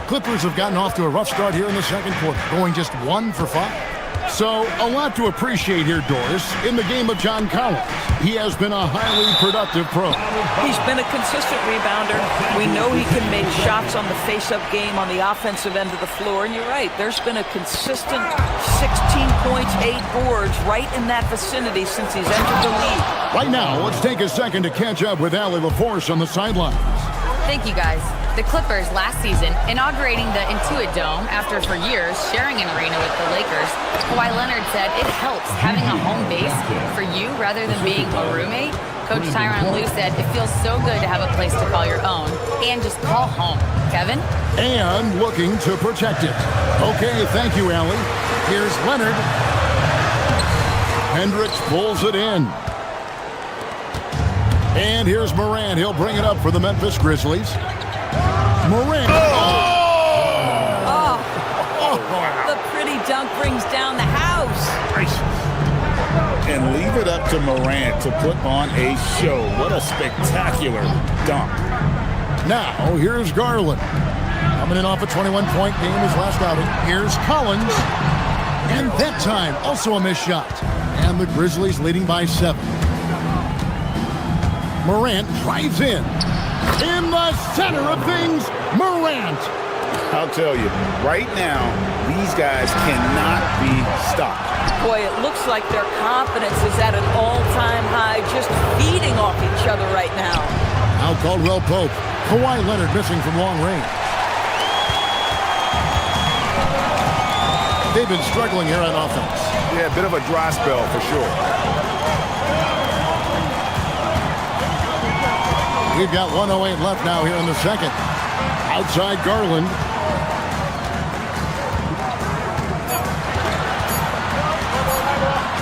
Clippers have gotten off to a rough start here in the second quarter, going just 1 for 5. So, a lot to appreciate here, Doris, in the game of John Collins. He has been a highly productive pro. He's been a consistent rebounder. We know he can make shots on the face-up game on the offensive end of the floor. And you're right, there's been a consistent 16 points, 8 boards right in that vicinity since he's entered the league. Right now, let's take a second to catch up with Allie LaForce on the sidelines. Thank you, guys. The Clippers last season, inaugurating the Intuit Dome after for years sharing an arena with the Lakers, Kawhi Leonard said it helps having a home base for you rather than being a roommate. Coach Tyronn Lue said it feels so good to have a place to call your own and just call home. Kevin? And looking to protect it. Okay, thank you, Allie. Here's Leonard. Hendricks pulls it in. And here's Morant. He'll bring it up for the Memphis Grizzlies. Morant. The pretty dunk brings down the house. And leave it up to Morant to put on a show. What a spectacular dunk. Now, here's Garland. Coming in off a 21-point game his last outing. Here's Collins. And that time, also a missed shot. And the Grizzlies leading by 7. Morant drives in. In the center of things, Morant. I'll tell you, right now, these guys cannot be stopped. Boy, it looks like their confidence is at an all-time high, just feeding off each other right now. Now Caldwell Pope. Kawhi Leonard missing from long range. They've been struggling here on offense. Yeah, a bit of a dry spell for sure. We've got 1:08 left now here in the second. Outside Garland.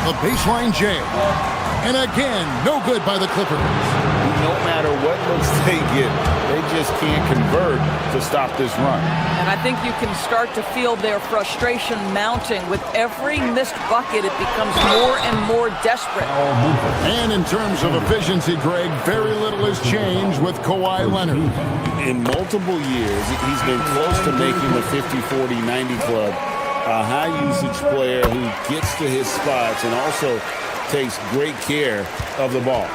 The baseline jam. And again, no good by the Clippers. No matter what looks they get, they just can't convert to stop this run. And I think you can start to feel their frustration mounting. With every missed bucket, it becomes more and more desperate. And in terms of efficiency, Greg, very little has changed with Kawhi Leonard. In multiple years, he's been close to making the 50-40-90 club. A high-usage player who gets to his spots and also takes great care of the ball.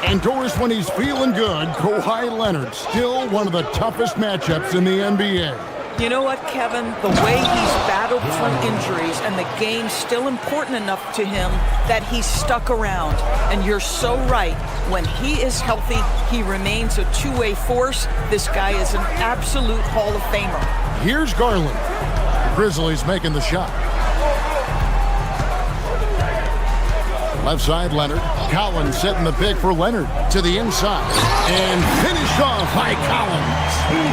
And Doris, when he's feeling good, Kawhi Leonard, still one of the toughest matchups in the NBA. You know what, Kevin? The way he's battled from injuries and the game's still important enough to him that he's stuck around. And you're so right. When he is healthy, he remains a two-way force. This guy is an absolute Hall of Famer. Here's Garland. The Grizzlies making the shot. Left side, Leonard. Collins setting the pick for Leonard to the inside. And finished off by Collins.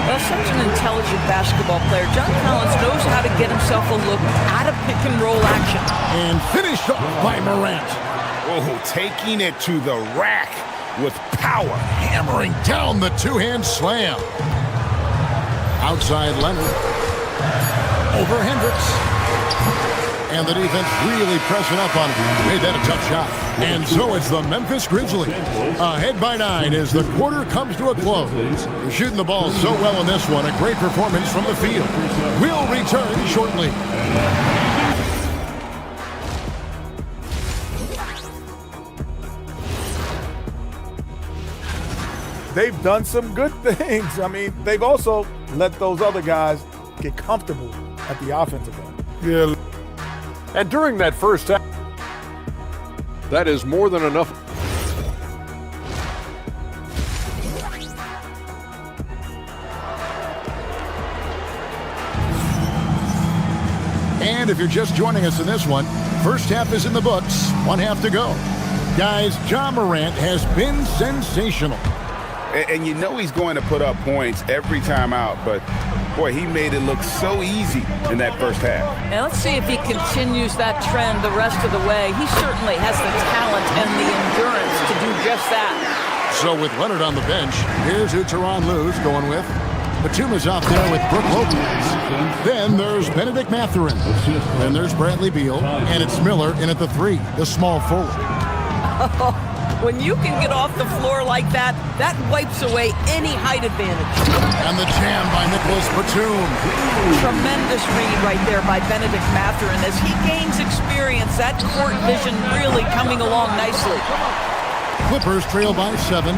Well, such an intelligent basketball player. John Collins knows how to get himself a look out of pick-and-roll action. And finished off by Morant. Oh, taking it to the rack with power. Hammering down the two-hand slam. Outside, Leonard. Over Hendricks. And the defense really pressing up on him. Made that a tough shot. And so it's the Memphis Grizzlies. Ahead by 9 as the quarter comes to a close. They're shooting the ball so well in this one. A great performance from the field. We'll return shortly. They've done some good things. I mean, they've also let those other guys get comfortable at the offensive end. Yeah. And during that first half, That is more than enough. And if you're just joining us in this one, first half is in the books, 1 half to go. Guys, Ja Morant has been sensational. And you know he's going to put up points every time out, but boy, he made it look so easy in that first half. Now let's see if he continues that trend the rest of the way. He certainly has the talent and the endurance to do just that. So with Leonard on the bench, here's who Tyronn Lue's going with. Batum is out there with Brook Lopez. Then there's Benedict Mathurin. Then there's Bradley Beal. And it's Miller in at the 3, the small forward. When you can get off the floor like that, that wipes away any height advantage. And the jam by Nicholas Batum. Tremendous read right there by Benedict Mathurin. As he gains experience, that court vision really coming along nicely. Clippers trail by 7.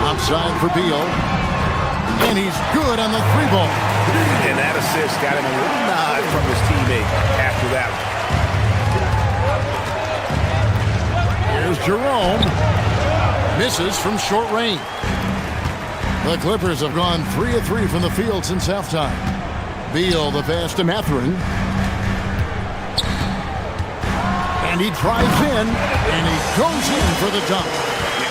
Outside for Beal. And he's good on the 3 ball. And that assist got him a little nod from his teammate after that one. Here's Jerome. Misses from short range. The Clippers have gone 3 of 3 from the field since halftime. Beal the pass to Mathurin. And he drives in, and he goes in for the dunk.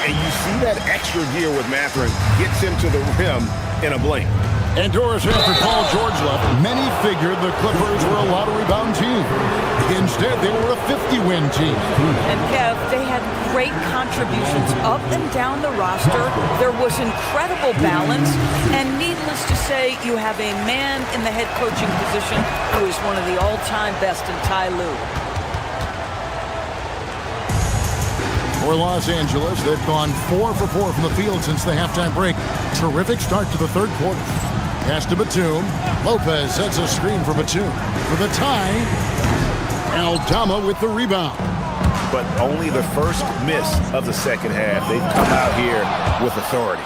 And you see that extra gear with Mathurin gets him to the rim in a blink. And Doris, after Paul George left, many figured the Clippers were a lottery-bound team. Instead, they were a 50-win team. And Kev, they had great contributions up and down the roster. There was incredible balance. And needless to say, you have a man in the head coaching position who is one of the all-time best in Ty Lue. For Los Angeles, they've gone 4 for 4 from the field since the halftime break. Terrific start to the third quarter. Pass to Batum. Lopez sets a screen for Batum. For the tie, Aldama with the rebound. But only the first miss of the second half. They've come out here with authority.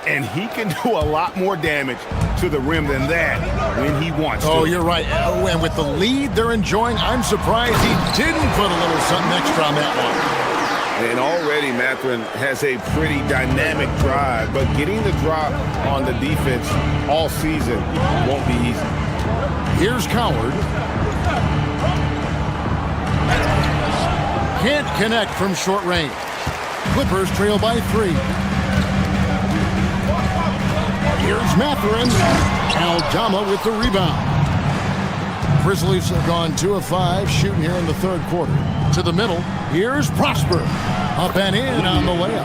And he can do a lot more damage to the rim than that when he wants to. Oh, you're right. Oh, and with the lead they're enjoying, I'm surprised he didn't put a little something extra on that one. And already Mathurin has a pretty dynamic drive, but getting the drop on the defense all season won't be easy. Here's Coward. Can't connect from short range. Clippers trail by 3. Here's Mathurin. Aldama with the rebound. Grizzlies have gone 2 of 5 shooting here in the third quarter. To the middle, here's Prosper. Up and in on the layup.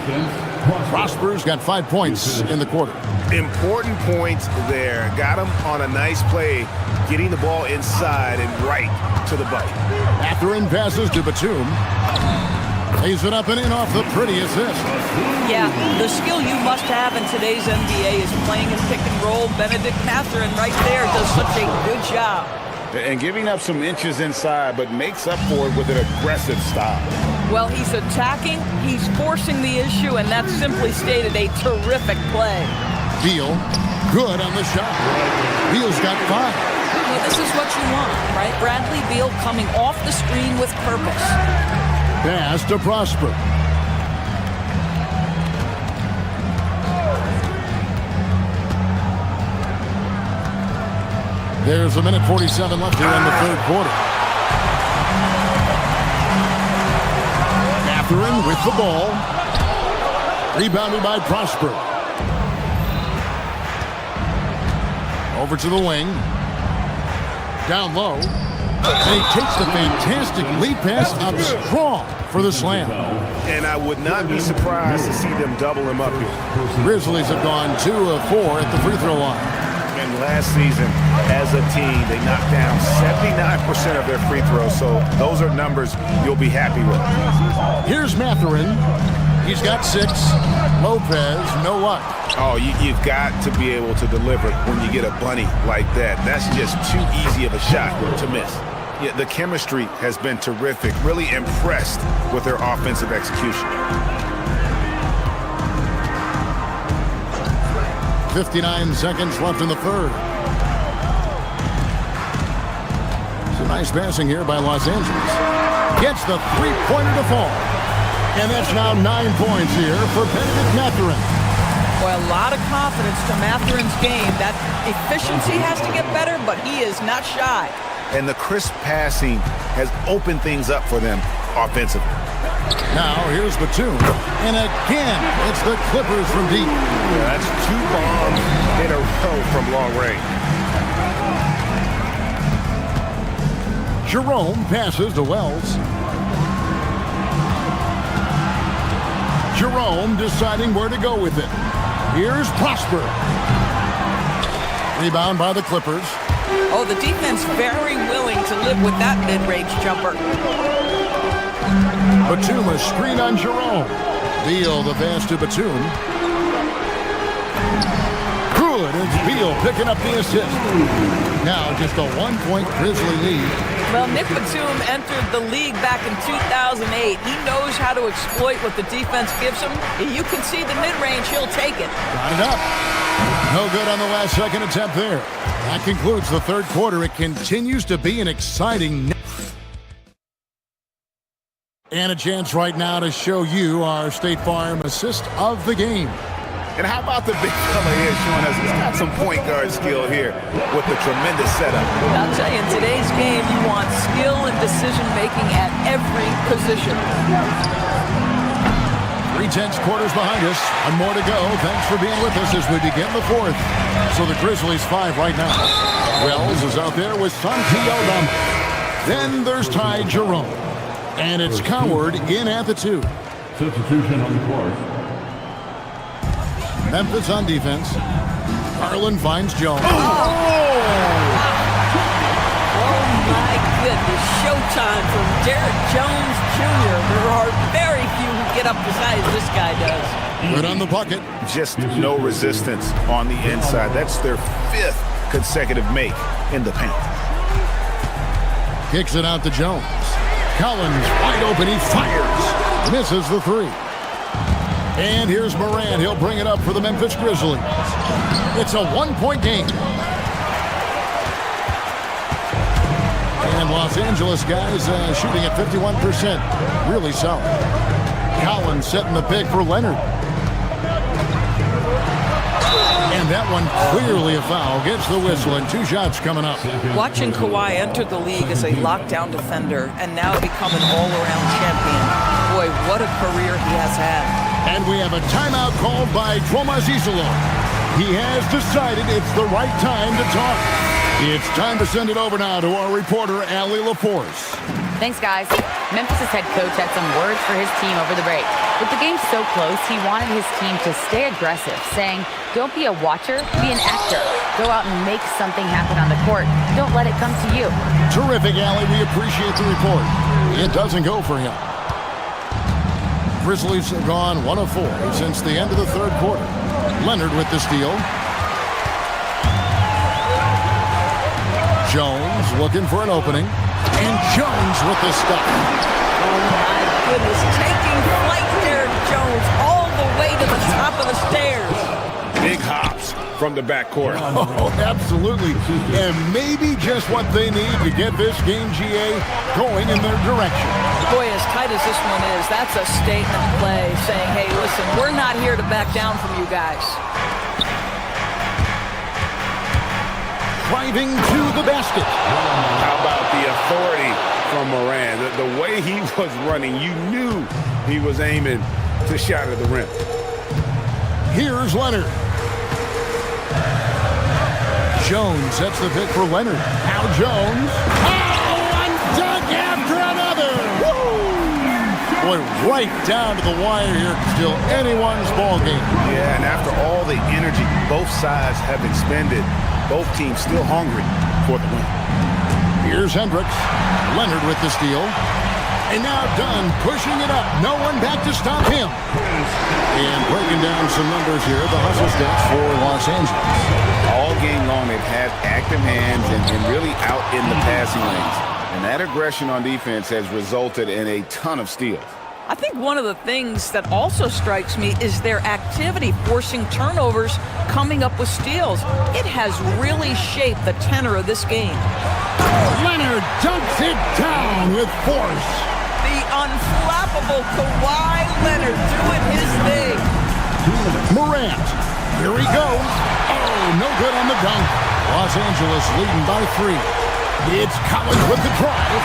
Prosper's got 5 points in the quarter. Important points there. Got him on a nice play, getting the ball inside and right to the bucket. Mathurin passes to Batum. Lays it up and in off the pretty assist. Yeah, the skill you must have in today's NBA is playing in pick and roll. Benedict Mathurin right there does such a good job. And giving up some inches inside, but makes up for it with an aggressive style. Well, he's attacking, he's forcing the issue, and that's simply stated a terrific play. Beal, good on the shot. Beal's got 5. Well, this is what you want, right? Bradley Beal coming off the screen with purpose. Pass to Prosper. There's a minute 47 left here in the third quarter. Mathurin with the ball. Rebounded by Prosper. Over to the wing. Down low. And he takes the fantastic lead pass up strong for the slam. And I would not be surprised to see them double him up here. Grizzlies have gone 2 of 4 at the free throw line. And last season, as a team, they knocked down 79% of their free throws. So those are numbers you'll be happy with. Here's Mathurin. He's got 6. Lopez, no luck. Oh, you've got to be able to deliver when you get a bunny like that. That's just too easy of a shot to miss. Yeah, the chemistry has been terrific. Really impressed with their offensive execution. 59 seconds left in the third. So nice passing here by Los Angeles. Gets the three-pointer to fall. And that's now 9 points here for Benedict Mathurin. Boy, a lot of confidence to Mathurin's game. That efficiency has to get better, but he is not shy. And the crisp passing has opened things up for them offensively. Now here's Batum. And again, it's the Clippers from deep. Yeah, that's 2 bombs in a row from long range. Jerome passes to Wells. Jerome deciding where to go with it. Here's Prosper. Rebound by the Clippers. Oh, the defense very willing to live with that mid-range jumper. Batum a screen on Jerome. Beal the pass to Batum. Good, it's Beal picking up the assist. Now just a 1-point Grizzly lead. Well, Nick Batum entered the league back in 2008. He knows how to exploit what the defense gives him. You can see the mid-range, he'll take it. Got it up. No good on the last second attempt there. That concludes the third quarter. It continues to be an exciting... And a chance right now to show you our State Farm assist of the game. And how about the big fella here showing us he's got some point guard skill here with the tremendous setup. I'll tell you, in today's game, you want skill and decision-making at every position. 3/10 quarters behind us. One more to go. Thanks for being with us as we begin the fourth. So the Grizzlies 5 right now. Wells is out there with Santi Aldama. Then there's Ty Jerome. And it's Coward in at the 2. Substitution on the court. Memphis on defense. Garland finds Jones. Oh, my goodness. Showtime from Derek Jones Jr. There are very few who get up the size this guy does. Good on the bucket. Just no resistance on the inside. That's their 5th consecutive make in the paint. Kicks it out to Jones. Collins wide open. He fires. Misses the 3. And here's Morant. He'll bring it up for the Memphis Grizzlies. It's a 1-point game. And Los Angeles guys shooting at 51%. Really solid. Collins setting the pick for Leonard. And that one clearly a foul. Gets the whistle and 2 shots coming up. Watching Kawhi enter the league as a lockdown defender and now become an all-around champion. Boy, what a career he has had. And we have a timeout called by Thomas Isolo. He has decided it's the right time to talk. It's time to send it over now to our reporter, Allie LaForce. Thanks, guys. Memphis' head coach had some words for his team over the break. With the game so close, he wanted his team to stay aggressive, saying, don't be a watcher, be an actor. Go out and make something happen on the court. Don't let it come to you. Terrific, Allie. We appreciate the report. It doesn't go for him. Grizzlies have gone 1 of 4 since the end of the third quarter. Leonard with the steal. Jones looking for an opening. And Jones with the stop. Oh, my goodness. Taking flight there, Jones, all the way to the top of the stairs. Big hops from the backcourt. Oh, absolutely. And maybe just what they need to get this game, GA, going in their direction. Boy, as tight as this one is, that's a statement play saying, hey, listen, we're not here to back down from you guys. Driving to the basket. How about the authority from Moran? The way he was running, you knew he was aiming to shot at the rim. Here's Leonard. Jones sets the pick for Leonard. Now Jones. Oh, one dunk after another. Woo! Boy, right down to the wire here. Still anyone's ball game. Yeah, and after all the energy both sides have expended, both teams still hungry for the win. Here's Hendricks. Leonard with the steal. And now Dunn pushing it up. No one back to stop him. And breaking down some numbers here, the hustle stats for Los Angeles. All game long, they've had active hands and really out in the passing lanes. And that aggression on defense has resulted in a ton of steals. I think one of the things that also strikes me is their activity, forcing turnovers, coming up with steals. It has really shaped the tenor of this game. Leonard dunks it down with force. The unflappable Kawhi Leonard doing his thing. Morant, here he goes. Oh, no good on the dunk. Los Angeles leading by 3. It's Collins with the drive.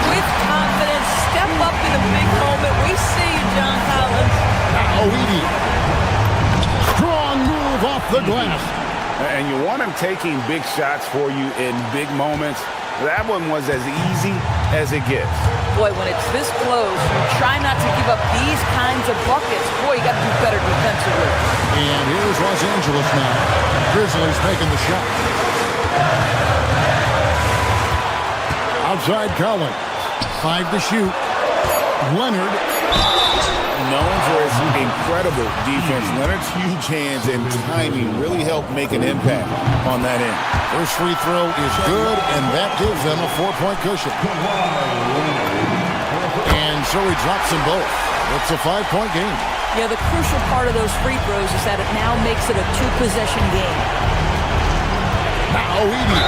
With confidence, step up in a big moment. We see you, John Collins. Now Edey. Strong move off the glass. And you want him taking big shots for you in big moments. That one was as easy as it gets. Boy, when it's this close, you try not to give up these kinds of buckets. Boy, you got to do better defensively. And here's Los Angeles now. Grizzlies making the shot. Outside Collins. 5 to shoot. Leonard. Known for his incredible defense. Leonard's huge hands and timing really helped make an impact on that end. First free throw is good, and that gives them a 4-point cushion. And so he drops them both. It's a 5-point game. Yeah, the crucial part of those free throws is that it now makes it a 2-possession game. Now Edey.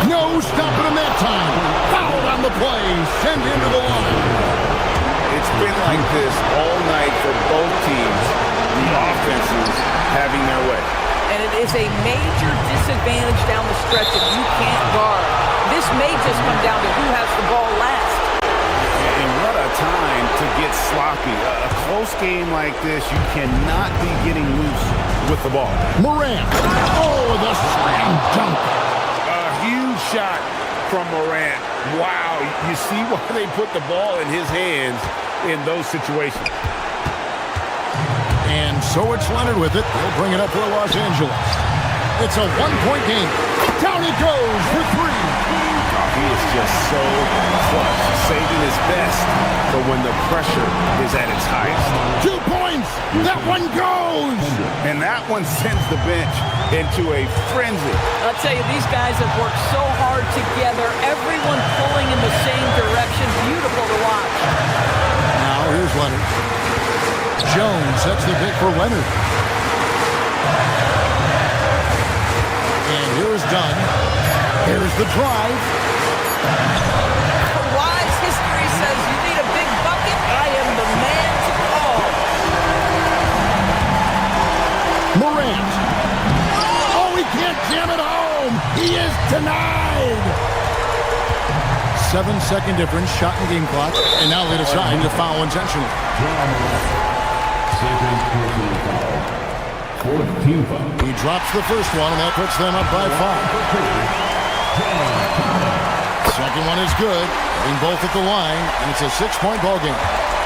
No stopping him that time. Foul on the play. Send into the line. It's been like this all night for both teams. The offenses having their way. And it is a major disadvantage down the stretch if you can't guard. This may just come down to who has the ball last. And what a time to get sloppy. A close game like this, you cannot be getting loose with the ball. Morant. Oh, the slam dunk. A huge shot from Morant. Wow, you see why they put the ball in his hands in those situations. And so it's Leonard with it. They'll bring it up for Los Angeles. It's a 1-point game. Down it goes for 3. He is just so clutch, saving his best for when the pressure is at its highest. 2 points. That one goes. And that one sends the bench into a frenzy. I'll tell you, these guys have worked so hard together. Everyone pulling in the same direction. Beautiful to watch. Now here's Leonard. Jones sets the pick for Leonard. And here's Dunn. Here's the drive. Kawhi's history says you need a big bucket. I am the man to call. Morant. Oh, he can't jam it home. He is denied. 7-second difference, shot and game clock. And now they decide to foul intentionally. He drops the first one, and that puts them up by 5. Second one is good. Hitting both at the line, and it's a 6-point ball game.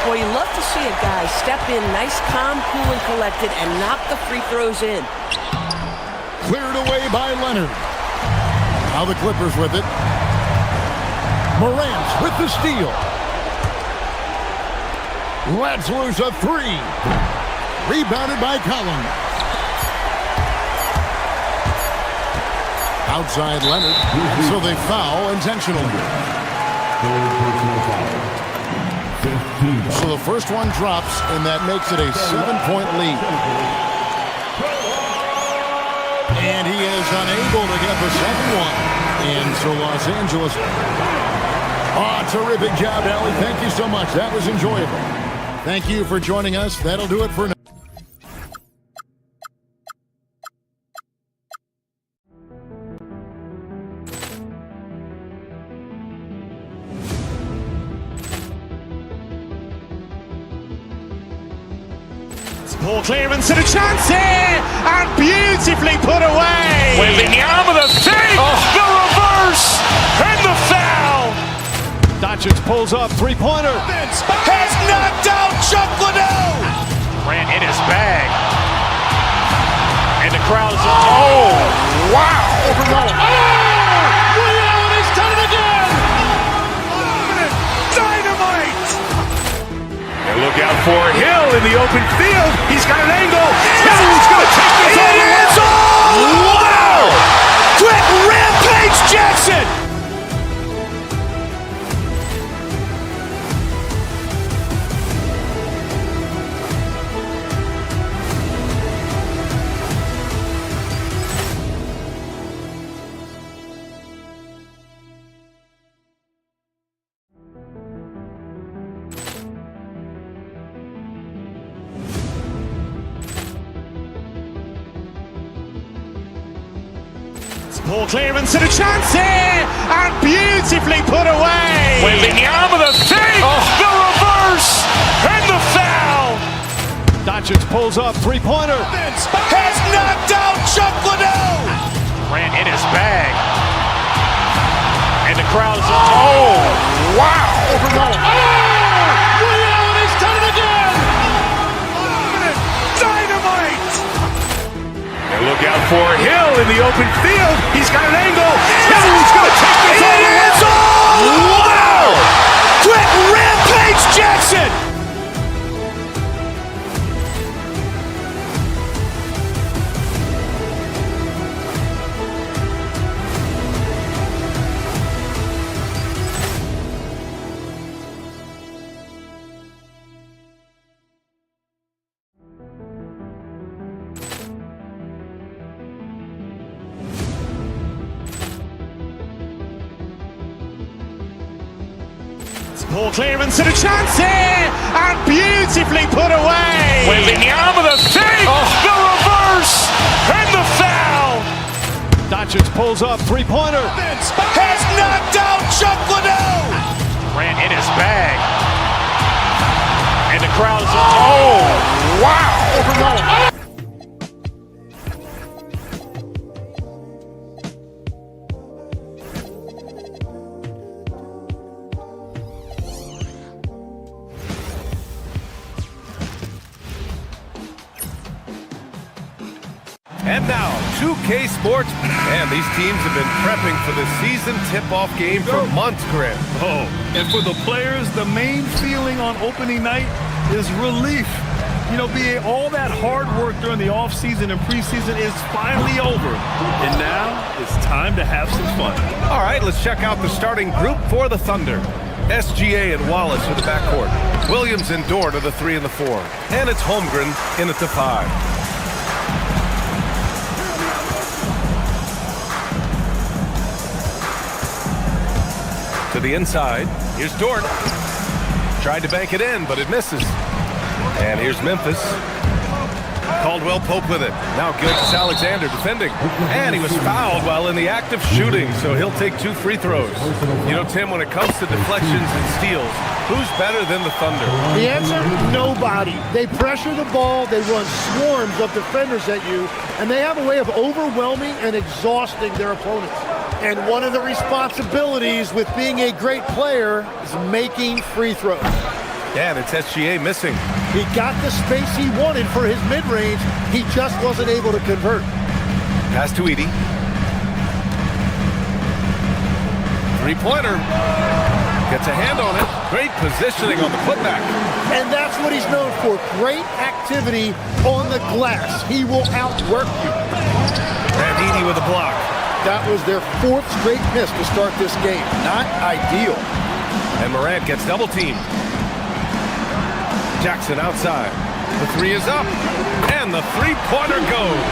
Well, you love to see a guy step in nice, calm, cool, and collected and knock the free throws in. Cleared away by Leonard. Now the Clippers with it. Morant with the steal. Lets loose a 3. Rebounded by Collins. Outside Leonard, so they foul intentionally. So the first one drops, and that makes it a 7-point lead. And he is unable to get the second one. And so Los Angeles. Oh, terrific job, Allie. Thank you so much. That was enjoyable. Thank you for joining us. That'll do it for now. Poor clearance and a chance here, and beautifully put away. Wembanyama the fake, the reverse, and the foul. Doncic pulls up, 3-pointer. Has knocked out Chuck Liddell. Ran in his bag, and the crowd is. Oh, wow! Ray Allen has done it again. Dynamite. And look out for Hill in the open field. He's got an angle. Hill's going to take this all the way. Wow! Quick Rampage Jackson. Poor clearance and a chance here, and beautifully put away. Wembanyama the save, the reverse, and the foul. Doncic pulls up, three-pointer. Has knocked out Chuck Liddell. Ran in his bag. And the crowd is, oh, wow. Ray Allen has done it again. Dynamite. And look out for Hill in the open field. He's got an angle. Hill's going to take this all the way. Wow. Quick Rampage Jackson. Poor clearance and a chance here, and beautifully put away. Wembanyama the save, the reverse, and the foul. Doncic pulls up, three-pointer. Has knocked out Chuck Liddell. Ran in his bag. And the crowd is, oh, wow. And now, 2K Sports. Man, these teams have been prepping for the season tip-off game for months, Grant. Oh, and for the players, the main feeling on opening night is relief. You know, BA, all that hard work during the offseason and preseason is finally over. And now it's time to have some fun. All right, let's check out the starting group for the Thunder. SGA and Wallace for the backcourt. Williams and Dort are the 3 and the 4. And it's Holmgren in at the 5. To the inside. Here's Dort. Tried to bank it in, but it misses. And here's Memphis. Caldwell Pope with it. Now Gilgeous-Alexander defending. And he was fouled while in the act of shooting, so he'll take 2 free throws. You know, Tim, when it comes to deflections and steals, who's better than the Thunder? The answer? Nobody. They pressure the ball, they run swarms of defenders at you, and they have a way of overwhelming and exhausting their opponents. And one of the responsibilities with being a great player is making free throws. Yeah, and it's SGA missing. He got the space he wanted for his mid-range. He just wasn't able to convert. Pass to Edey. Three-pointer. Gets a hand on it. Great positioning on the putback. And that's what he's known for. Great activity on the glass. He will outwork you. And Edey with a block. That was their 4th straight miss to start this game. Not ideal. And Morant gets double-teamed. Jackson outside. The 3 is up. And the three-pointer goes.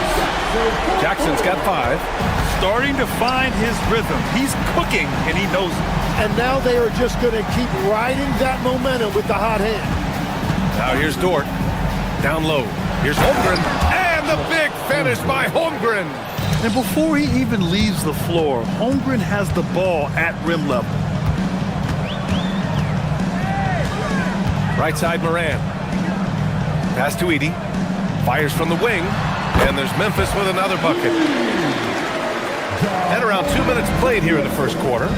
Jackson's got 5. Starting to find his rhythm. He's cooking, and he knows it. And now they are just going to keep riding that momentum with the hot hand. Now here's Dort. Down low. Here's Holmgren. And the big finish by Holmgren. And before he even leaves the floor, Holmgren has the ball at rim level. Right side Morant. Pass to Edey. Fires from the wing. And there's Memphis with another bucket. And around 2 minutes played here in the first quarter.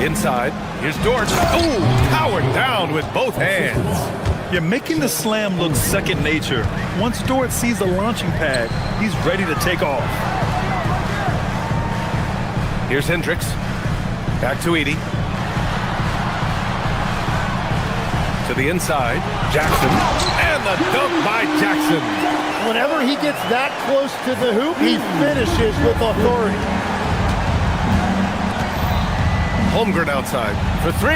Inside. Here's Dort. Ooh, powered down with both hands. You're making the slam look second nature. Once Dort sees the launching pad, he's ready to take off. Here's Hendricks. Back to Edey. To the inside. Jackson. And the dunk by Jackson. Whenever he gets that close to the hoop, he finishes with authority. Holmgren outside for 3.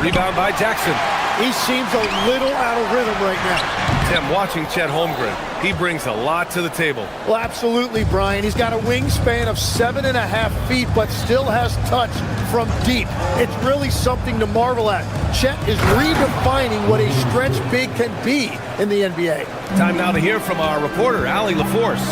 Rebound by Jackson. He seems a little out of rhythm right now. Tim, watching Chet Holmgren, he brings a lot to the table. Well, absolutely, Brian. He's got a wingspan of 7.5 feet, but still has touch from deep. It's really something to marvel at. Chet is redefining what a stretch big can be in the NBA. Time now to hear from our reporter, Allie LaForce.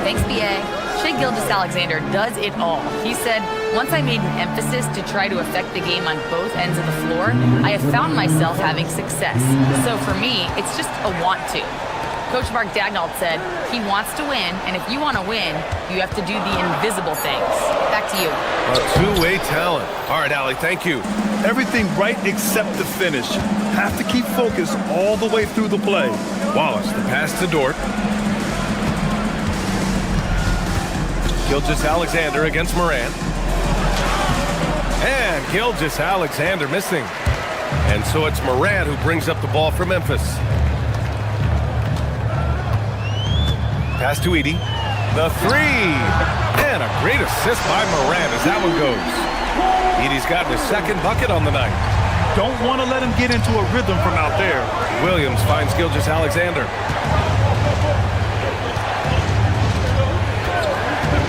Thanks, BA. Shai Gilgeous-Alexander does it all. He said, once I made an emphasis to try to affect the game on both ends of the floor, I have found myself having success. So for me, it's just a want to. Coach Mark Daigneault said he wants to win, and if you want to win, you have to do the invisible things. Back to you. A two-way talent. All right, Allie, thank you. Everything right except the finish. Have to keep focus all the way through the play. Wallace, the pass to Dort. Gilgeous-Alexander against Morant. And Gilgeous-Alexander missing. And so it's Morant who brings up the ball for Memphis. Pass to Edey. The three. And a great assist by Morant as that one goes. Edey's gotten his second bucket on the night. Don't want to let him get into a rhythm from out there. Williams finds Gilgeous-Alexander.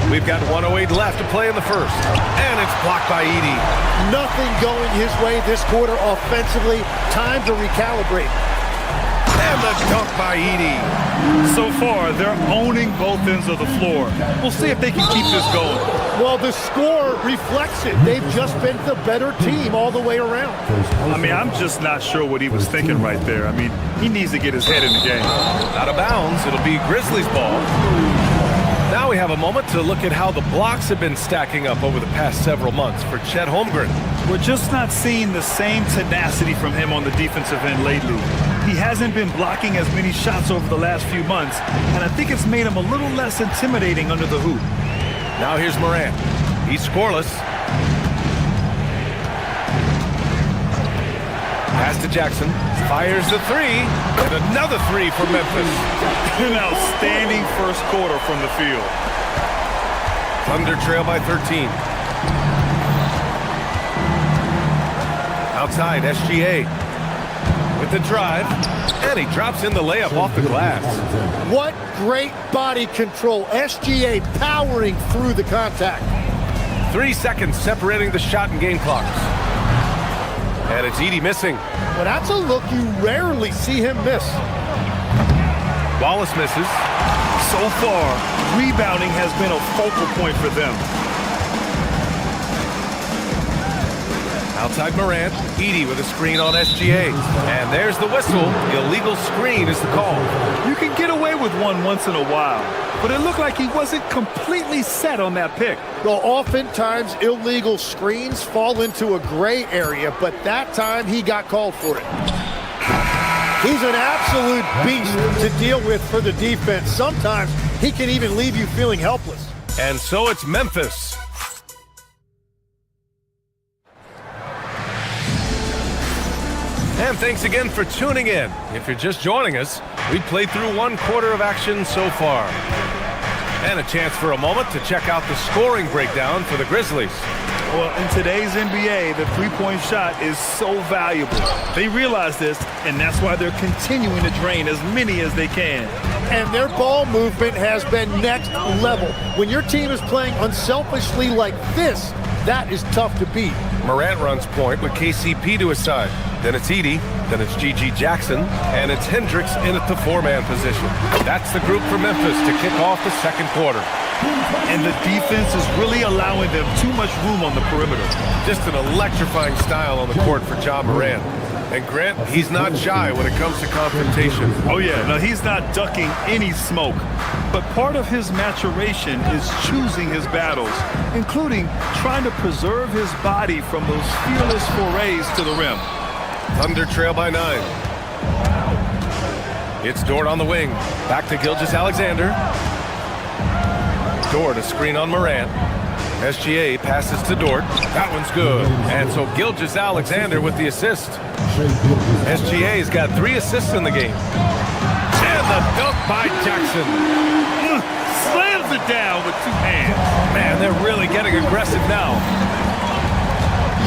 We've got 1:08 left to play in the first. And it's blocked by Edey. Nothing going his way this quarter offensively. Time to recalibrate. And the dunk by Edey. So far, they're owning both ends of the floor. We'll see if they can keep this going. Well, the score reflects it. They've just been the better team all the way around. I mean, I'm just not sure what he was thinking right there. I mean, he needs to get his head in the game. Out of bounds, it'll be Grizzlies ball. Now we have a moment to look at how the blocks have been stacking up over the past several months for Chet Holmgren. We're just not seeing the same tenacity from him on the defensive end lately. He hasn't been blocking as many shots over the last few months, and I think it's made him a little less intimidating under the hoop. Now here's Morant. He's scoreless. Pass to Jackson. Fires the three. And another three for Memphis. An outstanding first quarter from the field. Thunder trail by 13. Outside, SGA. With the drive. And he drops in the layup off the glass. What great body control. SGA powering through the contact. 3 seconds separating the shot and game clocks. And it's Edey missing. Well, that's a look you rarely see him miss. Wallace misses. So far, rebounding has been a focal point for them. Outside Morant, Edey with a screen on SGA. And there's the whistle. Illegal screen is the call. You can get away with one once in a while, but it looked like he wasn't completely set on that pick. Well, oftentimes illegal screens fall into a gray area, but that time he got called for it. He's an absolute beast to deal with for the defense. Sometimes he can even leave you feeling helpless. And so it's Memphis. And thanks again for tuning in. If you're just joining us, we played through one quarter of action so far. And a chance for a moment to check out the scoring breakdown for the Grizzlies. Well, in today's NBA, the three-point shot is so valuable. They realize this, and that's why they're continuing to drain as many as they can. And their ball movement has been next level. When your team is playing unselfishly like this, that is tough to beat. Morant runs point with KCP to his side. Then it's Edey, then it's GG Jackson, and it's Hendricks in at the four-man position. That's the group for Memphis to kick off the second quarter. And the defense is really allowing them too much room on the perimeter. Just an electrifying style on the court for Ja Morant. And Grant, he's not shy when it comes to confrontation. Oh yeah, no, he's not ducking any smoke. But part of his maturation is choosing his battles, including trying to preserve his body from those fearless forays to the rim. Thunder trail by 9. It's Dort on the wing. Back to Gilgeous-Alexander. Dort a screen on Morant. SGA passes to Dort. That one's good. And so Gilgeous-Alexander with the assist. SGA's got 3 assists in the game. And the dunk by Jackson. Slams it down with 2 hands. Man, they're really getting aggressive now.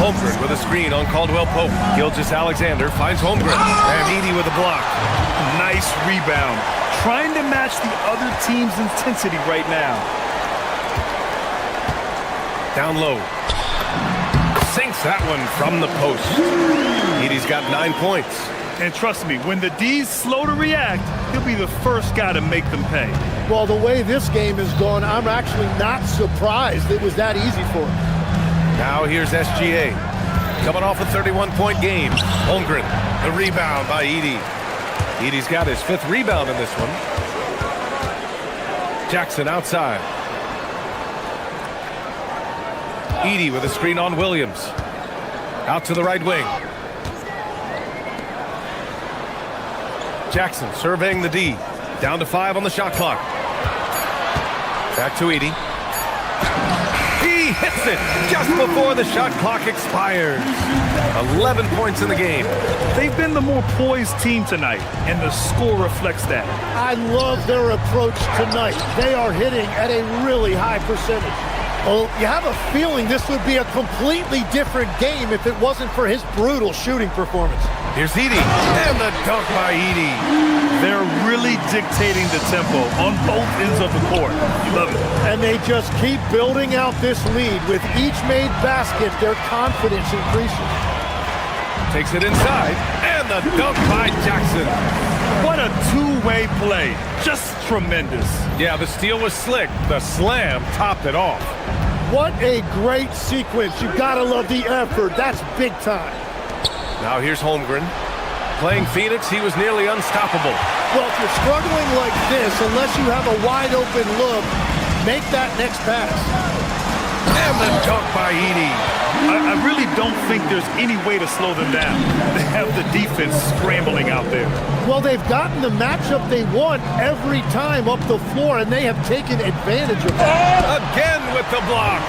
Holmgren with a screen on Caldwell Pope. Gilgeous-Alexander finds Holmgren. And Edey with a block. Nice rebound. Trying to match the other team's intensity right now. Down low. Sinks that one from the post. Edey's got 9 points. And trust me, when the D's slow to react, he'll be the first guy to make them pay. Well, the way this game is going, I'm actually not surprised it was that easy for him. Now here's SGA. Coming off a 31-point game. Holmgren, the rebound by Edey. Edey's got his 5th rebound in this one. Jackson outside. Edey with a screen on Williams. Out to the right wing. Jackson surveying the D. Down to 5 on the shot clock. Back to Edey. He hits it just before the shot clock expires. 11 points in the game. They've been the more poised team tonight, and the score reflects that. I love their approach tonight. They are hitting at a really high percentage. Well, you have a feeling this would be a completely different game if it wasn't for his brutal shooting performance. Here's Edey, and the dunk by Edey. They're really dictating the tempo on both ends of the court. You love it. And they just keep building out this lead. With each made basket, their confidence increases. Takes it inside, and the dunk by Jackson. What a two-way play. Just tremendous. Yeah, the steal was slick. The slam topped it off. What a great sequence. You gotta love the effort. That's big time. Now here's Holmgren. Playing Phoenix, he was nearly unstoppable. Well, if you're struggling like this, unless you have a wide open look, make that next pass. And the dunk by Edey. I really don't think there's any way to slow them down. They have the defense scrambling out there. Well, they've gotten the matchup they want every time up the floor, and they have taken advantage of that. Again with the block.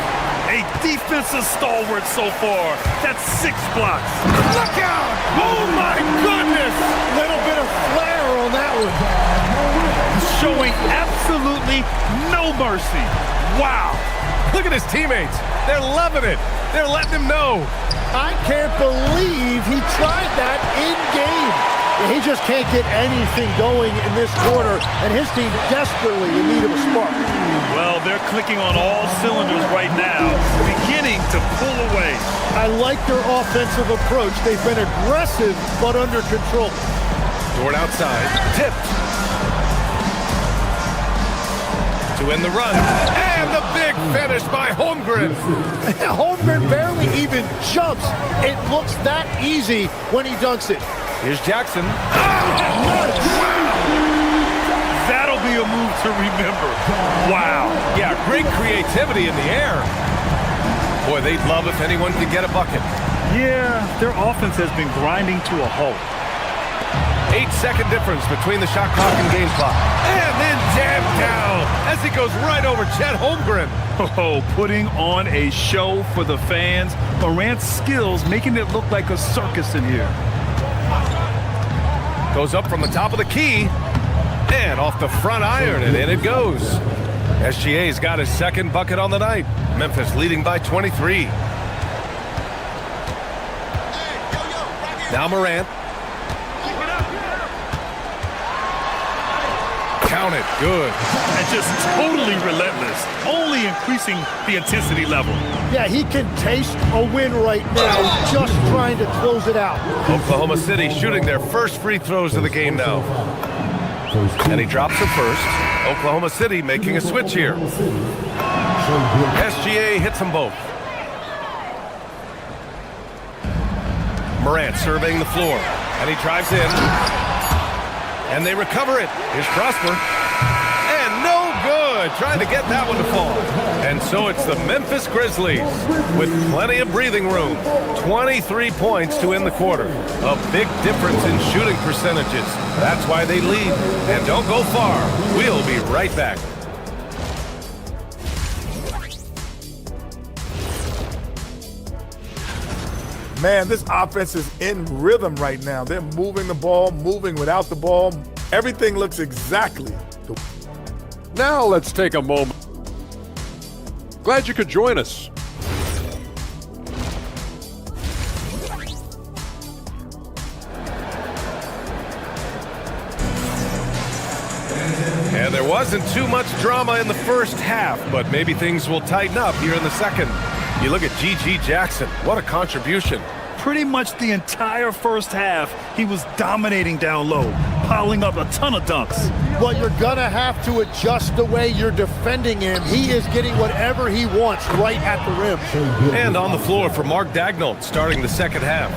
A defensive stalwart so far. That's 6 blocks. Look out! Oh, my goodness! Little bit of flair on that one. Showing absolutely no mercy. Wow. Look at his teammates. They're loving it. They're letting him know. I can't believe he tried that in game. He just can't get anything going in this quarter, and his team desperately in need of a spark. Well, they're clicking on all cylinders right now, beginning to pull away. I like their offensive approach. They've been aggressive, but under control. Dort outside. Tipped. To end the run. And the big finish by Holmgren. Holmgren barely even jumps. It looks that easy when he dunks it. Here's Jackson. That'll be a move to remember. Wow. Yeah, great creativity in the air. Boy, they'd love if anyone could get a bucket. Yeah, their offense has been grinding to a halt. 8-second difference between the shot clock and game clock. And then jammed down as he goes right over Chet Holmgren. Oh, putting on a show for the fans. Morant's skills making it look like a circus in here. Goes up from the top of the key. And off the front iron, and in it goes. SGA's got his 2nd bucket on the night. Memphis leading by 23. Now Morant. Count it. Good. And just totally relentless. Only increasing the intensity level. Yeah, he can taste a win right now, just trying to close it out. Oklahoma City shooting their first free throws of the game now. And he drops the first. Oklahoma City making a switch here. SGA hits them both. Morant surveying the floor. And he drives in. And they recover it. Here's Prosper. And no good. Trying to get that one to fall. And so it's the Memphis Grizzlies with plenty of breathing room. 23 points to end the quarter. A big difference in shooting percentages. That's why they lead. And don't go far. We'll be right back. Man, this offense is in rhythm right now. They're moving the ball, moving without the ball. Everything looks exactly. Now let's take a moment. Glad you could join us. And there wasn't too much drama in the first half, but maybe things will tighten up here in the second. You look at G.G. Jackson. What a contribution. Pretty much the entire first half, he was dominating down low, piling up a ton of dunks. Well, you're going to have to adjust the way you're defending him. He is getting whatever he wants right at the rim. And on the floor for Mark Daigneault starting the second half.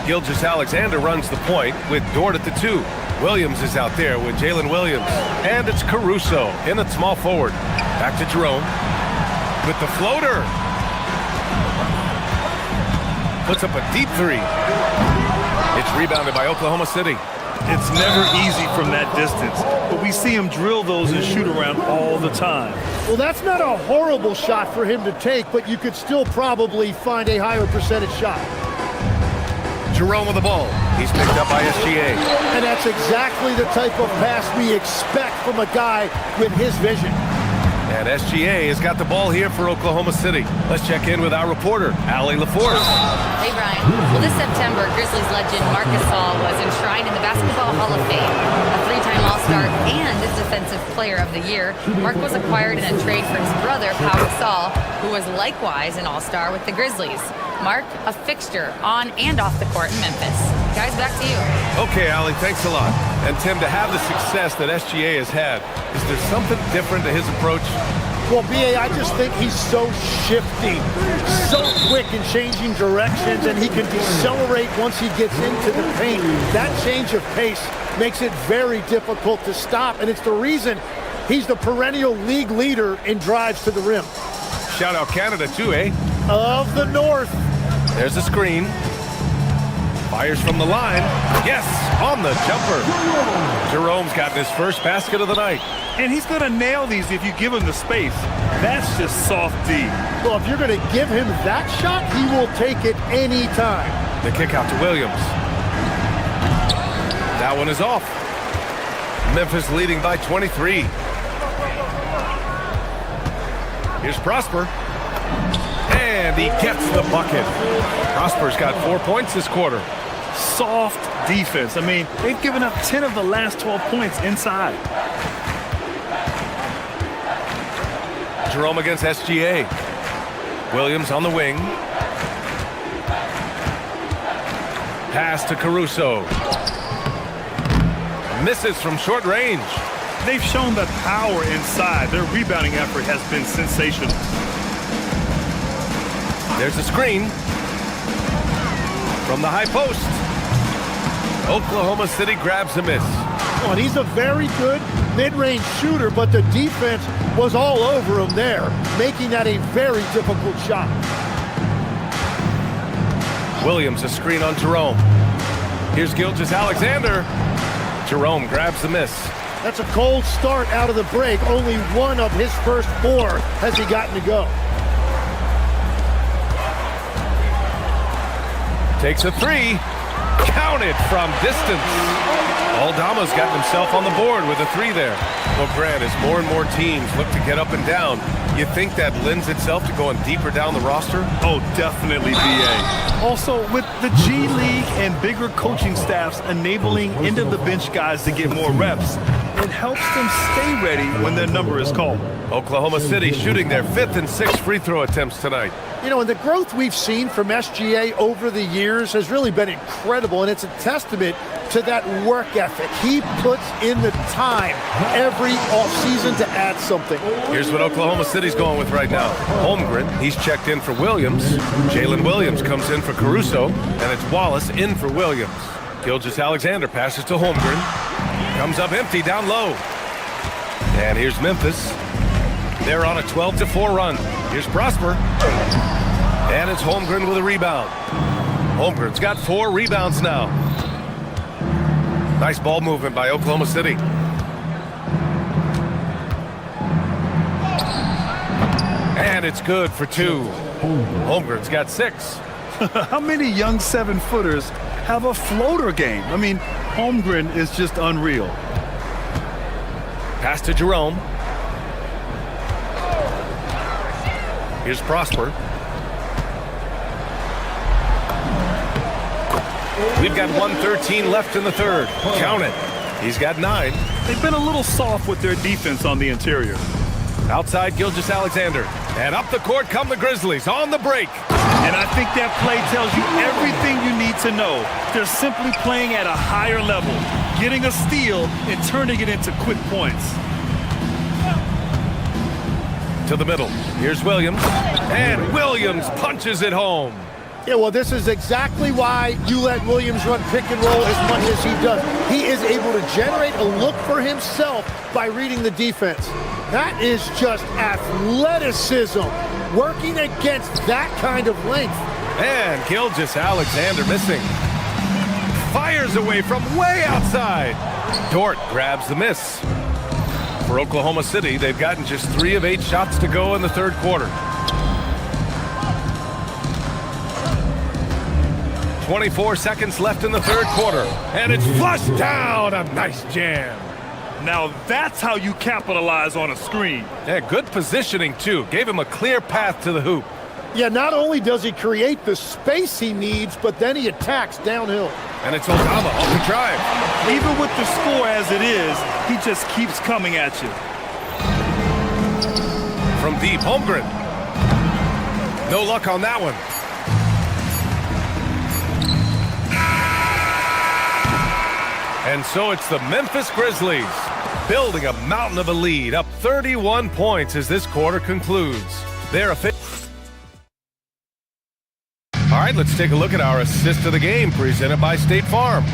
Gilgeous-Alexander runs the point with Dort at the 2. Williams is out there with Jalen Williams. And it's Caruso in at small forward. Back to Jerome with the floater. Puts up a deep 3. It's rebounded by Oklahoma City. It's never easy from that distance, but we see him drill those and shoot around all the time. Well, that's not a horrible shot for him to take, but you could still probably find a higher percentage shot. Jerome with the ball. He's picked up by SGA. And that's exactly the type of pass we expect from a guy with his vision. And SGA has got the ball here for Oklahoma City. Let's check in with our reporter, Allie LaForce. Hey, Brian. Well, this September, Grizzlies legend Marc Gasol was enshrined in the Basketball Hall of Fame. A 3-time All-Star and Defensive Player of the Year, Marc was acquired in a trade for his brother, Pau Gasol, who was likewise an All-Star with the Grizzlies. Marc, a fixture on and off the court in Memphis. Guys, back to you. Okay, Allie, thanks a lot. And Tim, to have the success that SGA has had, is there something different to his approach? Well, B.A., I just think he's so shifty, so quick in changing directions, and he can decelerate once he gets into the paint. That change of pace makes it very difficult to stop, and it's the reason he's the perennial league leader in drives to the rim. Shout out Canada too, eh? Of the North. There's a screen. Fires from the line. Yes, on the jumper. Jerome's gotten his first basket of the night. And he's going to nail these if you give him the space. That's just soft D. Well, if you're going to give him that shot, he will take it any time. The kick out to Williams. That one is off. Memphis leading by 23. Here's Prosper. And he gets the bucket. Prosper's got 4 points this quarter. Soft defense. I mean, they've given up 10 of the last 12 points inside. Jerome against SGA. Williams on the wing. Pass to Caruso. Misses from short range. They've shown the power inside. Their rebounding effort has been sensational. There's a screen from the high post. Oklahoma City grabs a miss. Oh, and he's a very good mid-range shooter, but the defense was all over him there, making that a very difficult shot. Williams a screen on Jerome. Here's Gilgeous-Alexander. Jerome grabs the miss. That's a cold start out of the break. Only one of his first 4 has he gotten to go. Takes a 3. Counted from distance. Aldama's gotten himself on the board with a 3 there. Well, Grant, as more and more teams look to get up and down, you think that lends itself to going deeper down the roster? Oh, definitely, B.A. Also, with the G League and bigger coaching staffs enabling end-of-the-bench guys to get more reps, it helps them stay ready when their number is called. Oklahoma City shooting their 5th and 6th free throw attempts tonight. You know, and the growth we've seen from SGA over the years has really been incredible, and it's a testament to that work ethic. He puts in the time every offseason to add something. Here's what Oklahoma City's going with right now. Holmgren, he's checked in for Williams. Jalen Williams comes in for Caruso, and it's Wallace in for Williams. Gilgeous-Alexander passes to Holmgren. Comes up empty down low. And here's Memphis. They're on a 12-4 run. Here's Prosper. And it's Holmgren with a rebound. Holmgren's got 4 rebounds now. Nice ball movement by Oklahoma City. And it's good for 2. Holmgren's got 6. How many young 7-footers have a floater game? I mean, Holmgren is just unreal. Pass to Jerome. Here's Prosper. We've got 1:13 left in the third. Count it. He's got 9. They've been a little soft with their defense on the interior. Outside, Gilgeous-Alexander. And up the court come the Grizzlies on the break. And I think that play tells you everything you need to know. They're simply playing at a higher level, getting a steal and turning it into quick points. To the middle. Here's Williams. And Williams punches it home. Yeah, well, this is exactly why you let Williams run pick and roll as much as he does. He is able to generate a look for himself by reading the defense. That is just athleticism, working against that kind of length. And Gilgeous-Alexander missing. Fires away from way outside. Dort grabs the miss. For Oklahoma City, they've gotten just 3 of 8 shots to go in the third quarter. 24 seconds left in the third quarter, and it's flushed down. A nice jam. Now that's how you capitalize on a screen. Yeah, good positioning, too. Gave him a clear path to the hoop. Yeah, not only does he create the space he needs, but then he attacks downhill. And it's Aldama off the drive. Even with the score as it is, he just keeps coming at you. From deep, Holmgren. No luck on that one. And so it's the Memphis Grizzlies building a mountain of a lead, up 31 points as this quarter concludes. They're All right, let's take a look at our assist of the game presented by State Farm.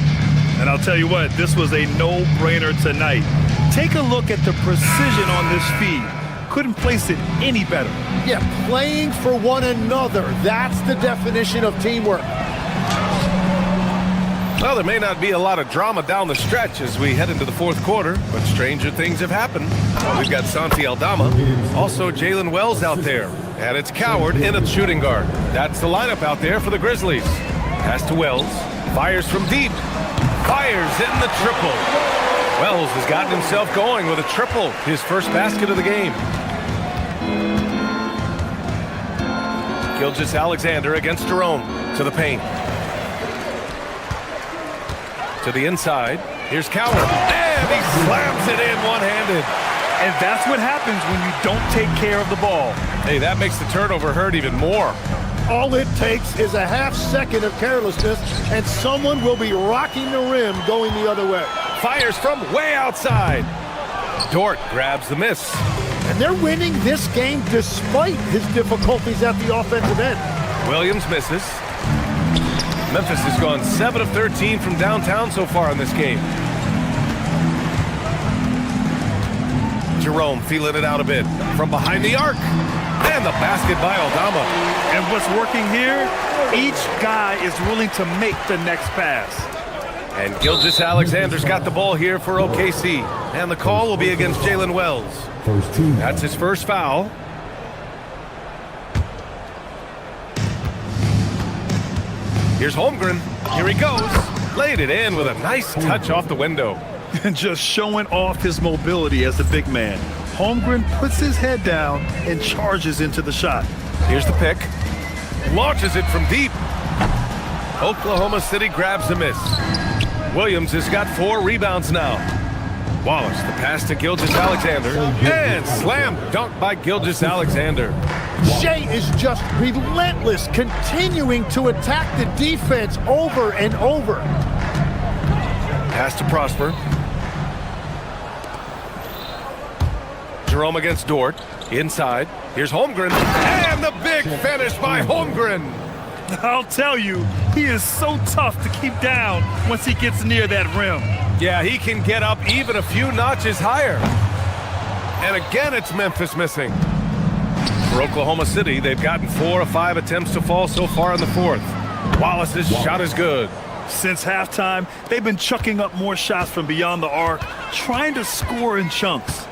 And I'll tell you what, this was a no-brainer tonight. Take a look at the precision on this feed. Couldn't place it any better. Yeah, playing for one another. That's the definition of teamwork. Well, there may not be a lot of drama down the stretch as we head into the fourth quarter, but stranger things have happened. We've got Santi Aldama, also Jalen Wells out there, and it's Coward in at shooting guard. That's the lineup out there for the Grizzlies. Pass to Wells, fires from deep, fires in the triple. Wells has gotten himself going with a triple, his first basket of the game. Gilgeous-Alexander against Jerome, to the paint. To the inside, here's Coward, and he slams it in one-handed. And that's what happens when you don't take care of the ball. Hey, that makes the turnover hurt even more. All it takes is a half second of carelessness, and someone will be rocking the rim going the other way. Fires from way outside. Dort grabs the miss. And they're winning this game despite his difficulties at the offensive end. Williams misses. Memphis has gone 7 of 13 from downtown so far in this game. Jerome feeling it out a bit from behind the arc. And the basket by Aldama. And what's working here, each guy is willing to make the next pass. And Gilgeous-Alexander's got the ball here for OKC. And the call will be against Jalen Wells. That's his first foul. Here's Holmgren. Here he goes. Laid it in with a nice touch off the window. And just showing off his mobility as a big man. Holmgren puts his head down and charges into the shot. Here's the pick. Launches it from deep. Oklahoma City grabs the miss. Williams has got 4 rebounds now. Wallace, the pass to Gilgeous-Alexander. And slam dunk by Gilgeous-Alexander. Shea is just relentless, continuing to attack the defense over and over. Pass to Prosper. Jerome against Dort. Inside. Here's Holmgren. And the big finish by Holmgren. I'll tell you, he is so tough to keep down once he gets near that rim. Yeah, he can get up even a few notches higher. And again, it's Memphis missing. For Oklahoma City, they've gotten 4 of 5 attempts to fall so far in the fourth. Wallace's shot is good. Since halftime, they've been chucking up more shots from beyond the arc, trying to score in chunks.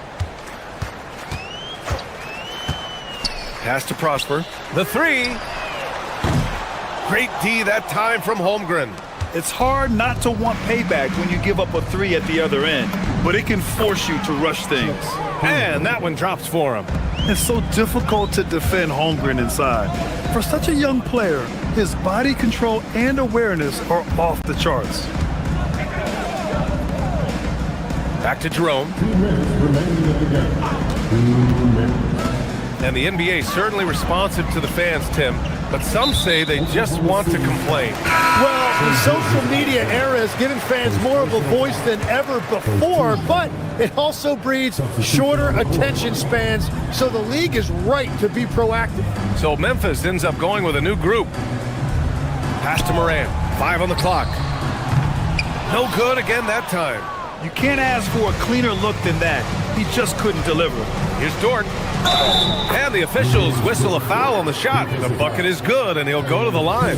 Pass to Prosper. The 3. Great D that time from Holmgren. It's hard not to want payback when you give up a 3 at the other end, but it can force you to rush things. And that one drops for him. It's so difficult to defend Holmgren inside. For such a young player, his body control and awareness are off the charts. Back to Jerome. And the NBA certainly responsive to the fans, Tim, but some say they just want to complain. Well, the social media era has given fans more of a voice than ever before, but it also breeds shorter attention spans, so the league is right to be proactive. So Memphis ends up going with a new group. Pass to Morant, 5 on the clock. No good again that time. You can't ask for a cleaner look than that. He just couldn't deliver. Here's Dort. And the officials whistle a foul on the shot. The bucket is good, and he'll go to the line.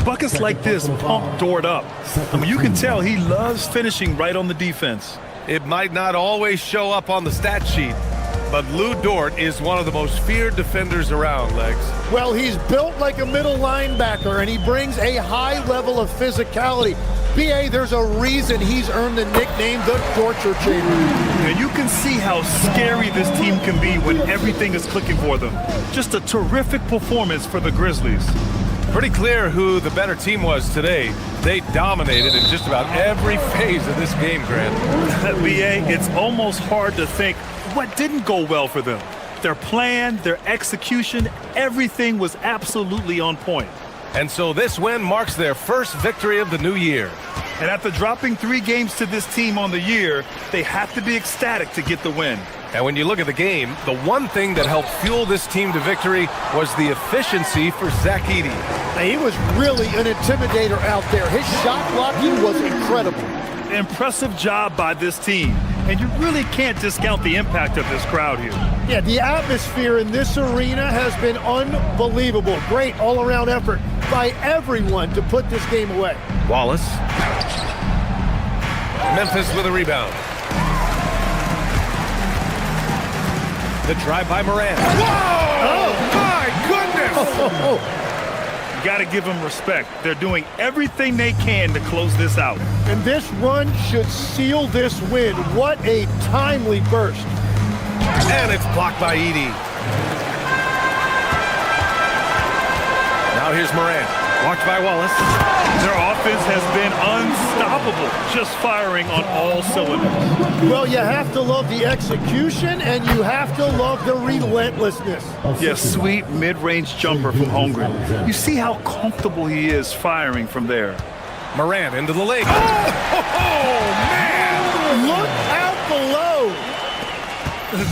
Buckets like this pump Dort up. I mean, you can tell he loves finishing right on the defense. It might not always show up on the stat sheet, but Lou Dort is one of the most feared defenders around, Legs. Well, he's built like a middle linebacker, and he brings a high level of physicality. B.A., there's a reason he's earned the nickname the Torture Chamber. And you can see how scary this team can be when everything is clicking for them. Just a terrific performance for the Grizzlies. Pretty clear who the better team was today. They dominated in just about every phase of this game, Grant. B.A., it's almost hard to think what didn't go well for them. Their plan, their execution, everything was absolutely on point. And so this win marks their first victory of the new year. And after dropping 3 games to this team on the year, they have to be ecstatic to get the win. And when you look at the game, the one thing that helped fuel this team to victory was the efficiency for Zach Edey. He was really an intimidator out there. His shot blocking was incredible. Impressive job by this team. And you really can't discount the impact of this crowd here. Yeah, the atmosphere in this arena has been unbelievable. Great all-around effort by everyone to put this game away. Wallace. Memphis with a rebound. The drive by Morant. Whoa! Oh, my goodness! You got to give them respect. They're doing everything they can to close this out. And this run should seal this win. What a timely burst. And it's blocked by Edey. Now here's Morant. Watched by Wallace. Their offense has been unstoppable, just firing on all cylinders. Well, you have to love the execution, and you have to love the relentlessness. Yeah, sweet mid-range jumper from Holmgren. You see how comfortable he is firing from there. Morant into the lane. Oh, man! Look out below!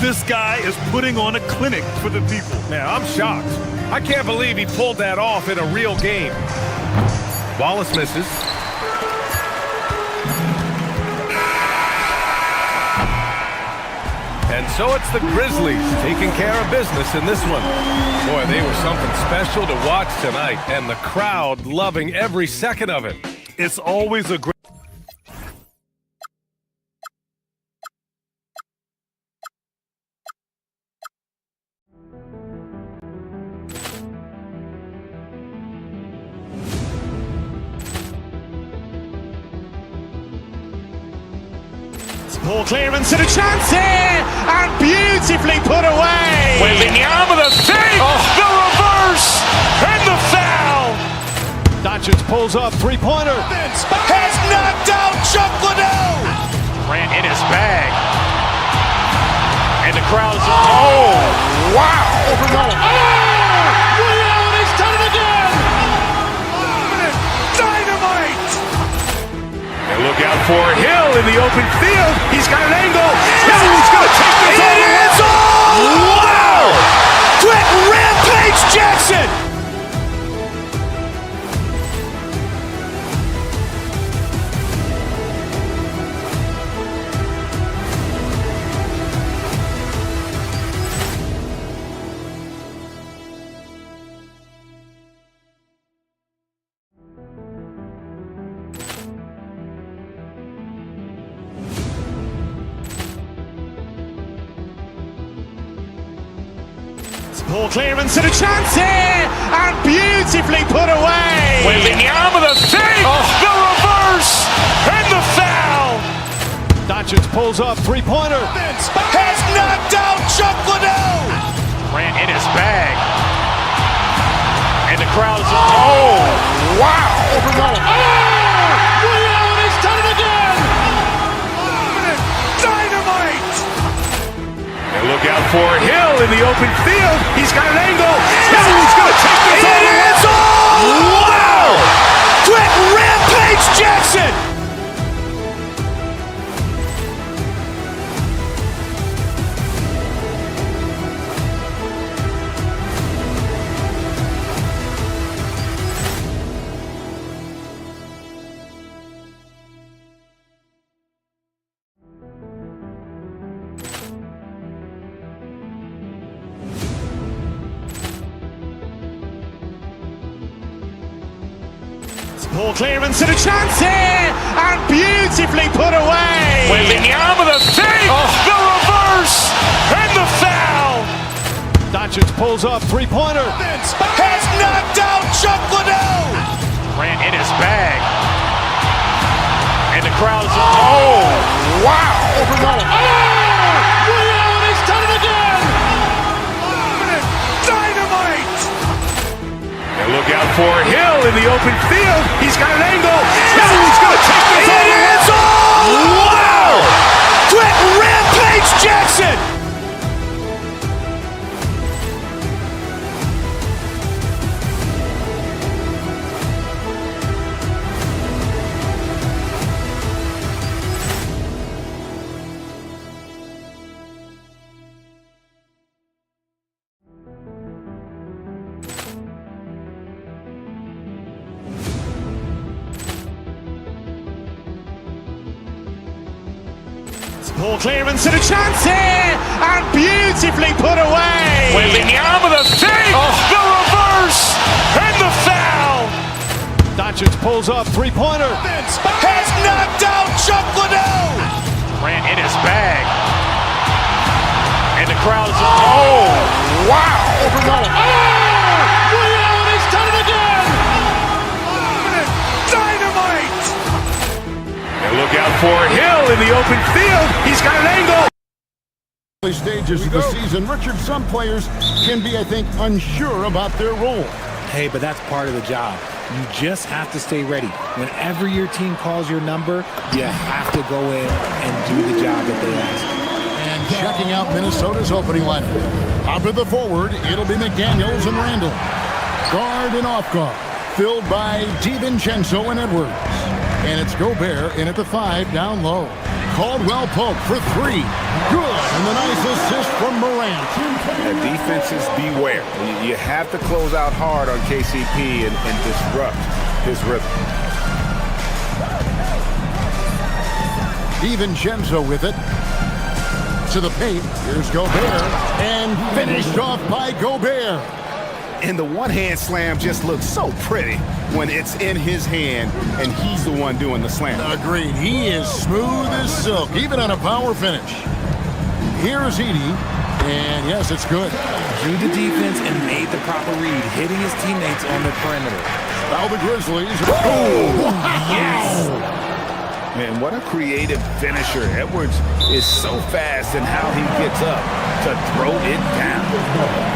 This guy is putting on a clinic for the people. Man, I'm shocked. I can't believe he pulled that off in a real game. Wallace misses. And so it's the Grizzlies taking care of business in this one. Boy, they were something special to watch tonight, and the crowd loving every second of it. It's always a great... Ball clearance and a chance here, and beautifully put away. Wembanyama the save, the reverse, and the foul. Doncic pulls up, three-pointer. Has knocked out Chuck Liddell. Ran in his bag. And the crowd is... Oh, wow. Overrun. Oh, Ray Allen has done it again. Dynamite. And look out for Hill in the open field. He's got an angle. Hill's going to take this all. It is all. Wow. Quick Rampage Jackson. Ball clearance and a chance here, and beautifully put away. Wembanyama the save, the reverse, and the foul. Doncic pulls up, three-pointer. Has knocked out Chuck Liddell. Ran in his bag. And the crowd is... Oh, wow. Overrun. Oh, Ray Allen has done it again. Dynamite. And look look out for Hill in the open field. He's got an angle. Hill's going to take this all the way. Wow! Quick Rampage Jackson! Ball clearance and a chance here, and beautifully put away. Wielding the arm of the feet, the reverse, and the foul. Doncic pulls up, three-pointer. Has knocked out Chuck Liddell. Grant in his bag. And the crowd is, oh, wow. Overruled. Leon has done it again. Dynamite. And look out for Hill in the open field. He's got an angle. Hill's going to take this all the way. Wow! Quick Rampage Jackson! Ball clearance and a chance here, and beautifully put away. Wielding the arm of the feet, the reverse, and the foul. Doncic pulls up, three-pointer. Has knocked out Chuck Liddell. Grant in his bag. And the crowd is, oh, wow. Overruled. Leon has done it again. Dynamite. And look out for Hill in the open field. He's got an angle. Early stages of the season, Richard, some players can be, I think, unsure about their role. Hey, but that's part of the job. You just have to stay ready. Whenever your team calls your number, you have to go in and do the job that they ask. And checking out Minnesota's opening lineup. Top of the forward, it'll be McDaniels and Randall. Guard and off guard, filled by DiVincenzo and Edwards. And it's Gobert in at the 5, down low. Caldwell Pope for 3. Good. And the nice assist from Morant. Defenses beware. You have to close out hard on KCP and disrupt his rhythm. DiVincenzo with it. To the paint. Here's Gobert. And finished off by Gobert. And the one-hand slam just looks so pretty when it's in his hand and he's the one doing the slam. Agreed. He is smooth as silk, even on a power finish. Here's Edey, and yes, it's good. Drew the defense and made the proper read, hitting his teammates on the perimeter. Now the Grizzlies. Oh, yes! Man, what a creative finisher. Edwards is so fast in how he gets up to throw it down.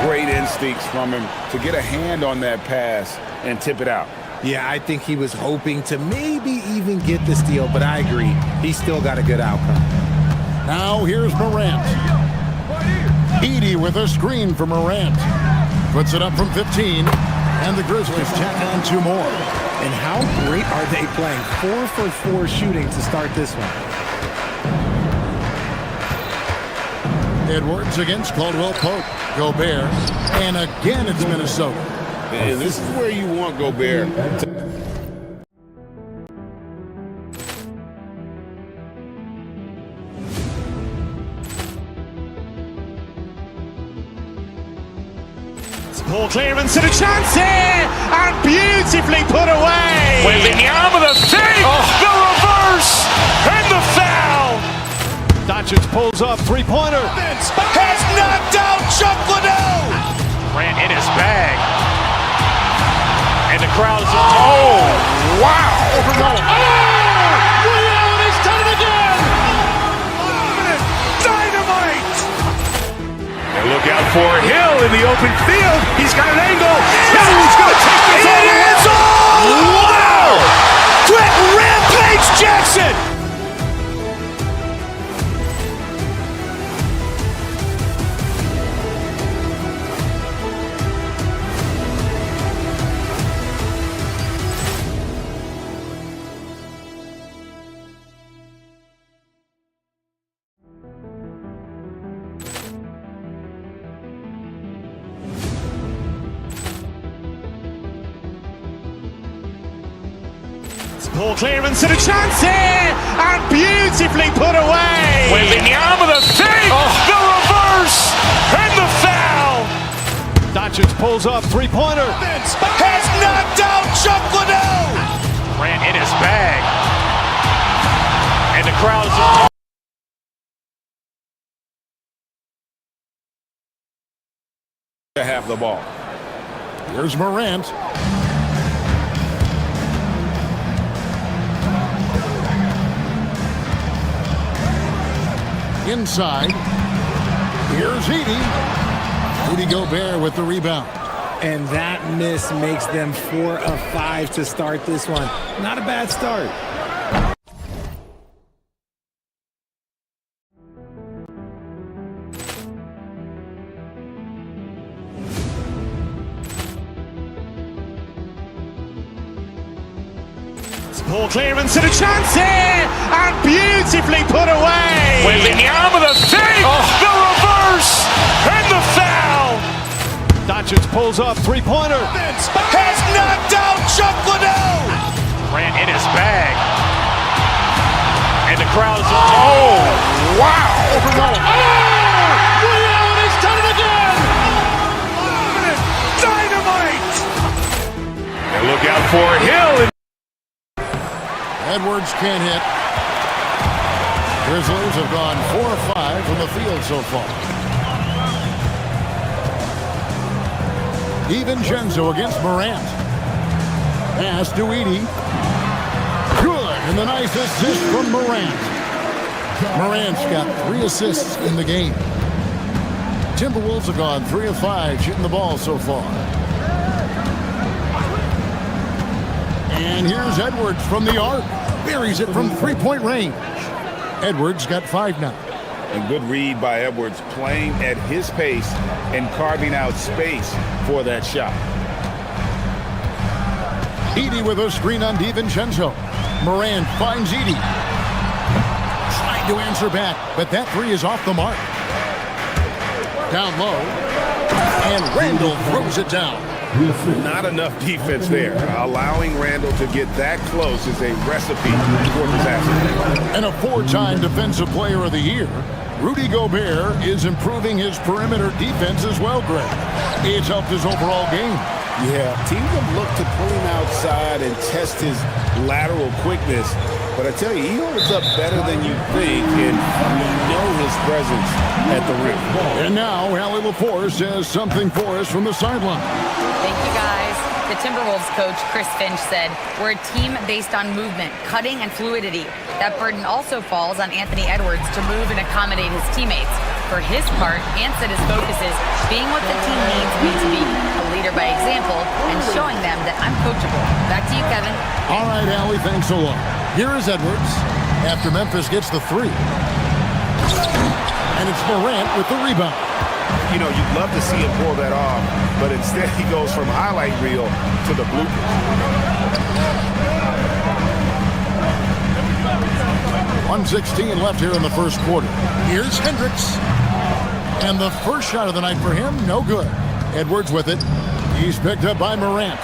Great instincts from him to get a hand on that pass and tip it out. Yeah, I think he was hoping to maybe even get the steal, but I agree. He still got a good outcome. Now here's Morant. Edey with a screen for Morant. Puts it up from 15, and the Grizzlies tack on 2 more. And how great are they playing? 4 for 4 shooting to start this one. Edwards against Caldwell Pope. Gobert. And again, it's Minnesota. And this is where you want Gobert to... Ball clearance and a chance here, and beautifully put away. Wielding the arm of the feet, the reverse, and the foul. Doncic pulls up, three-pointer. Has knocked out Chuck Liddell. Grant in his bag. And the crowd is, oh, wow. Overruled. Leon has done it again. Dynamite. And look out for Hill in the open field. He's got an angle. Hill's going to take this all the way. Wow! Quick Rampage Jackson! Poor clearance and a chance here, and beautifully put away. Wembanyama the fake, the reverse, and the foul. Doncic pulls up, three-pointer. Has knocked out Chuck Liddell. Ran in his bag, and the crowd's to have the ball. Here's Morant. Inside. Here's Rudy Gobert with the rebound. And that miss makes them 4 of 5 to start this one. Not a bad start. Poor clearance and a chance here, and beautifully put away. Wembanyama the fake, the reverse, and the foul. Doncic pulls up, three-pointer. Has knocked out Chuck Liddell. Ran in his bag, and the crowd's wow. Leon has done it again. Dynamite. And look out for Hill. Edwards can't hit. Grizzlies have gone 4 of 5 from the field so far. DiVincenzo against Morant. Pass to Edey. Good, and the nice assist from Morant. Morant's got 3 assists in the game. Timberwolves have gone 3 of 5 shooting the ball so far. And here's Edwards from the arc. Buries it from three-point range. Edwards got 5 now. A good read by Edwards, playing at his pace and carving out space for that shot. Edey with a screen on DiVincenzo. Morant finds Edey. Trying to answer back, but that 3 is off the mark. Down low. And Randall throws it down. Not enough defense there. Allowing Randall to get that close is a recipe for disaster. And a 4-time Defensive Player of the Year, Rudy Gobert is improving his perimeter defense as well, Greg. It's helped his overall game. Yeah, teams have looked to pull him outside and test his lateral quickness. But I tell you, he holds up better than you think, and you know his presence at the rim. And now, Allie LaForce has something for us from the sideline. Thank you, guys. The Timberwolves coach, Chris Finch, said, "We're a team based on movement, cutting, and fluidity. That burden also falls on Anthony Edwards to move and accommodate his teammates. For his part, Ant said his focus is being what the team needs me to be, a leader by example, and showing them that I'm coachable." Back to you, Kevin. All right, Allie, thanks a lot. Here is Edwards after Memphis gets the 3. And it's Morant with the rebound. You know, you'd love to see him pull that off, but instead he goes from highlight reel to the bloopers. 1:16 left here in the first quarter. Here's Hendricks. And the first shot of the night for him, no good. Edwards with it. He's picked up by Morant.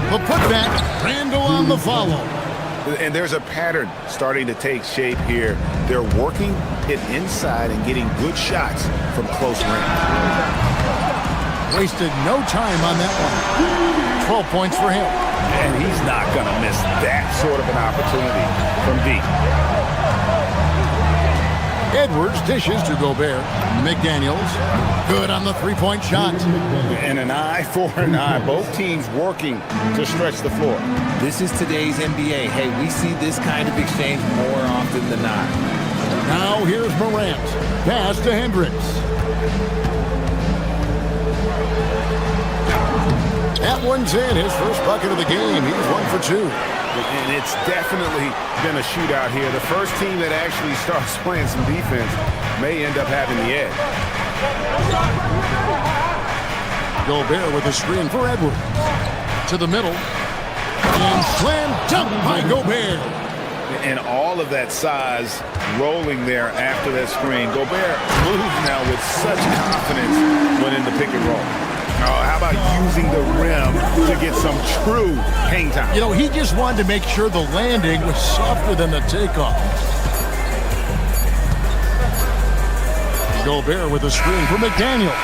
The putback, Randall on the follow. And there's a pattern starting to take shape here. They're working it inside and getting good shots from close range. Wasted no time on that one. 12 points for him. And he's not going to miss that sort of an opportunity from deep. Edwards dishes to Gobert. McDaniels, good on the three-point shot. And an eye for an eye. Both teams working to stretch the floor. This is today's NBA. Hey, we see this kind of exchange more often than not. Now here's Morant. Pass to Hendricks. That one's in. His first bucket of the game. He's 1 for 2. And it's definitely been a shootout here. The first team that actually starts playing some defense may end up having the edge. Gobert with a screen for Edwards. To the middle. And slam dunk by Gobert. And all of that size rolling there after that screen. Gobert moves now with such confidence when in the pick and roll. Oh, how about using the rim to get some true hang time? You know, he just wanted to make sure the landing was softer than the takeoff. Gobert with a screen for McDaniel.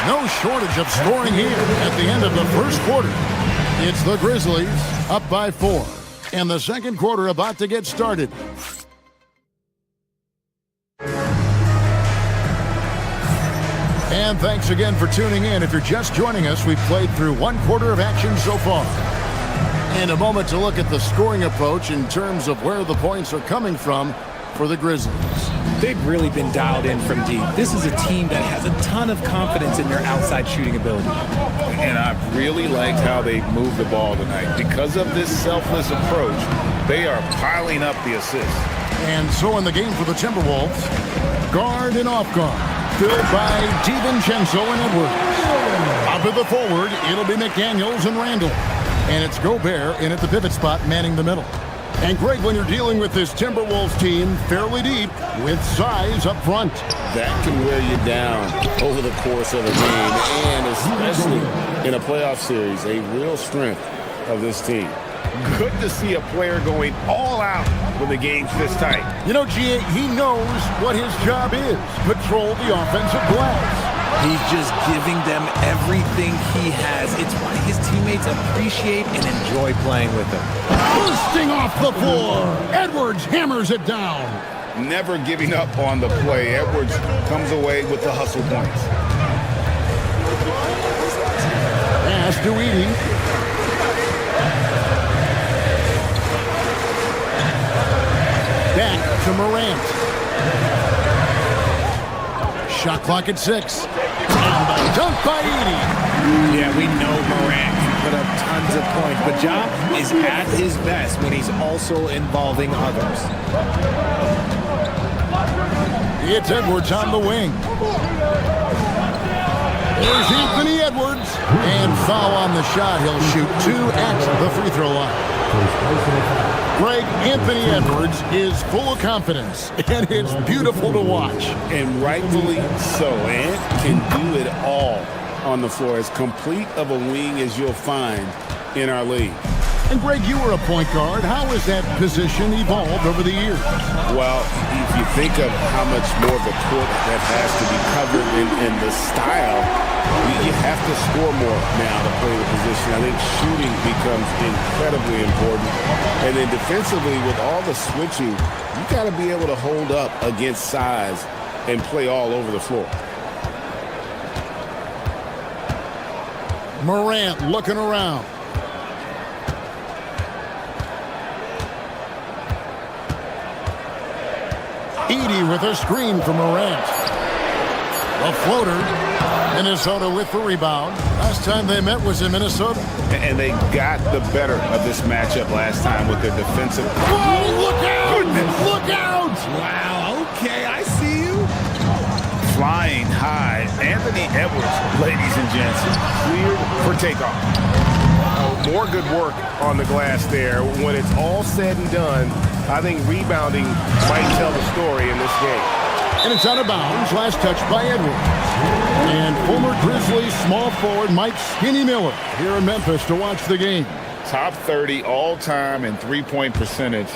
No shortage of scoring here at the end of the first quarter. It's the Grizzlies up by 4. And the second quarter about to get started. And thanks again for tuning in. If you're just joining us, we've played through one quarter of action so far. In a moment to look at the scoring approach in terms of where the points are coming from for the Grizzlies. They've really been dialed in from deep. This is a team that has a ton of confidence in their outside shooting ability. And I've really liked how they moved the ball tonight. Because of this selfless approach, they are piling up the assists. And so in the game for the Timberwolves, guard and off guard, filled by DiVincenzo and Edwards. Out of the forward, it'll be McDaniels and Randall. And it's Gobert in at the pivot spot, manning the middle. And Greg, when you're dealing with this Timberwolves team fairly deep with size up front, that can wear you down over the course of a game, and especially in a playoff series, a real strength of this team. Good to see a player going all out when the game's this tight. You know, G.A., he knows what his job is, patrol the offensive glass. He's just giving them everything he has. It's why his teammates appreciate and enjoy playing with him. Bursting off the floor, Edwards hammers it down. Never giving up on the play. Edwards comes away with the hustle points. Pass to Edey. Back to Morant. Shot clock at 6. And the dunk by Edey. Yeah, we know Morant can put up tons of points, but Ja is at his best when he's also involving others. It's Edwards on the wing. There's Anthony Edwards. And foul on the shot. He'll shoot 2 at the free throw line. Greg, Anthony Edwards is full of confidence, and it's beautiful to watch. And rightfully so. Ant can do it all on the floor. As complete of a wing as you'll find in our league. And Greg, you were a point guard. How has that position evolved over the years? Well, if you think of how much more of the court that has to be covered and the style, you have to score more now to play the position. I think shooting becomes incredibly important. And then defensively, with all the switching, you got to be able to hold up against size and play all over the floor. Morant looking around. Edey with a screen from Morant. A floater. Minnesota with the rebound. Last time they met was in Minnesota. And they got the better of this matchup last time with their defensive. Whoa, look out! Goodness. Look out! Wow, okay, I see you. Flying high. Anthony Edwards, ladies and gents, cleared for takeoff. More good work on the glass there. When it's all said and done, I think rebounding might tell the story in this game. And it's out of bounds. Last touch by Edwards. And former Grizzlies small forward Mike Skinny Miller here in Memphis to watch the game. Top 30 all-time in three-point percentage.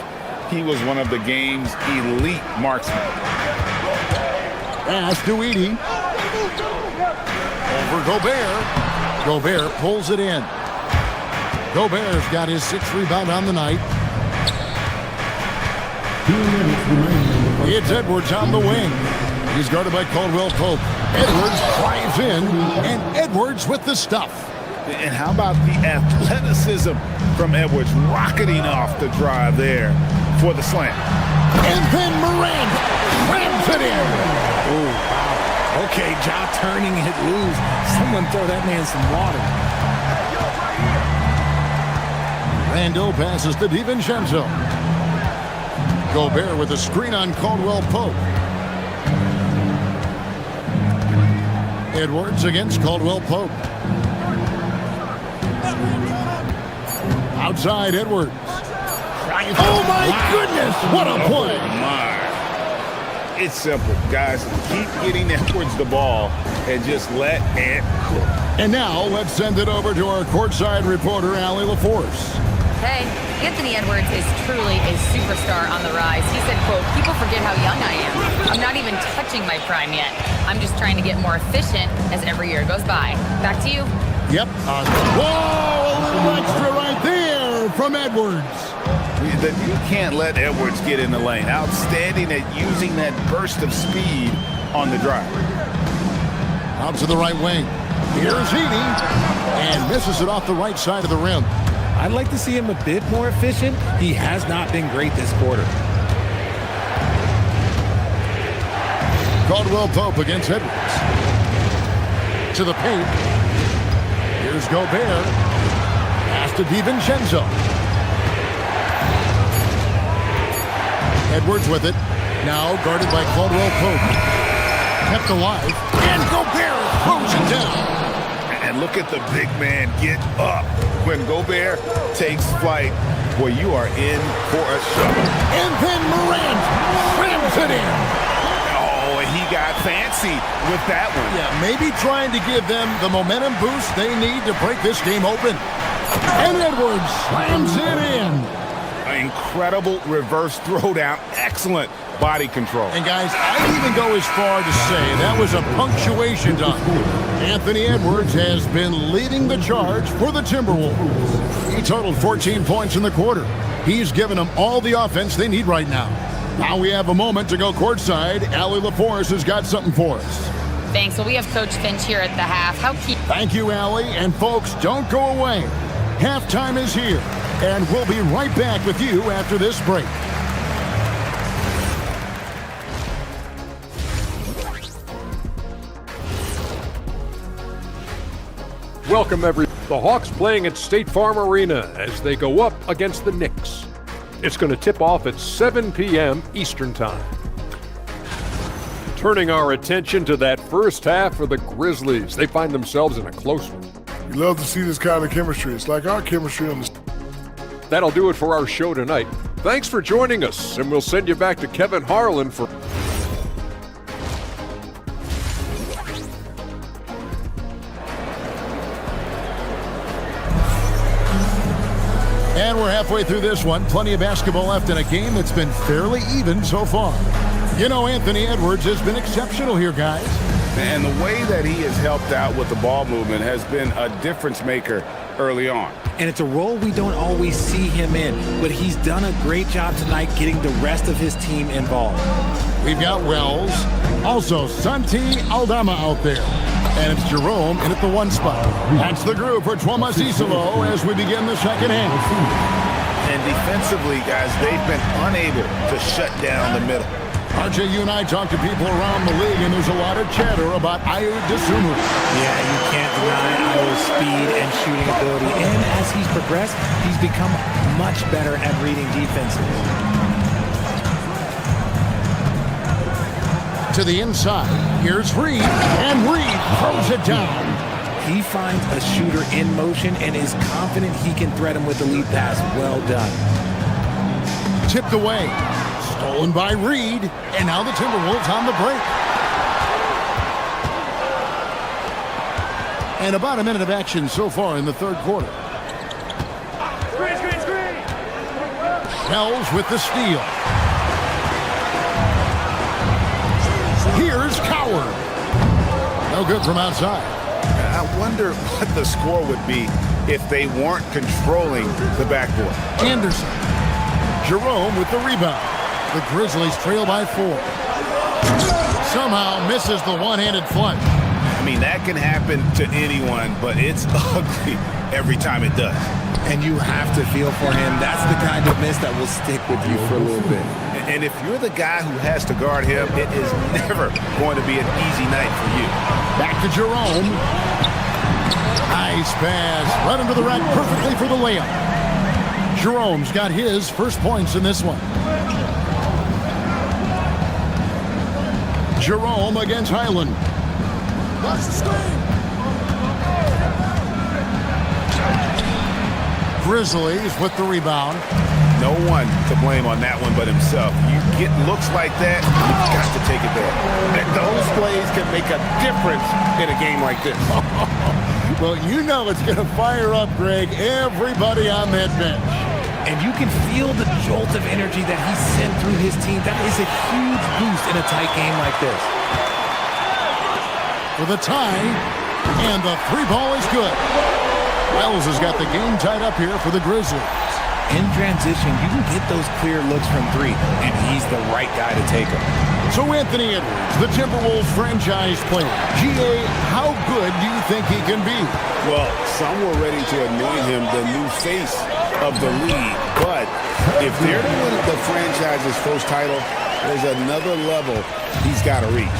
He was one of the game's elite marksmen. Pass to Edey. Over Gobert. Gobert pulls it in. Gobert's got his 6th rebound on the night. It's Edwards on the wing. He's guarded by Caldwell Pope. Edwards drives in, and Edwards with the stuff. And how about the athleticism from Edwards rocketing off the drive there for the slam. And then Morant slams it in. Oh, wow. Okay, Ja turning it loose. Someone throw that man some water. Randall passes to DiVincenzo. Gobert with a screen on Caldwell Pope. Edwards against Caldwell Pope. Outside Edwards. Oh my goodness, what a play. It's simple, guys. Keep getting Edwards the ball and just let Ant cook. And now let's send it over to our courtside reporter, Allie LaForce. Hey, Anthony Edwards is truly a superstar on the rise. He said, quote, "People forget how young I am. I'm not even touching my prime yet. I'm just trying to get more efficient as every year goes by." Back to you. Yep. Whoa, a little extra right there from Edwards. You can't let Edwards get in the lane. Outstanding at using that burst of speed on the drive. Out to the right wing. Here's Heaney, and misses it off the right side of the rim. I'd like to see him a bit more efficient. He has not been great this quarter. Caldwell Pope against Edwards. To the paint. Here's Gobert. Pass to DiVincenzo. Edwards with it. Now guarded by Caldwell Pope. Kept alive. And Gobert throws it down. And look at the big man get up. When Gobert takes flight, boy, you are in for a show. And then Morant slams it in. Oh, and he got fancy with that one. Yeah, maybe trying to give them the momentum boost they need to break this game open. And Edwards slams it in. An incredible reverse throwdown. Excellent body control. And guys, I'd even go as far to say that was a punctuation dunk. Anthony Edwards has been leading the charge for the Timberwolves. He totaled 14 points in the quarter. He's given them all the offense they need right now. Now we have a moment to go courtside. Allie LaForce has got something for us. Thanks. Well, we have Coach Finch here at the half. Thank you, Allie. And folks, don't go away. Halftime is here, and we'll be right back with you after this break. Welcome, everyone. The Hawks playing at State Farm Arena as they go up against the Knicks. It's going to tip off at 7 p.m. Eastern Time. Turning our attention to that first half for the Grizzlies. They find themselves in a close one. You love to see this kind of chemistry. It's like our chemistry on the... That'll do it for our show tonight. Thanks for joining us, and we'll send you back to Kevin Harlan for... And we're halfway through this one. Plenty of basketball left in a game that's been fairly even so far. You know, Anthony Edwards has been exceptional here, guys. And the way that he has helped out with the ball movement has been a difference maker early on. And it's a role we don't always see him in, but he's done a great job tonight getting the rest of his team involved. We've got Wells, also Santi Aldama out there. And it's Jerome in at the one spot. That's the group for Twoma Cicelo as we begin the second half. And defensively, guys, they've been unable to shut down the middle. RJ, you and I talk to people around the league, and there's a lot of chatter about Ayo Dosunmu. Yeah, you can't deny Ayo's speed and shooting ability. And as he's progressed, he's become much better at reading defenses. To the inside, here's Reed, and Reed throws it down. He finds a shooter in motion and is confident he can thread him with the lead pass. Well done. Tipped away. Stolen by Reed, and now the Timberwolves on the break. And about a minute of action so far in the third quarter. Screen. Wells with the steal. Here's Coward. No good from outside. I wonder what the score would be if they weren't controlling the backboard. Anderson. Jerome with the rebound. The Grizzlies trail by 4. Somehow misses the one-handed flush. I mean, that can happen to anyone, but it's ugly every time it does. And you have to feel for him. That's the kind of miss that will stick with you for a little bit. And if you're the guy who has to guard him, it is never going to be an easy night for you. Back to Jerome. Nice pass. Right under the rack perfectly for the layup. Jerome's got his first points in this one. Jerome against Highland. That's the screen. Grizzlies with the rebound. no one to blame on that one but himself. You get looks like that, you've got to take it there. Those plays can make a difference in a game like this. Well, you know it's going to fire up, Greg, everybody on that bench. And you can feel the jolt of energy that he sent through his team. That is a huge boost in a tight game like this. For the tie, and the three ball is good. Wells has got the game tied up here for the Grizzlies. In transition, you can get those clear looks from three, and he's the right guy to take them. So Anthony Edwards, the Timberwolves franchise player. GA, how good do you think he can be? Well, some were ready to anoint him the new face of the league. But if they're to win the franchise's first title, there's another level he's got to reach.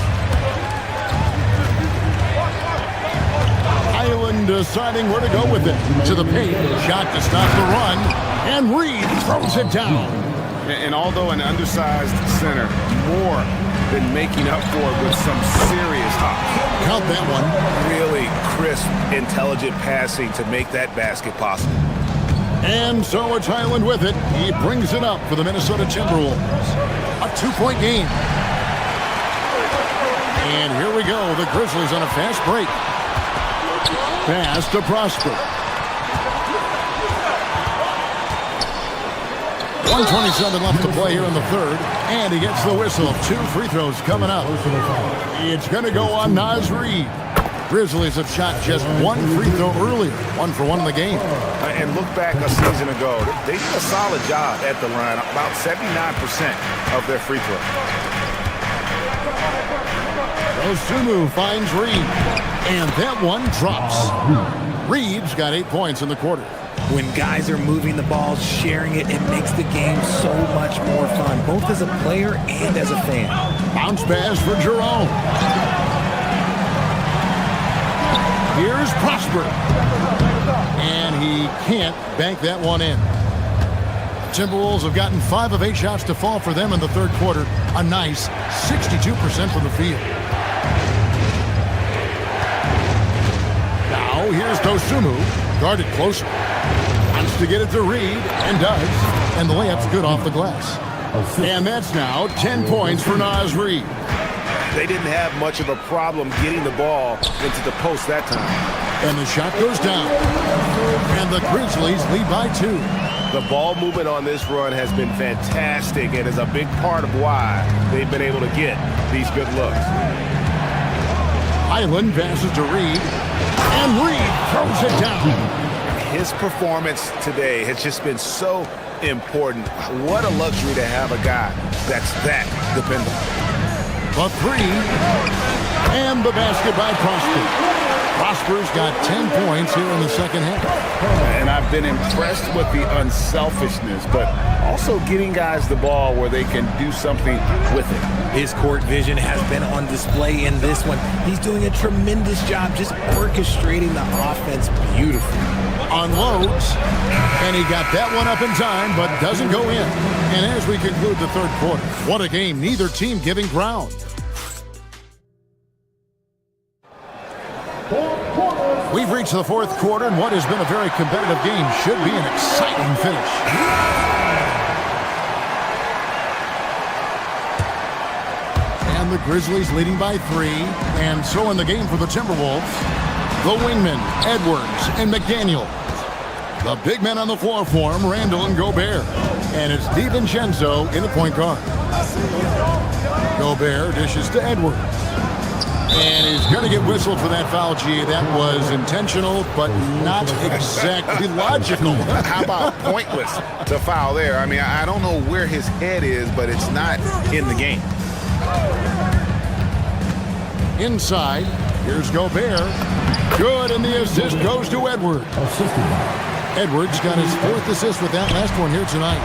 Island deciding where to go with it. To the paint, shot to stop the run, and Reed throws it down. And although an undersized center, more than making up for it with some serious hops. Count that one. Really crisp, intelligent passing to make that basket possible. And so it's Island with it. He brings it up for the Minnesota Timberwolves. A 2-point game. And here we go. The Grizzlies on a fast break. Pass to Prosper. 1:27 left to play here in the third. And he gets the whistle. 2 free throws coming up. It's going to go on Naz Reid. Grizzlies have shot just 1 free throw earlier. 1 for 1 in the game. And look back a season ago. They did a solid job at the line. About 79% of their free throws. Osumu finds Reed. And that one drops. Reed's got 8 points in the quarter. When guys are moving the ball, sharing it, it makes the game so much more fun, both as a player and as a fan. Bounce pass for Jerome. Here's Prosper. And he can't bank that one in. Timberwolves have gotten 5 of 8 shots to fall for them in the third quarter. A nice 62% from the field. Now here's Dosunmu, guarded closer. Wants to get it to Reed, and does. And the layup's good off the glass. And that's now 10 points for Naz Reid. They didn't have much of a problem getting the ball into the post that time. And the shot goes down. And the Grizzlies lead by 2. The ball movement on this run has been fantastic and is a big part of why they've been able to get these good looks. Island passes to Reed, and Reed throws it down. His performance today has just been so important. What a luxury to have a guy that's that dependable. The 3, and the basket by Prosper. Prosper's got 10 points here in the second half. And I've been impressed with the unselfishness, but also getting guys the ball where they can do something with it. His court vision has been on display in this one. He's doing a tremendous job just orchestrating the offense beautifully. Unloads, and he got that one up in time, but doesn't go in. And as we conclude the third quarter, what a game, neither team giving ground. We've reached the fourth quarter, and what has been a very competitive game should be an exciting finish. And the Grizzlies leading by 3, and so in the game for the Timberwolves, the wingmen, Edwards and McDaniel. The big men on the floor for him, Randall and Gobert. And it's DiVincenzo in the point guard. Gobert dishes to Edwards. And he's going to get whistled for that foul, G. That was intentional, but not exactly logical. How about pointless to foul there? I mean, I don't know where his head is, but it's not in the game. Inside, here's Gobert. Good, and the assist goes to Edwards. Edwards got his 4th assist with that last one here tonight.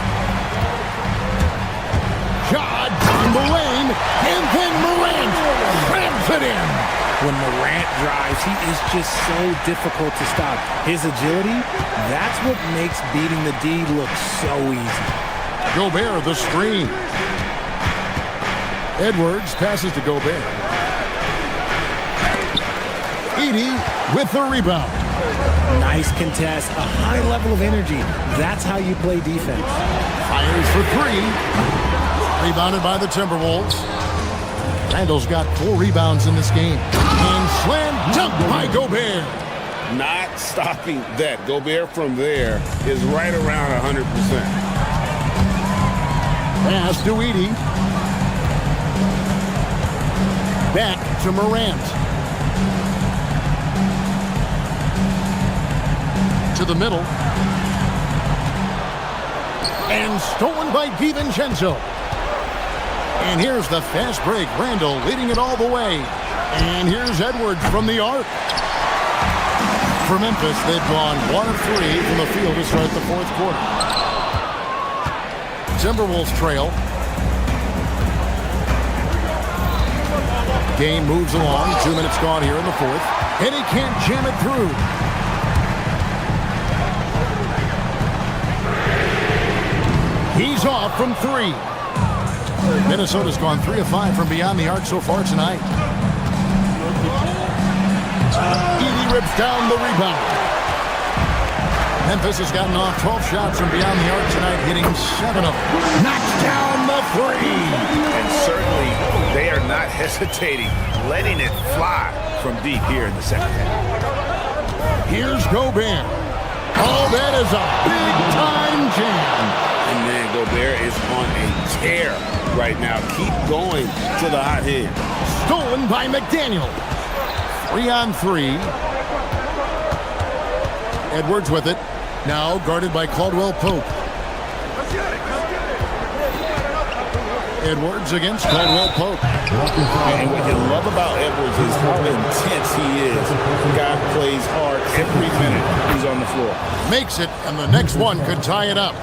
Shot down the lane, and then Morant slams it in. When Morant drives, he is just so difficult to stop. His agility, that's what makes beating the D look so easy. Gobert, the screen. Edwards passes to Gobert. Edey with the rebound. Nice contest, a high level of energy. That's how you play defense. Fires for three. Rebounded by the Timberwolves. Randall's got 4 rebounds in this game. And slam dunk by Gobert. Not stopping that. Gobert from there is right around 100%. Pass to Edey. Back to Morant. To the middle. And stolen by DiVincenzo. And here's the fast break. Randall leading it all the way. And here's Edwards from the arc. For Memphis, they've gone 1 of 3 from the field to start the fourth quarter. Timberwolves trail. Game moves along. 2 minutes gone here in the fourth. And he can't jam it through. He's off from 3. Minnesota's gone 3 of 5 from beyond the arc so far tonight. Edey rips down the rebound. Memphis has gotten off 12 shots from beyond the arc tonight, hitting 7 of them. Knocks down the 3. And certainly they are not hesitating, letting it fly from deep here in the second half. Here's Gobert. Oh, that is a big-time jam. And man, Gobert is on a tear right now. Keep going to the hot hand. Stolen by McDaniel. 3-on-3. Edwards with it. Now guarded by Caldwell Pope. Edwards against Caldwell Pope. And what you love about Edwards is how intense he is. The guy plays hard every minute he's on the floor. Makes it, and the next one could tie it up.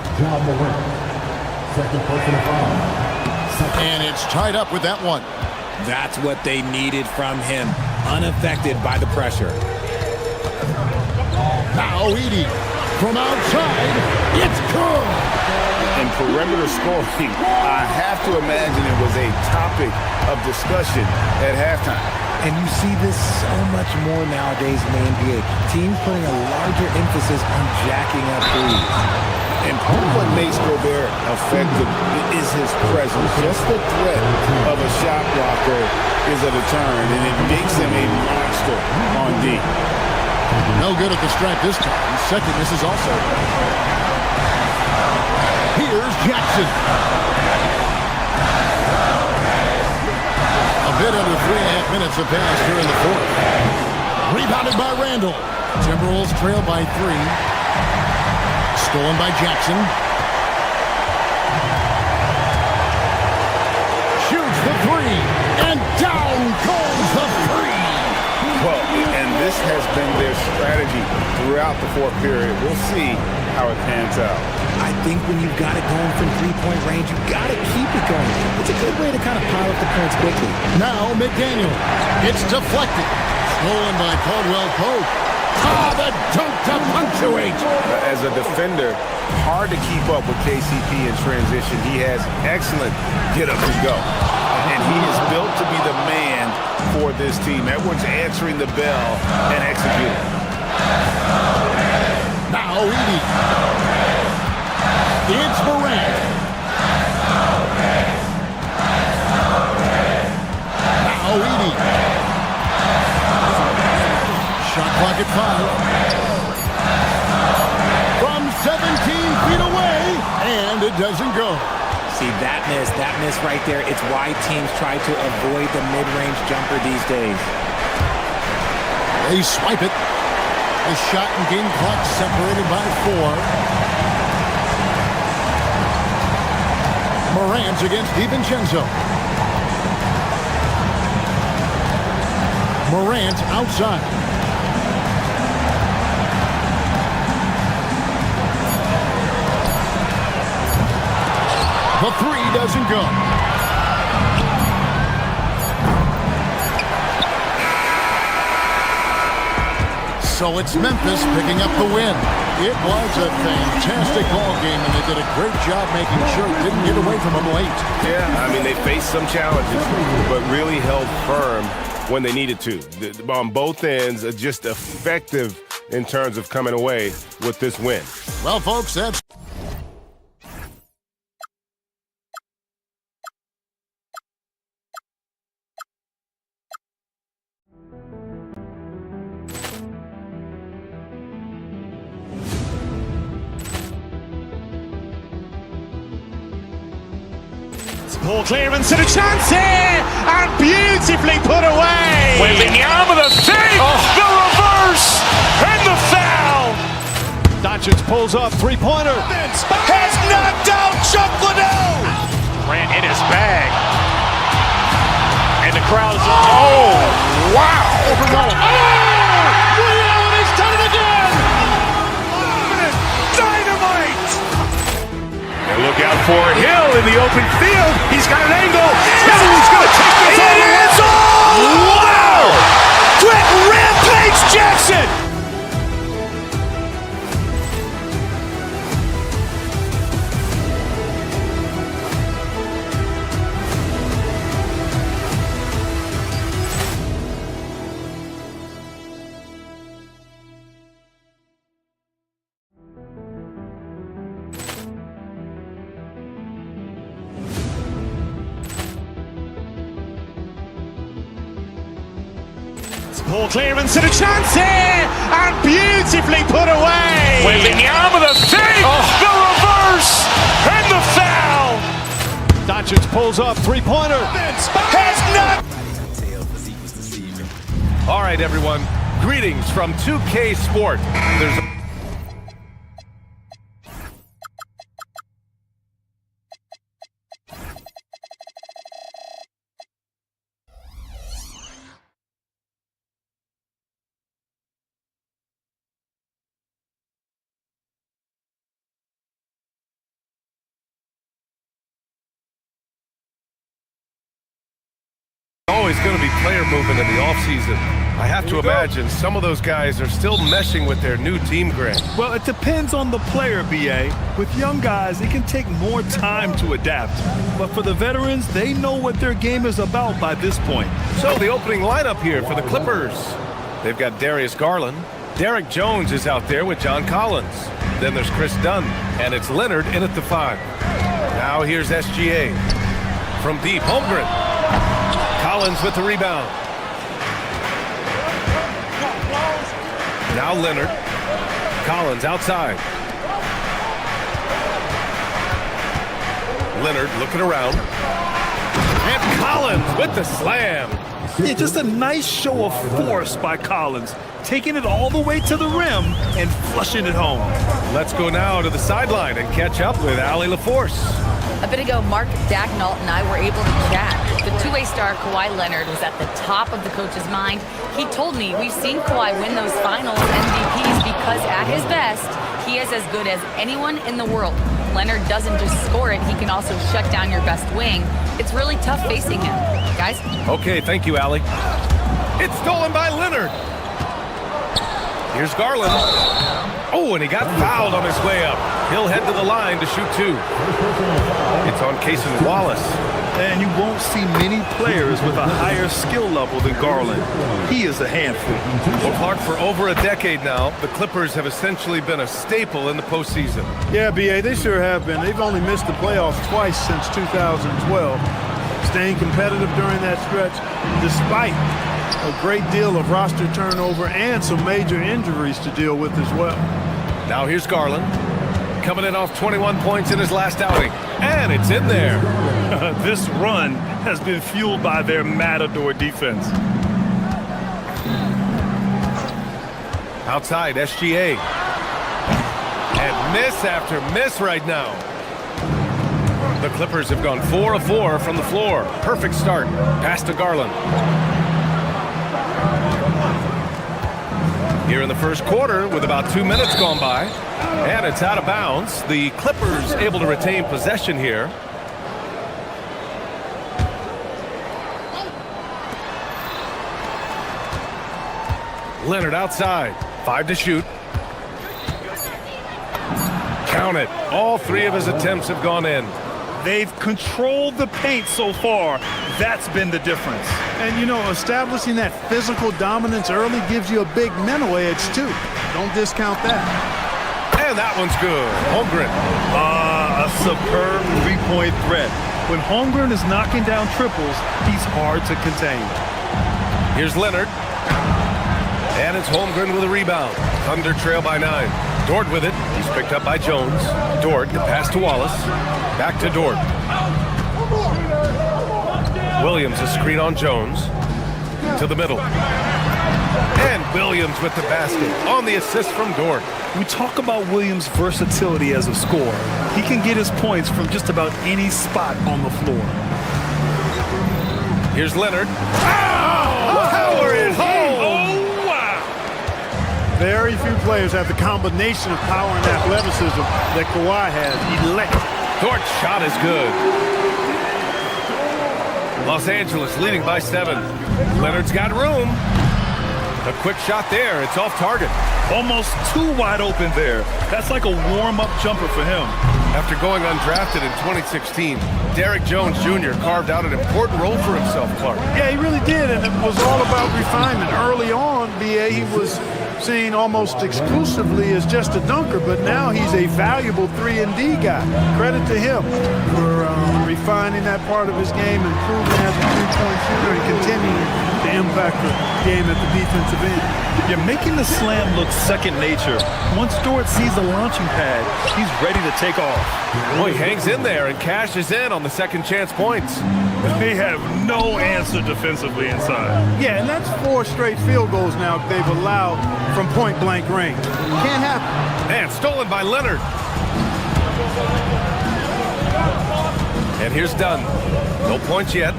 And it's tied up with that one. That's what they needed from him. Unaffected by the pressure. Now Edey from outside. It's good. And perimeter scoring, I have to imagine it was a topic of discussion at halftime. And you see this so much more nowadays in the NBA. Teams putting a larger emphasis on jacking up threes. And part of what makes Gobert effective is his presence. Just the threat of a shot blocker is a deterrent, and it makes him a monster on D. No good at the stripe this time. Second miss is also. Here's Jackson. A bit under 3.5 minutes have passed here in the fourth. Rebounded by Randall. Timberwolves trail by 3. Stolen by Jackson. Shoots the 3. And down goes the 3. Well, and this has been their strategy throughout the fourth period. We'll see how it pans out. I think when you've got it going from 3-point range, you've got to keep it going. It's a good way to kind of pile up the points quickly. Now McDaniel. It's deflected. Stolen by Caldwell Pope. Ah, the dunk to punctuate. As a defender, hard to keep up with KCP in transition. He has excellent get up and go. And he is built to be the man for this team. Edwards answering the bell and executing. Now Edey. It's Morant. Now Edey. Shot clock at 5. From 17 feet away, and it doesn't go. See, that miss right there, it's why teams try to avoid the mid-range jumper these days. They swipe it. The shot and game clock separated by 4. Morant against DiVincenzo. Morant outside. The 3 doesn't go. So it's Memphis picking up the win. It was a fantastic ball game, and they did a great job making sure it didn't get away from them late. Yeah, I mean, they faced some challenges, but really held firm when they needed to. On both ends, just effective in terms of coming away with this win. Well, folks, that's Poor clearance and a chance here, and beautifully put away. With the arm of the save, the reverse, and the foul. Doncic pulls up, three-pointer. Has knocked out Chuck Liddell. Ran in his bag. And the crowd is, oh, wow. Liddell has done it again. Dynamite. And look out for Hill in the open field. He's got an angle. Hill's going to take this all the way. Wow! Quick Rampage Jackson. Poor clearance and a chance here, and beautifully put away. With the arm of the save, the reverse, and the foul. Doncic pulls up, three-pointer. Has not. All right, everyone. Greetings from 2K Sport. There's always going to be player movement in the offseason. I have to imagine some of those guys are still meshing with their new team grid. Well, it depends on the player, BA. With young guys, it can take more time to adapt. But for the veterans, they know what their game is about by this point. So the opening lineup here for the Clippers. They've got Darius Garland. Derek Jones is out there with John Collins. Then there's Chris Dunn, and it's Leonard in at the 5. Now here's SGA. From deep, Holmgren. Collins with the rebound. Now Leonard. Collins outside. Leonard looking around. And Collins with the slam. Yeah, just a nice show of force by Collins, taking it all the way to the rim and flushing it home. Let's go now to the sideline and catch up with Allie LaForce. A bit ago, Mark Dagnall and I were able to chat. The two-way star Kawhi Leonard was at the top of the coach's mind. He told me we've seen Kawhi win those finals MVPs because at his best, he is as good as anyone in the world. Leonard doesn't just score it, he can also shut down your best wing. It's really tough facing him. Guys? Okay, thank you, Allie. It's stolen by Leonard. Here's Garland. Oh, and he got fouled on his way up. He'll head to the line to shoot 2. It's on Cason Wallace. And you won't see many players with a higher skill level than Garland. He is a handful. Well, Clark, for over a decade now, the Clippers have essentially been a staple in the postseason. Yeah, BA, they sure have been. They've only missed the playoffs twice since 2012. Staying competitive during that stretch, despite a great deal of roster turnover and some major injuries to deal with as well. Now here's Garland, coming in off 21 points in his last outing, and it's in there. This run has been fueled by their matador defense. Outside, SGA. And miss after miss right now. The Clippers have gone 4 of 4 from the floor. Perfect start. Pass to Garland. Here in the first quarter with about 2 minutes gone by. And it's out of bounds. The Clippers able to retain possession here. Leonard outside. 5 to shoot. Count it. All 3 of his attempts have gone in. They've controlled the paint so far. That's been the difference. And, you know, establishing that physical dominance early gives you a big mental edge, too. Don't discount that. And that one's good. Holmgren. A superb three-point threat. When Holmgren is knocking down triples, he's hard to contain. Here's Leonard. And it's Holmgren with a rebound. Thunder trail by 9. Dort with it. He's picked up by Jones. Dort, the pass to Wallace. Back to Dort. Williams, a screen on Jones. To the middle. And Williams with the basket on the assist from Dort. We talk about Williams' versatility as a scorer. He can get his points from just about any spot on the floor. Here's Leonard. Power it home! Oh, wow! Very few players have the combination of power and athleticism that Kawhi has. Electric. Dort's shot is good. Los Angeles leading by 7. Leonard's got room. A quick shot there. It's off target. Almost too wide open there. That's like a warm-up jumper for him. After going undrafted in 2016, Derrick Jones Jr. carved out an important role for himself, Clark. Yeah, he really did, and it was all about refinement. Early on, B.A., he was seen almost exclusively as just a dunker, but now he's a valuable 3-and-D guy. Credit to him for refining that part of his game, improving as a three-point shooter, and continuing to impact the game at the defensive end. You're making the slam look second nature. Once Dort sees the launching pad, he's ready to take off. Boy, he hangs in there and cashes in on the second chance points. They have no answer defensively inside. Yeah, and that's 4 straight field goals now they've allowed from point-blank range. Can't happen. And stolen by Leonard. And here's Dunn. No points yet.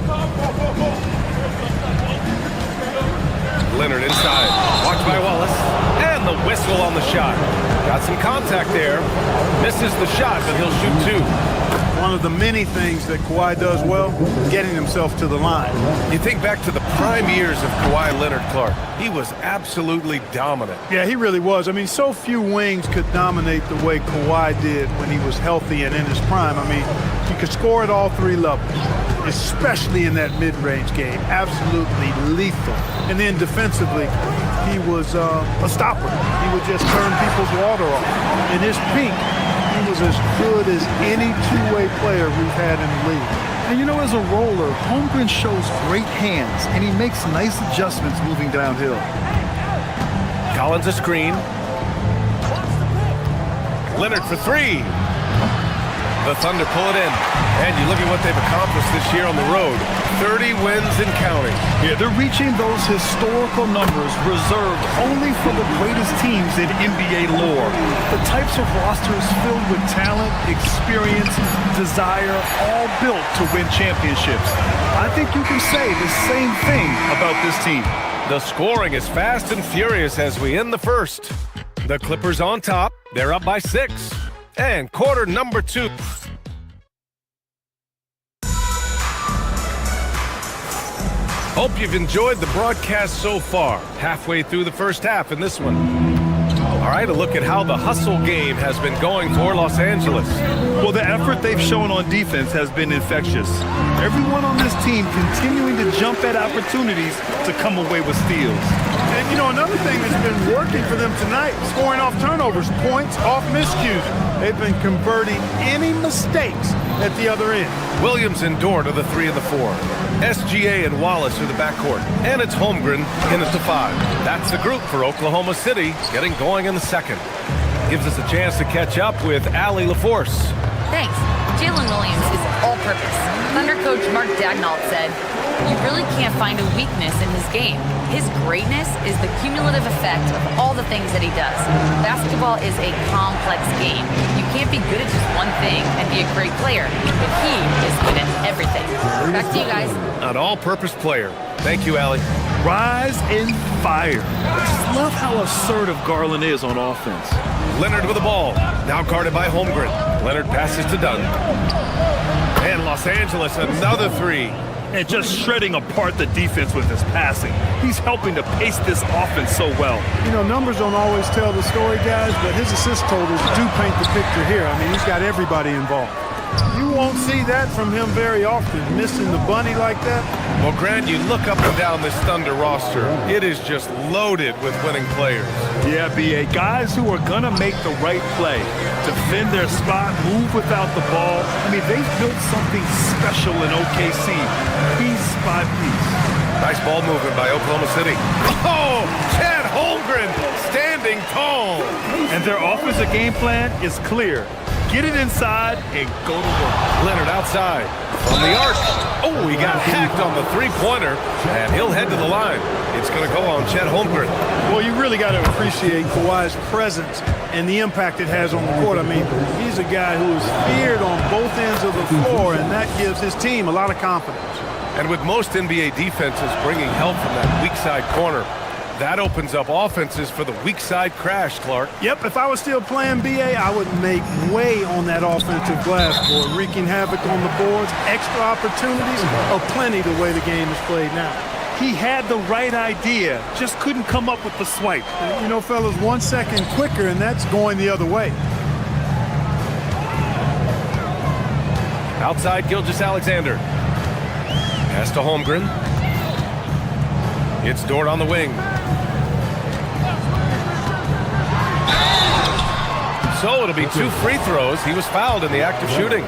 Leonard inside. Watched by Wallace. And the whistle on the shot. Got some contact there. Misses the shot, but he'll shoot 2. One of the many things that Kawhi does well, getting himself to the line. You think back to the prime years of Kawhi Leonard, Clark. He was absolutely dominant. Yeah, he really was. I mean, so few wings could dominate the way Kawhi did when he was healthy and in his prime. I mean, he could score at all 3 levels, especially in that mid-range game. Absolutely lethal. And then defensively, he was a stopper. He would just turn people's water off. In his peak, he was as good as any two-way player we've had in the league. And you know, as a roller, Holmgren shows great hands, and he makes nice adjustments moving downhill. Collins a screen. Leonard for 3. The Thunder pull it in. And you look at what they've accomplished this year on the road. 30 wins and counting. Yeah, they're reaching those historical numbers reserved only for the greatest teams in NBA lore. The types of rosters filled with talent, experience, desire, all built to win championships. I think you can say the same thing about this team. The scoring is fast and furious as we end the first. The Clippers on top. They're up by 6. And quarter number 2. Hope you've enjoyed the broadcast so far. Halfway through the first half in this one. All right, a look at how the hustle game has been going for Los Angeles. Well, the effort they've shown on defense has been infectious. Everyone on this team continuing to jump at opportunities to come away with steals. And, you know, another thing that's been working for them tonight, scoring off turnovers, points off miscues. They've been converting any mistakes at the other end. Williams and Dort are the 3 and the 4. SGA and Wallace are the backcourt. And it's Holmgren in at the 5. That's the group for Oklahoma City, getting going in the second. Gives us a chance to catch up with Allie LaForce. Thanks. Jalen Williams is all-purpose. Thunder coach Mark Daignault said, "You really can't find a weakness in his game. His greatness is the cumulative effect of all the things that he does. Basketball is a complex game. You can't be good at just one thing and be a great player, but he is good at everything." Back to you guys. An all-purpose player. Thank you, Allie. Rise and fire. I just love how assertive Garland is on offense. Leonard with the ball. Now guarded by Holmgren. Leonard passes to Dunn. And Los Angeles, another 3. And just shredding apart the defense with his passing. He's helping to pace this offense so well. You know, numbers don't always tell the story, guys, but his assist totals do paint the picture here. I mean, he's got everybody involved. You won't see that from him very often, missing the bunny like that. Well, Grant, you look up and down this Thunder roster. It is just loaded with winning players. Yeah, B.A. Guys who are going to make the right play, defend their spot, move without the ball. I mean, they've built something special in OKC, piece by piece. Nice ball movement by Oklahoma City. Oh, Chad Holmgren standing tall. And their offensive game plan is clear. Get it inside and go to work. Leonard outside from the arc. Oh, he got hacked on the three-pointer, and he'll head to the line. It's going to go on Chet Holmgren. Well, you really got to appreciate Kawhi's presence and the impact it has on the court. I mean, he's a guy who is feared on both ends of the floor, and that gives his team a lot of confidence. And with most NBA defenses bringing help from that weak side corner, that opens up offenses for the weak side crash, Clark. Yep, if I was still playing BA, I would make way on that offensive glass board, wreaking havoc on the boards, extra opportunities, plenty the way the game is played now. He had the right idea, just couldn't come up with the swipe. You know, fellas, 1 second quicker, and that's going the other way. Outside, Gilgeous-Alexander. Pass to Holmgren. It's Dort on the wing. So it'll be 2 free throws. He was fouled in the act of shooting.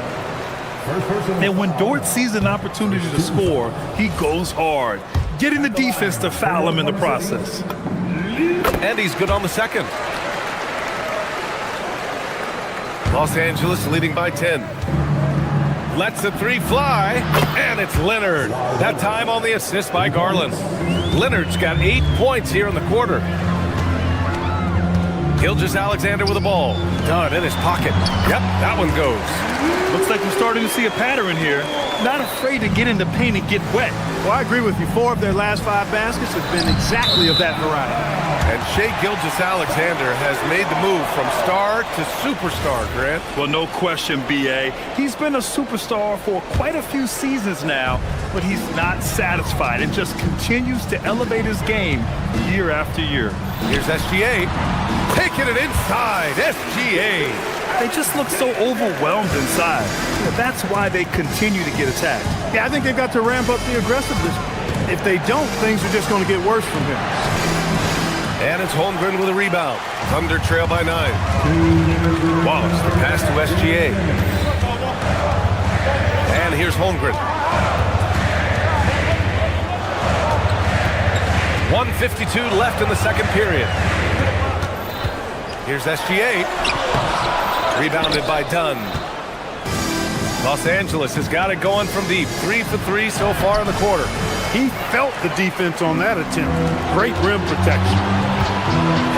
And when Dort sees an opportunity to score, he goes hard, getting the defense to foul him in the process. And he's good on the second. Los Angeles leading by 10. Lets the three fly, and it's Leonard. That time on the assist by Garland. Leonard's got 8 points here in the quarter. Gilgeous-Alexander with the ball. Dunn in his pocket. Yep, that one goes. Looks like we're starting to see a pattern here. Not afraid to get in the paint and get wet. Well, I agree with you. 4 of their last 5 baskets have been exactly of that variety. And Shai Gilgeous-Alexander has made the move from star to superstar, Grant. Well, no question, B.A. He's been a superstar for quite a few seasons now, but he's not satisfied and just continues to elevate his game year after year. Here's SGA. Taking it inside. SGA. They just look so overwhelmed inside. That's why they continue to get attacked. Yeah, I think they've got to ramp up the aggressiveness. If they don't, things are just going to get worse from him. And it's Holmgren with a rebound. Thunder trail by 9. Wallace, the pass to SGA. And here's Holmgren. 1:52 left in the second period. Here's SGA. Rebounded by Dunn. Los Angeles has got it going from deep. 3 for 3 so far in the quarter. He felt the defense on that attempt. Great rim protection.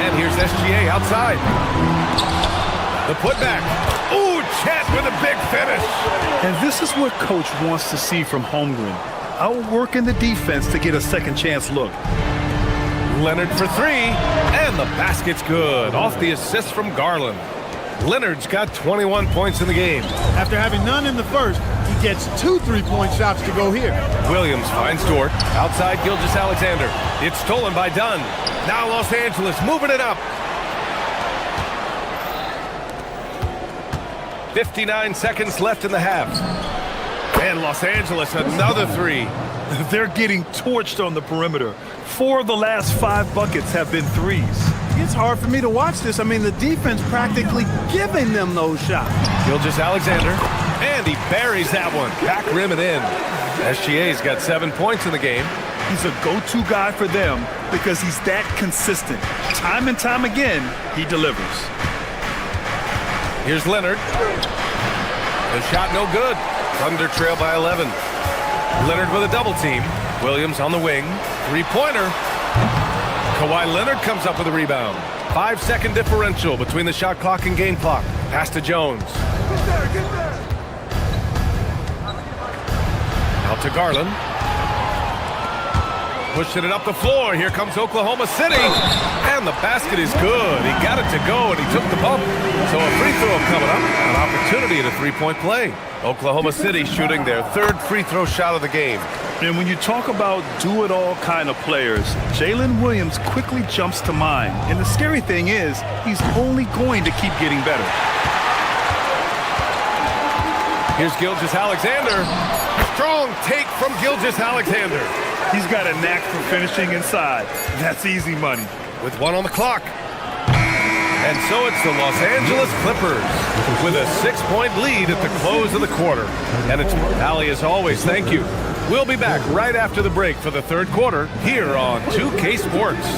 And here's SGA outside. The putback. Ooh, Chet with a big finish. And this is what Coach wants to see from Holmgren. Outworking the defense to get a second chance look. Leonard for 3, and the basket's good. Off the assist from Garland. Leonard's got 21 points in the game. After having none in the first, he gets 2 3-point shots to go here. Williams finds Dort. Outside Gilgeous-Alexander. It's stolen by Dunn. Now Los Angeles moving it up. 59 seconds left in the half. And Los Angeles, another 3. They're getting torched on the perimeter. 4 of the last 5 buckets have been threes. It's hard for me to watch this. I mean, the defense practically giving them those shots. Gilgeous-Alexander, and he buries that one. Back rim and in. SGA's got 7 points in the game. He's a go-to guy for them because he's that consistent. Time and time again, he delivers. Here's Leonard. The shot no good. Thunder trail by 11. Leonard with a double team. Williams on the wing. 3-pointer. Kawhi Leonard comes up with a rebound. 5-second differential between the shot clock and game clock. Pass to Jones. Out to Garland. Pushing it up the floor. Here comes Oklahoma City. And the basket is good. He got it to go, and he took the bump. So a free throw coming up. An opportunity at a 3-point play. Oklahoma City shooting their 3rd free throw shot of the game. And when you talk about do-it-all kind of players, Jalen Williams quickly jumps to mind. And the scary thing is, he's only going to keep getting better. Here's Gilgeous-Alexander. Strong take from Gilgeous-Alexander. He's got a knack for finishing inside. That's easy money. With 1 on the clock. And so it's the Los Angeles Clippers with a 6-point lead at the close of the quarter. And it's Allie, as always, thank you. We'll be back right after the break for the third quarter here on 2K Sports.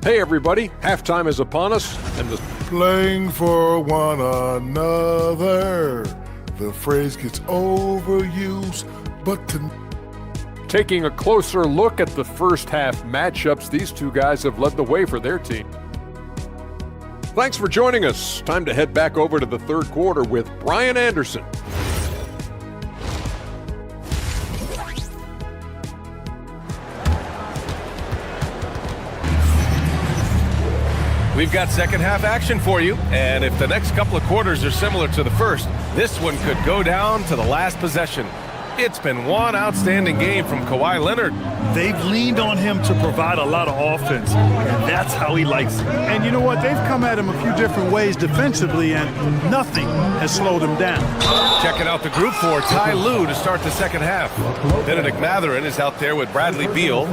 Hey everybody, halftime is upon us, and the playing for one another. The phrase gets overused, but taking a closer look at the first half matchups, these two guys have led the way for their team. Thanks for joining us. Time to head back over to the third quarter with Brian Anderson. We've got second half action for you, and if the next couple of quarters are similar to the first, this one could go down to the last possession. It's been one outstanding game from Kawhi Leonard. They've leaned on him to provide a lot of offense, and that's how he likes it. And you know what? They've come at him a few different ways defensively, and nothing has slowed him down. Checking out the group for Ty Lue to start the second half. Benedict Mathurin is out there with Bradley Beal.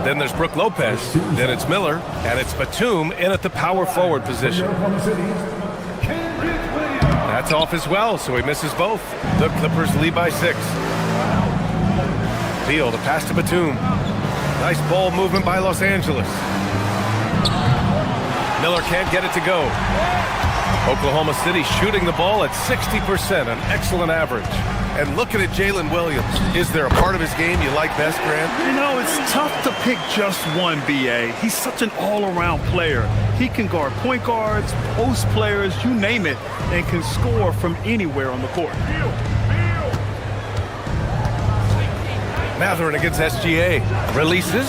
Then there's Brook Lopez. Then it's Miller, and it's Batum in at the power forward position. That's off as well, so he misses both. The Clippers lead by 6. Beal, the pass to Batum. Nice ball movement by Los Angeles. Miller can't get it to go. Oklahoma City shooting the ball at 60%, an excellent average. And looking at Jalen Williams, is there a part of his game you like best, Grant? You know, it's tough to pick just one, B.A. He's such an all-around player. He can guard point guards, post players, you name it, and can score from anywhere on the court. Mathurin against SGA. Releases.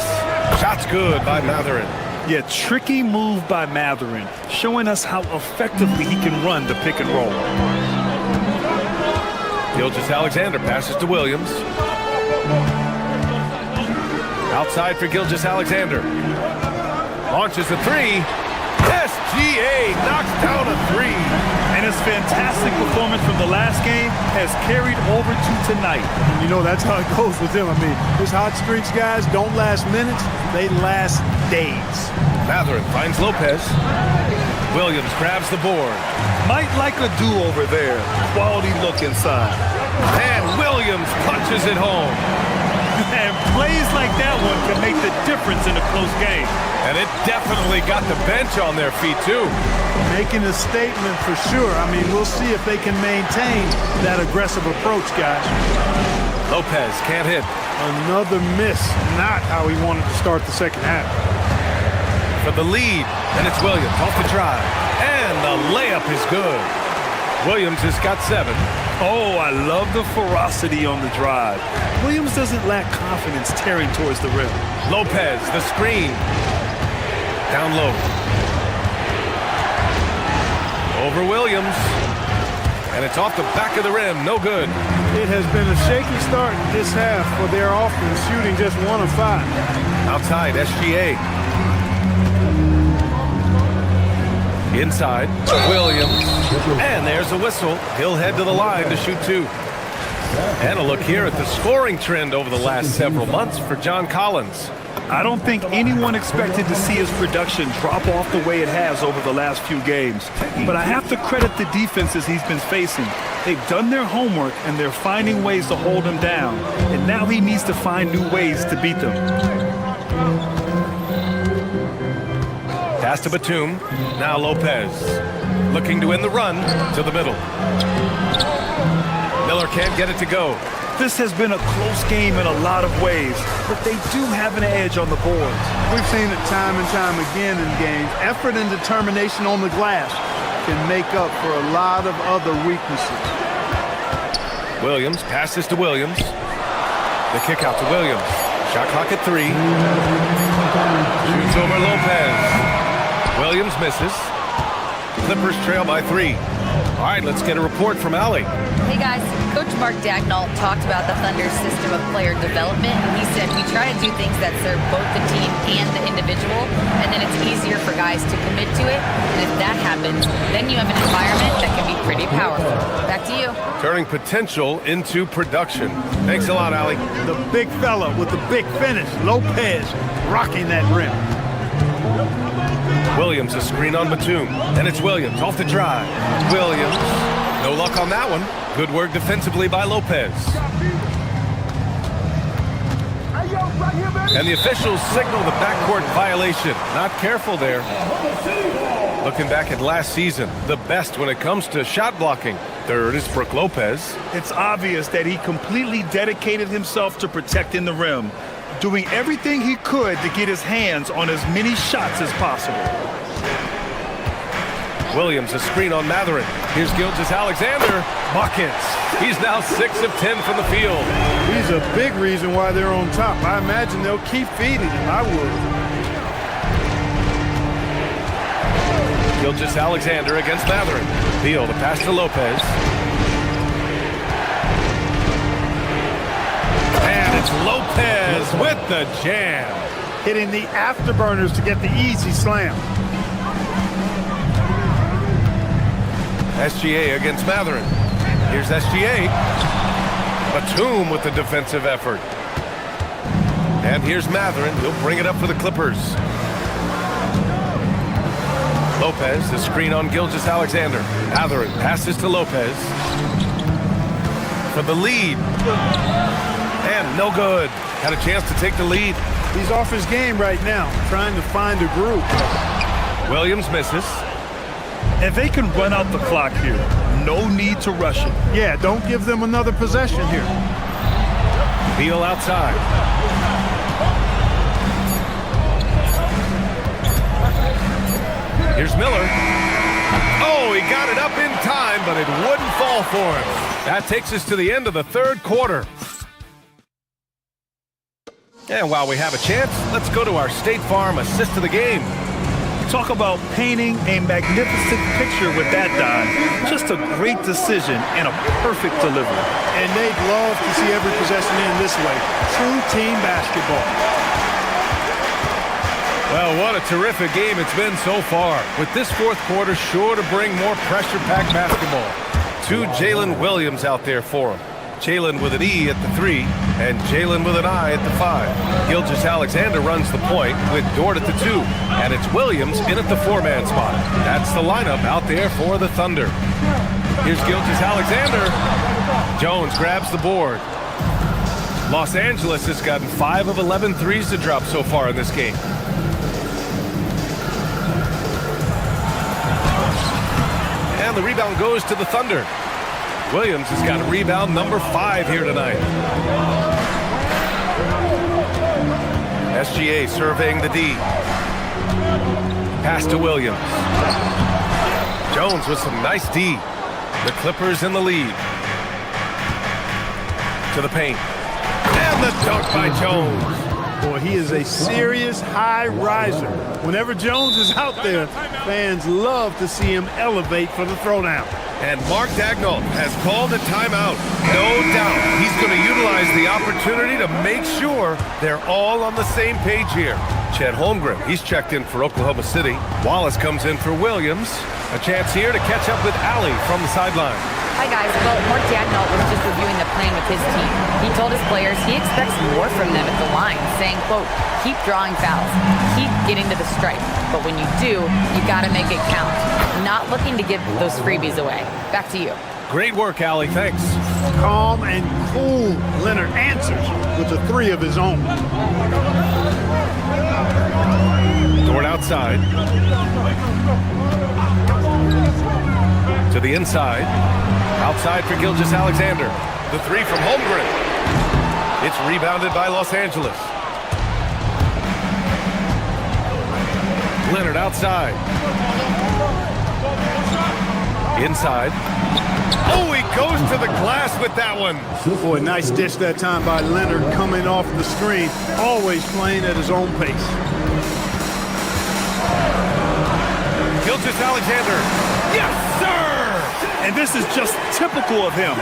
Shot's good by Mathurin. Yeah, tricky move by Mathurin, showing us how effectively he can run the pick and roll. Gilgeous-Alexander passes to Williams. Outside for Gilgeous-Alexander. Launches a 3. SGA knocks down a 3. And his fantastic performance from the last game has carried over to tonight. You know, that's how it goes with him. I mean, his hot streaks, guys, don't last minutes. They last days. Mathurin finds Lopez. Williams grabs the board. Might like a do-over there. Quality look inside. And Williams punches it home. And plays like that one can make the difference in a close game. And it definitely got the bench on their feet, too. Making a statement for sure. I mean, we'll see if they can maintain that aggressive approach, guys. Lopez can't hit. Another miss. Not how he wanted to start the second half. For the lead, and it's Williams off the drive. And the layup is good. Williams has got 7. Oh, I love the ferocity on the drive. Williams doesn't lack confidence tearing towards the rim. Lopez, the screen. Down low. Over Williams. And it's off the back of the rim. No good. It has been a shaky start this half for their offense, shooting just 1 of 5. Outside, SGA. Inside, Williams. And there's a whistle. He'll head to the line to shoot 2. And a look here at the scoring trend over the last several months for John Collins. I don't think anyone expected to see his production drop off the way it has over the last few games. But I have to credit the defenses he's been facing. They've done their homework, and they're finding ways to hold him down. And now he needs to find new ways to beat them. Pass to Batum. Now Lopez. Looking to win the run to the middle. Miller can't get it to go. This has been a close game in a lot of ways, but they do have an edge on the boards. We've seen it time and time again in games. Effort and determination on the glass can make up for a lot of other weaknesses. Williams passes to Williams. The kick out to Williams. Shot clock at 3. Shoots over Lopez. Williams misses. Clippers trail by 3. All right, let's get a report from Allie. Hey, guys. Coach Mark Dagnall talked about the Thunder's system of player development. He said, we try to do things that serve both the team and the individual, and then it's easier for guys to commit to it. And if that happens, then you have an environment that can be pretty powerful. Back to you. Turning potential into production. Thanks a lot, Allie. The big fella with the big finish, Lopez, rocking that rim. Williams, a screen on Batum, and it's Williams off the drive. Williams, no luck on that one. Good work defensively by Lopez. And the officials signal the backcourt violation. Not careful there. Looking back at last season, the best when it comes to shot blocking. Third is Brook Lopez. It's obvious that he completely dedicated himself to protecting the rim, doing everything he could to get his hands on as many shots as possible. Williams, a screen on Matherin. Here's Gilgeous-Alexander. Buckets. He's now 6 of 10 from the field. He's a big reason why they're on top. I imagine they'll keep feeding him. I would. Gilgeous-Alexander against Matherin. Beal, the pass to Lopez. And it's Lopez with the jam. Hitting the afterburners to get the easy slam. SGA against Matherin. Here's SGA. Batum with the defensive effort. And here's Matherin. He'll bring it up for the Clippers. Lopez, the screen on Gilgeous-Alexander. Matherin passes to Lopez. For the lead. And no good. Had a chance to take the lead. He's off his game right now, trying to find a groove. Williams misses. If they can run out the clock here, no need to rush it. Yeah, don't give them another possession here. Beal outside. Here's Miller. Oh, he got it up in time, but it wouldn't fall for him. That takes us to the end of the third quarter. And while we have a chance, let's go to our State Farm assist of the game. Talk about painting a magnificent picture with that dive. Just a great decision and a perfect delivery. And they'd love to see every possession in this way. True team basketball. Well, what a terrific game it's been so far. With this fourth quarter sure to bring more pressure-packed basketball. 2 Jalen Williams out there for him. Jalen with an E at the 3, and Jalen with an I at the 5. Gilgeous-Alexander runs the point with Dort at the 2, and it's Williams in at the 4-man spot. That's the lineup out there for the Thunder. Here's Gilgeous-Alexander. Jones grabs the board. Los Angeles has gotten 5 of 11 threes to drop so far in this game. And the rebound goes to the Thunder. Williams has got rebound number 5 here tonight. SGA surveying the D. Pass to Williams. Jones with some nice D. The Clippers in the lead. To the paint. And the dunk by Jones. Boy, he is a serious high riser. Whenever Jones is out there, fans love to see him elevate for the throwdown. And Mark Dagnall has called a timeout. No doubt he's going to utilize the opportunity to make sure they're all on the same page here. Chet Holmgren, he's checked in for Oklahoma City. Wallace comes in for Williams. A chance here to catch up with Allie from the sideline. Hi, guys. Well, Mark Dagnall was just reviewing the plan with his team. He told his players he expects more from them at the line, saying, quote, keep drawing fouls, keep getting to the stripe. But when you do, you got to make it count. Not looking to give those freebies away. Back to you. Great work, Allie. Thanks. Calm and cool. Leonard answers with a 3 of his own. Dort outside. To the inside. Outside for Gilgeous-Alexander. The 3 from Holmgren. It's rebounded by Los Angeles. Leonard outside. Inside. Oh, he goes to the glass with that one. Boy, nice dish that time by Leonard coming off the screen. Always playing at his own pace. Gilgeous-Alexander. Yes, sir! And this is just typical of him.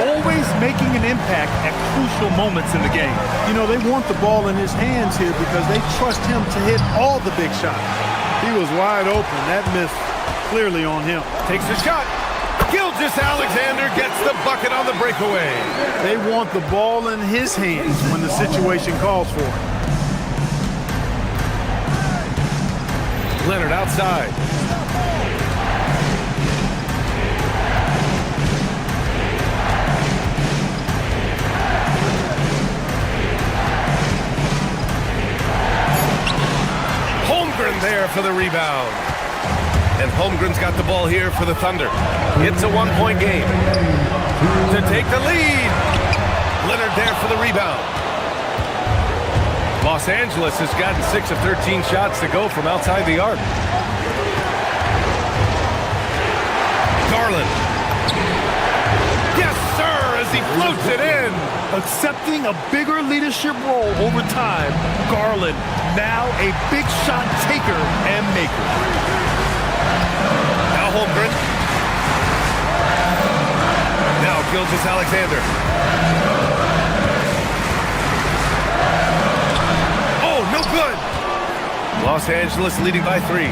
always making an impact at crucial moments in the game. You know, they want the ball in his hands here because they trust him to hit all the big shots. He was wide open. That missed clearly on him. Takes a shot. Gilgeous-Alexander gets the bucket on the breakaway. They want the ball in his hands when the situation calls for it. Leonard outside. Holmgren there for the rebound. And Holmgren's got the ball here for the Thunder. It's a one-point game. To take the lead. Leonard there for the rebound. Los Angeles has gotten 6 of 13 shots to go from outside the arc. Garland. Yes, sir, as he floats it in. Accepting a bigger leadership role over time, Garland now a big shot taker and maker. Now Holmgren. Now Gilgeous-Alexander. Oh, no good. Los Angeles leading by 3.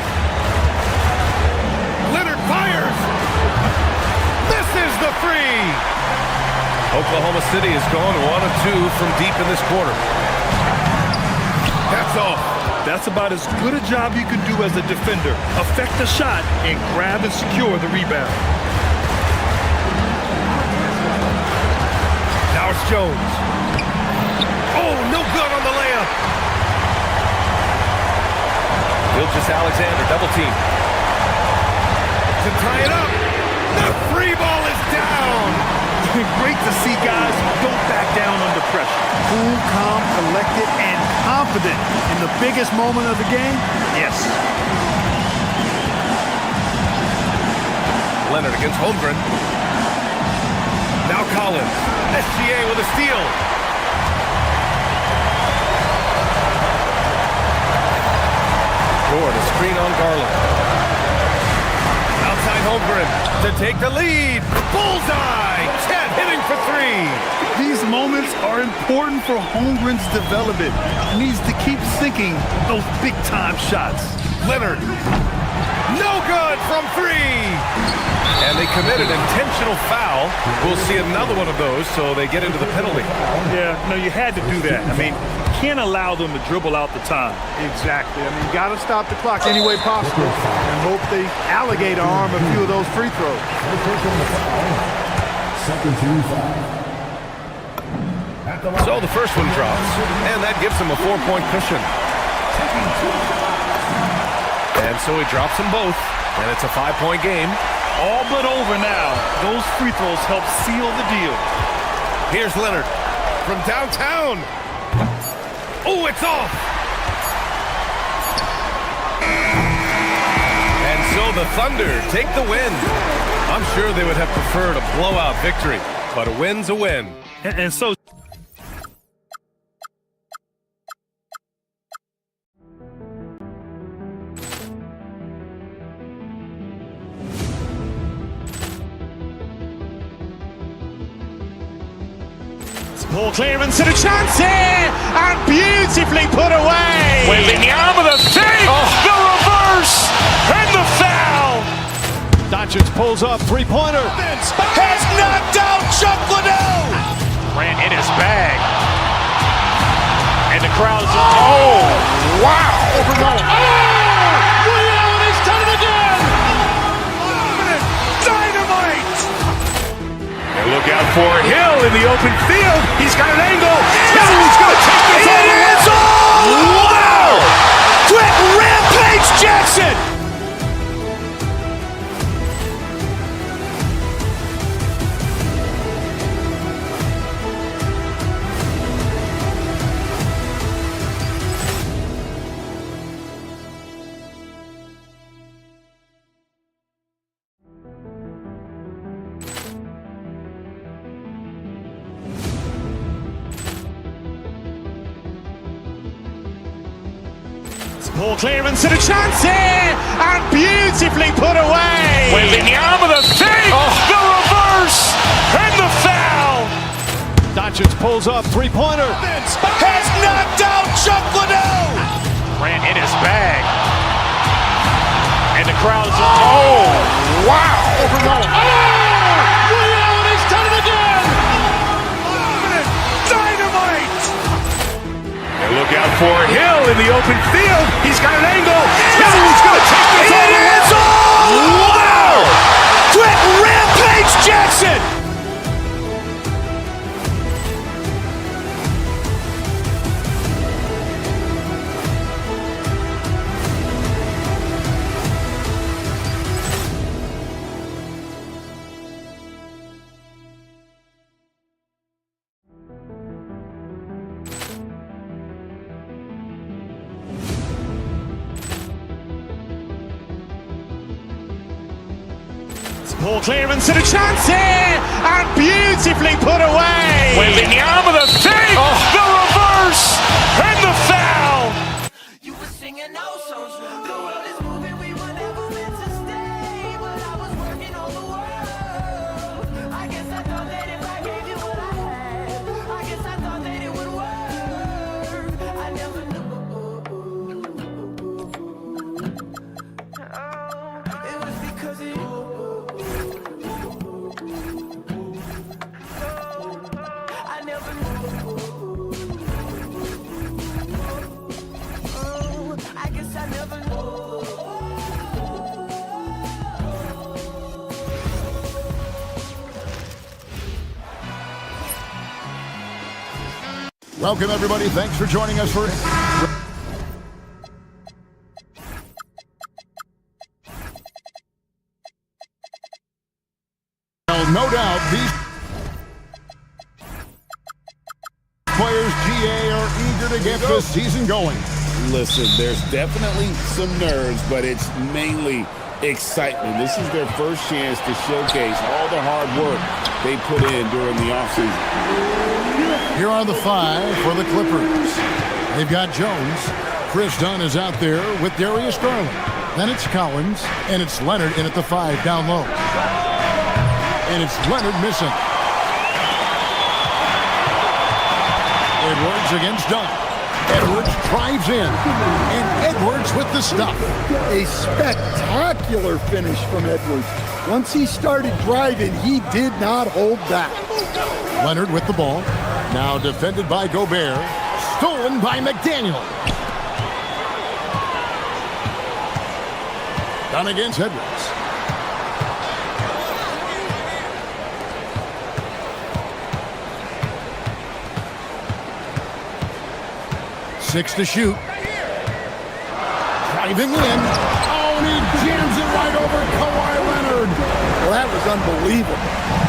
Leonard fires. Misses the three. Oklahoma City has gone 1 of 2 from deep in this quarter. That's off. That's about as good a job you can do as a defender. Affect the shot and grab and secure the rebound. Now it's Jones. Oh, no good on the layup. Gilgeous-Alexander, double team. To tie it up. The free ball is down. Great to see guys who don't back down under pressure. Cool, calm, collected, and confident in the biggest moment of the game. Yes. Leonard against Holmgren. Now Collins. SGA with a steal. Ford, a screen on Garland. Outside Holmgren to take the lead. Bullseye! Chet hitting for 3. These moments are important for Holmgren's development. He needs to keep sinking those big-time shots. Leonard. No good from 3. And they committed intentional foul. We'll see another one of those, so they get into the penalty. Yeah, no, you had to do that. I mean, can't allow them to dribble out the time. Exactly. I mean, got to stop the clock any way possible and hope they alligator arm a few of those free throws. So the first one drops, and that gives him a 4-point cushion. And so he drops them both, and it's a 5-point game. All but over now. Those free throws help seal the deal. Here's Leonard from downtown. Oh, it's off. And so the Thunder take the win. I'm sure they would have preferred a blowout victory, but a win's a win. And so Ball clearance and a chance here, and beautifully put away. Wembanyama with a three, the reverse, and the foul. Doncic pulls up, three-pointer. Has knocked out Chuck Liddell. Ran in his bag. And the crowd's oh, wow. Liddell has done it again. Dynamite. And look out for Hill in the open field. He's got an angle. Hill's going to take this all the way. Wow! Quick Rampage Jackson. Ball clearance and a chance here, and beautifully put away. Wembanyama with a three, the reverse. reverse, and the foul. Doncic pulls up, three-pointer. Has knocked out Chuck Liddell. Ran in his bag. And the crowd is, oh, wow. Overruled. Oh, reality's done it again. Dynamite. And look out for Hill in the open field. He's got an angle. Hill's going to take this all the way. It is all. Wow. Quick Rampage Jackson. Poor clearance and a chance here, and beautifully put away. Wembanyama the save, the reverse, and the foul. You were singing no songs. The world is moving. We were never meant to stay, but I was working on the world. I guess I thought that if I gave you what I had, I guess I thought that it would work. I never knew. It was because of you. Welcome, everybody. Thanks for joining us for... Well, no doubt, these players, GA, are eager to get the season going. Listen, there's definitely some nerves, but it's mainly excitement. This is their first chance to showcase all the hard work they put in during the offseason. Here are the five for the Clippers. They've got Jones. Chris Dunn is out there with Darius Garland. Then it's Collins, and it's Leonard in at the 5 down low. And it's Leonard missing. Edwards against Dunn. Edwards drives in, and Edwards with the stuff. A spectacular finish from Edwards. Once he started driving, he did not hold back. Leonard with the ball. Now defended by Gobert. Stolen by McDaniel. Done against Edwards. Six to shoot. Driving in. Oh, and he jams it right over Kawhi Leonard. Well, that was unbelievable.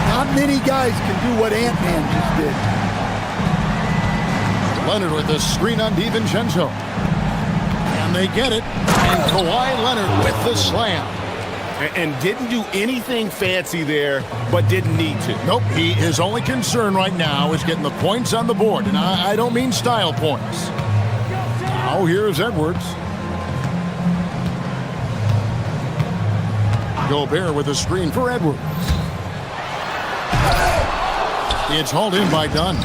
Not many guys can do what Ant-Man just did. Leonard with the screen on DiVincenzo. And they get it. And Kawhi Leonard with the slam. And didn't do anything fancy there, but didn't need to. Nope, his only concern right now is getting the points on the board. And I don't mean style points. Now here's Edwards. Gobert with a screen for Edwards. It's hauled in by Dunn.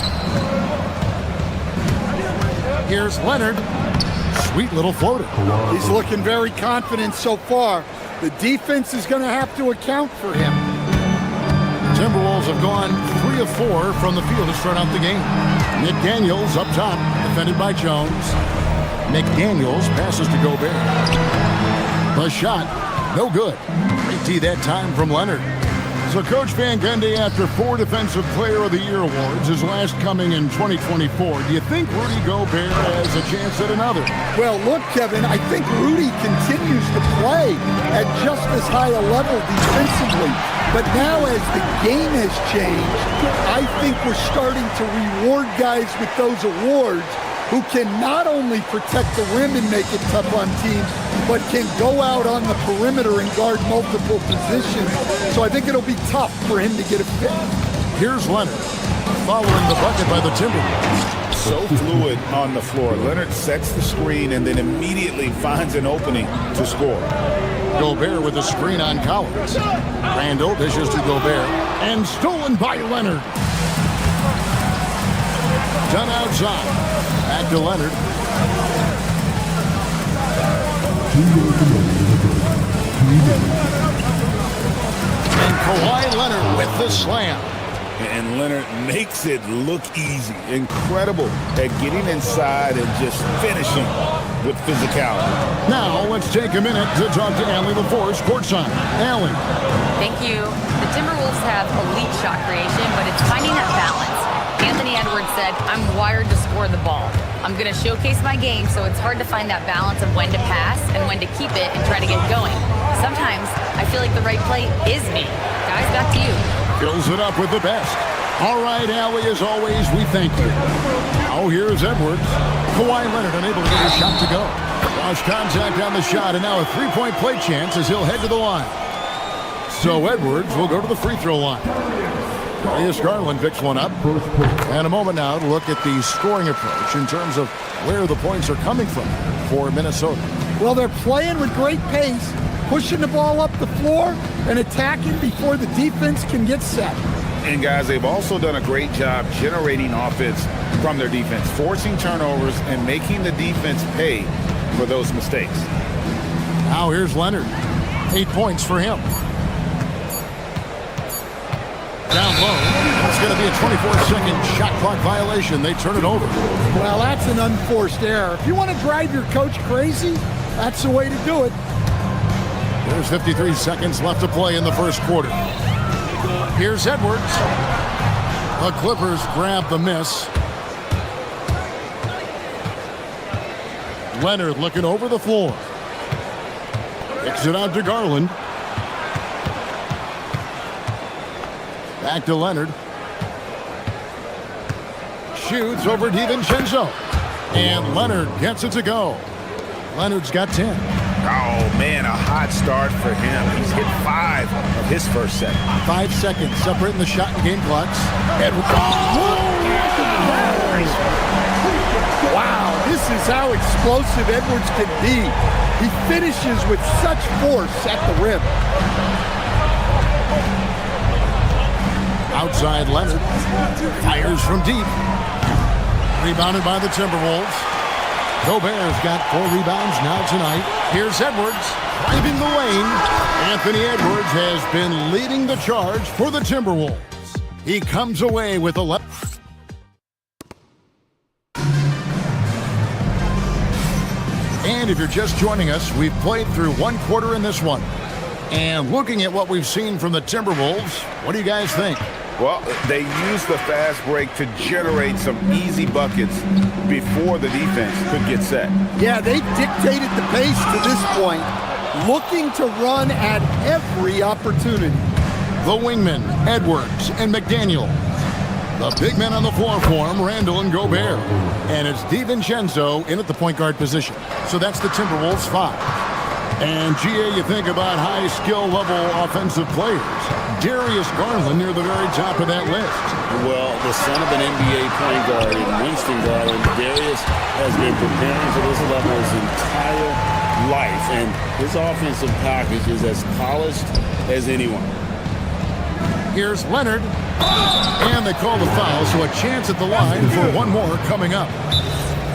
Here's Leonard. Sweet little floater. He's looking very confident so far. The defense is going to have to account for him. Timberwolves have gone 3 of 4 from the field to start out the game. McDaniels up top, defended by Jones. McDaniels passes to Gobert. The shot, no good. Great D that time from Leonard. So Coach Van Gundy, after 4 Defensive Player of the Year awards, his last coming in 2024, do you think Rudy Gobert has a chance at another? Well, look, Kevin, I think Rudy continues to play at just as high a level defensively. But now as the game has changed, I think we're starting to reward guys with those awards who can not only protect the rim and make it tough on teams, but can go out on the perimeter and guard multiple positions. So I think it'll be tough for him to get a fit. Here's Leonard, following the bucket by the Timberwolves. so fluid on the floor. Leonard sets the screen and then immediately finds an opening to score. Gobert with a screen on Collins. Randall dishes to Gobert. And stolen by Leonard. Done outside. Back to Leonard. And Kawhi Leonard with the slam. And Leonard makes it look easy. Incredible at getting inside and just finishing with physicality. Now let's take a minute to talk to Allie LaForce courtside. Allie. Thank you. The Timberwolves have elite shot creation, but it's finding that balance. Anthony Edwards said, I'm wired to score the ball. I'm going to showcase my game, so it's hard to find that balance of when to pass and when to keep it and try to get going. Sometimes I feel like the right play is me. Guys, back to you. Fills it up with the best. All right, Allie, as always, we thank you. Now here's Edwards. Kawhi Leonard unable to get his shot to go. Lost contact on the shot, and now a three-point play chance as he'll head to the line. So Edwards will go to the free throw line. Darius Garland picks one up. And a moment now to look at the scoring approach in terms of where the points are coming from for Minnesota. Well, they're playing with great pace, pushing the ball up the floor and attacking before the defense can get set. And guys, they've also done a great job generating offense from their defense, forcing turnovers and making the defense pay for those mistakes. Now here's Leonard. 8 points for him. Down low. It's going to be a 24-second shot clock violation. They turn it over. Well, that's an unforced error. If you want to drive your coach crazy, that's the way to do it. There's 53 seconds left to play in the first quarter. Here's Edwards. The Clippers grab the miss. Leonard looking over the floor. Kicks it out to Garland. Back to Leonard. Shoots over DiVincenzo. And Leonard gets it to go. Leonard's got 10. Oh, man, a hot start for him. He's hit 5 of his first set. 5 seconds separating the shot and game clocks. Wow, this is how explosive Edwards can be. He finishes with such force at the rim. Outside Leonard. Fires from deep. Rebounded by the Timberwolves. Gobert's got 4 rebounds now tonight. Here's Edwards driving the lane. Anthony Edwards has been leading the charge for the Timberwolves. He comes away with 11. And if you're just joining us, we've played through one quarter in this one. And looking at what we've seen from the Timberwolves, what do you guys think? Well, they used the fast break to generate some easy buckets before the defense could get set. Yeah, they dictated the pace to this point, looking to run at every opportunity. The wingmen, Edwards and McDaniel. The big men on the floor for him, Randall and Gobert. And it's DiVincenzo in at the point guard position. So that's the Timberwolves 5. And, GA, you think about high skill level offensive players. Darius Garland near the very top of that list. Well, the son of an NBA point guard in Winston Garland, Darius has been preparing for this level his entire life. And his offensive package is as polished as anyone. Here's Leonard. And they call the foul, so a chance at the line for one more coming up.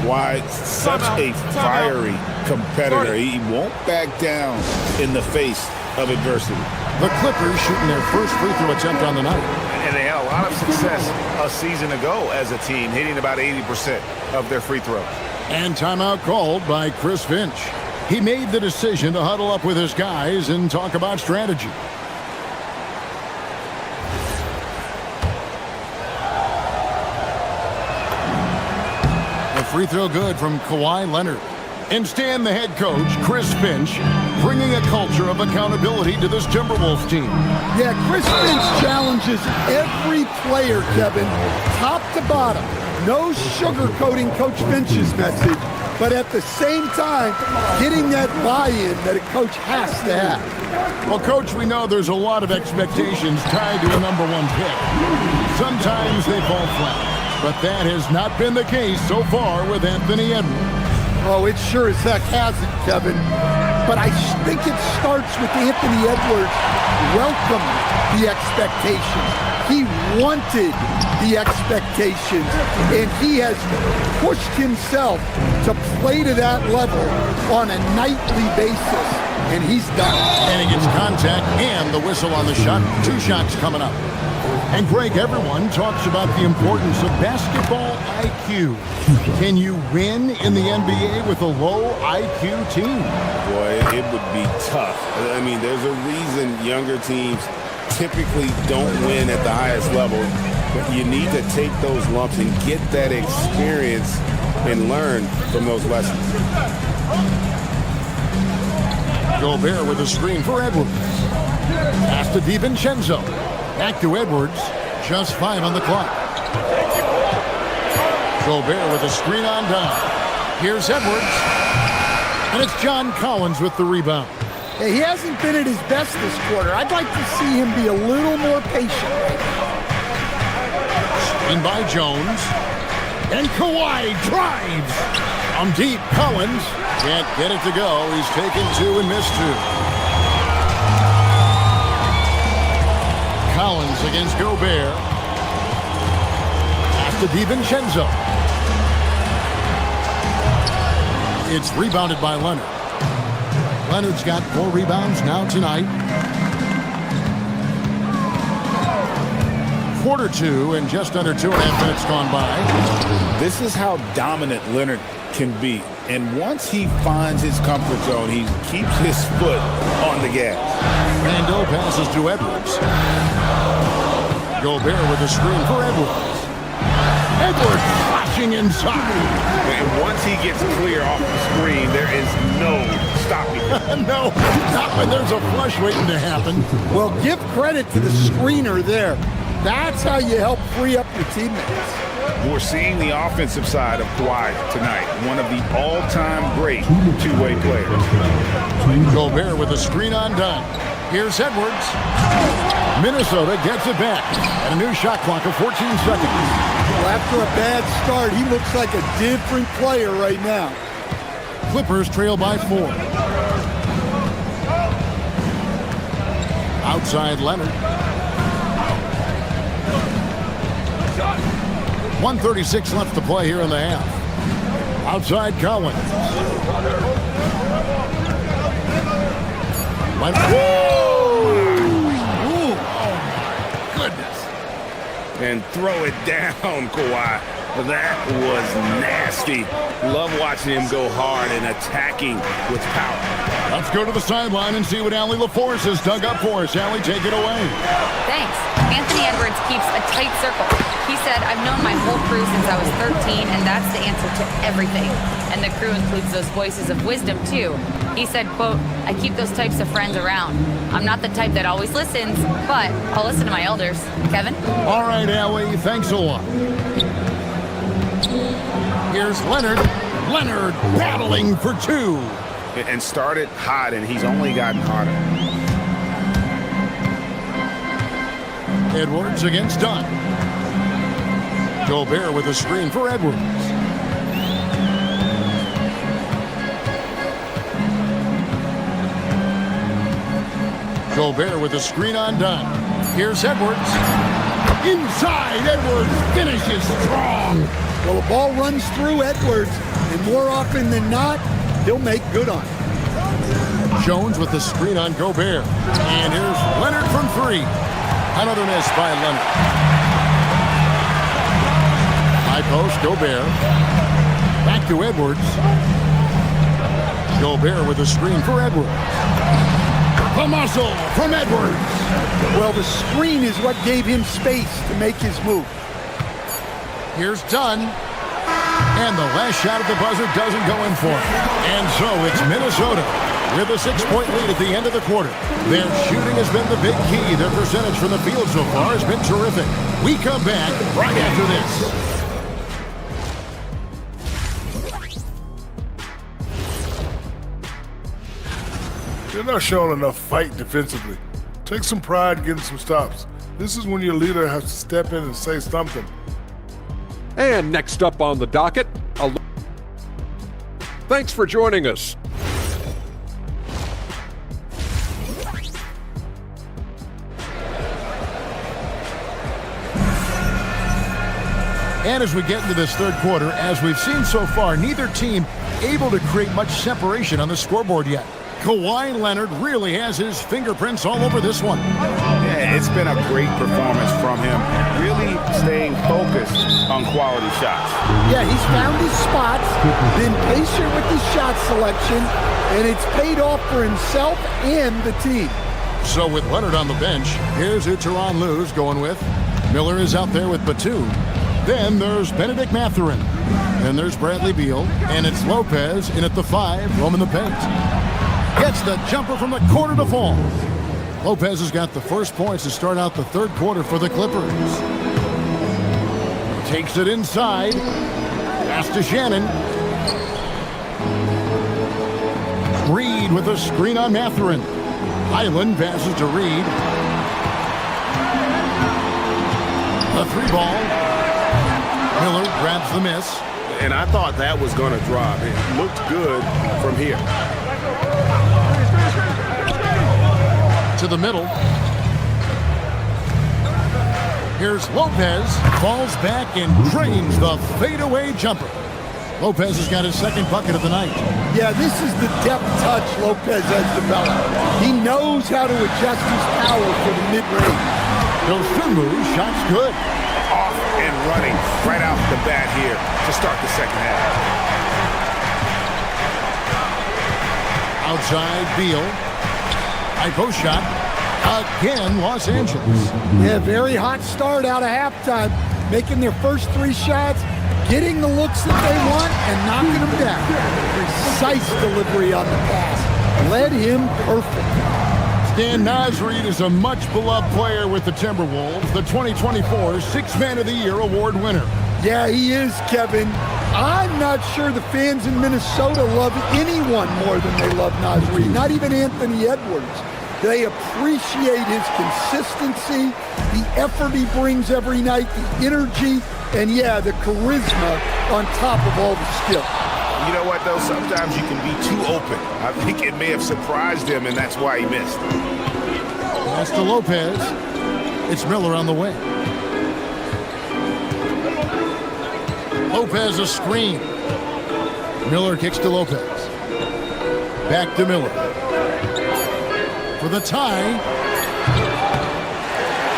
Why, such a fiery competitor. He won't back down in the face of adversity. The Clippers shooting their first free throw attempt on the night. And they had a lot of success a season ago as a team, hitting about 80% of their free throws. And timeout called by Chris Finch. He made the decision to huddle up with his guys and talk about strategy. Free throw good from Kawhi Leonard. And Stan, the head coach, Chris Finch, bringing a culture of accountability to this Timberwolves team. Yeah, Chris Finch challenges every player, Kevin, top to bottom. No sugarcoating Coach Finch's message, but at the same time, getting that buy-in that a coach has to have. Well, Coach, we know there's a lot of expectations tied to a #1 pick. Sometimes they fall flat. But that has not been the case so far with Anthony Edwards. Oh, it sure as heck hasn't, Kevin. But I think it starts with Anthony Edwards welcomed the expectations. He wanted the expectations, and he has pushed himself to play to that level on a nightly basis, and he's done. And he gets contact and the whistle on the shot. 2 shots coming up. And Greg, everyone talks about the importance of basketball IQ. Can you win in the NBA with a low IQ team? Boy, it would be tough. I mean, there's a reason younger teams typically don't win at the highest level, but you need to take those lumps and get that experience and learn from those lessons. Gobert with a screen for Edwards. Pass to DiVincenzo. Back to Edwards. Just 5 on the clock. Gobert with a screen on down. Here's Edwards. And it's John Collins with the rebound. Hey, he hasn't been at his best this quarter. I'd like to see him be a little more patient. Screen by Jones. And Kawhi drives. On deep, Collins can't get it to go. He's taken 2 and missed 2. Collins against Gobert. Pass to DiVincenzo. It's rebounded by Leonard. Leonard's got 4 rebounds now tonight. Quarter 2 and just under 2.5 minutes gone by. This is how dominant Leonard can be. And once he finds his comfort zone, he keeps his foot on the gas. Randall passes to Edwards. Gobert with a screen for Edwards. Edwards flashing inside. And once he gets clear off the screen, there is no stopping him. No, not when there's a flush waiting to happen. Well, give credit to the screener there. That's how you help free up your teammates. We're seeing the offensive side of Kawhi tonight, one of the all-time great two-way players. Gobert with a screen on done. Here's Edwards. Minnesota gets it back. And a new shot clock of 14 seconds. Well, after a bad start, he looks like a different player right now. Clippers trail by 4. Outside Leonard. 1:36 left to play here in the half. Outside Collins. Ooh. Oh, goodness. And throw it down, Kawhi. That was nasty. Love watching him go hard and attacking with power. Let's go to the sideline and see what Allie LaForce has dug up for us. Allie, take it away. Thanks. Anthony Edwards keeps a tight circle. He said, I've known my whole crew since I was 13, and that's the answer to everything. And the crew includes those voices of wisdom, too. He said, quote, I keep those types of friends around. I'm not the type that always listens, but I'll listen to my elders. Kevin? All right, Allie, thanks a lot. Here's Leonard. Leonard battling for 2. And started hot, and he's only gotten hotter. Edwards against Dunn. Gobert with a screen for Edwards. Gobert with a screen on Dunn. Here's Edwards. Inside, Edwards finishes strong. Well, the ball runs through Edwards, and more often than not, he'll make good on it. Jones with the screen on Gobert. And here's Leonard from 3. Another miss by Leonard. High post, Gobert. Back to Edwards. Gobert with a screen for Edwards. The muscle from Edwards. Well, the screen is what gave him space to make his move. Here's Dunn. And the last shot at the buzzer doesn't go in for him. And so it's Minnesota with a 6-point lead at the end of the quarter. Their shooting has been the big key. Their percentage from the field so far has been terrific. We come back right after this. They're not showing enough fight defensively. Take some pride getting some stops. This is when your leader has to step in and say something. And next up on the docket, thanks for joining us. And as we get into this third quarter, as we've seen so far, neither team able to create much separation on the scoreboard yet. Kawhi Leonard really has his fingerprints all over this one. Yeah, it's been a great performance from him, really staying focused on quality shots. Yeah, he's found his spots, been patient with his shot selection, and it's paid off for himself and the team. So with Leonard on the bench, here's who Tyronn Lue's going with. Miller is out there with Batum. Then there's Benedict Mathurin. Then there's Bradley Beal. And it's Lopez in at the 5, roaming the paint. Gets the jumper from the corner to fall. Lopez has got the first points to start out the third quarter for the Clippers. Takes it inside. Pass to Shannon. Reed with a screen on Mathurin. Highland passes to Reed. A 3-ball. Miller grabs the miss. And I thought that was going to drop. It looked good from here. To the middle. Here's Lopez. Falls back and drains the fadeaway jumper. Lopez has got his second bucket of the night. Yeah, this is the depth touch Lopez has developed. He knows how to adjust his power for the mid-range. Dosunmu, shot's good. Off and running right off the bat here to start the second half. Outside Beal. High post shot. Again, Los Angeles. Yeah, very hot start out of halftime. Making their first 3 shots, getting the looks that they want, and knocking them down. Precise delivery on the pass. Led him perfect. Dan Nasreed is a much-beloved player with the Timberwolves, the 2024 Sixth Man of the Year award winner. Yeah, he is, Kevin. I'm not sure the fans in Minnesota love anyone more than they love Nasreed, not even Anthony Edwards. They appreciate his consistency, the effort he brings every night, the energy, and yeah, the charisma on top of all the skill. You know what, though? Sometimes you can be too open. I think it may have surprised him, and that's why he missed. Pass to Lopez. It's Miller on the wing. Lopez a screen. Miller kicks to Lopez. Back to Miller. For the tie.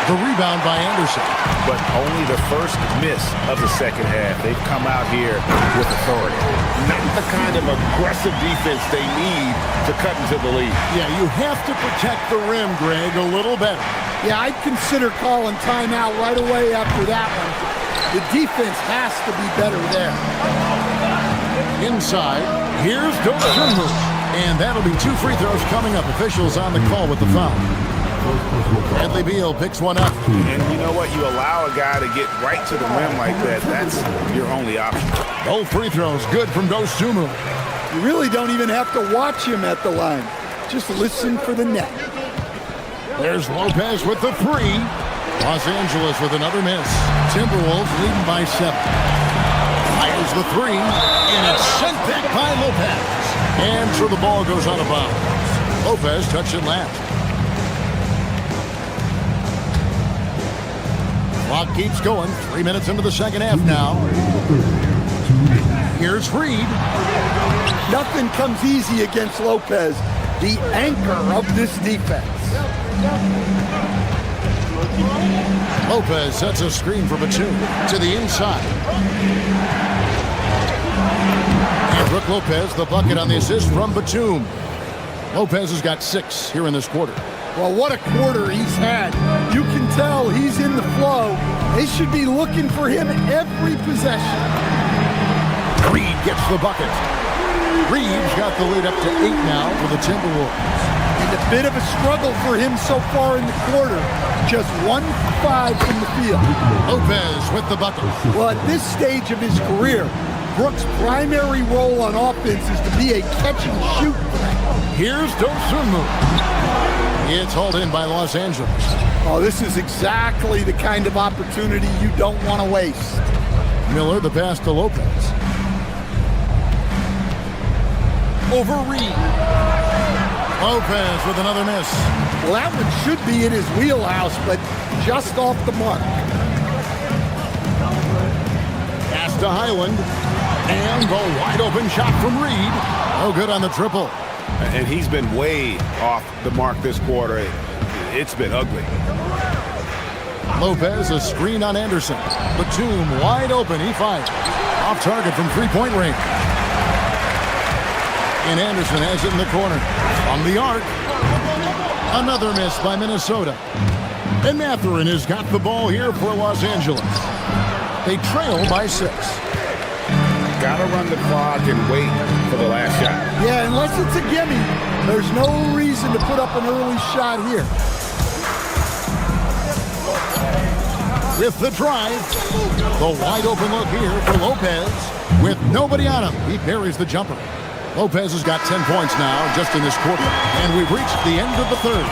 The rebound by Anderson. But only the first miss of the second half. They've come out here with authority. Not the kind of aggressive defense they need to cut into the lead. Yeah, you have to protect the rim, Greg, a little better. Yeah, I'd consider calling timeout right away after that one. The defense has to be better there. Inside, here's Dosunmu. And that'll be 2 free throws coming up. Officials on the call with the foul. Bradley Beal picks one up. And you know what? You allow a guy to get right to the rim like that. That's your only option. Both free throws good from Dosunmu. You really don't even have to watch him at the line. Just listen for the net. There's Lopez with the 3. Los Angeles with another miss. Timberwolves leading by 7. Fires the 3. And it's sent back by Lopez. And so the ball goes out of bounds. Lopez touched it last. Clock keeps going. 3 minutes into the second half now. Here's Reed. Nothing comes easy against Lopez, the anchor of this defense. Lopez sets a screen for Batum to the inside. And Brook Lopez, the bucket on the assist from Batum. Lopez has got 6 here in this quarter. Well, what a quarter he's had. You can tell he's in the flow. They should be looking for him every possession. Reed gets the bucket. Reed's got the lead up to 8 now for the Timberwolves. And a bit of a struggle for him so far in the quarter. Just 1 for 5 from the field. Lopez with the bucket. Well, at this stage of his career, Brook's primary role on offense is to be a catch-and-shoot threat. Here's Dosunmu. It's hauled in by Los Angeles. Oh, this is exactly the kind of opportunity you don't want to waste. Miller, the pass to Lopez. Over Reed. Lopez with another miss. Well, that one should be in his wheelhouse, but just off the mark. Pass to Highland. And the wide open shot from Reed. No good on the triple. And he's been way off the mark this quarter. It's been ugly. Lopez, a screen on Anderson. Batum wide open. He fires. Off target from three-point range. And Anderson has it in the corner. From the arc. Another miss by Minnesota. And Mathurin has got the ball here for Los Angeles. They trail by 6. Gotta run the clock and wait for the last shot. Yeah, unless it's a gimme, there's no reason to put up an early shot here. With the drive, the wide open look here for Lopez. With nobody on him, he buries the jumper. Lopez has got 10 points now just in this quarter. And we've reached the end of the third.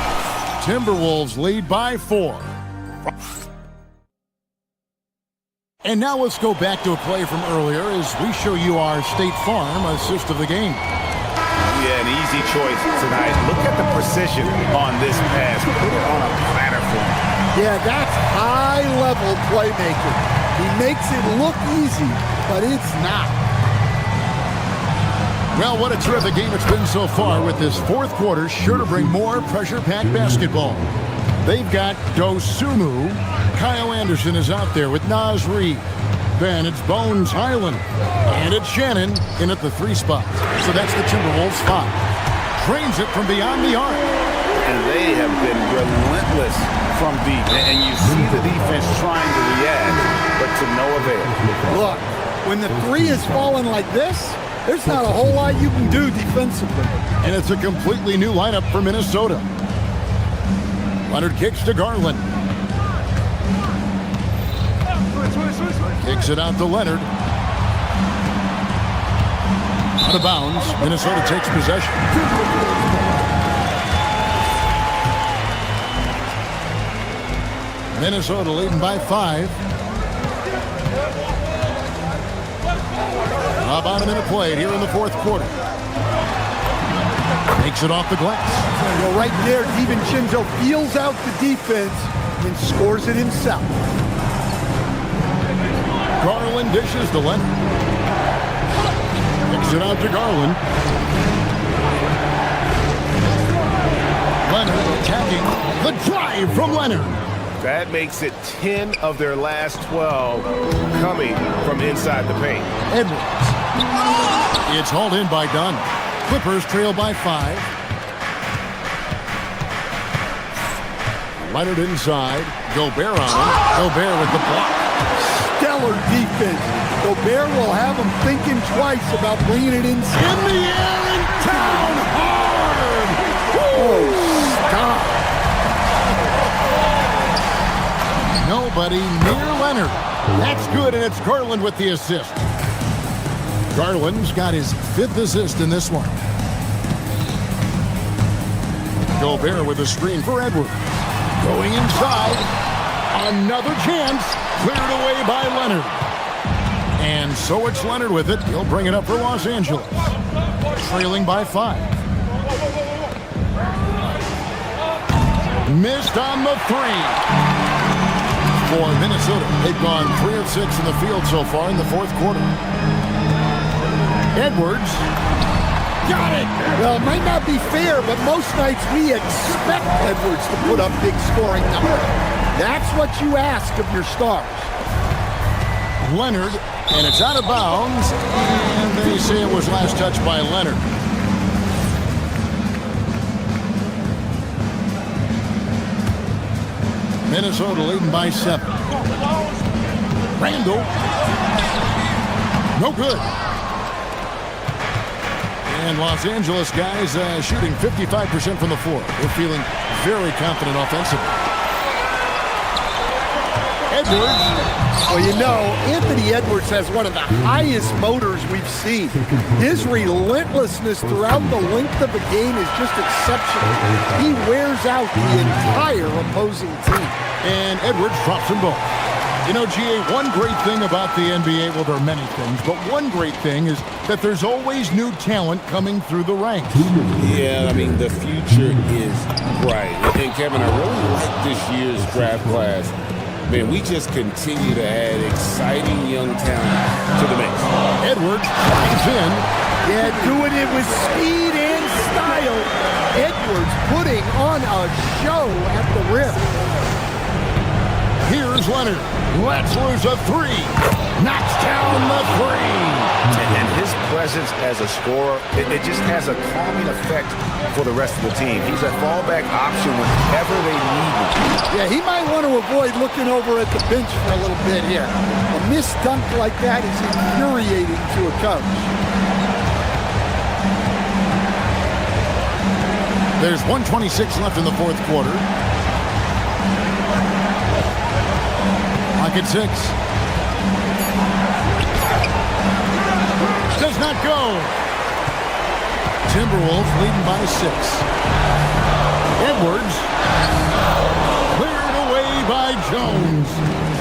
Timberwolves lead by 4. And now let's go back to a play from earlier as we show you our State Farm assist of the game. Yeah, an easy choice tonight. Look at the precision on this pass. Put it on a platter for him. Yeah, that's high-level playmaking. He makes it look easy, but it's not. Well, what a terrific game it's been so far, with this fourth quarter sure to bring more pressure-packed basketball. They've got Dosunmu. Kyle Anderson is out there with Naz Reid. Then it's Bones Highland. And it's Shannon in at the 3 spot. So that's the Timberwolves 5. Trains it from beyond the arc. And they have been relentless from deep. And you see the defense trying to react, but to no avail. Look, when the 3 is falling like this, there's not a whole lot you can do defensively. And it's a completely new lineup for Minnesota. Leonard kicks to Garland. Kicks it out to Leonard. Out of bounds. Minnesota takes possession. Minnesota leading by 5. About a minute played here in the fourth quarter. Takes it off the glass. Well, right there, DiVincenzo feels out the defense and scores it himself. Garland dishes to Leonard. Kicks it out to Garland. Leonard attacking. The drive from Leonard. That makes it 10 of their last 12 coming from inside the paint. Edwards. It's hauled in by Dunn. Clippers trail by 5. Leonard inside. Gobert on him. Gobert with the block. Stellar defense. Gobert will have him thinking twice about bringing it inside. In the air and down hard. Oh, stop. Nobody near Leonard. That's good, and it's Garland with the assist. Garland's got his 5th assist in this one. Gobert with a screen for Edwards. Going inside. Another chance. Cleared away by Leonard. And so it's Leonard with it. He'll bring it up for Los Angeles. Trailing by 5. Missed on the 3. For Minnesota, they've gone 3 of 6 in the field so far in the fourth quarter. Edwards. Got it. Well, it might not be fair, but most nights we expect Edwards to put up big scoring numbers. That's what you ask of your stars. Leonard, and it's out of bounds, and they say it was last touched by Leonard. Minnesota leading by 7. Randall. No good. And Los Angeles guys shooting 55% from the floor. They're feeling very confident offensively. Edwards. Well, you know, Anthony Edwards has one of the highest motors we've seen. His relentlessness throughout the length of the game is just exceptional. He wears out the entire opposing team. And Edwards drops them both. You know, GA, one great thing about the NBA, well, there are many things, but one great thing is that there's always new talent coming through the ranks. Yeah, I mean, the future is bright. And Kevin, I really like this year's draft class. Man, we just continue to add exciting young talent to the mix. Edwards is in. Yeah, doing it with speed and style. Edwards putting on a show at the rim. Here's Leonard. Lets loose a three. Knocks down the three. And his presence as a scorer, it just has a calming effect for the rest of the team. He's a fallback option whenever they need him. Yeah, he might want to avoid looking over at the bench for a little bit here. A missed dunk like that is infuriating to a coach. There's 1:26 left in the fourth quarter. Pocket 6. Does not go. Timberwolves leading by 6. Edwards cleared away by Jones.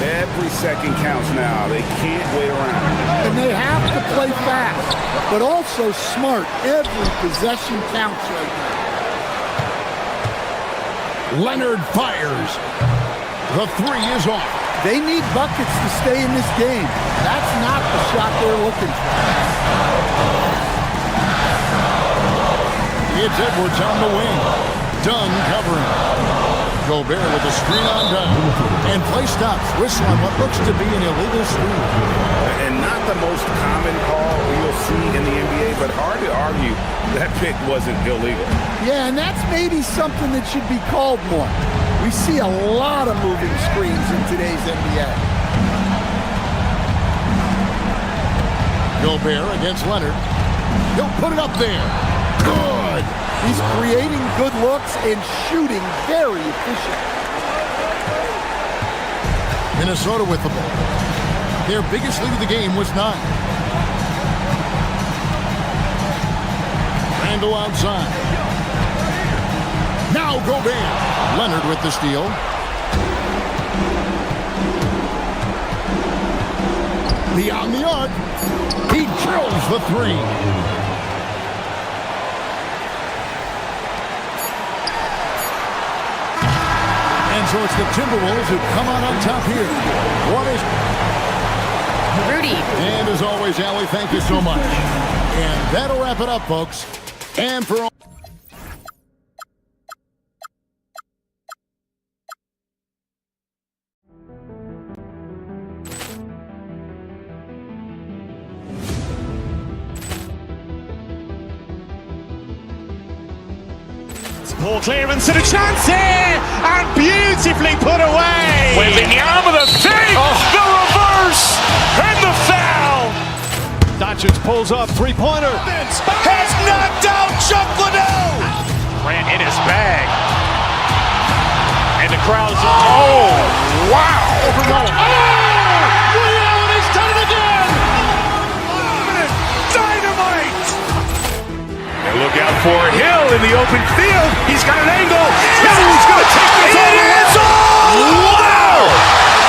Every second counts now. They can't wait around. And they have to play fast, but also smart. Every possession counts right now. Leonard fires. The three is off. They need buckets to stay in this game. That's not the shot they're looking for. It's Edwards on the wing. Dunn covering. Gobert with a screen on Dunn. And play stops. Whistle on what looks to be an illegal screen. And not the most common call you'll see in the NBA, but hard to argue that pick wasn't illegal. Yeah, and that's maybe something that should be called more. We see a lot of moving screens in today's NBA. Gobert against Leonard. He'll put it up there. Good. He's creating good looks and shooting very efficient. Minnesota with the ball. Their biggest lead of the game was 9. Randall outside. Now Gobert. Leonard with the steal. Beyond the arc. He drills the three. And so it's the Timberwolves who come out on top here. What is Rudy. And as always, Allie, thank you so much. And that'll wrap it up, folks. And for all Ball clearance and a chance here, and beautifully put away. Wembanyama the fake, the reverse, and the foul. Doncic pulls up, three-pointer. Has knocked out Chuck Liddell. Ran in his bag. And the crowd's, oh, wow. Ray Allen has done it again. Dynamite. Look out for Hill in the open field. He's got an angle. Hill's going to take this all the way. Wow!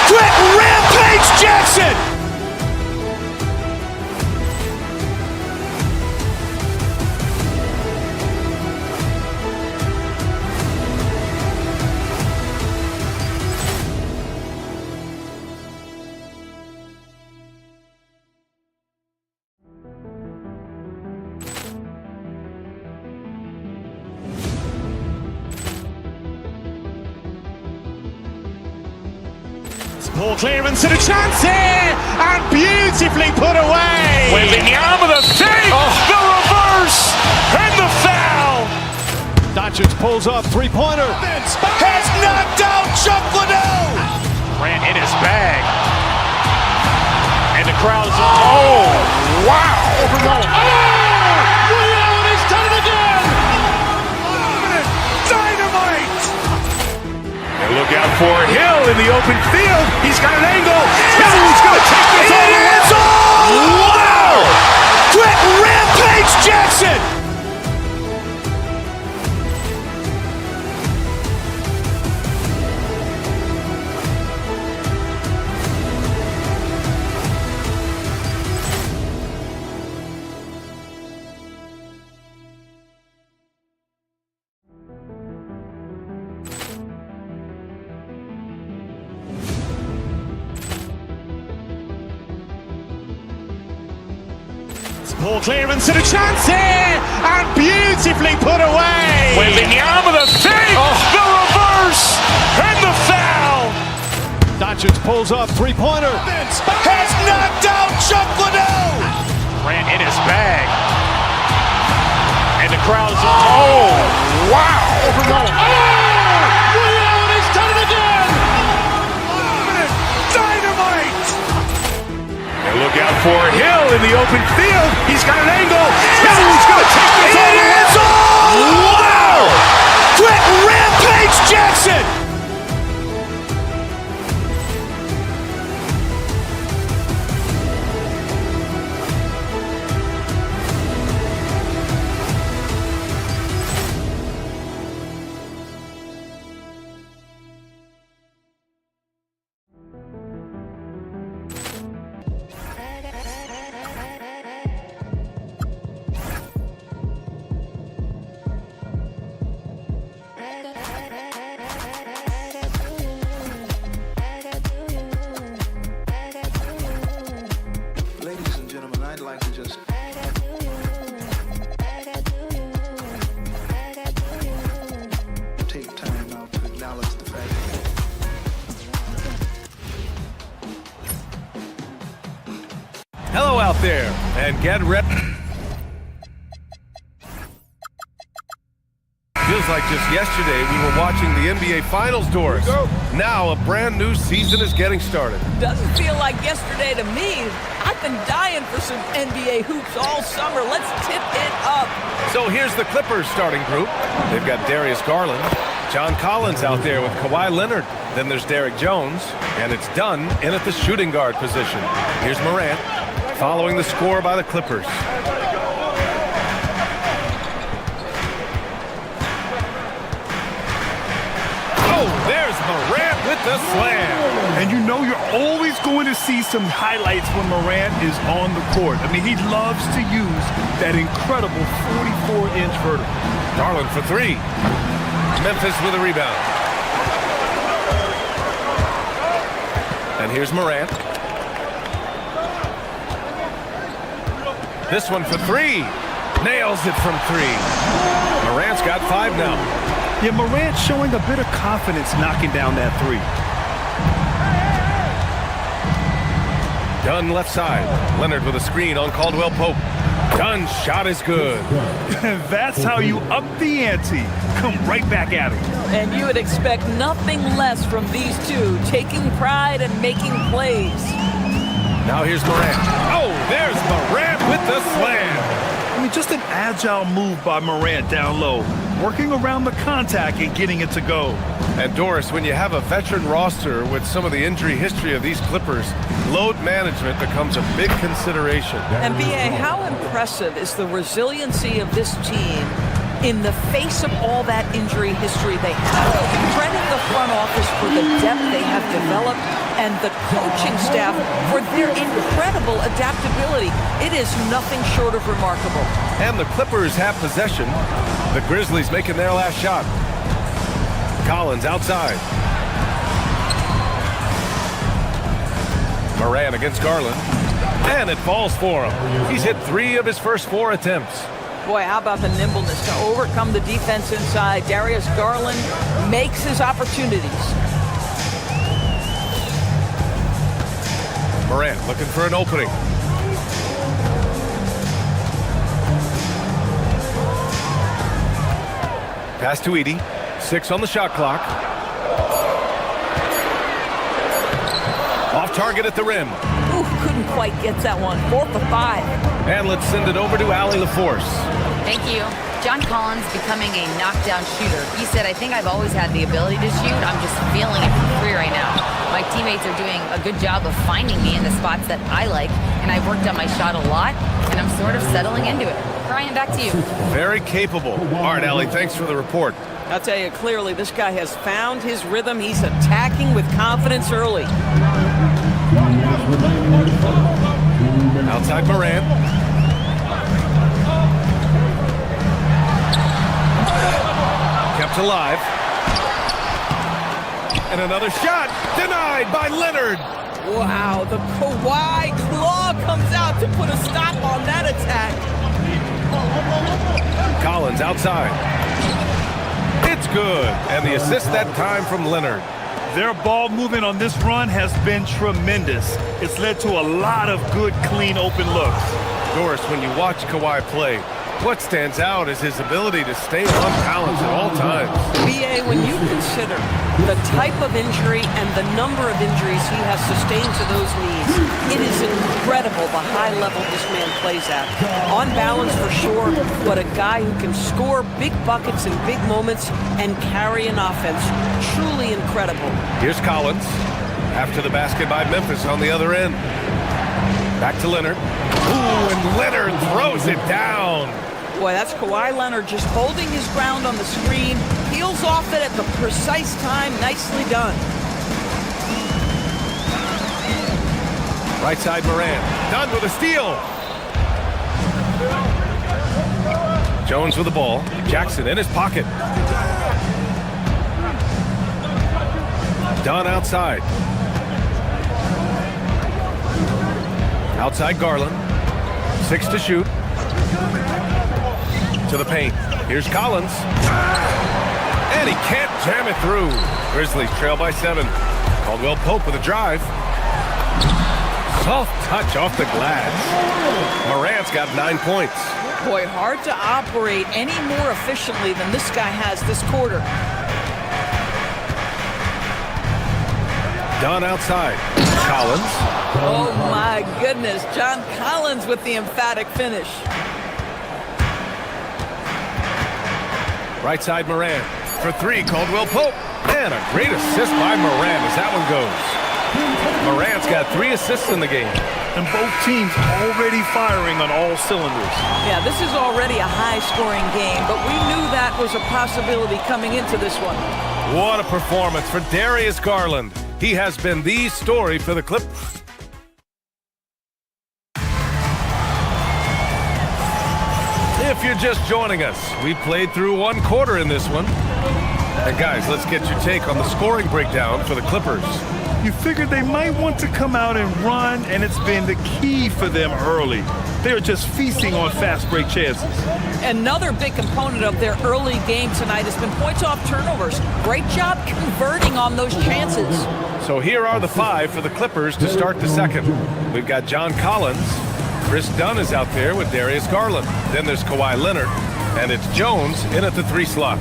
Quick rampage Jackson. Ball clearance and a chance here, and beautifully put away. Wembanyama the fake, the reverse, and the foul. Doncic pulls up, three-pointer. Has knocked out Chuck Liddell. Ran in his bag. And the crowd's, oh, wow. Ray Allen has done it again. Dynamite. And look out for Hill in the open field. He's got an angle. Hill's going to take this all the way. Wow! Quick rampage Jackson. Poor clearance and a chance here, and beautifully put away. Wembanyama the save, the reverse, and the foul. Doncic pulls up, three-pointer. Has knocked out Chuck Liddell. Ran in his bag. And the crowd is, oh, wow. And he's done it again. Dynamite. And look out for Hill in the open field. He's got an angle. Hill's going to take this all the way. Wow. Quick Rampage Jackson. Ladies and gentlemen, I'd like to just take time out to acknowledge the fact Hello out there, and get ready. Feels like just yesterday we were watching the NBA Finals, Doris. Now a brand new season is getting started. Doesn't feel like yesterday to me. I've been dying for some NBA hoops all summer. Let's tip it up. So here's the Clippers starting group. They've got Darius Garland, John Collins out there with Kawhi Leonard. Then there's Derek Jones, and it's Dunn in at the shooting guard position. Here's Morant, following the score by the Clippers. There's Morant with the slam. And you know you're always going to see some highlights when Morant is on the court. I mean, he loves to use that incredible 44-inch vertical. Garland for three. Memphis with a rebound. And here's Morant. This one for three. Nails it from three. Morant's got five now. Yeah, Morant showing a bit of confidence knocking down that three. Dunn left side. Leonard with a screen on Caldwell Pope. Dunn's shot is good. That's how you up the ante. Come right back at it. And you would expect nothing less from these two, taking pride and making plays. Now here's Morant. Oh, there's Morant with the slam. I mean, just an agile move by Morant down low, working around the contact and getting it to go. And Doris, when you have a veteran roster with some of the injury history of these Clippers, load management becomes a big consideration. And B.A., how impressive is the resiliency of this team in the face of all that injury history they have? Credit the front office for the depth they have developed and the coaching staff for their incredible adaptability. It is nothing short of remarkable. And the Clippers have possession. The Grizzlies making their last shot. Collins outside. Morant against Garland. And it falls for him. He's hit 3 of his first 4 attempts. Boy, how about the nimbleness to overcome the defense inside? Darius Garland makes his opportunities. Morant looking for an opening. Pass to Edey. 6 on the shot clock. Off target at the rim. Ooh, couldn't quite get that one. 4 for 5. And let's send it over to Allie LaForce. Thank you. John Collins becoming a knockdown shooter. He said, I think I've always had the ability to shoot. I'm just feeling it for free right now. My teammates are doing a good job of finding me in the spots that I like, and I've worked on my shot a lot, and I'm sort of settling into it. Brian, back to you. Very capable. All right, Allie, thanks for the report. I'll tell you, clearly, this guy has found his rhythm. He's attacking with confidence early. Outside Morant. Kept alive. And another shot denied by Leonard. Wow, the Kawhi claw comes out to put a stop on that attack. Collins outside. It's good. And the assist that time from Leonard. Their ball movement on this run has been tremendous. It's led to a lot of good, clean, open looks. Doris, when you watch Kawhi play, what stands out is his ability to stay on balance at all times. BA, when you consider the type of injury and the number of injuries he has sustained to those knees, it is incredible the high level this man plays at. On balance for sure, but a guy who can score big buckets in big moments and carry an offense. Truly incredible. Here's Collins. After the basket by Memphis on the other end. Back to Leonard. Ooh, and Leonard throws it down. Boy, that's Kawhi Leonard just holding his ground on the screen. Peels off it at the precise time. Nicely done. Right side Moran. Done with a steal. Jones with the ball. Jackson in his pocket. Dunn outside. Outside Garland. 6 to shoot. To the paint. Here's Collins. And he can't jam it through. Grizzlies trail by 7. Caldwell Pope with a drive. Soft touch off the glass. Morant's got 9 points. Boy, hard to operate any more efficiently than this guy has this quarter. Dunn outside. Collins. Oh my goodness, John Collins with the emphatic finish. Right side Moran. For 3, Caldwell Pope. And a great assist by Moran as that one goes. Moran's got 3 assists in the game. And both teams already firing on all cylinders. Yeah, this is already a high-scoring game, but we knew that was a possibility coming into this one. What a performance for Darius Garland. He has been the story for the Clippers. If you're just joining us, we played through 1 quarter in this one. And guys, let's get your take on the scoring breakdown for the Clippers. You figured they might want to come out and run, and it's been the key for them early. They're just feasting on fast break chances. Another big component of their early game tonight has been points off turnovers. Great job converting on those chances. So here are the 5 for the Clippers to start the second. We've got John Collins. Chris Dunn is out there with Darius Garland. Then there's Kawhi Leonard. And it's Jones in at the 3 slot.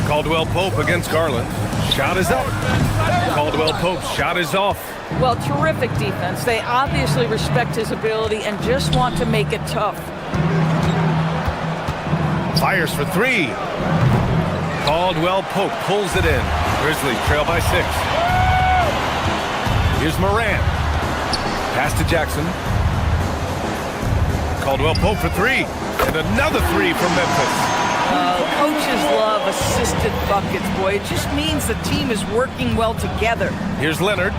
Caldwell Pope against Garland. Shot is up. Caldwell Pope's shot is off. Well, terrific defense. They obviously respect his ability and just want to make it tough. Fires for 3. Caldwell Pope pulls it in. Grizzlies trail by 6. Here's Moran. Pass to Jackson. Caldwell Pope for 3. And another 3 from Memphis. Coaches love assisted buckets, boy. It just means the team is working well together. Here's Leonard.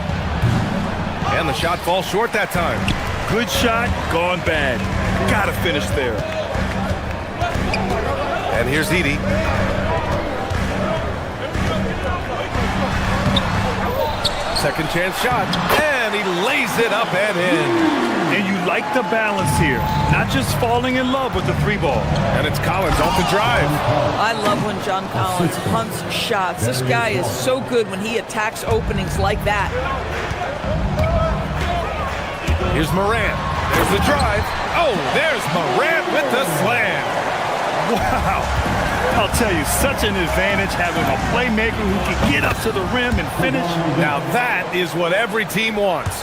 And the shot falls short that time. Good shot, gone bad. Gotta finish there. And here's Edey. Second chance shot. And he lays it up and in. And you like the balance here. Not just falling in love with the 3 ball. And it's Collins off the drive. I love when John Collins hunts shots. This guy is so good when he attacks openings like that. Here's Moran. There's the drive. Oh, there's Moran with the slam. Wow. I'll tell you, such an advantage having a playmaker who can get up to the rim and finish. Now that is what every team wants.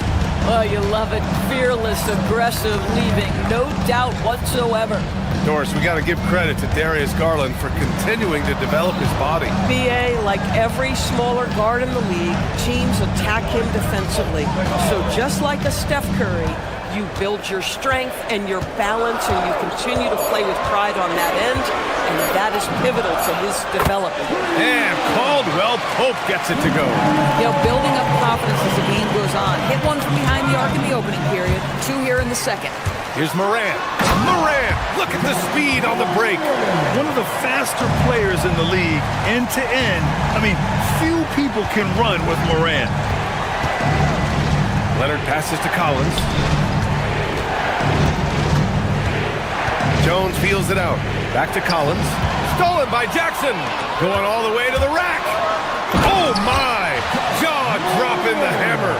Oh, you love it. Fearless, aggressive, leaving. No doubt whatsoever. Doris, we got to give credit to Darius Garland for continuing to develop his body. BA, like every smaller guard in the league, teams attack him defensively. So just like a Steph Curry, you build your strength and your balance, and you continue to play with pride on that end, and that is pivotal to his development. And Caldwell Pope gets it to go. You know, building up confidence as the game goes on. Hit one from behind the arc in the opening period. 2 here in the second. Here's Morant. Morant, look at the speed on the break. One of the faster players in the league, end to end. I mean, few people can run with Morant. Leonard passes to Collins. Jones feels it out. Back to Collins. Stolen by Jackson. Going all the way to the rack. Oh my! Jaw dropping the hammer.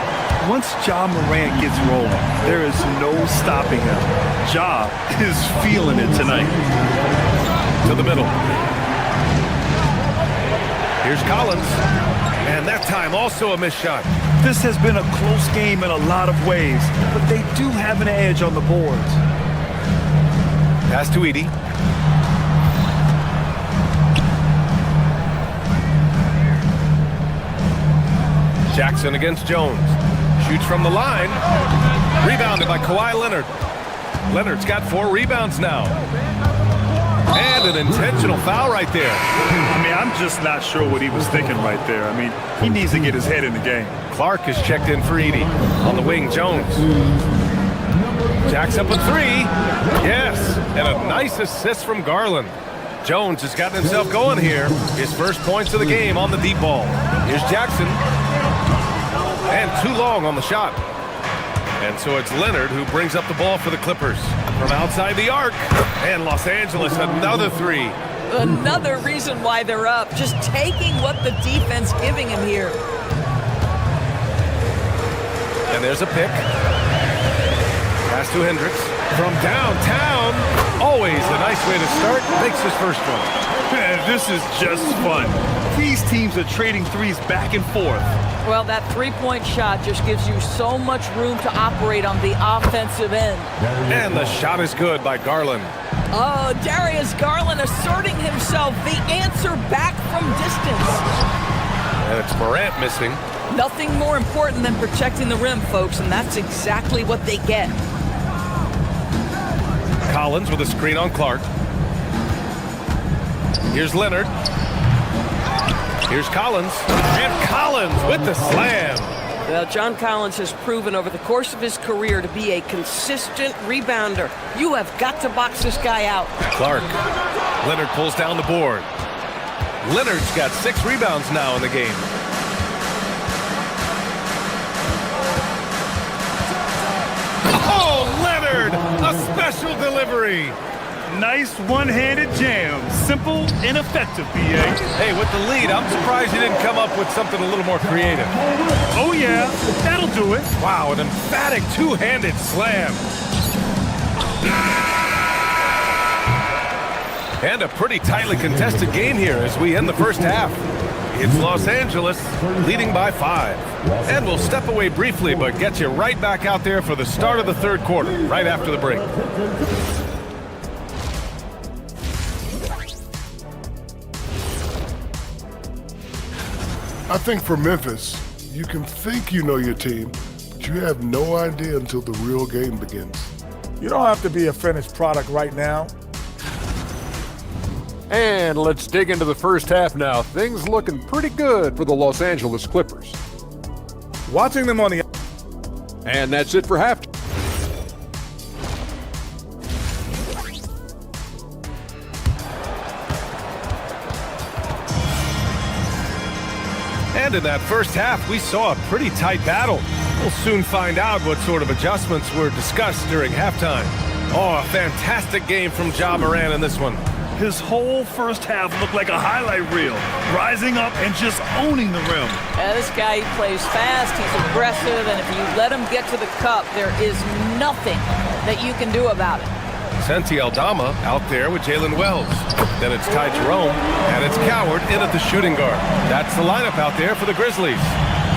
Once Ja Morant gets rolling, there is no stopping him. Ja is feeling it tonight. To the middle. Here's Collins. And that time also a missed shot. This has been a close game in a lot of ways, but they do have an edge on the boards. Pass to Edey. Jackson against Jones. Shoots from the line. Rebounded by Kawhi Leonard. Leonard's got 4 rebounds now. And an intentional foul right there. I mean, I'm just not sure what he was thinking right there. I mean, he needs to get his head in the game. Clark is checked in for Edey. On the wing, Jones. Jacks up a 3. Yes, and a nice assist from Garland. Jones has gotten himself going here. His first points of the game on the deep ball. Here's Jackson. And too long on the shot. And so it's Leonard who brings up the ball for the Clippers. From outside the arc. And Los Angeles, another 3. Another reason why they're up. Just taking what the defense giving him here. And there's a pick. Pass to Hendricks. From downtown. Always a nice way to start. Makes his first one. Man, this is just fun. These teams are trading threes back and forth. Well, that three-point shot just gives you so much room to operate on the offensive end. And the shot is good by Garland. Oh, Darius Garland asserting himself, the answer back from distance. And it's Morant missing. Nothing more important than protecting the rim, folks, and that's exactly what they get. Collins with a screen on Clark. Here's Leonard. Here's Collins. And Collins with the slam. Well, John Collins has proven over the course of his career to be a consistent rebounder. You have got to box this guy out. Clark. Leonard pulls down the board. Leonard's got 6 rebounds now in the game. Oh, Leonard! A special delivery. Nice one-handed jam. Simple and effective, B.A. Hey, with the lead, I'm surprised you didn't come up with something a little more creative. Oh, yeah. That'll do it. Wow, an emphatic two-handed slam. And a pretty tightly contested game here as we end the first half. It's Los Angeles leading by 5. And we'll step away briefly, but get you right back out there for the start of the third quarter, right after the break. I think for Memphis, you can think you know your team, but you have no idea until the real game begins. You don't have to be a finished product right now. And let's dig into the first half now. Things looking pretty good for the Los Angeles Clippers. Watching them on the... And that's it for halftime. And in that first half, we saw a pretty tight battle. We'll soon find out what sort of adjustments were discussed during halftime. Oh, a fantastic game from Ja Morant in this one. His whole first half looked like a highlight reel, rising up and just owning the rim. This guy, he plays fast, he's aggressive, and if you let him get to the cup, there is nothing that you can do about it. Santi Aldama out there with Jalen Wells. Then it's Ty Jerome, and it's Coward in at the shooting guard. That's the lineup out there for the Grizzlies.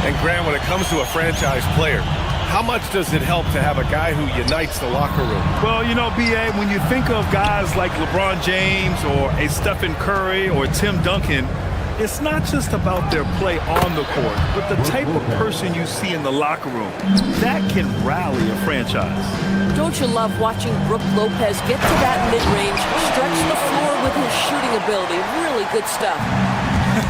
And Graham, when it comes to a franchise player, how much does it help to have a guy who unites the locker room? Well, you know, B.A., when you think of guys like LeBron James or a Stephen Curry or Tim Duncan, it's not just about their play on the court, but the type of person you see in the locker room. That can rally a franchise. Don't you love watching Brook Lopez get to that mid-range, stretch the floor with his shooting ability? Really good stuff.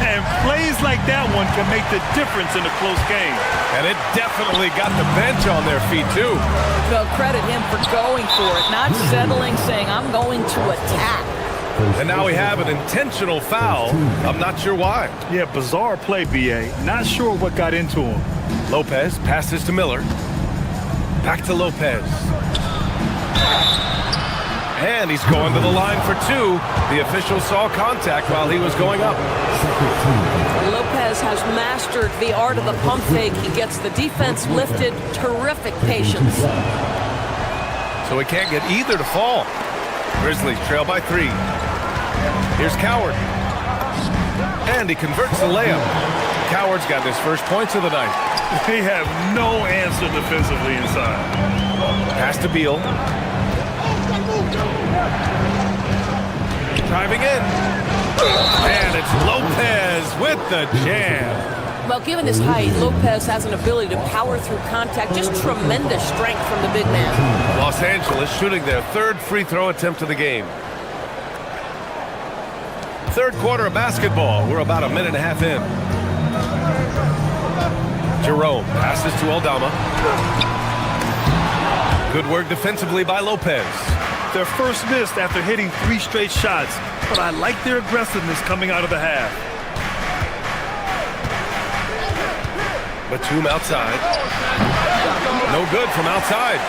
And plays like that one can make the difference in a close game. And it definitely got the bench on their feet, too. Well, credit him for going for it, not settling, saying, I'm going to attack. And now we have an intentional foul. I'm not sure why. Yeah, bizarre play, B.A. Not sure what got into him. Lopez passes to Miller. Back to Lopez. And he's going to the line for two. The official saw contact while he was going up. Lopez has mastered the art of the pump fake. He gets the defense lifted. Terrific patience. So he can't get either to fall. Grizzlies trail by 3. Here's Coward. And he converts the layup. Coward's got his first points of the night. They have no answer defensively inside. Pass to Beal. Driving in. And it's Lopez with the jam. Well, given his height, Lopez has an ability to power through contact. Just tremendous strength from the big man. Los Angeles shooting their 3rd free throw attempt of the game. 3rd quarter of basketball. We're about a minute and a half in. Jerome passes to Aldama. Good work defensively by Lopez. Their first missed after hitting 3 straight shots, but I like their aggressiveness coming out of the half. Batum outside. No good from outside.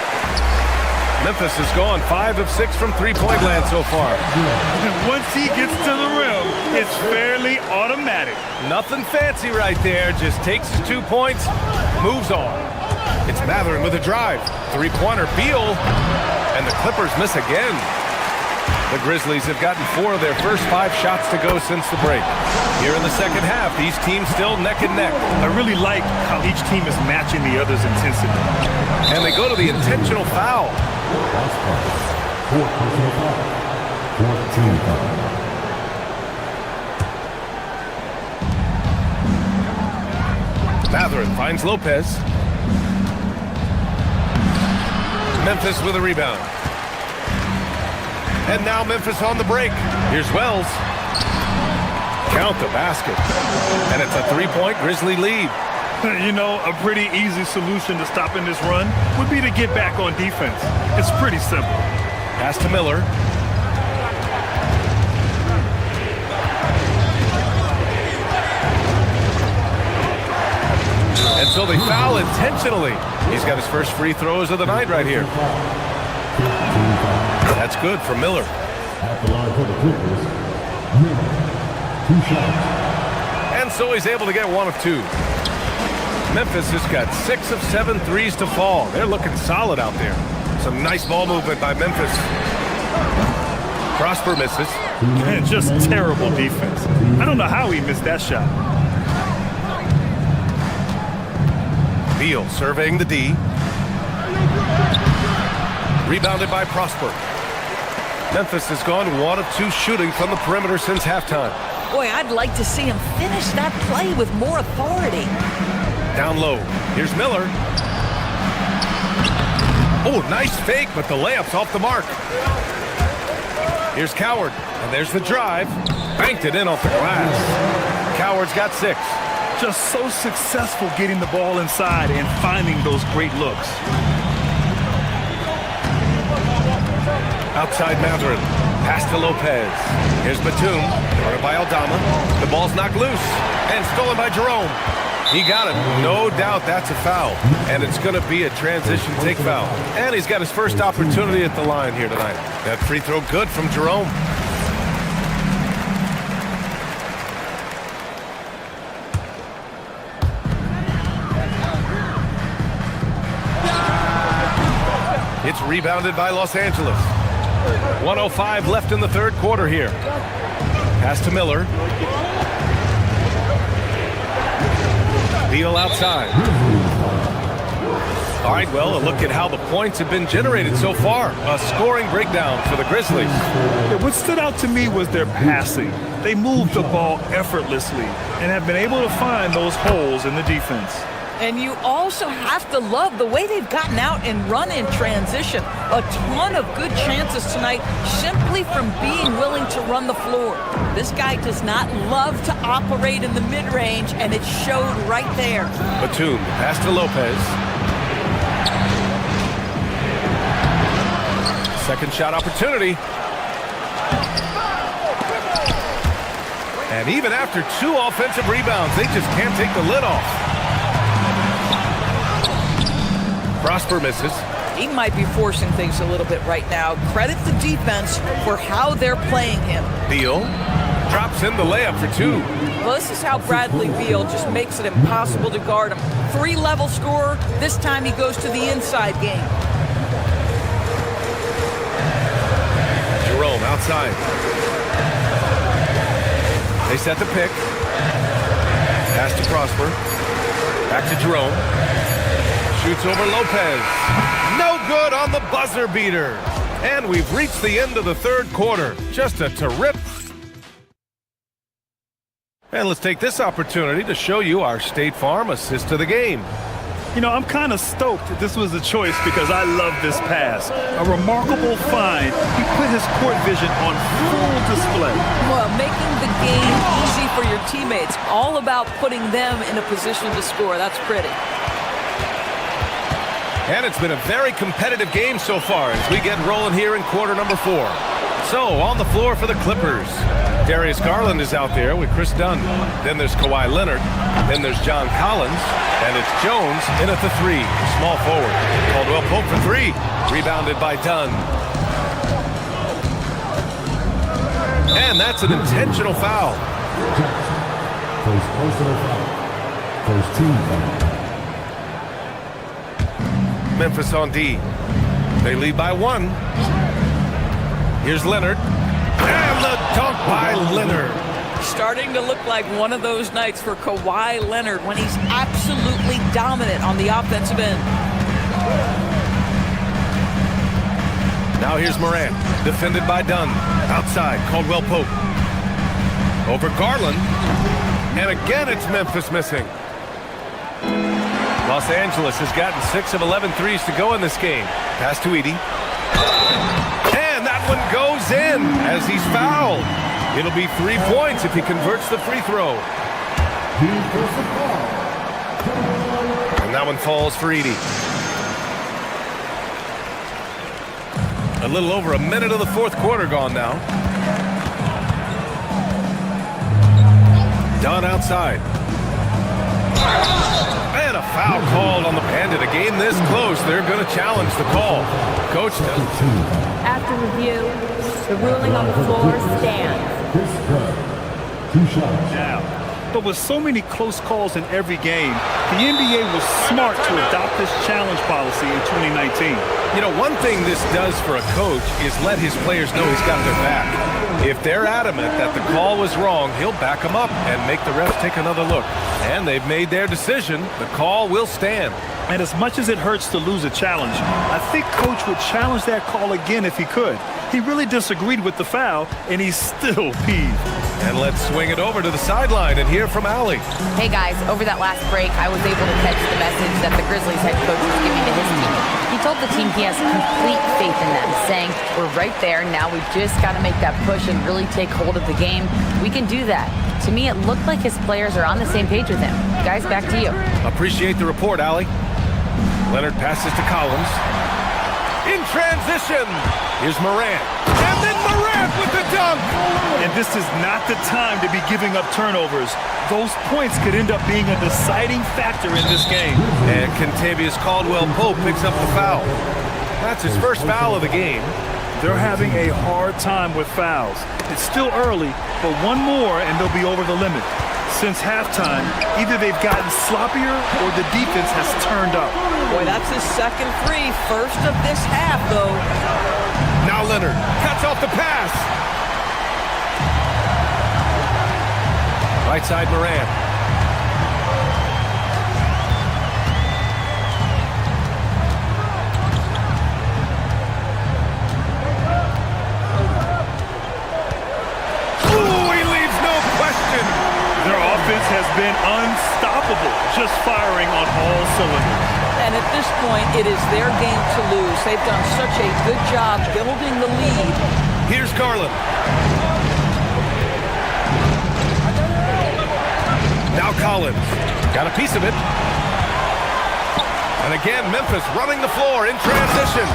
Memphis has gone 5 of 6 from three-point land so far. Once he gets to the rim, it's fairly automatic. Nothing fancy right there. Just takes his 2 points, moves on. It's Mathurin with a drive. 3-pointer, Beal. And the Clippers miss again. The Grizzlies have gotten 4 of their first 5 shots to go since the break. Here in the second half, these teams still neck and neck. I really like how each team is matching the other's intensity. And they go to the intentional foul. Mathurin finds Lopez. Memphis with a rebound. And now Memphis on the break. Here's Wells. Count the basket. And it's a 3-point Grizzly lead. You know, a pretty easy solution to stopping this run would be to get back on defense. It's pretty simple. Pass to Miller. And so they foul intentionally. He's got his first free throws of the night right here. That's good for Miller. At the line for the Clippers, Miller, 2 shots. And so he's able to get 1 of 2. Memphis has got 6 of 7 threes to fall. They're looking solid out there. Some nice ball movement by Memphis. Prosper misses. Man, just terrible defense. I don't know how he missed that shot. Beal surveying the D. Rebounded by Prosper. Memphis has gone 1 of 2 shooting from the perimeter since halftime. Boy, I'd like to see him finish that play with more authority. Down low. Here's Miller. Oh, nice fake, but the layup's off the mark. Here's Coward. And there's the drive. Banked it in off the glass. Coward's got 6. Just so successful getting the ball inside and finding those great looks. Outside Mathurin. Pass to Lopez. Here's Batum. Guarded by Aldama. The ball's knocked loose. And stolen by Jerome. He got it. No doubt that's a foul. And it's going to be a transition take foul. And he's got his first opportunity at the line here tonight. That free throw good from Jerome. It's rebounded by Los Angeles. 1:05 left in the 3rd quarter here. Pass to Miller. Beal outside. All right, well, a look at how the points have been generated so far. A scoring breakdown for the Grizzlies. Yeah, what stood out to me was their passing. They moved the ball effortlessly and have been able to find those holes in the defense. And you also have to love the way they've gotten out and run in transition. A ton of good chances tonight simply from being willing to run the floor. This guy does not love to operate in the mid-range, and it showed right there. Batum, pass to Lopez. Second shot opportunity. And even after 2 offensive rebounds, they just can't take the lid off. Prosper misses. He might be forcing things a little bit right now. Credit the defense for how they're playing him. Beal drops in the layup for 2. Well, this is how Bradley Beal just makes it impossible to guard him. 3-level scorer. This time he goes to the inside game. Jerome outside. They set the pick. Pass to Prosper. Back to Jerome. Shoots over Lopez. No good on the buzzer beater. And we've reached the end of the third quarter. Just a terrific. And let's take this opportunity to show you our State Farm assist of the game. You know, I'm kind of stoked that this was a choice because I love this pass. A remarkable find. He put his court vision on full display. Well, making the game easy for your teammates. All about putting them in a position to score. That's pretty. And it's been a very competitive game so far as we get rolling here in quarter number 4. So, on the floor for the Clippers. Darius Garland is out there with Chris Dunn. Then there's Kawhi Leonard. Then there's John Collins. And it's Jones in at the 3. Small forward. Caldwell Pope for 3. Rebounded by Dunn. And that's an intentional foul. First personal foul. First team foul. Memphis on D. They lead by 1. Here's Leonard. And the dunk by Leonard. Starting to look like one of those nights for Kawhi Leonard when he's absolutely dominant on the offensive end. Now here's Morant. Defended by Dunn. Outside, Caldwell Pope. Over Garland. And again it's Memphis missing. Los Angeles has gotten 6 of 11 threes to go in this game. Pass to Edey. And that one goes in as he's fouled. It'll be 3 points if he converts the free throw. And that one falls for Edey. A little over a minute of the fourth quarter gone now. Dunn outside. And a foul called on the end of a game this close. They're going to challenge the call. Coach does. After review, the ruling on the floor stands. Now, but with so many close calls in every game, the NBA was smart to adopt this challenge policy in 2019. You know, one thing this does for a coach is let his players know he's got their back. If they're adamant that the call was wrong, he'll back them up and make the refs take another look. And they've made their decision. The call will stand. And as much as it hurts to lose a challenge, I think Coach would challenge that call again if he could. He really disagreed with the foul, and he's still peeved. And let's swing it over to the sideline and hear from Allie. Hey guys, over that last break, I was able to catch the message that the Grizzlies head coach was giving to his team. He told the team he has complete faith in them, saying, we're right there, now we've just got to make that push and really take hold of the game. We can do that. To me, it looked like his players are on the same page with him. Guys, back to you. Appreciate the report, Allie. Leonard passes to Collins. In transition, here's Morant. And then Morant with the dunk! And this is not the time to be giving up turnovers. Those points could end up being a deciding factor in this game. And Kentavious Caldwell-Pope picks up the foul. That's his first foul of the game. They're having a hard time with fouls. It's still early, but one more and they'll be over the limit. Since halftime, either they've gotten sloppier or the defense has turned up. Boy, that's his second 3, first of this half, though. Now Leonard cuts off the pass. Right side Morant. Their offense has been unstoppable, just firing on all cylinders. And at this point, it is their game to lose. They've done such a good job building the lead. Here's Garland. Now Collins. Got a piece of it. And again, Memphis running the floor in transition.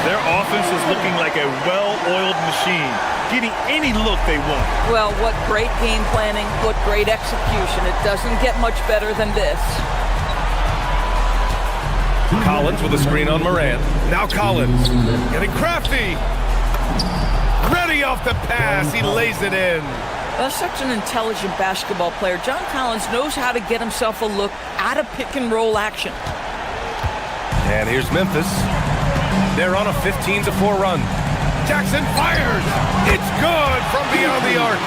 Their offense is looking like a well-oiled machine, getting any look they want. Well, what great game planning, what great execution. It doesn't get much better than this. Collins with a screen on Morant. Now Collins getting crafty. Ready off the pass. He lays it in. That's such an intelligent basketball player. John Collins knows how to get himself a look out of pick-and-roll action. And here's Memphis. They're on a 15-4 run. Jackson fires. It's good from beyond the arc.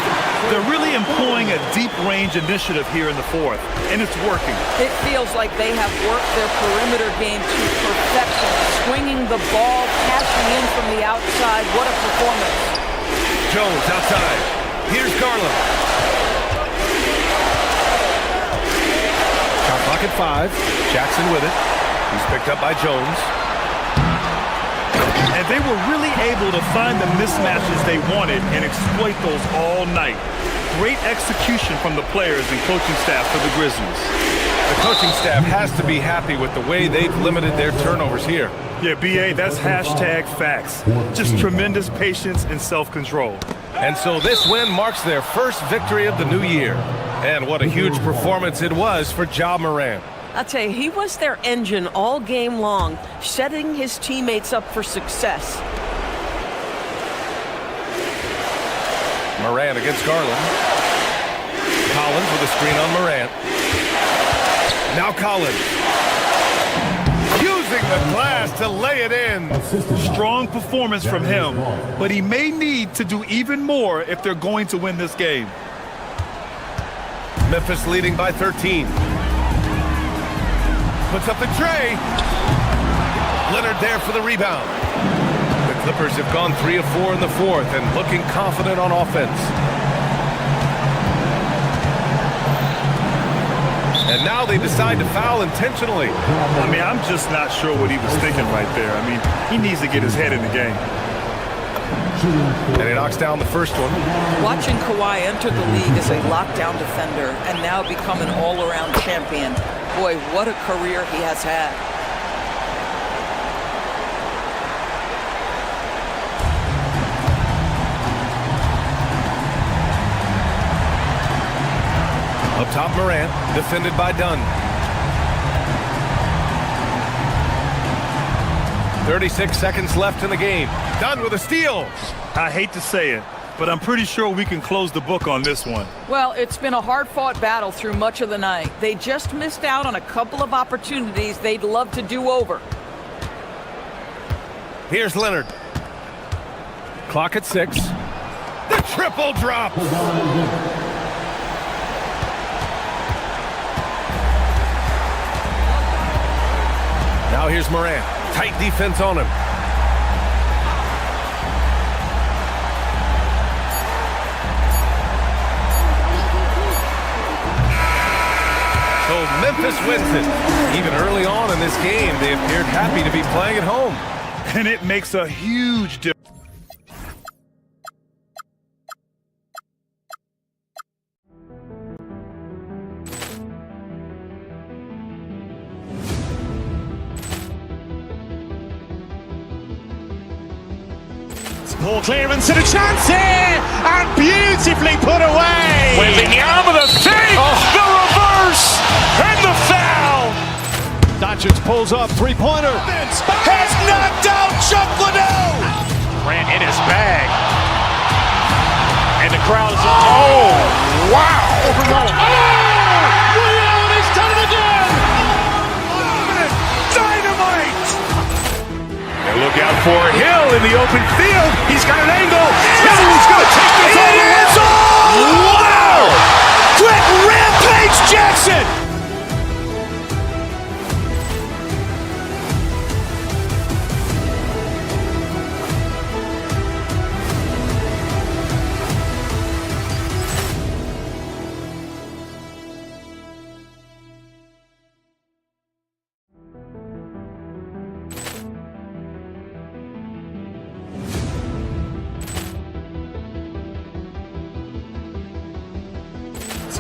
They're really employing a deep-range initiative here in the fourth, and it's working. It feels like they have worked their perimeter game to perfection, swinging the ball, cashing in from the outside. What a performance. Jones outside. Here's Garland. Shot clock at 5. Jackson with it. He's picked up by Jones. And they were really able to find the mismatches they wanted and exploit those all night. Great execution from the players and coaching staff for the Grizzlies. The coaching staff has to be happy with the way they've limited their turnovers here. Yeah, B.A., that's hashtag facts. Just tremendous patience and self-control. And so this win marks their first victory of the new year. And what a huge performance it was for Ja Morant. I'll tell you, he was their engine all game long, setting his teammates up for success. Morant against Garland. Collins with a screen on Morant. Now Collins. Using the glass to lay it in. Strong performance from him, but he may need to do even more if they're going to win this game. Memphis leading by 13. Puts up the tray. Leonard there for the rebound. The Clippers have gone 3 of 4 in the fourth and looking confident on offense. And now they decide to foul intentionally. I mean, I'm just not sure what he was thinking right there. I mean, he needs to get his head in the game. And he knocks down the first one. Watching Kawhi enter the league as a lockdown defender and now become an all-around champion. Boy, what a career he has had. Up top, Morant, defended by Dunn. 36 seconds left in the game. Dunn with a steal. I hate to say it, but I'm pretty sure we can close the book on this one. Well, it's been a hard-fought battle through much of the night. They just missed out on a couple of opportunities they'd love to do over. Here's Leonard. Clock at 6. The triple drop. Now here's Morant. Tight defense on him. So Memphis wins it. Even early on in this game, they appeared happy to be playing at home. And it makes a huge difference. Ball clearance and a chance here, and beautifully put away. Wembanyama with a save, the reverse, and the foul. Doncic pulls up, three-pointer. Has knocked out Chuck Liddell. Ran in his bag. And the crowd is, oh, wow. Leon has done it again. Dynamite. And look out for Hill in the open field. He's got an angle. Hill's going to take this all the way. Wow! Quick rampage Jackson.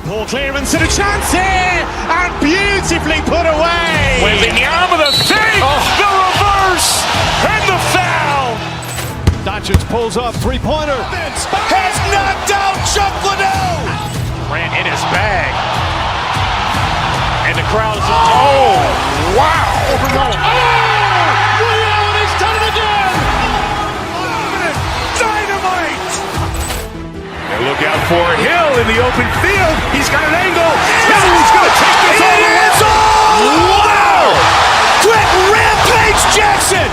Ball clearance and a chance here, and beautifully put away. Wembanyama the save, the reverse, and the foul. Doncic pulls up, three-pointer. Has knocked out Chuck Liddell. Ran in his bag, and the crowd is. Oh, wow! He's done it again! Dynamite! And look out for Hill in the open field. He's got an angle. Hill's going to take this all the way. Wow! Quick Rampage Jackson!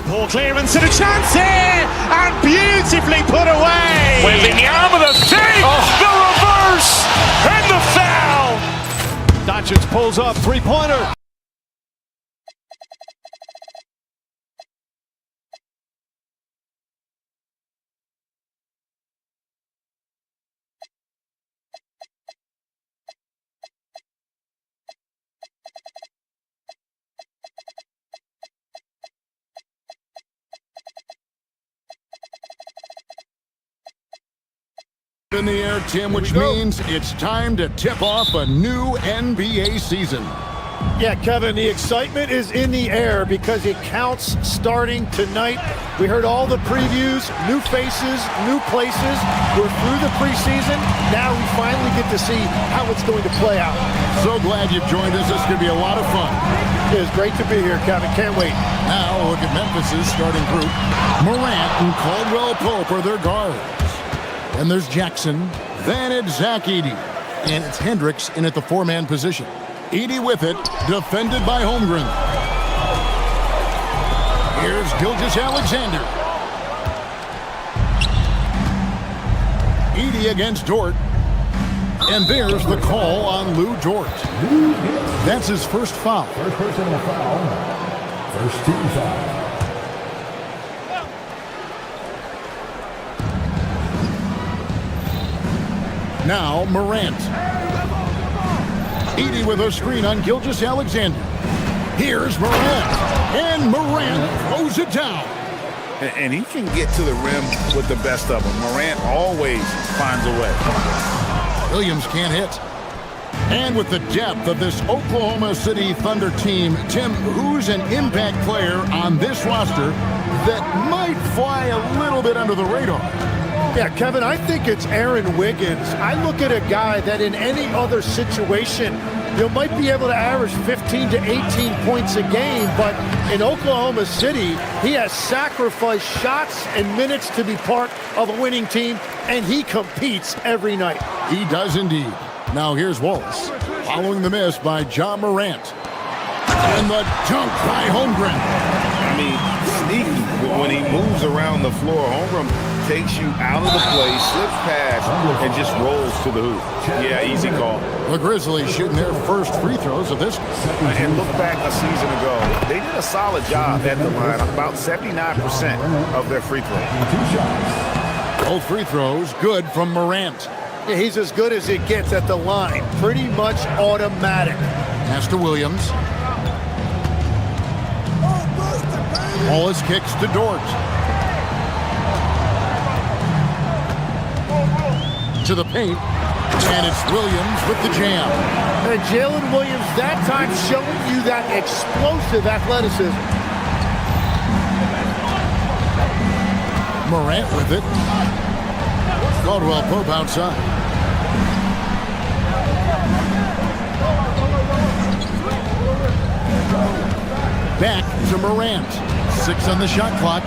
Ball clearance and a chance here, and beautifully put away. Wembanyama the save, the reverse, and the foul. Doncic pulls up, three-pointer. In the air, Tim, which means it's time to tip off a new NBA season. Yeah, Kevin, the excitement is in the air because it counts starting tonight. We heard all the previews, new faces, new places. We're through the preseason. Now we finally get to see how it's going to play out. So glad you've joined us. This is going to be a lot of fun. It is great to be here, Kevin. Can't wait. Now look at Memphis's starting group. Morant and Caldwell Pope are their guards. And there's Jackson. Then it's Zach Edey. And it's Hendricks in at the four-man position. Edey with it, defended by Holmgren. Here's Gilgeous-Alexander. Edey against Dort. And there's the call on Lou Dort. That's his first foul. First personal foul. First team foul. Now Morant. Edey with a screen on Gilgeous-Alexander. Here's Morant. And Morant throws it down. And he can get to the rim with the best of them. Morant always finds a way. Williams can't hit. And with the depth of this Oklahoma City Thunder team, Tim, who's an impact player on this roster that might fly a little bit under the radar? Yeah, Kevin, I think it's Aaron Wiggins. I look at a guy that in any other situation, you might be able to average 15 to 18 points a game, but in Oklahoma City, he has sacrificed shots and minutes to be part of a winning team, and he competes every night. He does indeed. Now here's Wallace, following the miss by Ja Morant. And the dunk by Holmgren. I mean, sneaky, but when he moves around the floor, Holmgren takes you out of the play, slips past, and just rolls to the hoop. Yeah, easy call. The Grizzlies shooting their first free throws of this. And look back a season ago, they did a solid job at the line, about 79% of their free throws. Both free throws good from Morant. Yeah, he's as good as it gets at the line. Pretty much automatic. Pass to Williams. Wallace kicks to Dort. To the paint, and it's Williams with the jam. And Jalen Williams that time showing you that explosive athleticism. Morant with it. Caldwell Pope outside. Back to Morant. 6 on the shot clock.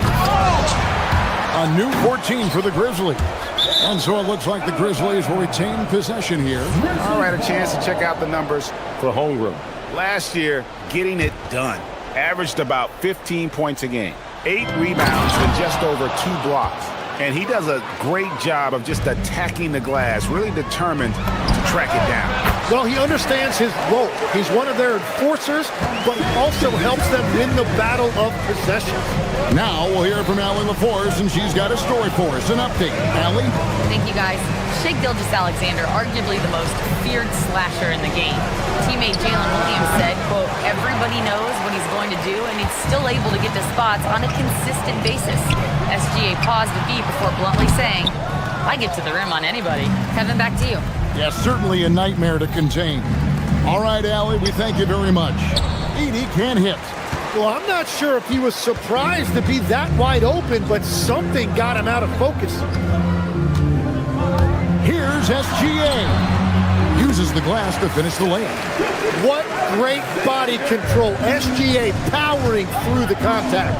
A new 14 for the Grizzlies. And so it looks like the Grizzlies will retain possession here. All right, a chance to check out the numbers for Holmgren. Last year, getting it done. Averaged about 15 points a game. 8 rebounds and just over 2 blocks. And he does a great job of just attacking the glass, really determined to track it down. Well, he understands his role. He's one of their enforcers, but he also helps them win the battle of possession. Now we'll hear from Allie LaForce, and she's got a story for us. An update. Allie? Thank you, guys. Shai Gilgeous-Alexander, arguably the most feared slasher in the game. Teammate Jalen Williams said, quote, everybody knows what he's going to do, and he's still able to get to spots on a consistent basis. SGA paused a beat before bluntly saying, I get to the rim on anybody. Kevin, back to you. Yeah, certainly a nightmare to contain. All right, Allie, we thank you very much. Edey can't hit. Well, I'm not sure if he was surprised to be that wide open, but something got him out of focus. Here's SGA. Uses the glass to finish the layup. What great body control. SGA powering through the contact.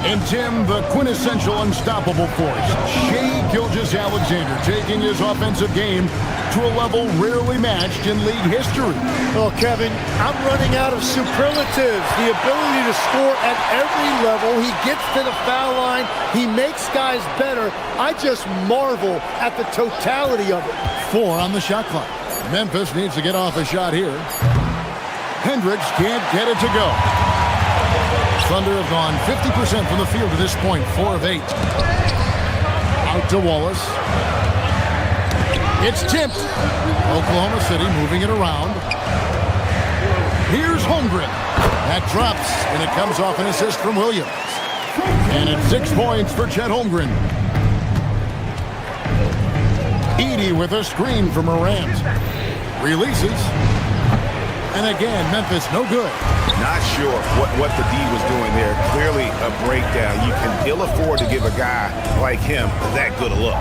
And Tim, the quintessential unstoppable force, Shai Gilgeous-Alexander, taking his offensive game to a level rarely matched in league history. Oh, Kevin, I'm running out of superlatives. The ability to score at every level. He gets to the foul line. He makes guys better. I just marvel at the totality of it. 4 on the shot clock. Memphis needs to get off a shot here. Hendricks can't get it to go. Thunder have gone 50% from the field to this point, 4 of 8. Out to Wallace. It's tipped. Oklahoma City moving it around. Here's Holmgren. That drops, and it comes off an assist from Williams. And it's 6 points for Chet Holmgren. Edey with a screen for Morant. Releases. And again, Memphis no good. Not sure what the D was doing there. Clearly a breakdown. You can ill afford to give a guy like him that good a look.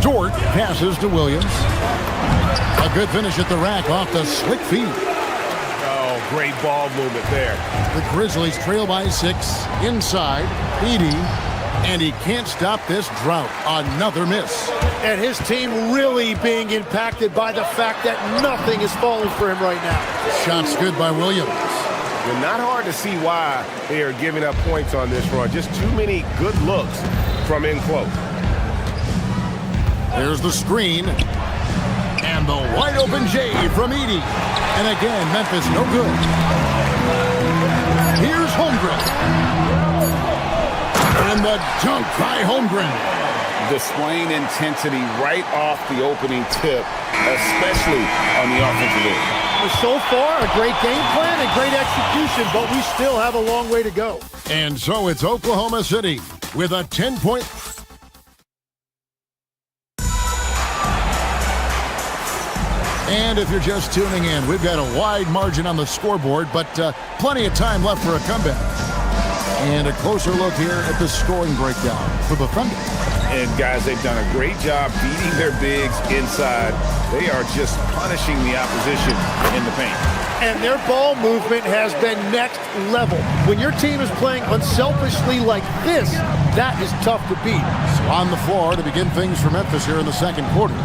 Dort passes to Williams. A good finish at the rack off the slick feed. Oh, great ball movement there. The Grizzlies trail by 6. Inside, Edey. And he can't stop this drought. Another miss. And his team really being impacted by the fact that nothing is falling for him right now. Shots good by Williams. Well, not hard to see why they are giving up points on this run. Just too many good looks from in close. There's the screen. And the wide open J from Edey. And again, Memphis no good. Here's Holmgren. And the dunk by Holmgren. Displaying intensity right off the opening tip, especially on the offensive end. So far, a great game plan and great execution, but we still have a long way to go. And so it's Oklahoma City with a 10-point... And if you're just tuning in, we've got a wide margin on the scoreboard, but plenty of time left for a comeback. And a closer look here at the scoring breakdown for the Thunder. And guys, they've done a great job beating their bigs inside. They are just punishing the opposition in the paint. And their ball movement has been next level. When your team is playing unselfishly like this, that is tough to beat. So on the floor to begin things for Memphis here in the second quarter.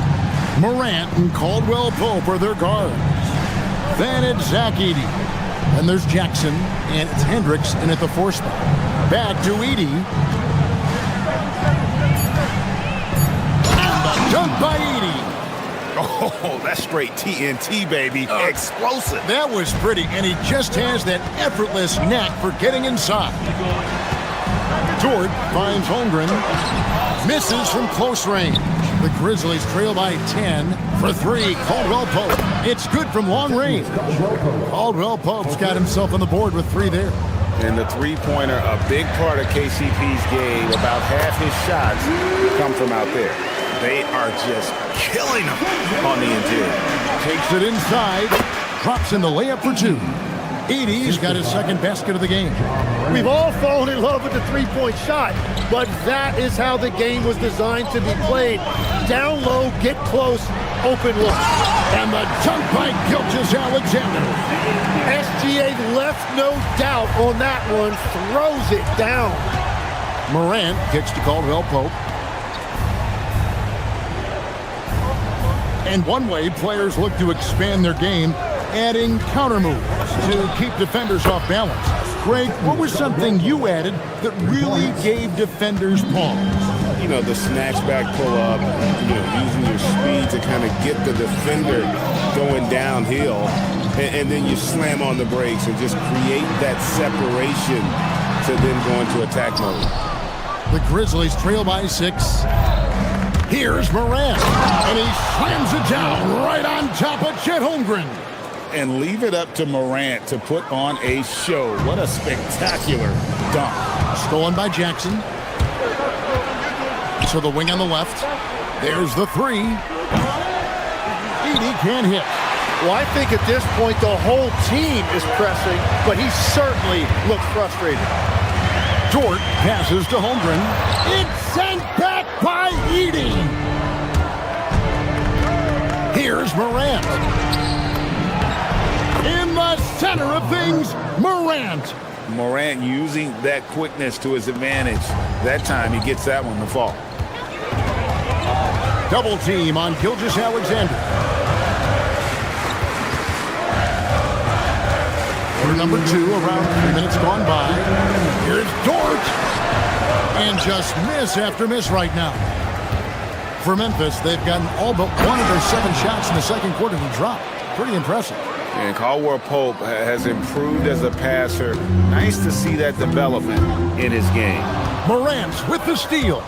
Morant and Caldwell Pope are their guards. Then it's Zach Edey. And there's Jackson, and it's Hendricks in at the 4 spot. Back to Edey. And the dunk by Edey. Oh, that's straight TNT, baby. Explosive. That was pretty, and he just has that effortless knack for getting inside. Dort finds Holmgren. Misses from close range. The Grizzlies trail by 10 for 3. Caldwell Pope. It's good from long range. Caldwell Pope's got himself on the board with 3 there. And the three-pointer, a big part of KCP's game. About half his shots come from out there. They are just killing them on the interior. Takes it inside. Drops in the layup for 2. Edey's got his second basket of the game. We've all fallen in love with the three-point shot, but that is how the game was designed to be played. Down low, get close, open look. And the dunk by Gilgeous-Alexander. SGA left no doubt on that one, throws it down. Morant kicks to Caldwell Pope. And one way players look to expand their game, adding counter moves to keep defenders off balance. Greg, what was something you added that really gave defenders pause? the snatch back pull up, using your speed to kind of get the defender going downhill, and then you slam on the brakes and just create that separation to then go into attack mode. The Grizzlies trail by 6. Here's Morant, and he slams it down right on top of Chet Holmgren. And leave it up to Morant to put on a show. What a spectacular dunk. Stolen by Jackson. So the wing on the left. There's the 3. Edey can't hit. Well, I think at this point the whole team is pressing, but he certainly looks frustrated. Dort passes to Holmgren. It's sent back by Edey. Here's Morant. In the center of things, Morant. Morant using that quickness to his advantage. That time he gets that one to fall. Double team on Gilgeous-Alexander. For number 2, around 3 minutes gone by. Here's Dort. And just miss after miss right now. For Memphis, they've gotten all but one of their 7 shots in the second quarter to drop. Pretty impressive. And Caldwell Pope has improved as a passer. Nice to see that development in his game. Morant with the steal.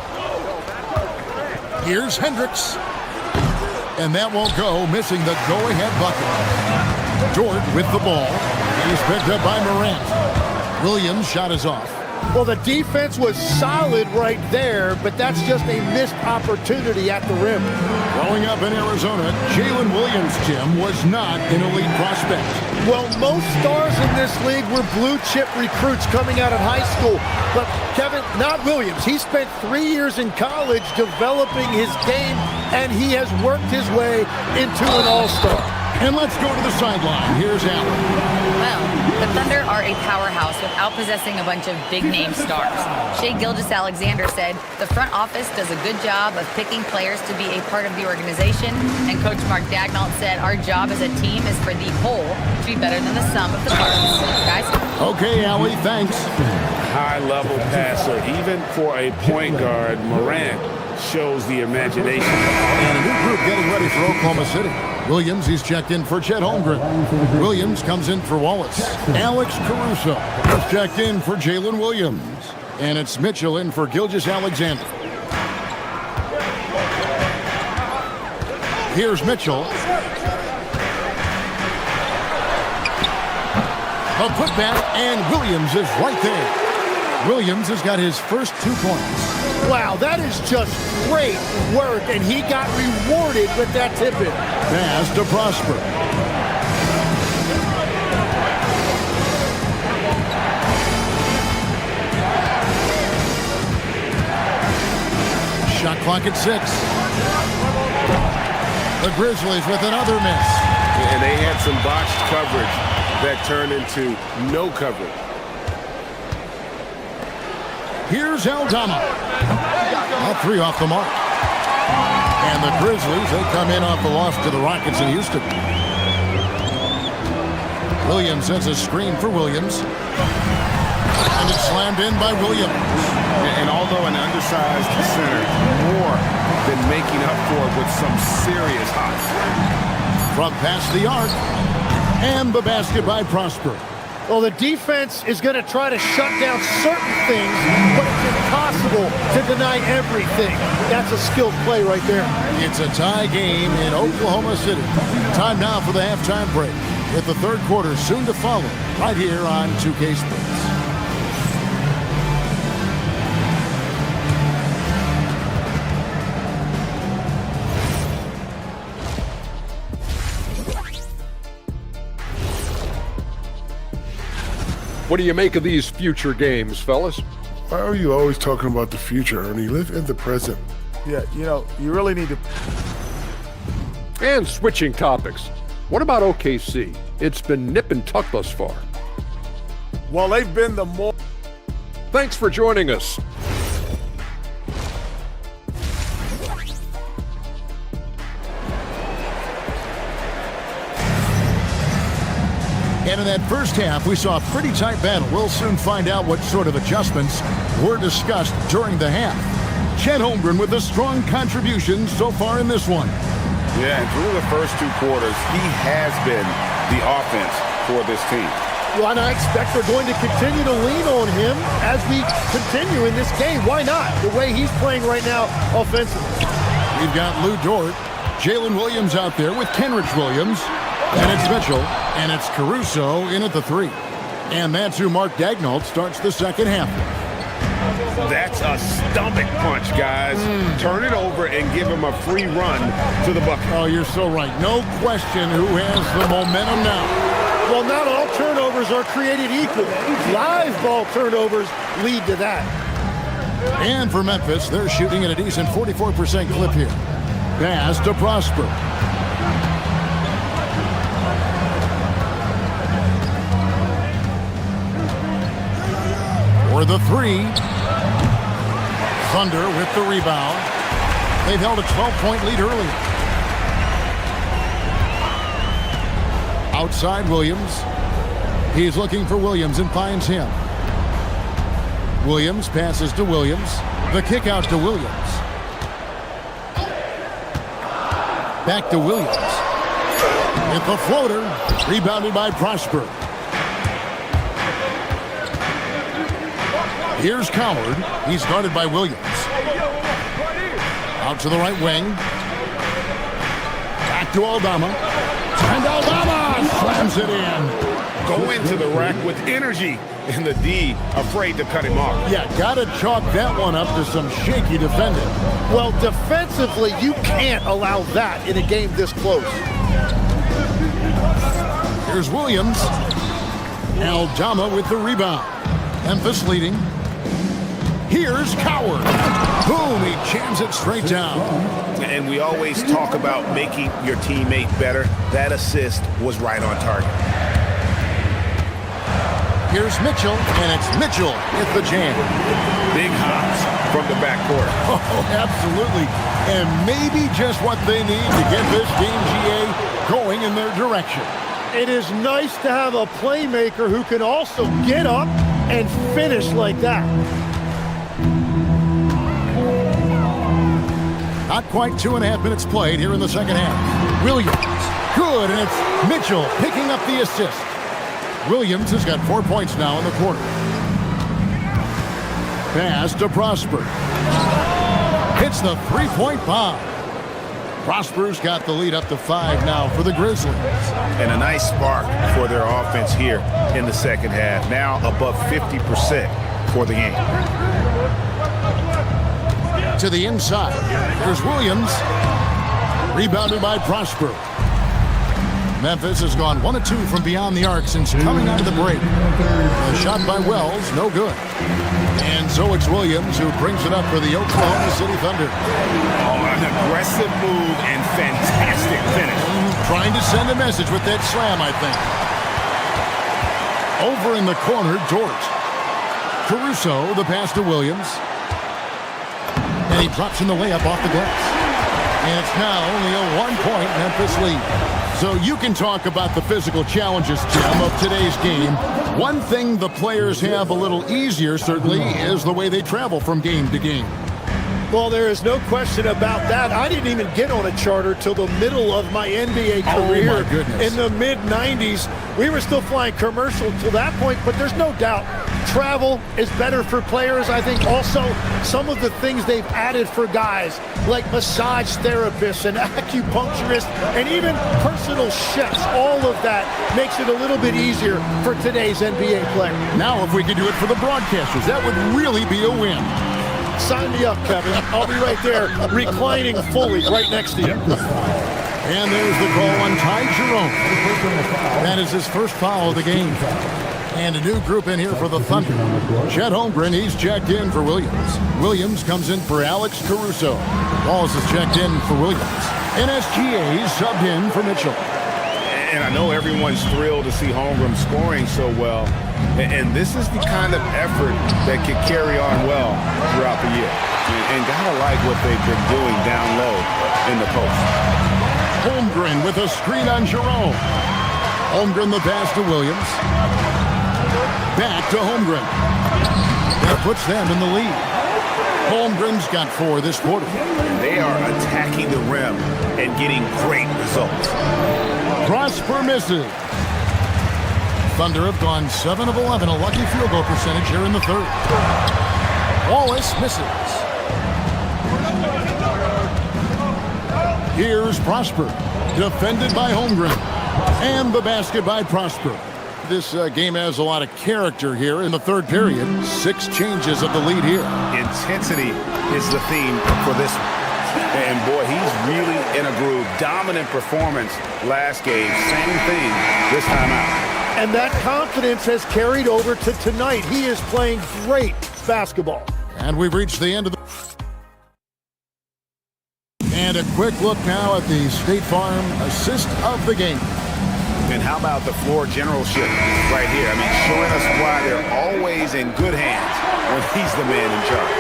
Here's Hendricks. And that won't go, missing the go-ahead bucket. Dort with the ball. He's picked up by Morant. Williams' shot is off. Well, the defense was solid right there, but that's just a missed opportunity at the rim. Growing up in Arizona, Jalen Williams, Jim, was not an elite prospect. Well, most stars in this league were blue-chip recruits coming out of high school. But, Kevin, not Williams. He spent 3 years in college developing his game, and he has worked his way into an all-star. And let's go to the sideline. Here's Allen. Well, the Thunder are a powerhouse without possessing a bunch of big-name stars. Shai Gilgeous-Alexander said, the front office does a good job of picking players to be a part of the organization, and Coach Mark Daigneault said, our job as a team is for the whole to be better than the sum of the parts. Guys? Okay, Allie, thanks. High-level passer, even for a point guard. Morant shows the imagination. And a new group getting ready for Oklahoma City. Williams, he's checked in for Chet Holmgren. Williams comes in for Wallace. Alex Caruso is checked in for Jalen Williams. And it's Mitchell in for Gilgeous-Alexander. Here's Mitchell. A putback, and Williams is right there. Williams has got his first 2 points. Wow, that is just great work, and he got rewarded with that tip-in. Pass to Prosper. Shot clock at 6. The Grizzlies with another miss. And they had some botched coverage that turned into no coverage. Here's Aldama. All 3 off the mark. And the Grizzlies, they come in off the loss to the Rockets in Houston. Williams sends a screen for Williams. And it's slammed in by Williams. And although an undersized center, more than making up for it with some serious hops. From past the arc. And the basket by Prosper. Well, the defense is going to try to shut down certain things, but it's impossible to deny everything. That's a skilled play right there. It's a tie game in Oklahoma City. Time now for the halftime break, with the third quarter soon to follow, right here on 2K Sports. What do you make of these future games, fellas? Why are you always talking about the future, Ernie? Live in the present. Yeah, you really need to... And switching topics. What about OKC? It's been nip and tuck thus far. Well, they've been the more... Thanks for joining us. And in that first half, we saw a pretty tight battle. We'll soon find out what sort of adjustments were discussed during the half. Chet Holmgren with a strong contribution so far in this one. Yeah, and through the first 2 quarters, he has been the offense for this team. Well, and I expect they're going to continue to lean on him as we continue in this game. Why not? The way he's playing right now offensively. We've got Lou Dort, Jalen Williams out there with Kenrich Williams, and it's Mitchell, and it's Caruso in at the 3. And that's who Mark Daigneault starts the second half. That's a stomach punch, guys. Turn it over and give him a free run to the bucket. Oh, you're so right. No question who has the momentum now. Well, not all turnovers are created equal. Live ball turnovers lead to that. And for Memphis, they're shooting at a decent 44% clip here. Pass to Prosper. For the 3. Thunder with the rebound. They've held a 12-point lead earlier. Outside Williams. He's looking for Williams and finds him. Williams passes to Williams. The kick out to Williams. Back to Williams. With the floater. Rebounded by Prosper. Here's Coward. He's guarded by Williams. Out to the right wing. Back to Aldama. And Aldama slams it in. Go into the rack with energy. And the D afraid to cut him off. Yeah, gotta chalk that one up to some shaky defending. Well, defensively, you can't allow that in a game this close. Here's Williams. Aldama with the rebound. Memphis leading. Here's Coward. Boom, he jams it straight down. And we always talk about making your teammate better. That assist was right on target. Here's Mitchell, and it's Mitchell with the jam. Big hops from the backcourt. Oh, absolutely. And maybe just what they need to get this game, GA, going in their direction. It is nice to have a playmaker who can also get up and finish like that. Not quite 2.5 minutes played here in the second half. Williams, good, and it's Mitchell picking up the assist. Williams has got 4 points now in the quarter. Pass to Prosper. Hits the 3-point bomb. Prosper's got the lead up to 5 now for the Grizzlies. And a nice spark for their offense here in the second half. Now above 50% for the game. To the inside. Here's Williams. Rebounded by Prosper. Memphis has gone 1 of 2 from beyond the arc since coming out of the break. A shot by Wells, no good. And so it's Williams who brings it up for the Oklahoma City Thunder. Oh, an aggressive move and fantastic finish. Trying to send a message with that slam, I think. Over in the corner, Dort. Caruso, the pass to Williams. And he drops in the layup off the glass. And it's now only a 1-point Memphis lead. So you can talk about the physical challenges, Jim, of today's game. One thing the players have a little easier, certainly, is the way they travel from game to game. Well, there is no question about that. I didn't even get on a charter till the middle of my NBA career. Oh, my goodness. In the mid-90s. We were still flying commercial to that point, but there's no doubt travel is better for players. I think also some of the things they've added for guys like massage therapists and acupuncturists and even personal chefs, all of that makes it a little bit easier for today's NBA player. Now, if we could do it for the broadcasters, that would really be a win. Sign me up, Kevin. I'll be right there reclining fully right next to you. And there's the call on Ty Jerome. That is his first foul of the game. And a new group in here for the Thunder. Chet Holmgren, he's checked in for Williams. Williams comes in for Alex Caruso. Wallace is checked in for Williams. And SGA subbed in for Mitchell. And I know everyone's thrilled to see Holmgren scoring so well. And this is the kind of effort that can carry on well throughout the year. And gotta like what they've been doing down low in the post. Holmgren with a screen on Jerome. Holmgren the pass to Williams. Back to Holmgren. That puts them in the lead. Holmgren Holmgren's got 4 this quarter. They are attacking the rim and getting great results. Prosper misses. Thunder have gone 7 of 11, a lucky field goal percentage here in the third. Wallace misses. Here's Prosper, defended by Holmgren. And the basket by Prosper. This game has a lot of character here in the third period. 6 changes of the lead here. Intensity is the theme for this one. And boy, he's really in a groove. Dominant performance last game. Same thing this time out. And that confidence has carried over to tonight. He is playing great basketball. And we've reached the end of the... And a quick look now at the State Farm assist of the game. And how about the floor generalship right here? I mean, showing us why they're always in good hands when he's the man in charge.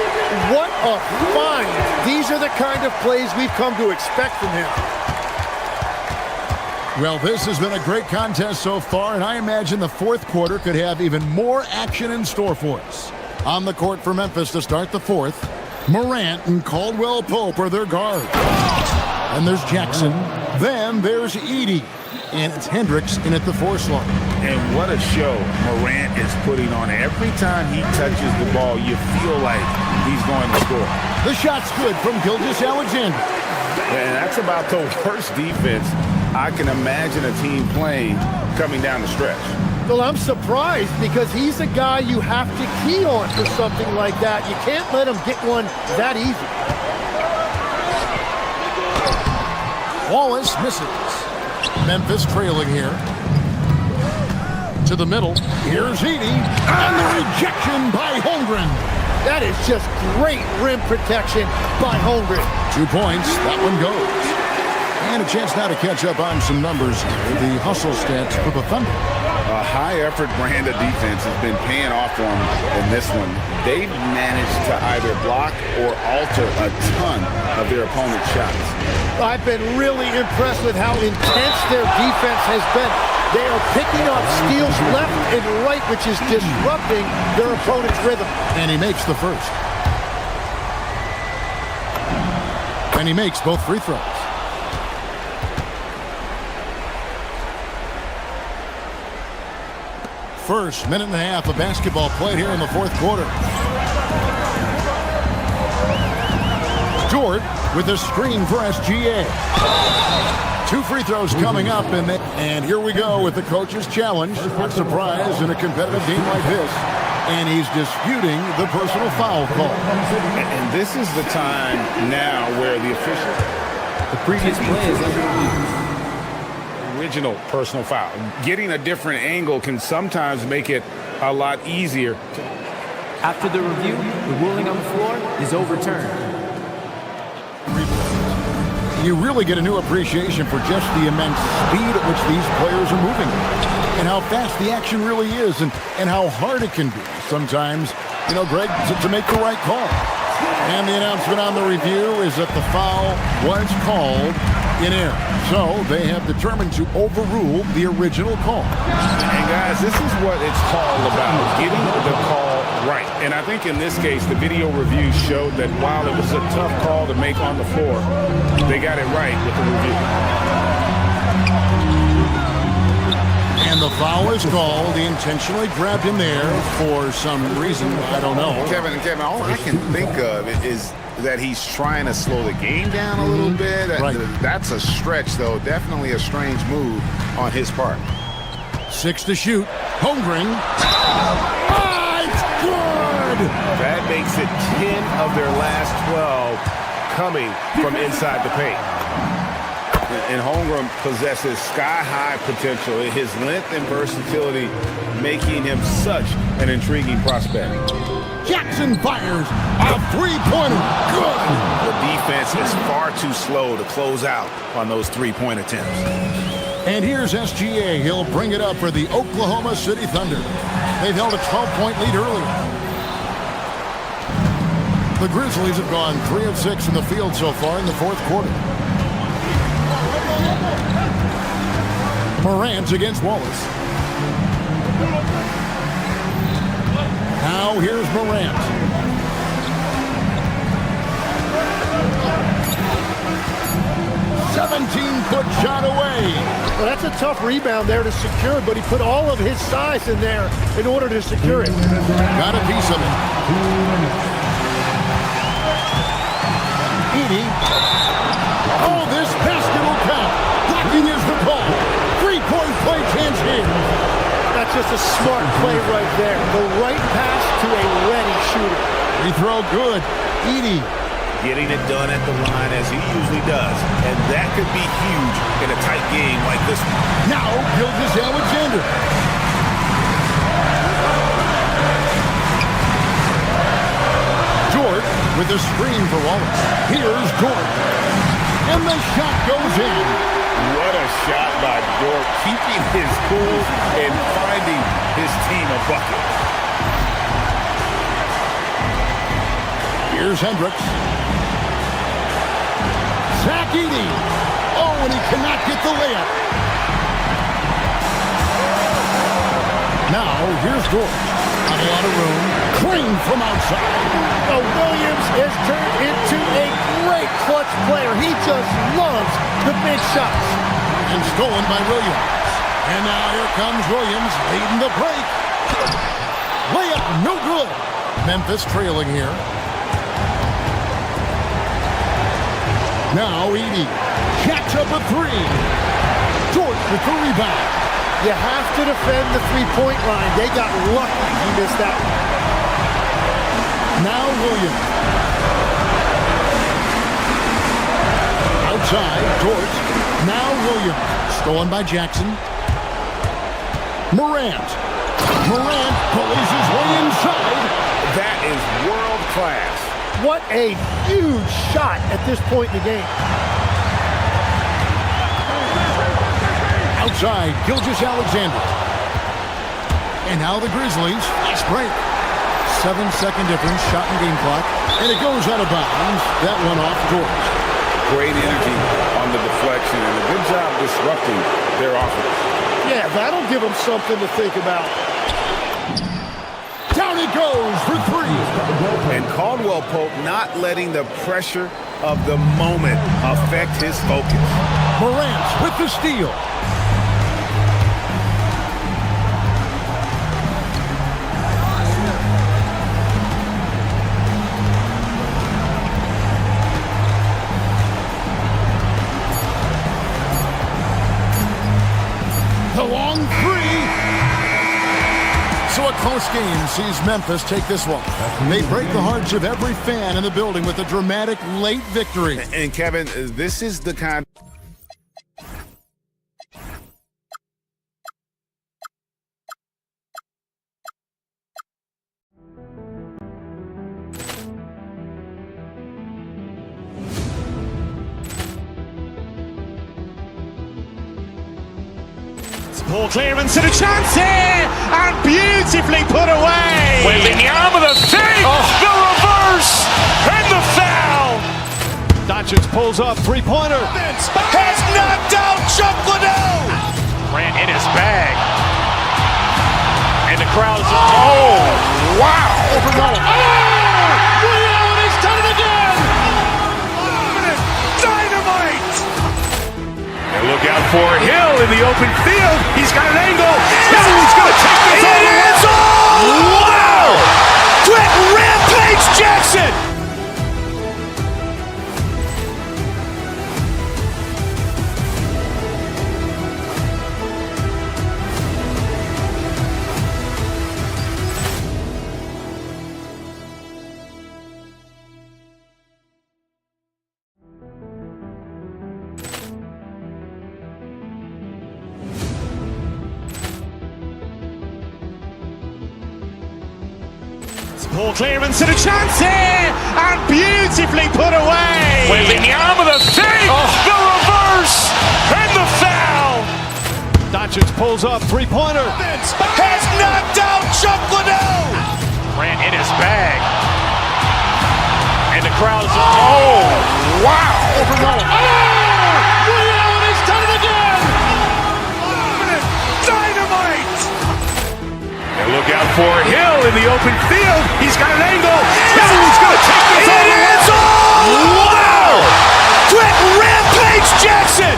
What a find. These are the kind of plays we've come to expect from him. Well, this has been a great contest so far, and I imagine the fourth quarter could have even more action in store for us. On the court for Memphis to start the fourth, Morant and Caldwell Pope are their guards. And there's Jackson. Then there's Edey. And it's Hendricks in at the 4 slot. And what a show Morant is putting on. Every time he touches the ball, you feel like he's going to score. The shot's good from Gilgeous-Alexander. And that's about the worst defense I can imagine a team playing coming down the stretch. Well, I'm surprised because he's a guy you have to key on for something like that. You can't let him get one that easy. Wallace misses. Memphis trailing here. To the middle. Here's Edey. And the rejection by Holmgren. That is just great rim protection by Holmgren. 2 points. That one goes. And a chance now to catch up on some numbers here. The hustle stats for the Thunder. A high-effort brand of defense has been paying off for them in this one. They've managed to either block or alter a ton of their opponent's shots. I've been really impressed with how intense their defense has been. They are picking up steals left and right, which is disrupting their opponent's rhythm. And he makes the first. And he makes both free throws. First minute and a half of basketball played here in the fourth quarter. George with a screen for SGA. 2 free throws coming up, and here we go with the coach's challenge. Not surprised in a competitive game like this. And he's disputing the personal foul call. And this is the time now where the official... The previous play is original personal foul. Getting a different angle can sometimes make it a lot easier. After the review, the ruling on the floor is overturned. You really get a new appreciation for just the immense speed at which these players are moving and how fast the action really is and how hard it can be sometimes, you know, Greg, to make the right call. And the announcement on the review is that the foul was called in air. So they have determined to overrule the original call. And guys, this is what it's all about, getting the call right. And I think in this case, the video review showed that while it was a tough call to make on the floor, they got it right with the review. And the foul is called. He intentionally grabbed him there for some reason. I don't know. Kevin, all I can think of is that he's trying to slow the game down a little bit. Right. That's a stretch, though. Definitely a strange move on his part. 6 to shoot. Holmgren. It's good! That makes it 10 of their last 12 coming from inside the paint. And Holmgren possesses sky-high potential. His length and versatility making him such an intriguing prospect. Jackson fires a 3-pointer. Good! The defense is far too slow to close out on those 3-point attempts. And here's SGA. He'll bring it up for the Oklahoma City Thunder. They've held a 12-point lead earlier. The Grizzlies have gone 3 of 6 in the field so far in the fourth quarter. Morant against Wallace. Now here's Morant. Good shot away. Well, that's a tough rebound there to secure, but he put all of his size in there in order to secure it. Got a piece of it. Edie. Oh, this basket will count. Blocking is the call. Three-point play chance here. That's just a smart play right there. The right pass to a ready shooter. Free throw good. Edie. Getting it done at the line as he usually does. And that could be huge in a tight game like this one. Now, Gilgeous-Alexander. George with a screen for Wallace. Here's George. And the shot goes in. What a shot by Dort, keeping his cool and finding his team a bucket. Here's Hendricks. Zach Edey. Oh, and he cannot get the layup. Now, here's George. Not a lot of room. Clean from outside. Oh, Williams has turned into a great clutch player. He just loves the big shots. And stolen by Williams. And now here comes Williams leading the break. Layup no good. Memphis trailing here. Now Edey jacks up a three. George with the rebound. You have to defend the three-point line. They got lucky he missed that one. Now Williams. Outside, George. Now Williams. Stolen by Jackson. Morant. Morant pulls his way inside. That is world class. What a huge shot at this point in the game. Outside, Gilgeous-Alexander. And now the Grizzlies. Fast break. 7-second difference, shot and game clock. And it goes out of bounds. That one off George. Great energy on the deflection and a good job disrupting their offense. Yeah, that'll give them something to think about. Down it goes for three. And Caldwell Pope not letting the pressure of the moment affect his focus. Morant with the steal. The long three. So a close game sees Memphis take this one. They break the hearts of every fan in the building with a dramatic late victory. And Kevin, this is the kind. Ball clearance and a chance here, and beautifully put away. Wembanyama the three, the reverse, and the foul. Doncic pulls up, three-pointer. Has knocked out Chuck Liddell. Ran in his bag, and the crowd is wow! He's done it again. Dynamite. And look out for Hill in the open field. He's got an angle. Hill's going to take this all the way. Wow! Quick rampage Jackson. Ball clearance and a chance here, and beautifully put away. Wembanyama the three, the reverse, and the foul. Doncic pulls up, three-pointer. Has knocked out Chuck Liddell. Ran in his bag, and the crowd is wow! He's done it again. Dynamite. And look out for Hill in the open field. He's got an angle. Hill's going to take this all the way. Wow! Quick rampage Jackson.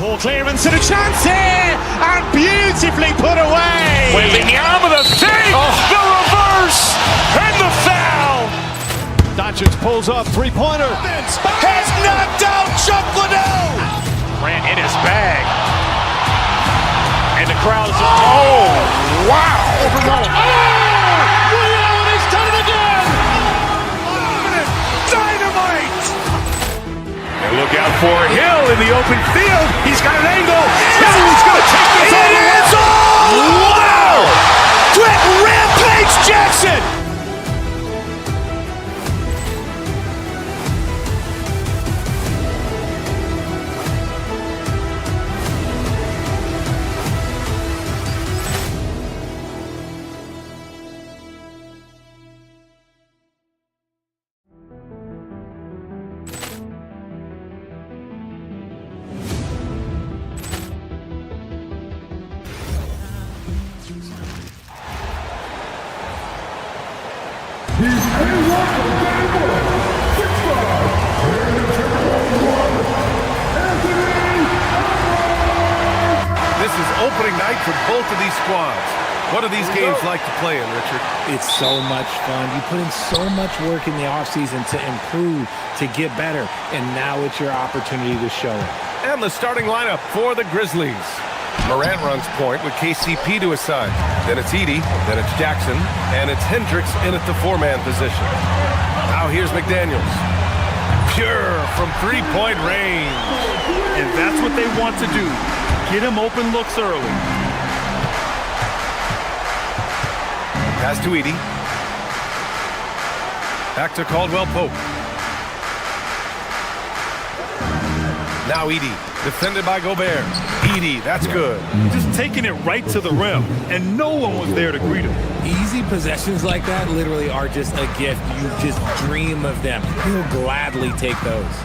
Ball clearance and a chance here, and beautifully put away. Wembanyama the save, the reverse, and the foul. Doncic pulls up, three-pointer. Has knocked out Chuck Liddell. Ran in his bag. And the crowd is, oh, wow. He's done it again. Dynamite. And look out for Hill in the open field. He's got an angle. He's going to take this all the way. Wow! Quick rampage Jackson. This is opening night for both of these squads. What are these games like to play in, Richard? It's so much fun. You put in so much work in the offseason to improve, to get better, and now it's your opportunity to show it. And the starting lineup for the Grizzlies. Morant runs point with KCP to his side. Then it's Edey, then it's Jackson, and it's Hendricks in at the four-man position. Now here's McDaniels. Pure from three-point range. And that's what they want to do. Get him open looks early. Pass to Edey. Back to Caldwell Pope. Now Edey, defended by Gobert. Edey, that's good. Just taking it right to the rim, and no one was there to greet him. Easy possessions like that literally are just a gift. You just dream of them. He'll gladly take those.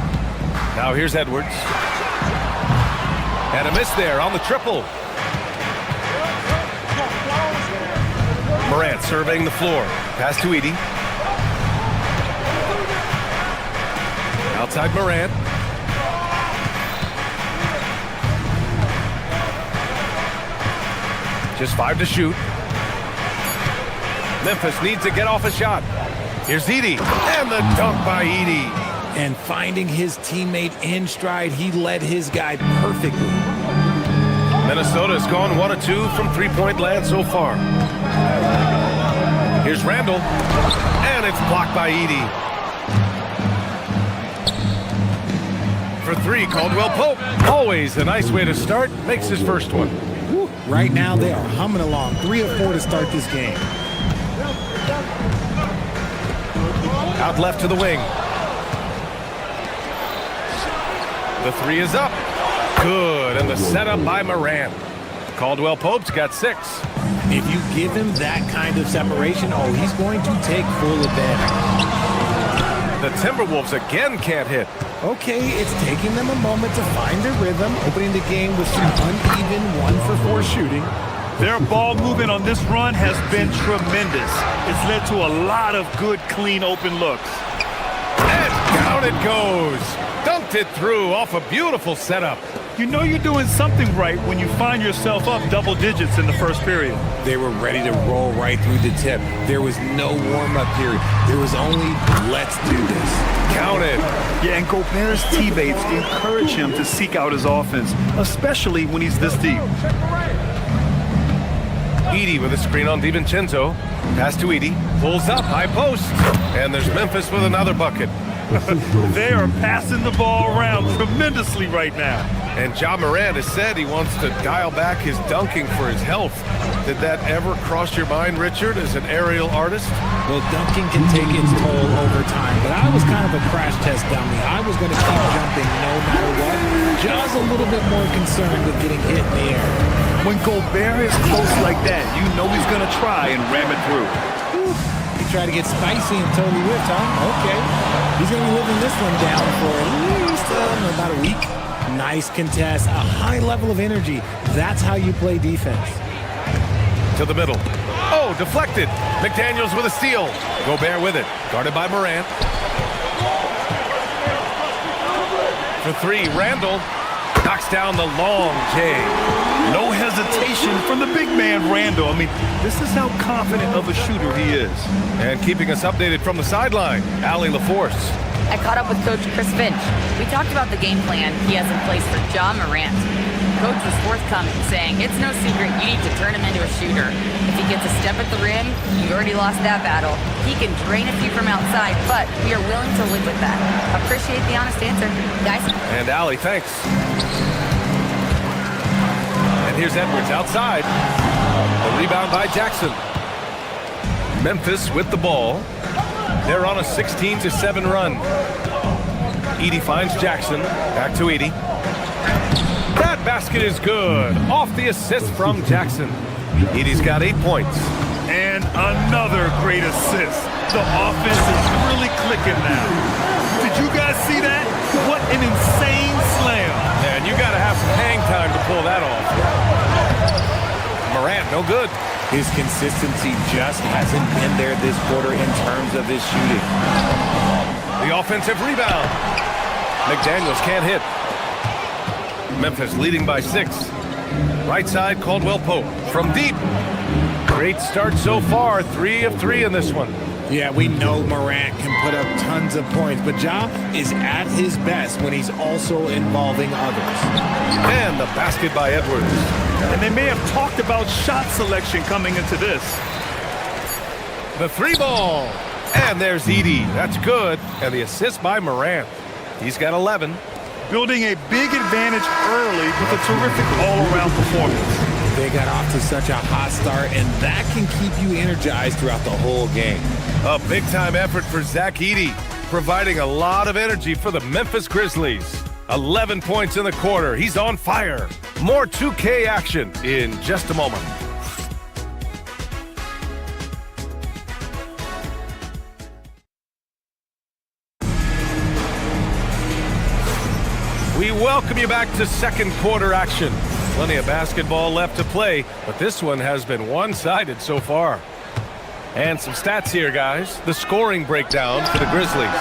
Now here's Edwards. And a miss there on the triple. Morant surveying the floor. Pass to Edey. Outside Morant. Just 5 to shoot. Memphis needs to get off a shot. Here's Edey. And the dunk by Edey. And finding his teammate in stride, he led his guy perfectly. Minnesota's gone 1 of 2 from three-point land so far. Here's Randall. And it's blocked by Edey. For three, Caldwell Pope. Always a nice way to start. Makes his first one. Right now, they are humming along. 3 of 4 to start this game. Out left to the wing. The three is up. Good, and the setup by Morant. Caldwell Pope's got 6. If you give him that kind of separation, oh, he's going to take full advantage. The Timberwolves again can't hit. Okay, it's taking them a moment to find their rhythm, opening the game with some uneven 1-for-4 shooting. Their ball movement on this run has been tremendous. It's led to a lot of good, clean, open looks. And down it goes. Dunked it through off a beautiful setup. You know you're doing something right when you find yourself up double digits in the first period. They were ready to roll right through the tip. There was no warm-up period. There was only, let's do this. Count it. Yeah, and Gobert's teammates encourage him to seek out his offense, especially when he's this deep. Edey with a screen on DiVincenzo. Pass to Edey. Pulls up, high post. And there's Memphis with another bucket. They are passing the ball around tremendously right now. And Ja Morant has said he wants to dial back his dunking for his health. Did that ever cross your mind, Richard, as an aerial artist? Well, dunking can take its toll over time, but I was kind of a crash test dummy. I was going to keep jumping no matter what. Ja's a little bit more concerned with getting hit in the air. When Gobert is close like that, you know he's going to try and ram it through. He tried to get spicy and totally whipped, huh? Okay. He's going to be living this one down for at least about a week. Nice contest, a high level of energy. That's how you play defense. To the middle. Oh, deflected. McDaniels with a steal. Gobert with it. Guarded by Morant. For three, Randall. Knocks down the long J. No hesitation from the big man, Randall. I mean, this is how confident of a shooter he is. And keeping us updated from the sideline, Allie LaForce. I caught up with Coach Chris Finch. We talked about the game plan he has in place for Ja Morant. Coach was forthcoming, saying it's no secret you need to turn him into a shooter. If he gets a step at the rim, you already lost that battle. He can drain a few from outside, but we are willing to live with that. Appreciate the honest answer, guys. And Allie, thanks. And here's Edwards outside. The rebound by Jackson. Memphis with the ball. They're on a 16-7 run. Edey finds Jackson. Back to Edey. That basket is good. Off the assist from Jackson. Edey's got 8 points. And another great assist. The offense is really clicking now. Did you guys see that? What an insane slam. And you got to have some hang time to pull that off. Morant, no good. His consistency just hasn't been there this quarter in terms of his shooting. The offensive rebound. McDaniels can't hit. Memphis leading by 6. Right side, Caldwell Pope from deep. Great start so far. 3 of 3 in this one. Yeah, we know Morant can put up tons of points, but Ja is at his best when he's also involving others. And the basket by Edwards. And they may have talked about shot selection coming into this. The 3 ball. And there's Edey. That's good. And the assist by Morant. He's got 11. Building a big advantage early with a terrific all-around performance. They got off to such a hot start, and that can keep you energized throughout the whole game. A big-time effort for Zach Edey, providing a lot of energy for the Memphis Grizzlies. 11 points in the quarter. He's on fire. More 2K action in just a moment. We welcome you back to second quarter action. Plenty of basketball left to play, but this one has been one-sided so far. And some stats here, guys. The scoring breakdown for the Grizzlies.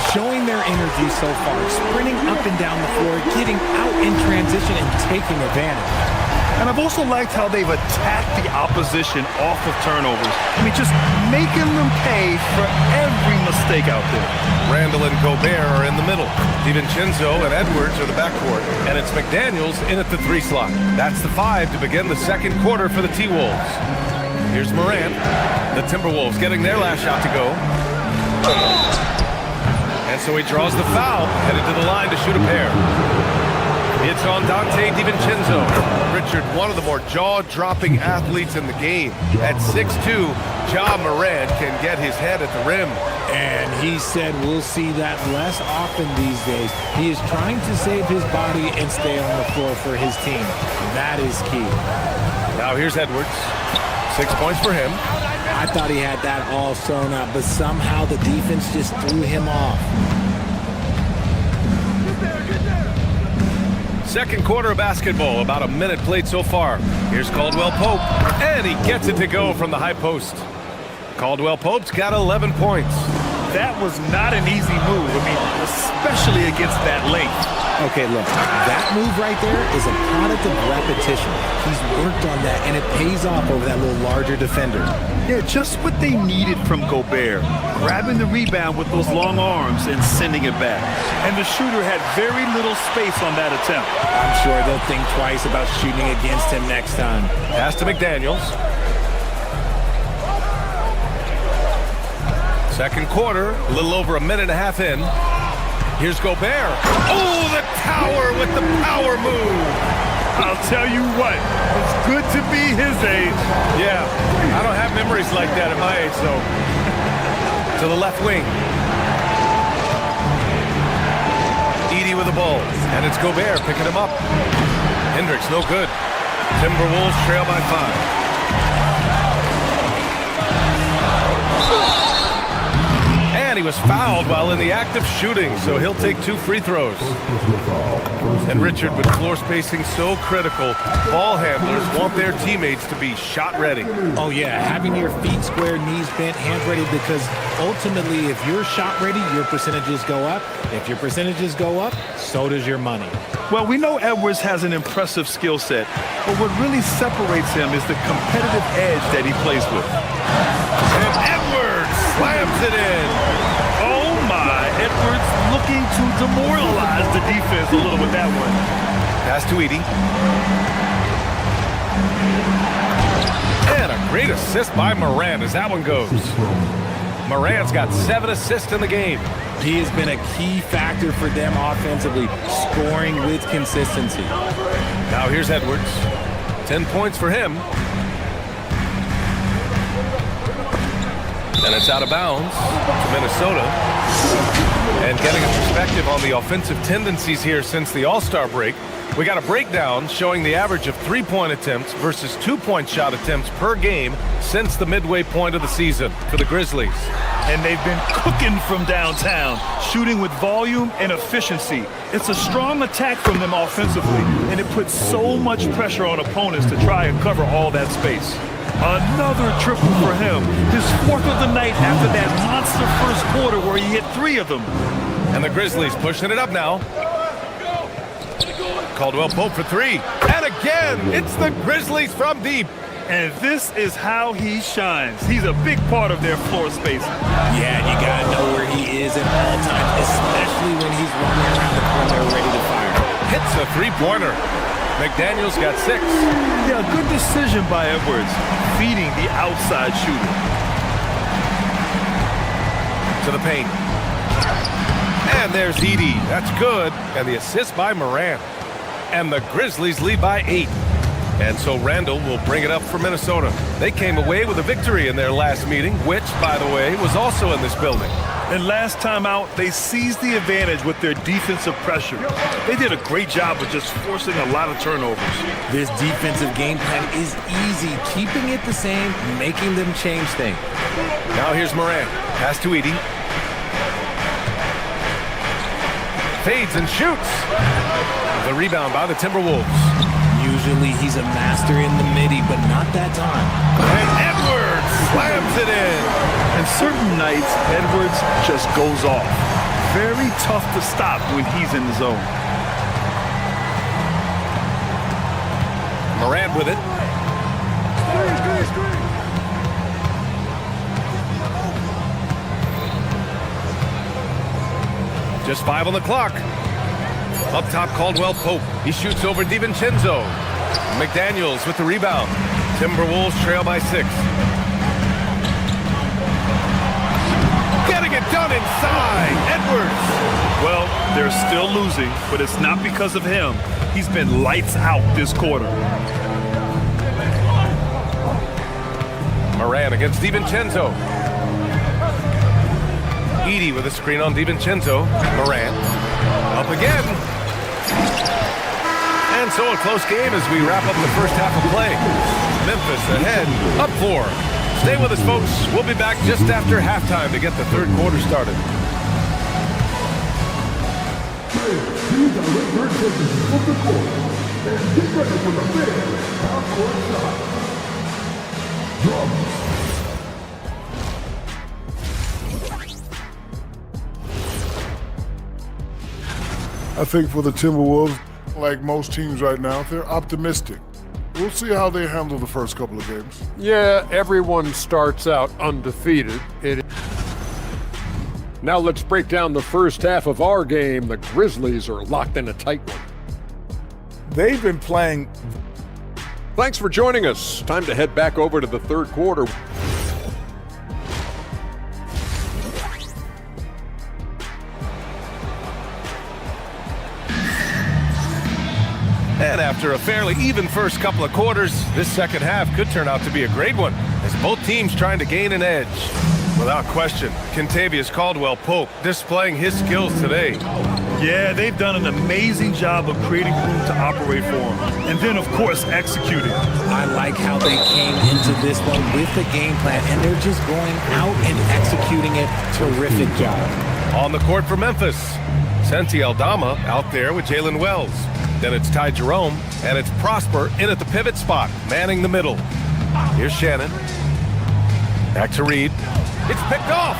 Showing their energy so far, sprinting up and down the floor, getting out in transition and taking advantage. And I've also liked how they've attacked the opposition off of turnovers. I mean, just making them pay for every mistake out there. Randall and Gobert are in the middle. DiVincenzo and Edwards are the backcourt. And it's McDaniels in at the 3 slot. That's the 5 to begin the second quarter for the T-Wolves. Here's Morant. The Timberwolves getting their last shot to go. And so he draws the foul, headed to the line to shoot a pair. It's on Dante DiVincenzo. Richard, one of the more jaw-dropping athletes in the game. At 6'2", Ja Morant can get his head at the rim. And he said we'll see that less often these days. He is trying to save his body and stay on the floor for his team. That is key. Now here's Edwards. 6 points for him. I thought he had that all sewn up, but somehow the defense just threw him off. Second quarter of basketball, about a minute played so far. Here's Caldwell Pope, and he gets it to go from the high post. Caldwell Pope's got 11 points. That was not an easy move, I mean, especially against that length. Okay, look, that move right there is a product of repetition. He's worked on that, and it pays off over that little larger defender. Yeah, just what they needed from Gobert. Grabbing the rebound with those long arms and sending it back. And the shooter had very little space on that attempt. I'm sure they'll think twice about shooting against him next time. Pass to McDaniels. Second quarter, a little over a minute and a half in. Here's Gobert. Oh, the tower with the power move. I'll tell you what, it's good to be his age. Yeah, I don't have memories like that at my age, so. To the left wing. Edey with the ball, and it's Gobert picking him up. Hendricks, no good. Timberwolves trail by 5. And he was fouled while in the act of shooting, so he'll take 2 free throws. And Richard, with floor spacing so critical, ball handlers want their teammates to be shot ready. Oh yeah, having your feet square, knees bent, hands ready, because ultimately if you're shot ready, your percentages go up. If your percentages go up, so does your money. Well, we know Edwards has an impressive skill set, but what really separates him is the competitive edge that he plays with. And Edwards slams it in. Oh my, Edwards looking to demoralize the defense a little with that one. Pass to Edie. And a great assist by Moran as that one goes. Moran's got 7 assists in the game. He has been a key factor for them offensively, scoring with consistency. Now here's Edwards. 10 points for him. And it's out of bounds to Minnesota. And getting a perspective on the offensive tendencies here since the All-Star break, we got a breakdown showing the average of 3-point attempts versus 2-point shot attempts per game since the midway point of the season for the Grizzlies. And they've been cooking from downtown, shooting with volume and efficiency. It's a strong attack from them offensively, and it puts so much pressure on opponents to try and cover all that space. Another triple for him, his 4th of the night after that monster first quarter where he hit 3 of them. And the Grizzlies pushing it up now. Caldwell Pope for 3. And again, it's the Grizzlies from deep. And this is how he shines. He's a big part of their floor space. Yeah, you gotta know where he is at all times, especially when he's running around the perimeter ready to fire. Hits a 3-pointer. McDaniels got 6. Yeah, good decision by Edwards, feeding the outside shooter. To the paint. And there's Edie. That's good. And the assist by Moran. And the Grizzlies lead by 8. And so Randall will bring it up for Minnesota. They came away with a victory in their last meeting, which, by the way, was also in this building. And last time out, they seized the advantage with their defensive pressure. They did a great job of just forcing a lot of turnovers. This defensive game plan is easy, keeping it the same, making them change things. Now here's Moran. Pass to Edie. Fades and shoots. The rebound by the Timberwolves. Usually he's a master in the midi, but not that time. And Edwards slams it in. And certain nights, Edwards just goes off. Very tough to stop when he's in the zone. Moran with it. Just 5 on the clock. Up top, Caldwell Pope. He shoots over DiVincenzo. McDaniels with the rebound. Timberwolves trail by 6. Getting it done inside. Edwards. Well, they're still losing, but it's not because of him. He's been lights out this quarter. Moran against DiVincenzo. Edie with a screen on DiVincenzo. Moran. Up again. And so a close game as we wrap up the first half of play. Memphis ahead, up 4. Stay with us, folks. We'll be back just after halftime to get the third quarter started. I think for the Timberwolves, like most teams right now, they're optimistic. We'll see how they handle the first couple of games. Yeah, everyone starts out undefeated. Now let's break down the first half of our game. The Grizzlies are locked in a tight one. They've been playing. Thanks for joining us. Time to head back over to the third quarter. And after a fairly even first couple of quarters, this second half could turn out to be a great one, as both teams trying to gain an edge. Without question, Kentavious Caldwell-Pope displaying his skills today. Yeah, they've done an amazing job of creating room to operate for him. And then, of course, executing. I like how they came into this one with the game plan, and they're just going out and executing it. Terrific job. On the court for Memphis, Senti Aldama out there with Jalen Wells. Then it's Ty Jerome, and it's Prosper in at the pivot spot, manning the middle. Here's Shannon. Back to Reed. It's picked off.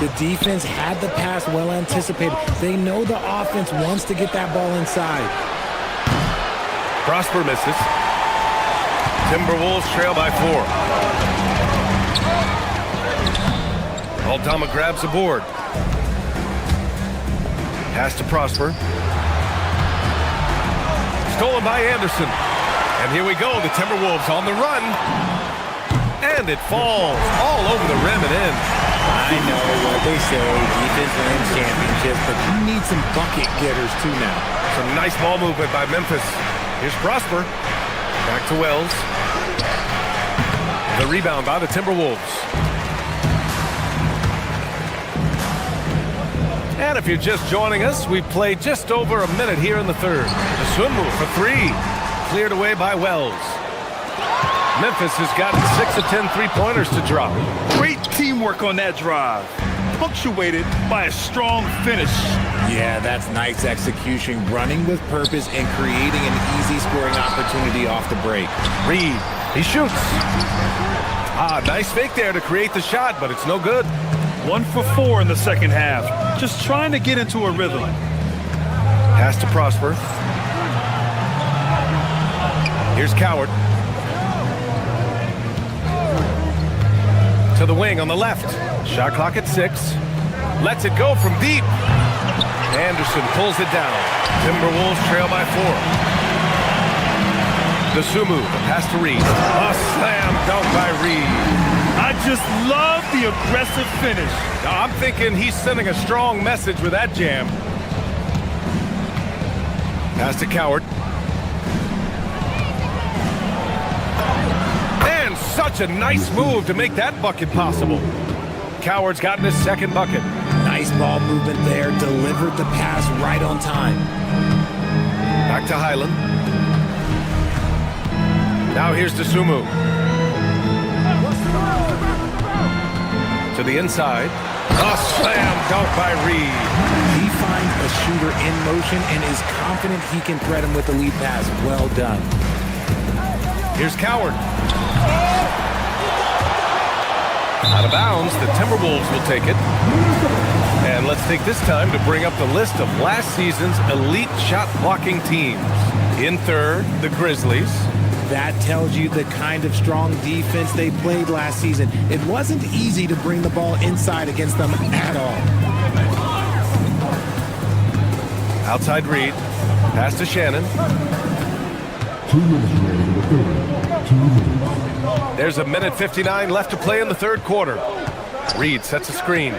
The defense had the pass well anticipated. They know the offense wants to get that ball inside. Prosper misses. Timberwolves trail by 4. Aldama grabs the board. Pass to Prosper. Stolen by Anderson. And here we go, the Timberwolves on the run. And it falls all over the rim and in. I know what they say, defense wins championships, but you need some bucket getters too now. Some nice ball movement by Memphis. Here's Prosper. Back to Wells. The rebound by the Timberwolves. And if you're just joining us, we've played just over a minute here in the third. The swim move for 3. Cleared away by Wells. Memphis has gotten 6 of 10 three-pointers to drop. Great teamwork on that drive, punctuated by a strong finish. Yeah, that's nice execution, running with purpose and creating an easy scoring opportunity off the break. Reed, he shoots. Nice fake there to create the shot, but it's no good. 1 for 4 in the second half. Just trying to get into a rhythm. Pass to Prosper. Here's Coward. To the wing on the left. Shot clock at 6. Lets it go from deep. Anderson pulls it down. Timberwolves trail by 4. Dosunmu, pass to Reed. A slam dunk by Reed. I just love the aggressive finish. Now, I'm thinking he's sending a strong message with that jam. Pass to Coward. And such a nice move to make that bucket possible. Coward's gotten his second bucket. Nice ball movement there. Delivered the pass right on time. Back to Highland. Now here's Dosunmu. To the inside. A slam dunk by Reed. He finds a shooter in motion and is confident he can thread him with the lead pass. Well done. Here's Coward. Out of bounds, the Timberwolves will take it. And let's take this time to bring up the list of last season's elite shot blocking teams. In third, the Grizzlies. That tells you the kind of strong defense they played last season. It wasn't easy to bring the ball inside against them at all. Outside Reed. Pass to Shannon. 2 minutes remaining in the third. 2 minutes. There's a minute 59 left to play in the third quarter. Reed sets a screen.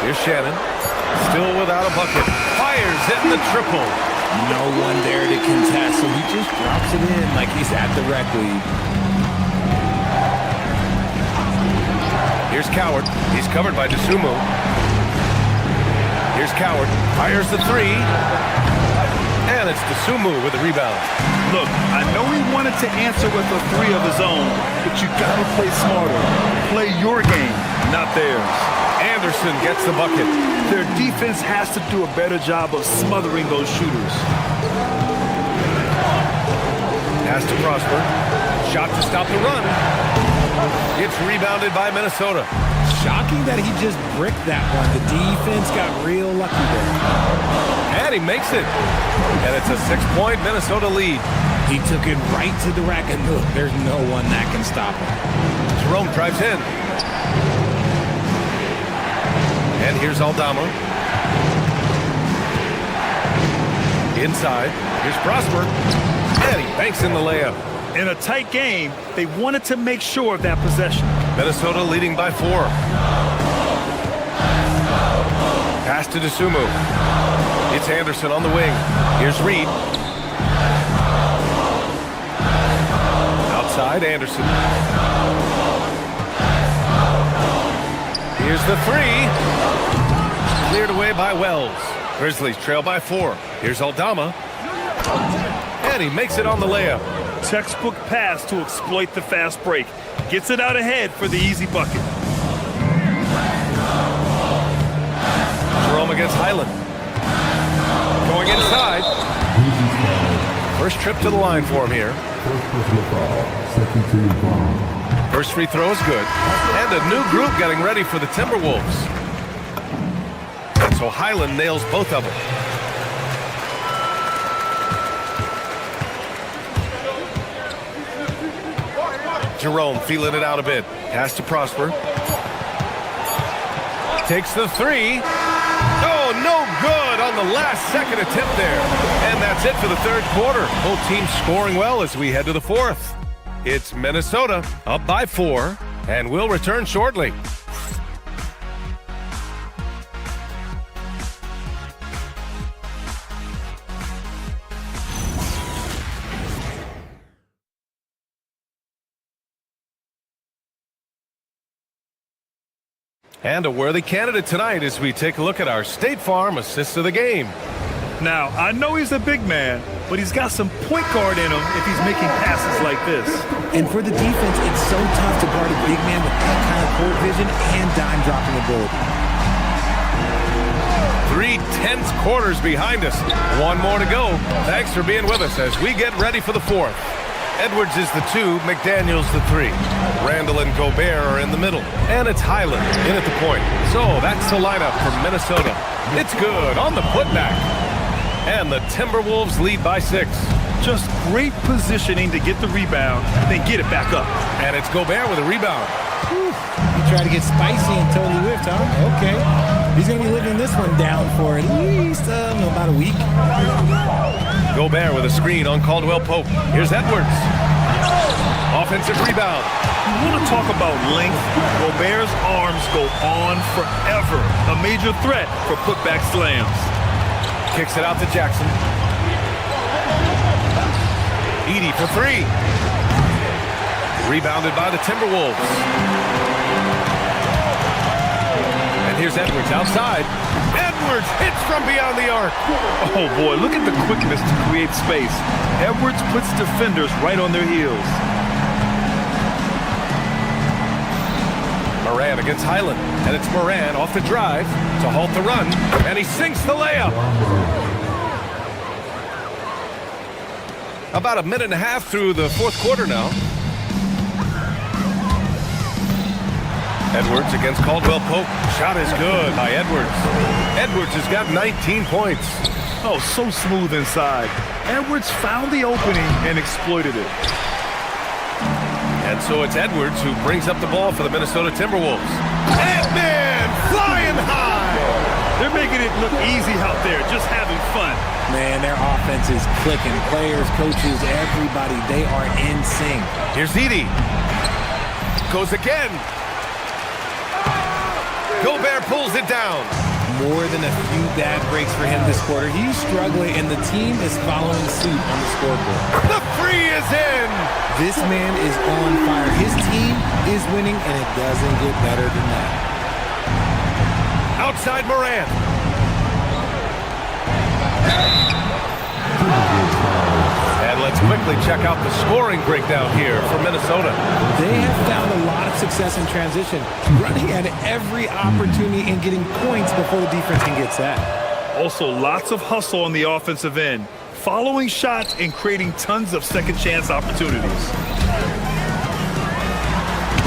Here's Shannon. Still without a bucket. Fires hitting the triple. No one there to contest, so he just drops it in like he's at the rec league. Here's Coward. He's covered by Dosunmu. Here's Coward. Fires the 3. And it's Dosunmu with the rebound. Look, I know he wanted to answer with a 3 of his own, but you gotta play smarter. Play your game, not theirs. Anderson gets the bucket. Their defense has to do a better job of smothering those shooters. Pass to Prosper. Shot to stop the run. It's rebounded by Minnesota. Shocking that he just bricked that one. The defense got real lucky there. And he makes it. And it's a 6-point Minnesota lead. He took it right to the rack, and look, there's no one that can stop him. Jerome drives in. And here's Aldama. Inside. Here's Prosper. And he banks in the layup. In a tight game, they wanted to make sure of that possession. Minnesota leading by 4. Pass to Dosunmu. It's Anderson on the wing. Here's Reed. Outside, Anderson. Here's the 3. Cleared away by Wells. Grizzlies trail by 4. Here's Aldama. And he makes it on the layup. Textbook pass to exploit the fast break. Gets it out ahead for the easy bucket. against Highland. Going inside. First trip to the line for him here. First free throw is good. And a new group getting ready for the Timberwolves. And so Highland nails both of them. Jerome feeling it out a bit. Pass to Prosper. Takes the three. Oh, no good on the last second attempt there. And that's it for the third quarter. Both teams scoring well as we head to the fourth. It's Minnesota up by 4, and we'll return shortly. And a worthy candidate tonight as we take a look at our State Farm assist of the game. Now, I know he's a big man, but he's got some point guard in him if he's making passes like this. And for the defense, it's so tough to guard a big man with that kind of court vision and dime dropping ability. 3 tense quarters behind us. One more to go. Thanks for being with us as we get ready for the fourth. Edwards is the 2, McDaniels the 3. Randall and Gobert are in the middle. And it's Highland in at the point. So that's the lineup from Minnesota. It's good on the putback. And the Timberwolves lead by 6. Just great positioning to get the rebound, then get it back up. And it's Gobert with a rebound. Whew. He tried to get spicy and totally whiffed, huh? Okay. He's going to be living this one down for at least about a week. Gobert with a screen on Caldwell Pope. Here's Edwards. Offensive rebound. You want to talk about length? Gobert's arms go on forever. A major threat for putback slams. Kicks it out to Jackson. Edey for 3. Rebounded by the Timberwolves. And here's Edwards outside. Edwards hits from beyond the arc. Oh boy, look at the quickness to create space. Edwards puts defenders right on their heels. Moran against Highland. And it's Moran off the drive to halt the run. And he sinks the layup. About a minute and a half through the fourth quarter now. Edwards against Caldwell Pope. Shot is good by Edwards. Edwards has got 19 points. Oh, so smooth inside. Edwards found the opening and exploited it. And so it's Edwards who brings up the ball for the Minnesota Timberwolves. Ant-Man flying high! They're making it look easy out there, just having fun. Man, their offense is clicking. Players, coaches, everybody, they are in sync. Here's Edey. Goes again. Gobert pulls it down. More than a few bad breaks for him this quarter. He's struggling, and the team is following suit on the scoreboard. The free is in! This man is on fire. His team is winning, and it doesn't get better than that. Outside Moran. And let's quickly check out the scoring breakdown here for Minnesota. They have found a lot of success in transition, running at every opportunity and getting points before the defense can get set. Also, lots of hustle on the offensive end, following shots and creating tons of second chance opportunities.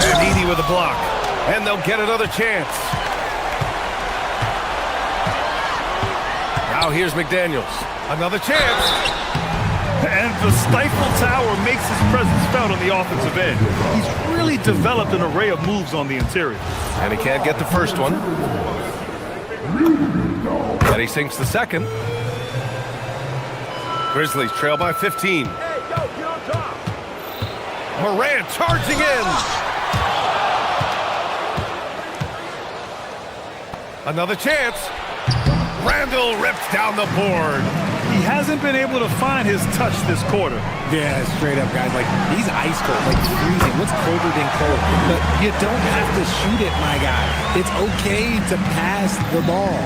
And Edey with a block. And they'll get another chance. Now here's McDaniels. Another chance. And the Stifle Tower makes his presence felt on the offensive end. He's really developed an array of moves on the interior. And he can't get the first one. And he sinks the second. Grizzlies trail by 15. Moran charging in. Another chance. Randall rips down the board. He hasn't been able to find his touch this quarter. Yeah, straight up, guys. Like, he's ice cold, like freezing. What's colder than cold? But you don't have to shoot it, my guy. It's okay to pass the ball.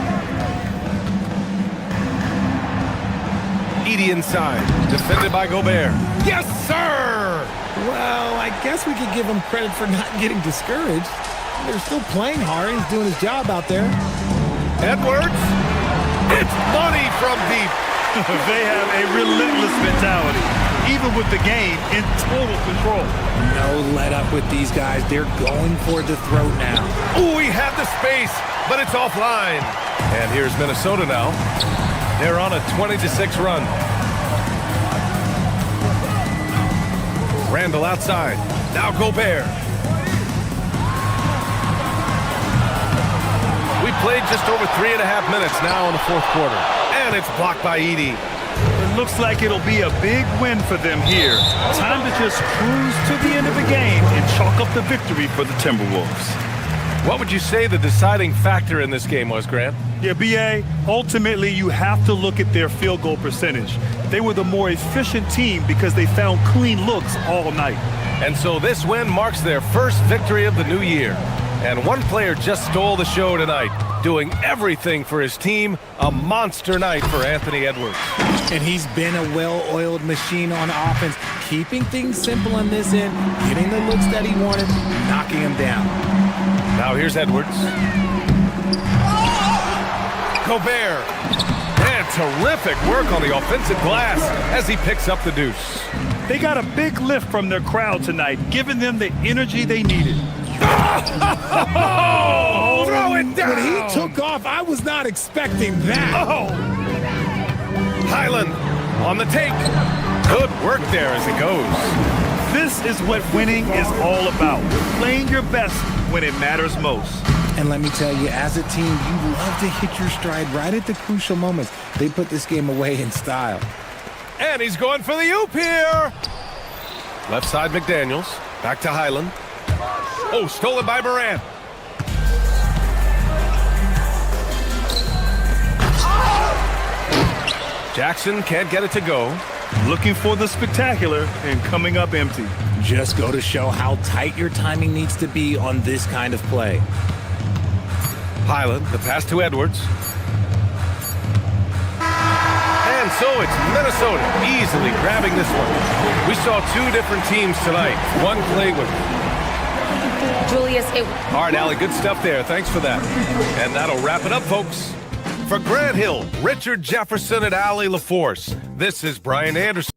Edey inside, defended by Gobert. Yes, sir! Well, I guess we could give him credit for not getting discouraged. They're still playing hard. He's doing his job out there. Edwards It's money from deep. They have a relentless mentality, even with the game in total control. No let up with these guys. They're going for the throat now. Ooh, he had the space, but it's offline. And here's Minnesota now. They're on a 20-6 run. Randall outside. Now Gobert. We played just over 3.5 minutes now in the fourth quarter. And it's blocked by Edey. It looks like it'll be a big win for them here. Time to just cruise to the end of the game and chalk up the victory for the Timberwolves. What would you say the deciding factor in this game was, Grant? Yeah, B.A., ultimately you have to look at their field goal percentage. They were the more efficient team because they found clean looks all night. And so this win marks their first victory of the new year. And one player just stole the show tonight, doing everything for his team. A monster night for Anthony Edwards. And he's been a well-oiled machine on offense, keeping things simple on this end, getting the looks that he wanted, knocking him down. Now here's Edwards. Gobert. And terrific work on the offensive glass as he picks up the deuce. They got a big lift from their crowd tonight, giving them the energy they needed. Oh, throw it down! When he took off, I was not expecting that. Oh! Highland on the take. Good work there as it goes. This is what winning is all about. Playing your best when it matters most. And let me tell you, as a team, you love to hit your stride right at the crucial moments. They put this game away in style. And he's going for the oop here. Left side McDaniels. Back to Highland. Oh, stolen by Morant. Jackson can't get it to go. Looking for the spectacular and coming up empty. Just go to show how tight your timing needs to be on this kind of play. Highland, the pass to Edwards. And so it's Minnesota easily grabbing this one. We saw two different teams tonight. One play with... Julius, All right, Allie, good stuff there. Thanks for that. And that'll wrap it up, folks. For Grant Hill, Richard Jefferson, and Allie LaForce, this is Brian Anderson.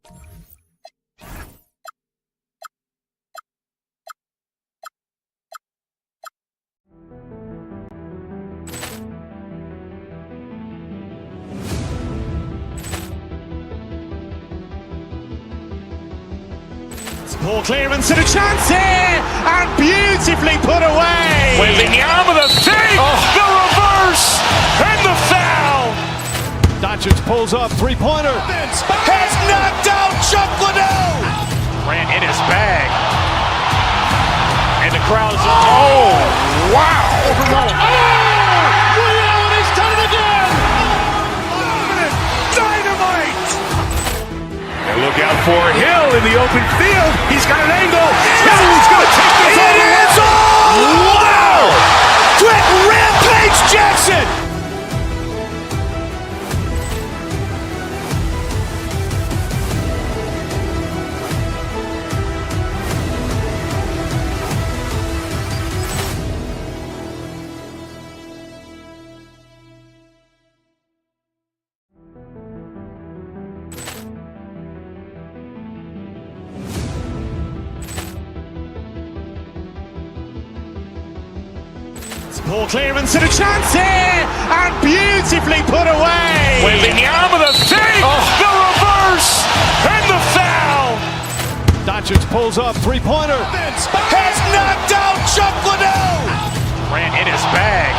Ball clearance and a chance here, and beautifully put away. Wembanyama with a save, the reverse, and the foul. Doncic pulls up, three-pointer. Has knocked out Chuck Liddell. Ran in his bag, and the crowd is wow! Allen has done it again. Dynamite. And look out for Hill in the open field. He's got an angle. Hill's going to take this all the way. Wow! Quick rampage Jackson. Ball clearance and a chance here, and beautifully put away. Wembanyama with a save, the reverse, and the foul. Doncic pulls up, three-pointer. Has knocked out Chuck Liddell. Ran in his bag,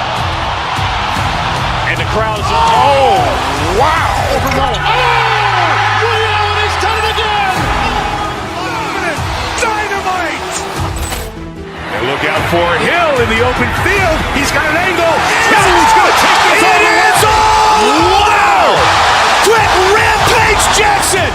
and the crowd is wow! Allen has done it again. Dynamite. And look out for Hill in the open field. He's got an angle. Hill's going to take this all the way. Wow! Quick rampage Jackson.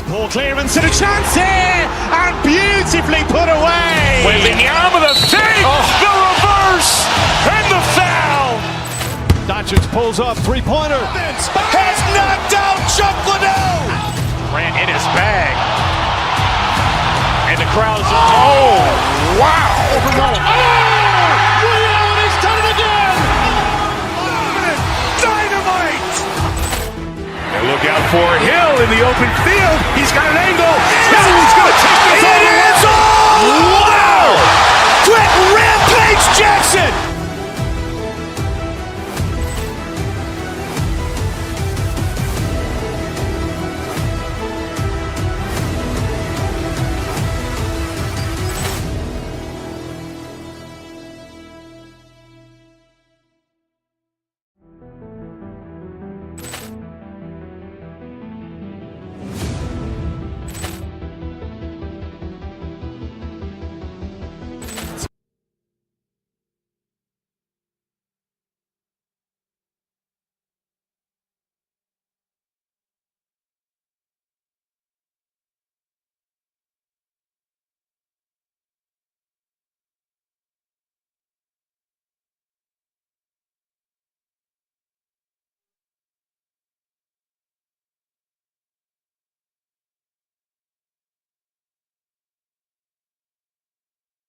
More clearance and a chance here, and beautifully put away. Wembanyama the fake, the reverse, and the foul. Doncic pulls up, three-pointer. Has knocked out Chuck Liddell. Ran in his bag. And the crowd's, oh, wow. Allen has done it again. Dynamite. And look out for Hill in the open field. He's got an angle. Hill's going to take this all the way. Wow. Quick Rampage Jackson.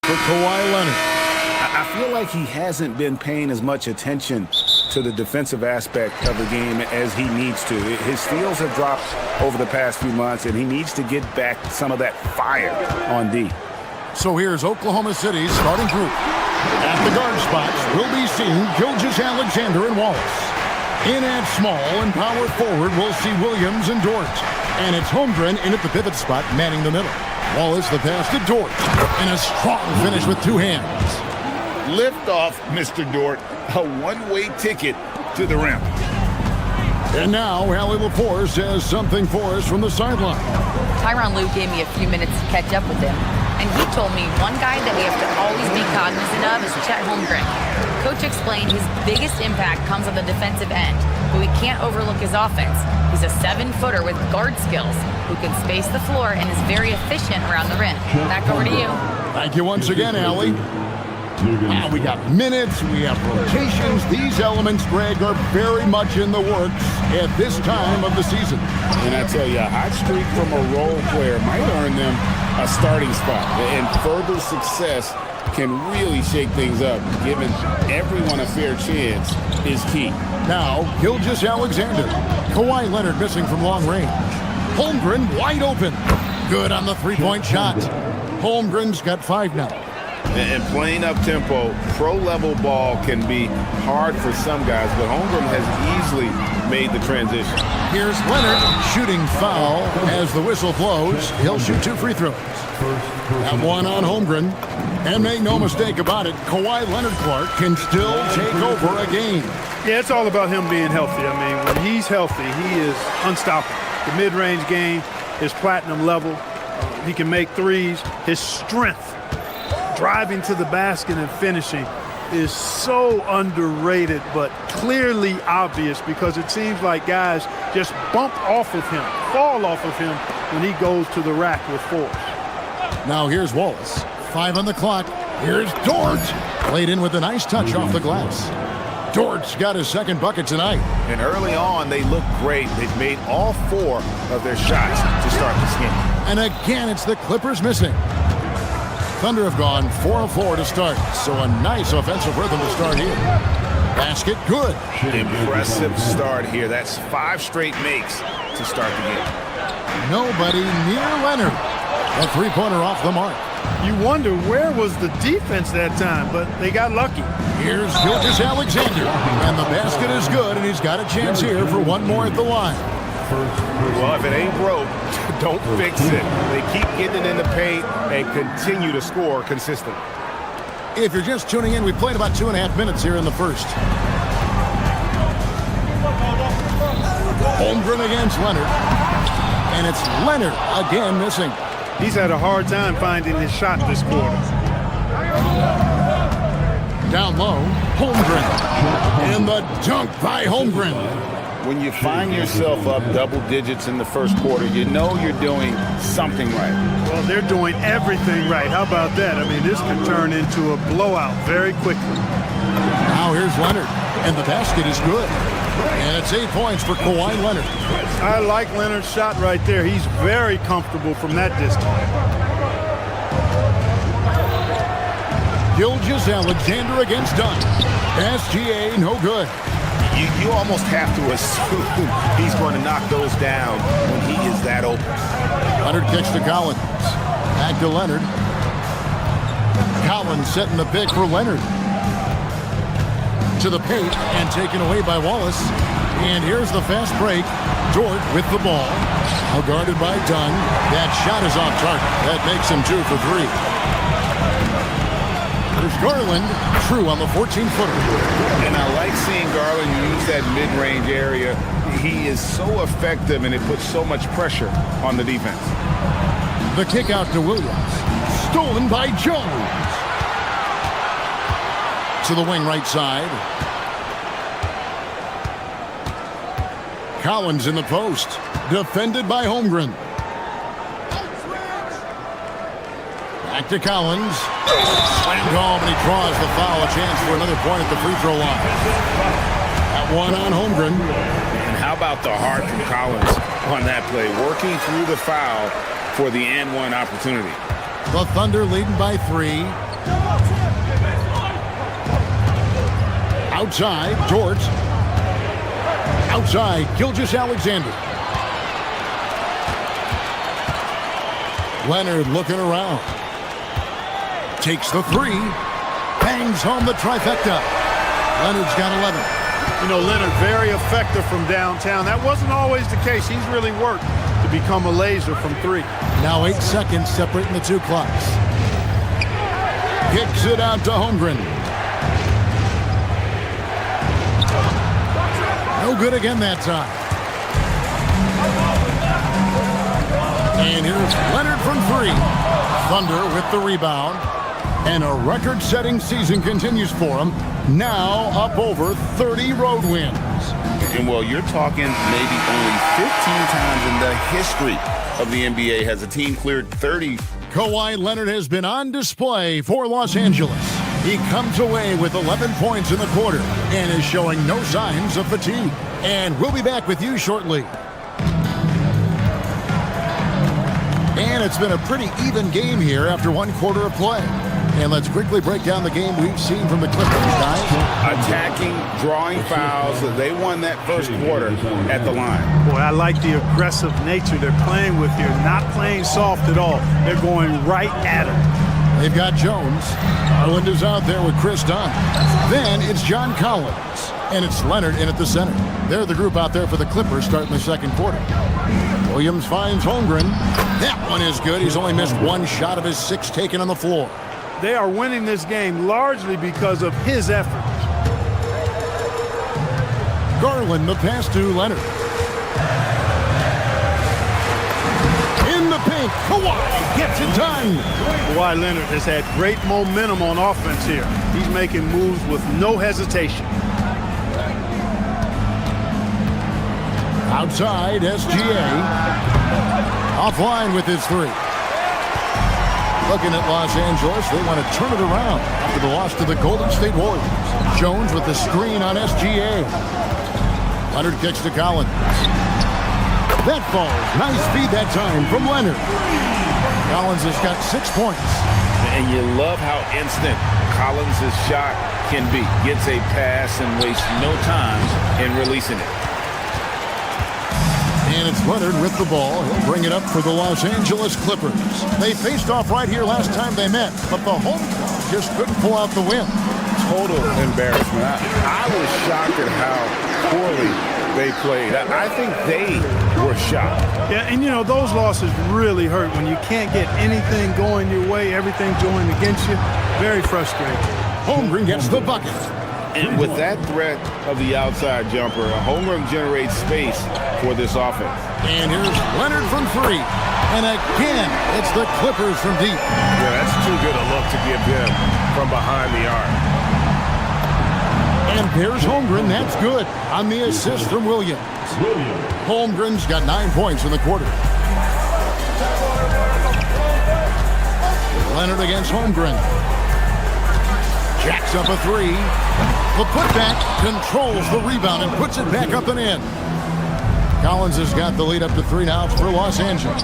For Kawhi Leonard. I feel like he hasn't been paying as much attention to the defensive aspect of the game as he needs to. His steals have dropped over the past few months, and he needs to get back some of that fire on D. So here's Oklahoma City's starting group. At the guard spots, we'll be seeing Gilgeous-Alexander and Wallace. In at small and power forward, we'll see Williams and Dort. And it's Holmgren in at the pivot spot, manning the middle. Wallace the pass to Dort. And a strong finish with two hands. Lift off, Mr. Dort. A one-way ticket to the rim. And now, Allie LaForce says something for us from the sideline. Tyronn Lue gave me a few minutes to catch up with him, and he told me one guy that we have to always be cognizant of is Chet Holmgren. Coach explained his biggest impact comes on the defensive end, but we can't overlook his offense. He's a 7-footer with guard skills who can space the floor and is very efficient around the rim. Back over to you. Thank you once again, Allie. Now we got minutes, we have rotations. These elements, Greg, are very much in the works at this time of the season. And I tell you, a hot streak from a role player might earn them a starting spot. And further success can really shake things up. Giving everyone a fair chance is key. Now, Gilgeous-Alexander. Kawhi Leonard missing from long range. Holmgren wide open. Good on the three-point shot. Holmgren's got 5 now. And playing up-tempo, pro-level ball can be hard for some guys, but Holmgren has easily made the transition. Here's Leonard shooting foul as the whistle blows. He'll shoot 2 free throws. That one on Holmgren. And make no mistake about it, Kawhi Leonard-Clark can still take over a game. Yeah, it's all about him being healthy. I mean, when he's healthy, he is unstoppable. The mid-range game is platinum level. He can make threes. His strength, driving to the basket and finishing, is so underrated but clearly obvious, because it seems like guys just bump off of him, fall off of him when he goes to the rack with force. Now here's Wallace. 5 on the clock. Here's Dort. Played in with a nice touch off the glass. Dort's got his second bucket tonight. And early on, they look great. They've made all 4 of their shots to start this game. And again, it's the Clippers missing. Thunder have gone 4 of 4 to start, so a nice offensive rhythm to start here. Basket good. Impressive start here. That's 5 straight makes to start the game. Nobody near Leonard. A three-pointer off the mark. You wonder where was the defense that time, but they got lucky. Here's Gilgeous-Alexander, and the basket is good, and he's got a chance here for one more at the line. Well, if it ain't broke, don't fix it. They keep getting it in the paint and continue to score consistently. If you're just tuning in, we played about 2.5 minutes here in the first. Holmgren against Leonard. And it's Leonard again missing. He's had a hard time finding his shot this quarter. Down low, Holmgren. And the dunk by Holmgren. When you find yourself up double digits in the first quarter, you know you're doing something right. Well, they're doing everything right. How about that? I mean, this can turn into a blowout very quickly. Now here's Leonard, and the basket is good. And it's 8 points for Kawhi Leonard. I like Leonard's shot right there. He's very comfortable from that distance. Gilgeous-Alexander against Dunn. SGA, no good. You almost have to assume he's going to knock those down when he is that open. Leonard kicks to Collins. Back to Leonard. Collins setting the pick for Leonard. To the paint and taken away by Wallace. And here's the fast break. Dort with the ball. Now guarded by Dunn. That shot is off target. That makes him 2 for 3. There's Garland, true on the 14-footer. And I like seeing Garland use that mid-range area. He is so effective, and it puts so much pressure on the defense. The kick out to Williams. Stolen by Jones. To the wing right side. Collins in the post. Defended by Holmgren. Back to Collins. Slammed home, and he draws the foul. A chance for another point at the free throw line. That one on Holmgren. And how about the heart from Collins on that play? Working through the foul for the and-one opportunity. The Thunder leading by 3. Outside, Dort. Outside, Gilgeous-Alexander. Leonard looking around. Takes the 3. Bangs home the trifecta. Leonard's got 11. You know, Leonard very effective from downtown. That wasn't always the case. He's really worked to become a laser from 3. Now 8 seconds separating the two clocks. Kicks it out to Holmgren. No good again that time. And here's Leonard from 3. Thunder with the rebound. And a record-setting season continues for him. Now up over 30 road wins. And well, you're talking maybe only 15 times in the history of the NBA has a team cleared 30. Kawhi Leonard has been on display for Los Angeles. He comes away with 11 points in the quarter and is showing no signs of fatigue. And we'll be back with you shortly. And it's been a pretty even game here after 1 quarter of play. And let's quickly break down the game we've seen from the Clippers, guys. Attacking, drawing fouls. They won that first quarter at the line. Boy, I like the aggressive nature they're playing with here. Not playing soft at all. They're going right at him. They've got Jones. Garland is out there with Chris Dunn. Then it's John Collins. And it's Leonard in at the center. They're the group out there for the Clippers starting the second quarter. Williams finds Holmgren. That one is good. He's only missed 1 shot of his 6 taken on the floor. They are winning this game largely because of his effort. Garland, the pass to Leonard. In the paint, Kawhi gets it done. Kawhi Leonard has had great momentum on offense here. He's making moves with no hesitation. Outside, SGA. Offline with his 3. Looking at Los Angeles, they want to turn it around after the loss to the Golden State Warriors. Jones with the screen on SGA. Leonard kicks to Collins. That falls. Nice feed that time from Leonard. Collins has got 6 points. And you love how instant Collins' shot can be. Gets a pass and wastes no time in releasing it. And it's Leonard with the ball. He'll bring it up for the Los Angeles Clippers. They faced off right here last time they met, but the home crowd just couldn't pull out the win. Total embarrassment. I was shocked at how poorly they played. I think they were shocked. Yeah, and you know, those losses really hurt when you can't get anything going your way, everything's going against you. Very frustrating. Holmgren gets the bucket. And with that threat of the outside jumper, Holmgren generates space for this offense. And here's Leonard from 3. And again, it's the Clippers from deep. Yeah, that's too good a look to give them from behind the arc. And there's Holmgren. That's good on the assist from Williams. Holmgren's got 9 points in the quarter. Leonard against Holmgren. Jacks up a three. The putback controls the rebound and puts it back up and in. Collins has got the lead up to 3 now for Los Angeles.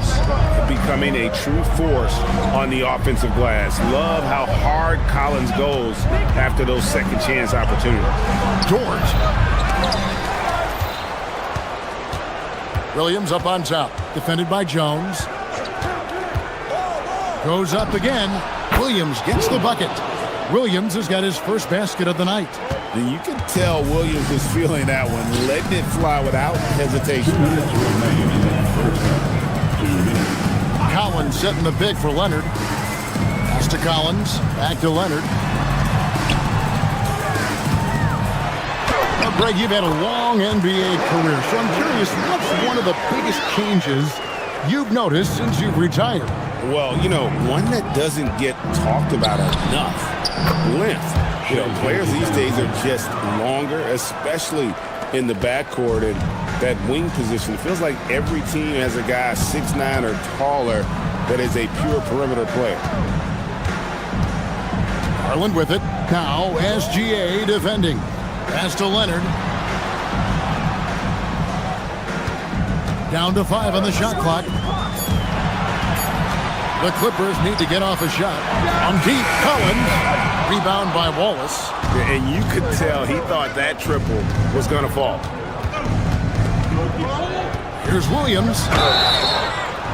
Becoming a true force on the offensive glass. Love how hard Collins goes after those second chance opportunities. George. Williams up on top. Defended by Jones. Goes up again. Williams gets the bucket. Williams has got his first basket of the night. And you can tell Williams is feeling that one, letting it fly without hesitation. Collins setting the big for Leonard. Pass to Collins. Back to Leonard. Well, Greg, you've had a long NBA career, so I'm curious, what's one of the biggest changes you've noticed since you've retired? Well, you know, one that doesn't get talked about enough. Length. You know, players these days are just longer, especially in the backcourt and that wing position. It feels like every team has a guy 6'9" or taller that is a pure perimeter player. Garland with it. Now SGA defending. Pass to Leonard. Down to 5 on the shot clock. The Clippers need to get off a shot. On deep, Collins. Rebound by Wallace. And you could tell he thought that triple was going to fall. Here's Williams.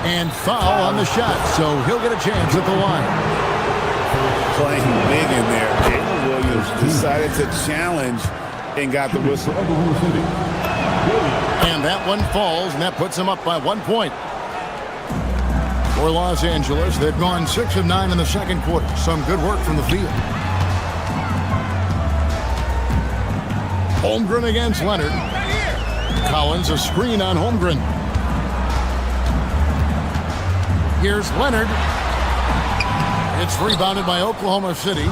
And foul on the shot, so he'll get a chance at the line. Playing big in there. Jalen Williams decided to challenge and got the whistle. And that one falls, and that puts him up by 1 point. For Los Angeles, they've gone 6 of 9 in the second quarter. Some good work from the field. Holmgren against Leonard. Collins a screen on Holmgren. Here's Leonard. It's rebounded by Oklahoma City.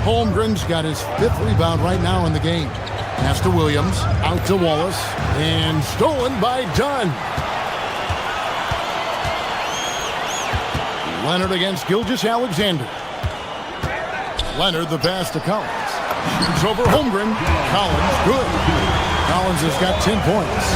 Holmgren's got his 5th rebound right now in the game. Pass to Williams. Out to Wallace. And stolen by Dunn. Leonard against Gilgeous-Alexander. Leonard the pass to Collins. Shoots over Holmgren. Collins good. Collins has got 10 points.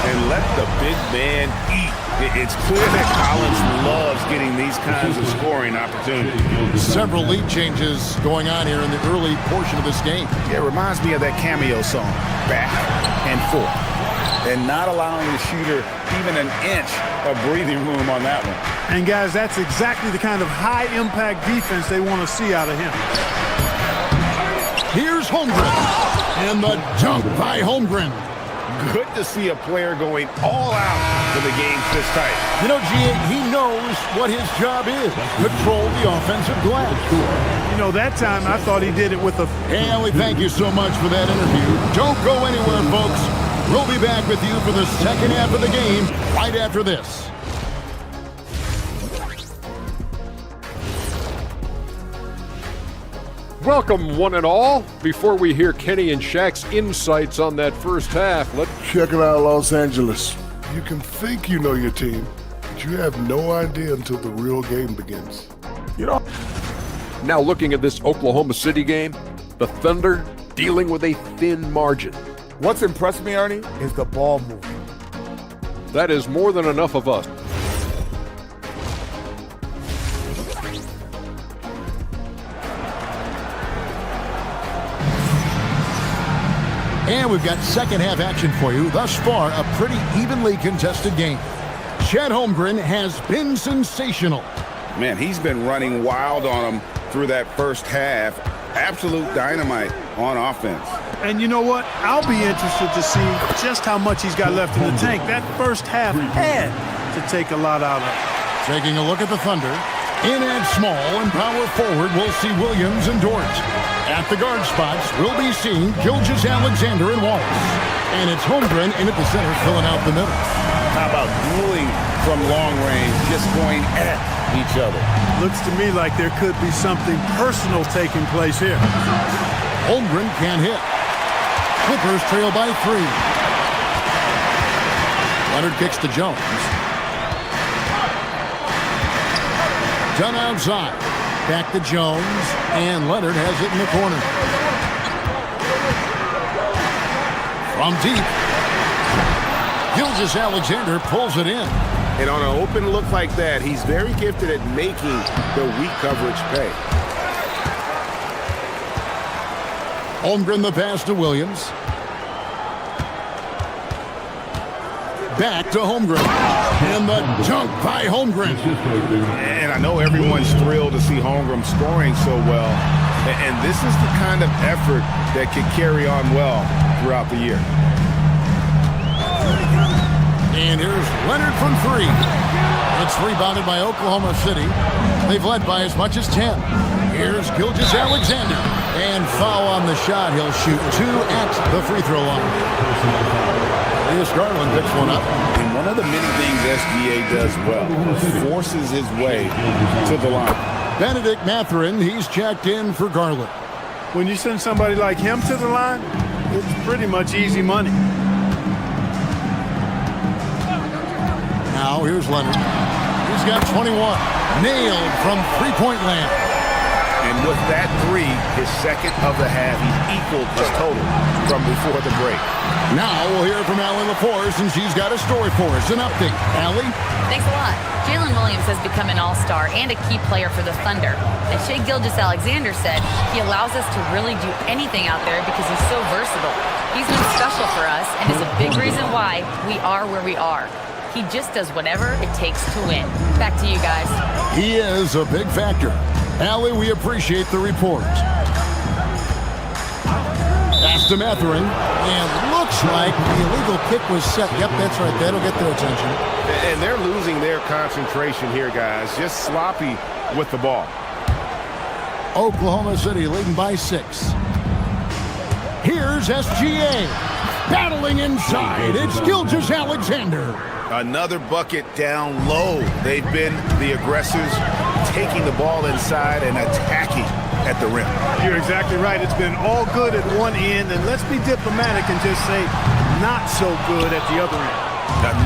And let the big man eat. It's clear that Collins loves getting these kinds of scoring opportunities. Several lead changes going on here in the early portion of this game. Yeah, it reminds me of that cameo song, Back and Forth. And not allowing the shooter even an inch of breathing room on that one. And guys, that's exactly the kind of high-impact defense they want to see out of him. Here's Holmgren. And the dunk by Holmgren. Good to see a player going all out when the game's this tight. You know, G.A., he knows what his job is. Control the offensive glass. You know, that time I thought he did it with a... And we thank you so much for that interview. Don't go anywhere, folks. We'll be back with you for the second half of the game right after this. Welcome, one and all. Before we hear Kenny and Shaq's insights on that first half, let's check it out, Los Angeles. You can think you know your team, but you have no idea until the real game begins. You know. Now looking at this Oklahoma City game, the Thunder dealing with a thin margin. What's impressed me, Ernie, is the ball movement. That is more than enough of us. And we've got second half action for you. Thus far, a pretty evenly contested game. Chet Holmgren has been sensational. Man, he's been running wild on him through that first half. Absolute dynamite on offense. And you know what? I'll be interested to see just how much he's got left in the tank. That first half had to take a lot out of it. Taking a look at the Thunder. In at small and power forward, we'll see Williams and Dort. At the guard spots, we'll be seeing Gilgeous-Alexander and Wallace. And it's Holmgren in at the center, filling out the middle. How about dueling from long range, just going at each other? Looks to me like there could be something personal taking place here. Holmgren can't hit. Clippers trail by 3. Leonard kicks to Jones. Done outside. Back to Jones, and Leonard has it in the corner. From deep, Gilgeous-Alexander pulls it in. And on an open look like that, he's very gifted at making the weak coverage pay. Holmgren the pass to Williams. Back to Holmgren. And the dunk by Holmgren. And I know everyone's thrilled to see Holmgren scoring so well. And this is the kind of effort that can carry on well throughout the year. And here's Leonard from 3. It's rebounded by Oklahoma City. They've led by as much as 10. Here's Gilgeous-Alexander. And foul on the shot. He'll shoot 2 at the free throw line. Here's Garland picks one up. And one of the many things SGA does well, forces his way to the line. Benedict Mathurin, he's checked in for Garland. When you send somebody like him to the line, it's pretty much easy money. Now here's Leonard. He's got 21. Nailed from three-point land. And with that 3, his second of the half, he equaled his total from before the break. Now we'll hear from Allie LaForce, and she's got a story for us. An update. Allie? Thanks a lot. Jalen Williams has become an all-star and a key player for the Thunder. As Shai Gilgeous-Alexander said, he allows us to really do anything out there because he's so versatile. He's been special for us and is a big reason why we are where we are. He just does whatever it takes to win. Back to you guys. He is a big factor. Allie, we appreciate the report. Pass to Mathurin, and looks like the illegal kick was set. Yep, that's right. That'll get their attention. And they're losing their concentration here, guys. Just sloppy with the ball. Oklahoma City leading by 6. Here's SGA. Battling inside. It's Gilgeous-Alexander. Another bucket down low. They've been the aggressors, taking the ball inside and attacking at the rim. You're exactly right. It's been all good at one end, and let's be diplomatic and just say not so good at the other end.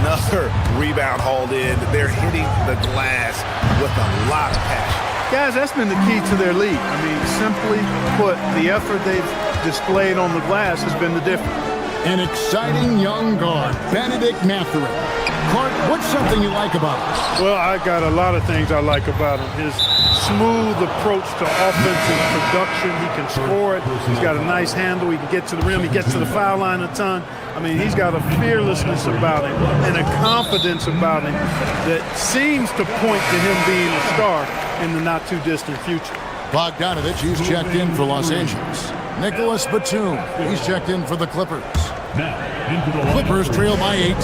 Another rebound hauled in. They're hitting the glass with a lot of passion. Guys, that's been the key to their lead. I mean, simply put, the effort they've displayed on the glass has been the difference. An exciting young guard, Benedict Mathurin. Clark, what's something you like about him? Well, I got a lot of things I like about him. His smooth approach to offensive production. He can score it. He's got a nice handle. He can get to the rim. He gets to the foul line a ton. I mean, he's got a fearlessness about him and a confidence about him that seems to point to him being a star in the not-too-distant future. Bogdanovich, he's checked in for Los Angeles. Nicholas Batum, he's checked in for the Clippers. Clippers trail by 8.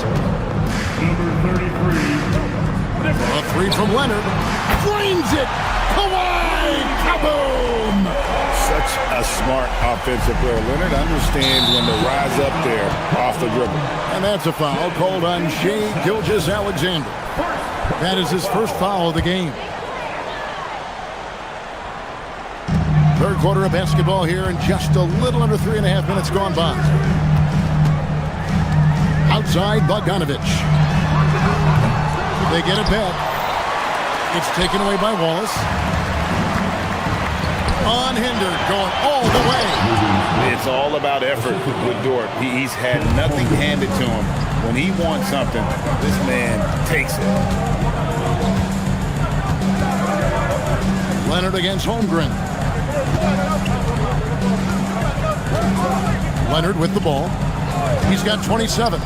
Number 33. A 3 from Leonard. Flames it! Kawhi! Kaboom! Such a smart offensive player. Leonard understands when to rise up there off the dribble. And that's a foul called on Shai Gilgeous-Alexander. That is his first foul of the game. Third quarter of basketball here, and just a little under 3.5 minutes gone by. Outside, Bogdanovich. They get it back. It's taken away by Wallace. Unhindered, going all the way. It's all about effort with Dort. He's had nothing handed to him. When he wants something, this man takes it. Leonard against Holmgren. Leonard with the ball. He's got 27.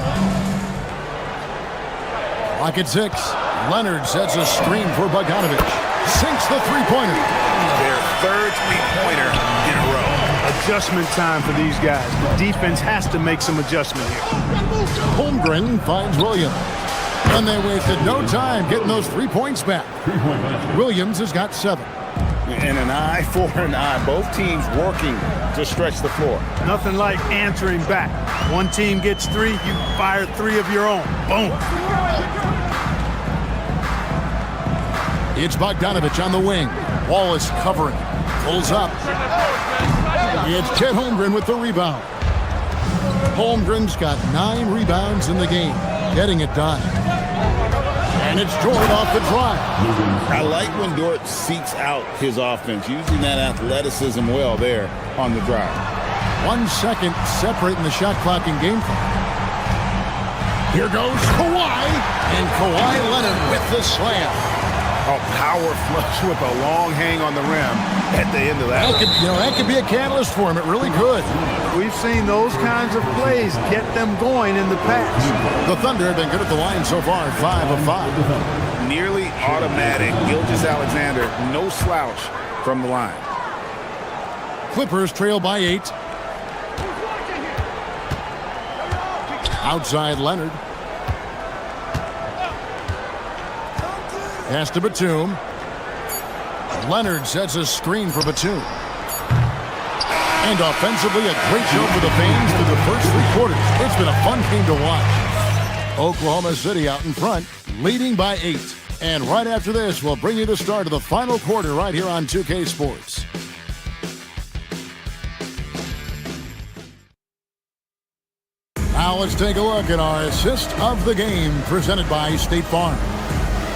Clock at 6. Leonard sets a screen for Bogdanovich. Sinks the three-pointer. Their third three-pointer in a row. Adjustment time for these guys. The defense has to make some adjustment here. Holmgren finds Williams. And they wasted no time getting those 3 points back. Williams has got 7. And an eye for an eye. Both teams working to stretch the floor. Nothing like answering back. One team gets 3, you fire 3 of your own. Boom. It's Bogdanovich on the wing. Wallace covering. Pulls up. It's Chet Holmgren with the rebound. Holmgren's got 9 rebounds in the game, getting it done. And it's Dort off the drive. I like when Dort seeks out his offense, using that athleticism well there on the drive. 1 second separating the shot clock and game clock. Here goes Kawhi, and Kawhi Leonard with the slam. A power flush with a long hang on the rim at the end of that. That could be a catalyst for him. It really could. We've seen those kinds of plays get them going in the past. The Thunder have been good at the line so far, 5 of 5. Nearly automatic. Gilgeous-Alexander, no slouch from the line. Clippers trail by 8. Outside Leonard. Pass to Batum. Leonard sets a screen for Batum. And offensively, a great show for the fans through the first 3 quarters. It's been a fun game to watch. Oklahoma City out in front, leading by 8. And right after this, we'll bring you the start of the final quarter right here on 2K Sports. Now let's take a look at our assist of the game presented by State Farm.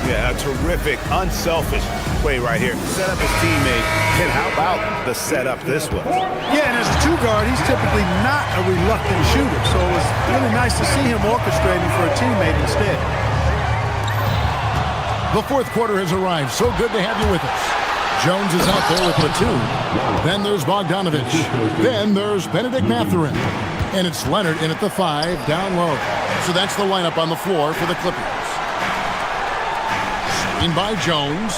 Yeah, a terrific, unselfish play right here. Set up his teammate, and how about the setup this was? Yeah, and as a 2-guard, he's typically not a reluctant shooter, so it was really nice to see him orchestrating for a teammate instead. The fourth quarter has arrived. So good to have you with us. Jones is out there with Batum. Then there's Bogdanovich. Then there's Benedict Mathurin. And it's Leonard in at the 5, down low. So that's the lineup on the floor for the Clippers. In by Jones.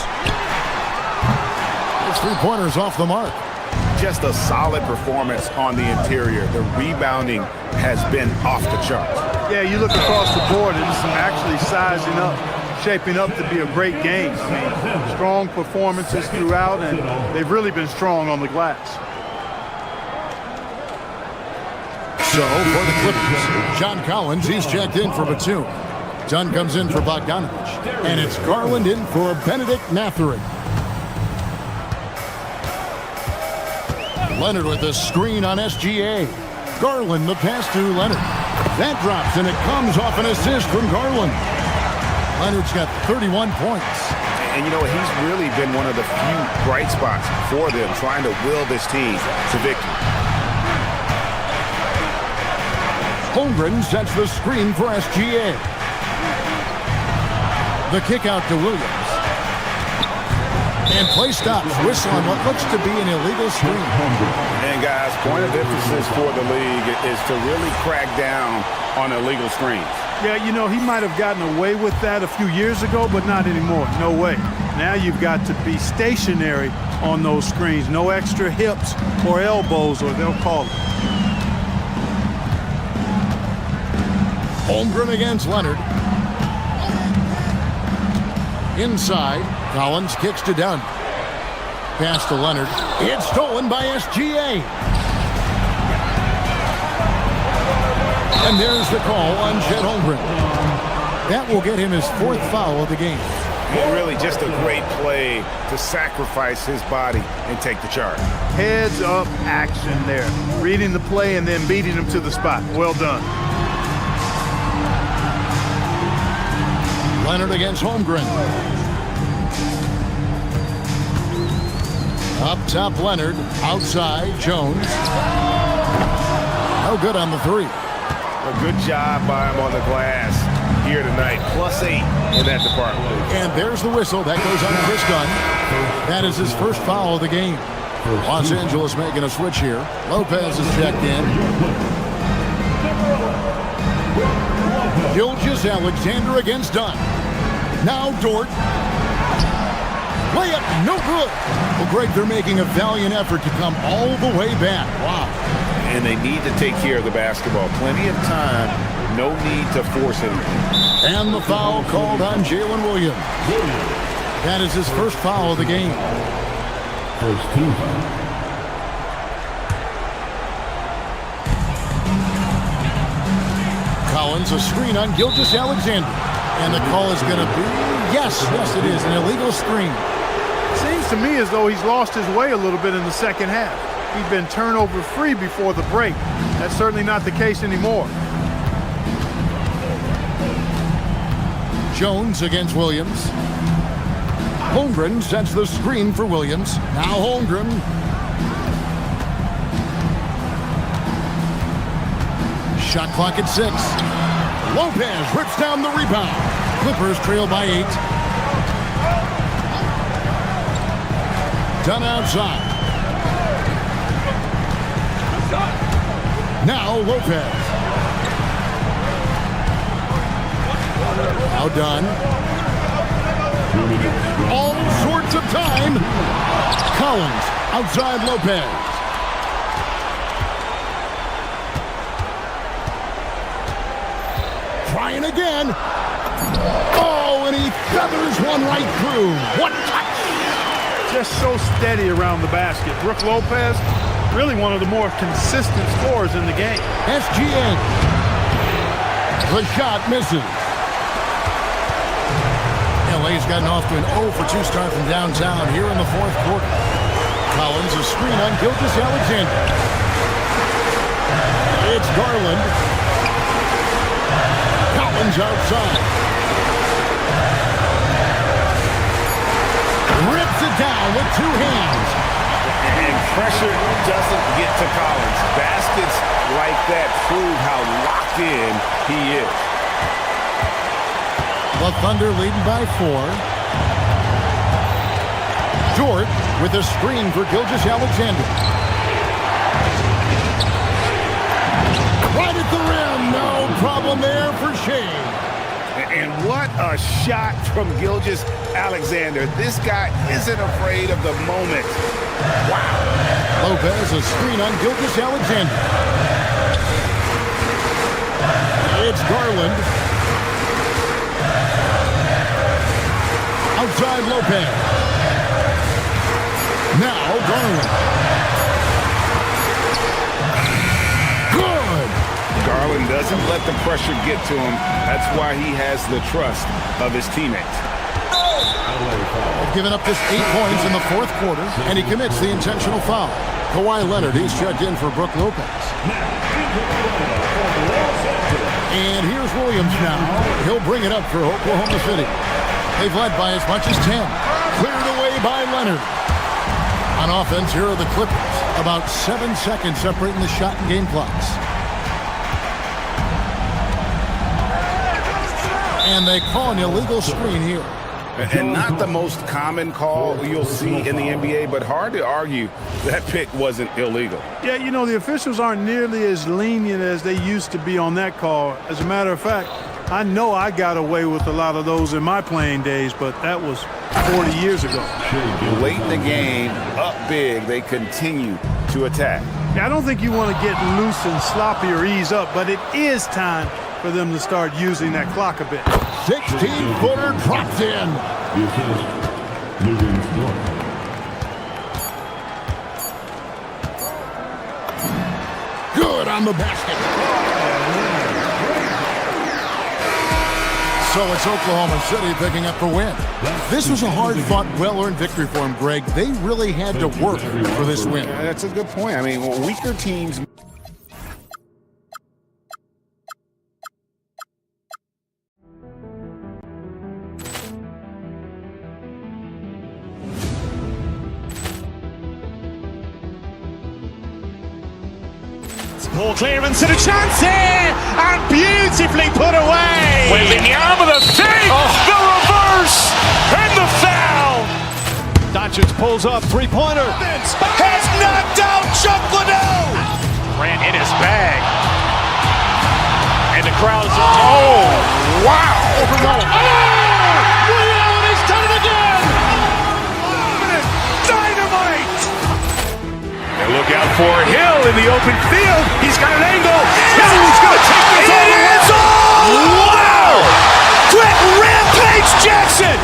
It's 3-pointers off the mark. Just a solid performance on the interior. The rebounding has been off the charts. Yeah, you look across the board and it's actually sizing up, shaping up to be a great game. I mean, strong performances throughout, and they've really been strong on the glass. So for the Clippers, John Collins, he's checked in for Batum. Dunn comes in for Bogdanovich. And it's Garland in for Benedict Mathurin. Leonard with a screen on SGA. Garland the pass to Leonard. That drops, and it comes off an assist from Garland. Leonard's got 31 points. And you know, he's really been one of the few bright spots for them, trying to will this team to victory. Holmgren sets the screen for SGA. The kick out to Williams. And play stops. Whistle on what looks to be an illegal screen. And guys, point of emphasis for the league is to really crack down on illegal screens. Yeah, you know, he might have gotten away with that a few years ago, but not anymore. No way. Now you've got to be stationary on those screens. No extra hips or elbows, or they'll call it. Holmgren against Leonard. Inside, Collins kicks to Dunn. Pass to Leonard. It's stolen by SGA. And there's the call on Chet Holmgren. That will get him his 4th foul of the game. And really just a great play to sacrifice his body and take the charge. Heads up action there. Reading the play and then beating him to the spot. Well done. Leonard against Holmgren. Up top, Leonard. Outside, Jones. No good on the 3. A good job by him on the glass here tonight. +8 in that department. And there's the whistle. That goes on Chris Dunn. That is his first foul of the game. Los Angeles making a switch here. Lopez is checked in. Gilgeous-Alexander against Dunn. Now Dort. Layup, no good. Well, Greg, they're making a valiant effort to come all the way back. Wow. And they need to take care of the basketball. Plenty of time. No need to force anything. And the foul called on Jalen Williams. That is his first foul of the game. First team. Collins, a screen on Gilgeous-Alexander. And the call is going to be, yes, it is, an illegal screen. Seems to me as though he's lost his way a little bit in the second half. He's been turnover free before the break. That's certainly not the case anymore. Jones against Williams. Holmgren sets the screen for Williams. Now Holmgren. Shot clock at 6. Lopez rips down the rebound. Clippers trail by 8. Done outside. Now Lopez. Now done. All sorts of time. Collins outside Lopez. Trying again. Oh, and he feathers one right through. What touch! Just so steady around the basket. Brook Lopez, really one of the more consistent scorers in the game. SGN. The shot misses. LA's gotten off to an 0 for 2 start from downtown here in the 4th quarter. Collins a screen on Gilgeous-Alexander. It's Garland. Collins outside. Rips it down with 2 hands. And pressure doesn't get to Collins. Baskets like that prove how locked in he is. The Thunder leading by 4. Dort with a screen for Gilgeous-Alexander. Right at the rim. No problem there for Shea. And what a shot from Gilgeous-Alexander. This guy isn't afraid of the moment. Wow. Lopez a screen on Gilgeous-Alexander. It's Garland. Outside Lopez. Now Garland. Good. Garland doesn't let the pressure get to him. That's why he has the trust of his teammates. They've given up just 8 points in the 4th quarter, and he commits the intentional foul. Kawhi Leonard, he's checked in for Brook Lopez. And here's Williams now. He'll bring it up for Oklahoma City. They've led by as much as 10. Cleared away by Leonard. On offense, here are the Clippers. About 7 seconds separating the shot and game clocks. And they call an illegal screen here. And not the most common call you'll see in the NBA, but hard to argue that pick wasn't illegal. Yeah, you know, the officials aren't nearly as lenient as they used to be on that call. As a matter of fact, I know I got away with a lot of those in my playing days, but that was 40 years ago. Late in the game, up big, they continue to attack. Yeah, I don't think you want to get loose and sloppy or ease up, but it is time for them to start using that clock a bit. 16-footer drops in. Good on the basket. So it's Oklahoma City picking up the win. This was a hard-fought, well-earned victory for them, Greg. They really had to work for this win. Yeah, that's a good point. I mean, weaker teams... Ball clearance and a chance here, and beautifully put away. Wembanyama the fake, the reverse, and the foul. Doncic pulls up, three-pointer. Has knocked out Chuck Liddell. Ran in his bag, and the crowd is. Oh, wow! Ray Allen has done it again. Dynamite. Look out for Hill in the open field. He's got an angle. Hill's going to take this all the way. Wow! Quick Rampage Jackson.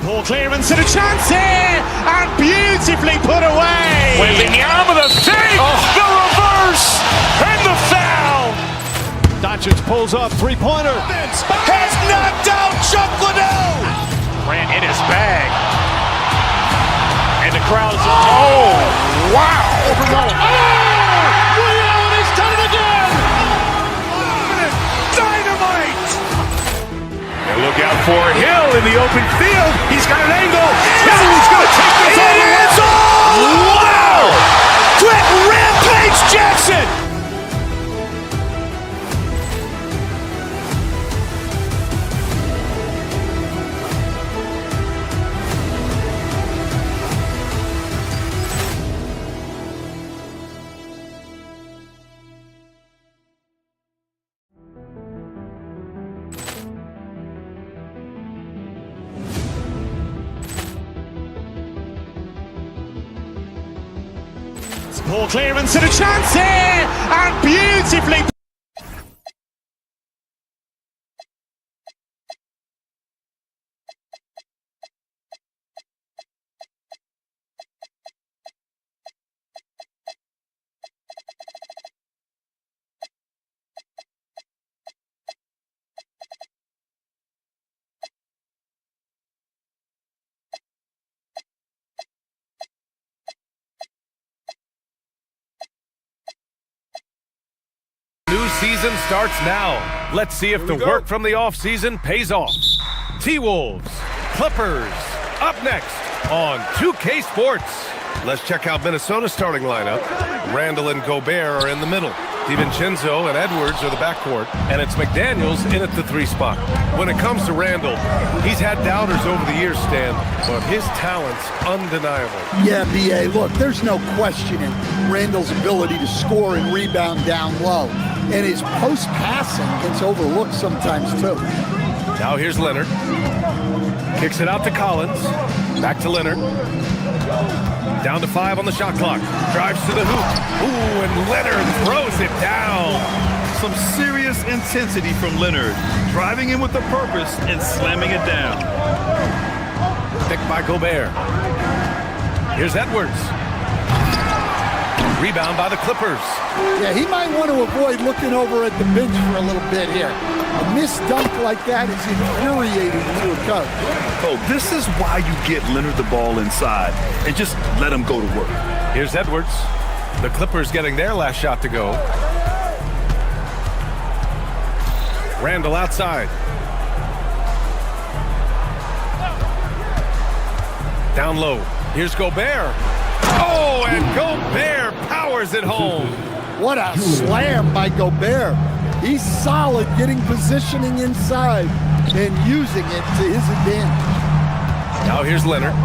Ball clearance and a chance here, and beautifully put away. Wembanyama the save, the reverse, and the foul. Doncic pulls up, three-pointer. Has knocked out Chuck Liddell. Ran in his bag, and the crowd is wow! He's done it again! Dynamite! And look out for Hill in the open field. He's got an angle. Hill's going to take this all the way. Wow! Quick Rampage Jackson! Ball clearance and a chance here, and beautifully. New season starts now. Let's see if the work from the offseason pays off. T-Wolves, Clippers, up next on 2K Sports. Let's check out Minnesota's starting lineup. Randall and Gobert are in the middle. DiVincenzo and Edwards are the backcourt, and it's McDaniels in at the 3 spot. When it comes to Randall, he's had doubters over the years, Stan, but his talent's undeniable. Yeah, B.A., look, there's no questioning Randall's ability to score and rebound down low. And his post-passing gets overlooked sometimes, too. Now here's Leonard. Kicks it out to Collins. Back to Leonard. Down to 5 on the shot clock. Drives to the hoop. Ooh, and Leonard throws it down. Some serious intensity from Leonard. Driving in with a purpose and slamming it down. Picked by Gobert. Here's Edwards. Rebound by the Clippers. Yeah, he might want to avoid looking over at the bench for a little bit here. A missed dunk like that is infuriating to a coach. Oh, this is why you get Leonard the ball inside and just let him go to work. Here's Edwards. The Clippers getting their last shot to go. Randall outside. Down low. Here's Gobert. Oh, and Gobert powers it home. What a slam by Gobert. He's solid getting positioning inside and using it to his advantage. Now here's Leonard.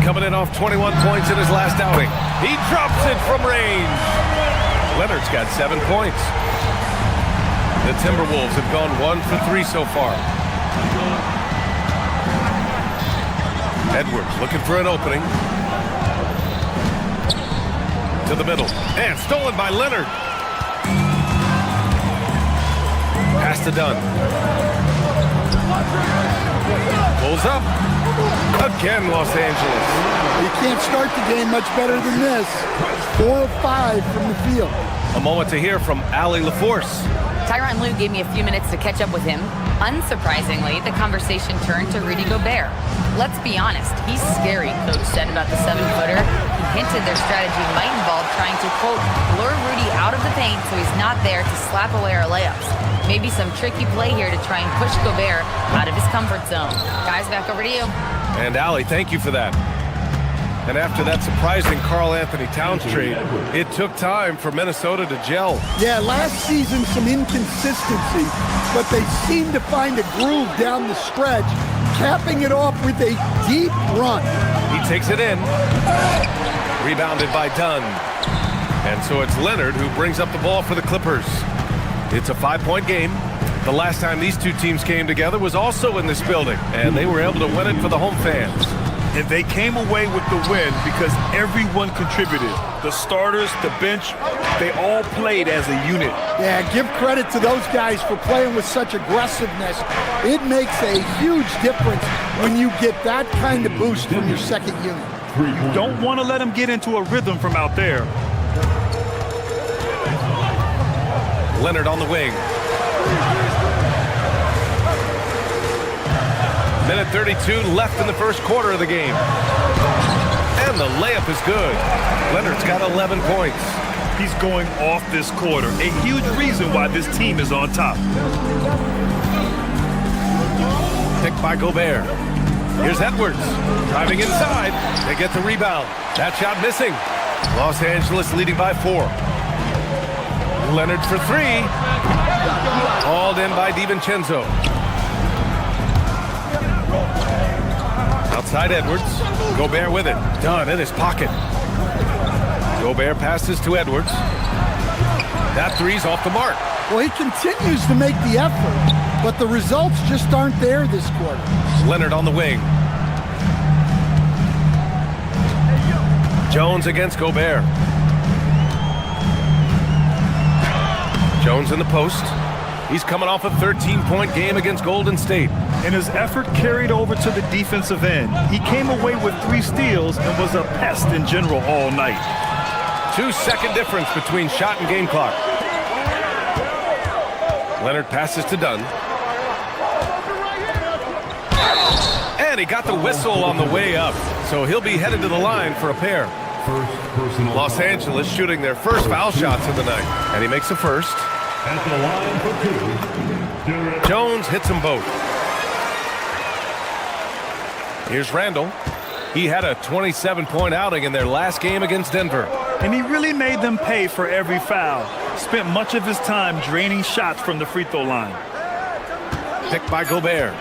Coming in off 21 points in his last outing. He drops it from range. Leonard's got 7 points. The Timberwolves have gone 1 for 3 so far. Edwards looking for an opening. To the middle. And stolen by Leonard. Pass to Dunn. Pulls up. Again, Los Angeles. You can't start the game much better than this. 4 of 5 from the field. A moment to hear from Allie LaForce. Tyronn Lue gave me a few minutes to catch up with him. Unsurprisingly, the conversation turned to Rudy Gobert. Let's be honest, he's scary, Coach said about the 7-footer. He hinted their strategy might involve trying to, quote, lure Rudy out of the paint so he's not there to slap away our layups. Maybe some tricky play here to try and push Gobert out of his comfort zone. Guys, back over to you. And Allie, thank you for that. And after that surprising Karl Anthony Towns trade, it took time for Minnesota to gel. Yeah, last season some inconsistency, but they seem to find a groove down the stretch, capping it off with a deep run. He takes it in. Rebounded by Dunn. And so it's Leonard who brings up the ball for the Clippers. It's a 5-point game. The last time these two teams came together was also in this building, and they were able to win it for the home fans. And they came away with the win because everyone contributed. The starters, the bench, they all played as a unit. Yeah, give credit to those guys for playing with such aggressiveness. It makes a huge difference when you get that kind of boost from your second unit. You don't want to let them get into a rhythm from out there. Leonard on the wing. Minute 32 left in the first quarter of the game. And the layup is good. Leonard's got 11 points. He's going off this quarter. A huge reason why this team is on top. Picked by Gobert. Here's Edwards. Driving inside. They get the rebound. That shot missing. Los Angeles leading by 4. Leonard for 3. Hauled in by DiVincenzo. Outside Edwards. Gobert with it. Done in his pocket. Gobert passes to Edwards. That three's off the mark. Well, he continues to make the effort, but the results just aren't there this quarter. Leonard on the wing. Jones against Gobert. Jones in the post. He's coming off a 13-point game against Golden State. And his effort carried over to the defensive end. He came away with 3 steals and was a pest in general all night. 2-second difference between shot and game clock. Leonard passes to Dunn. And he got the whistle on the way up, so he'll be headed to the line for a pair. Los Angeles shooting their first foul shots of the night, and he makes the first. At the line for 2. Jones hits them both. Here's Randall. He had a 27-point outing in their last game against Denver. And he really made them pay for every foul. Spent much of his time draining shots from the free throw line. Picked by Gobert.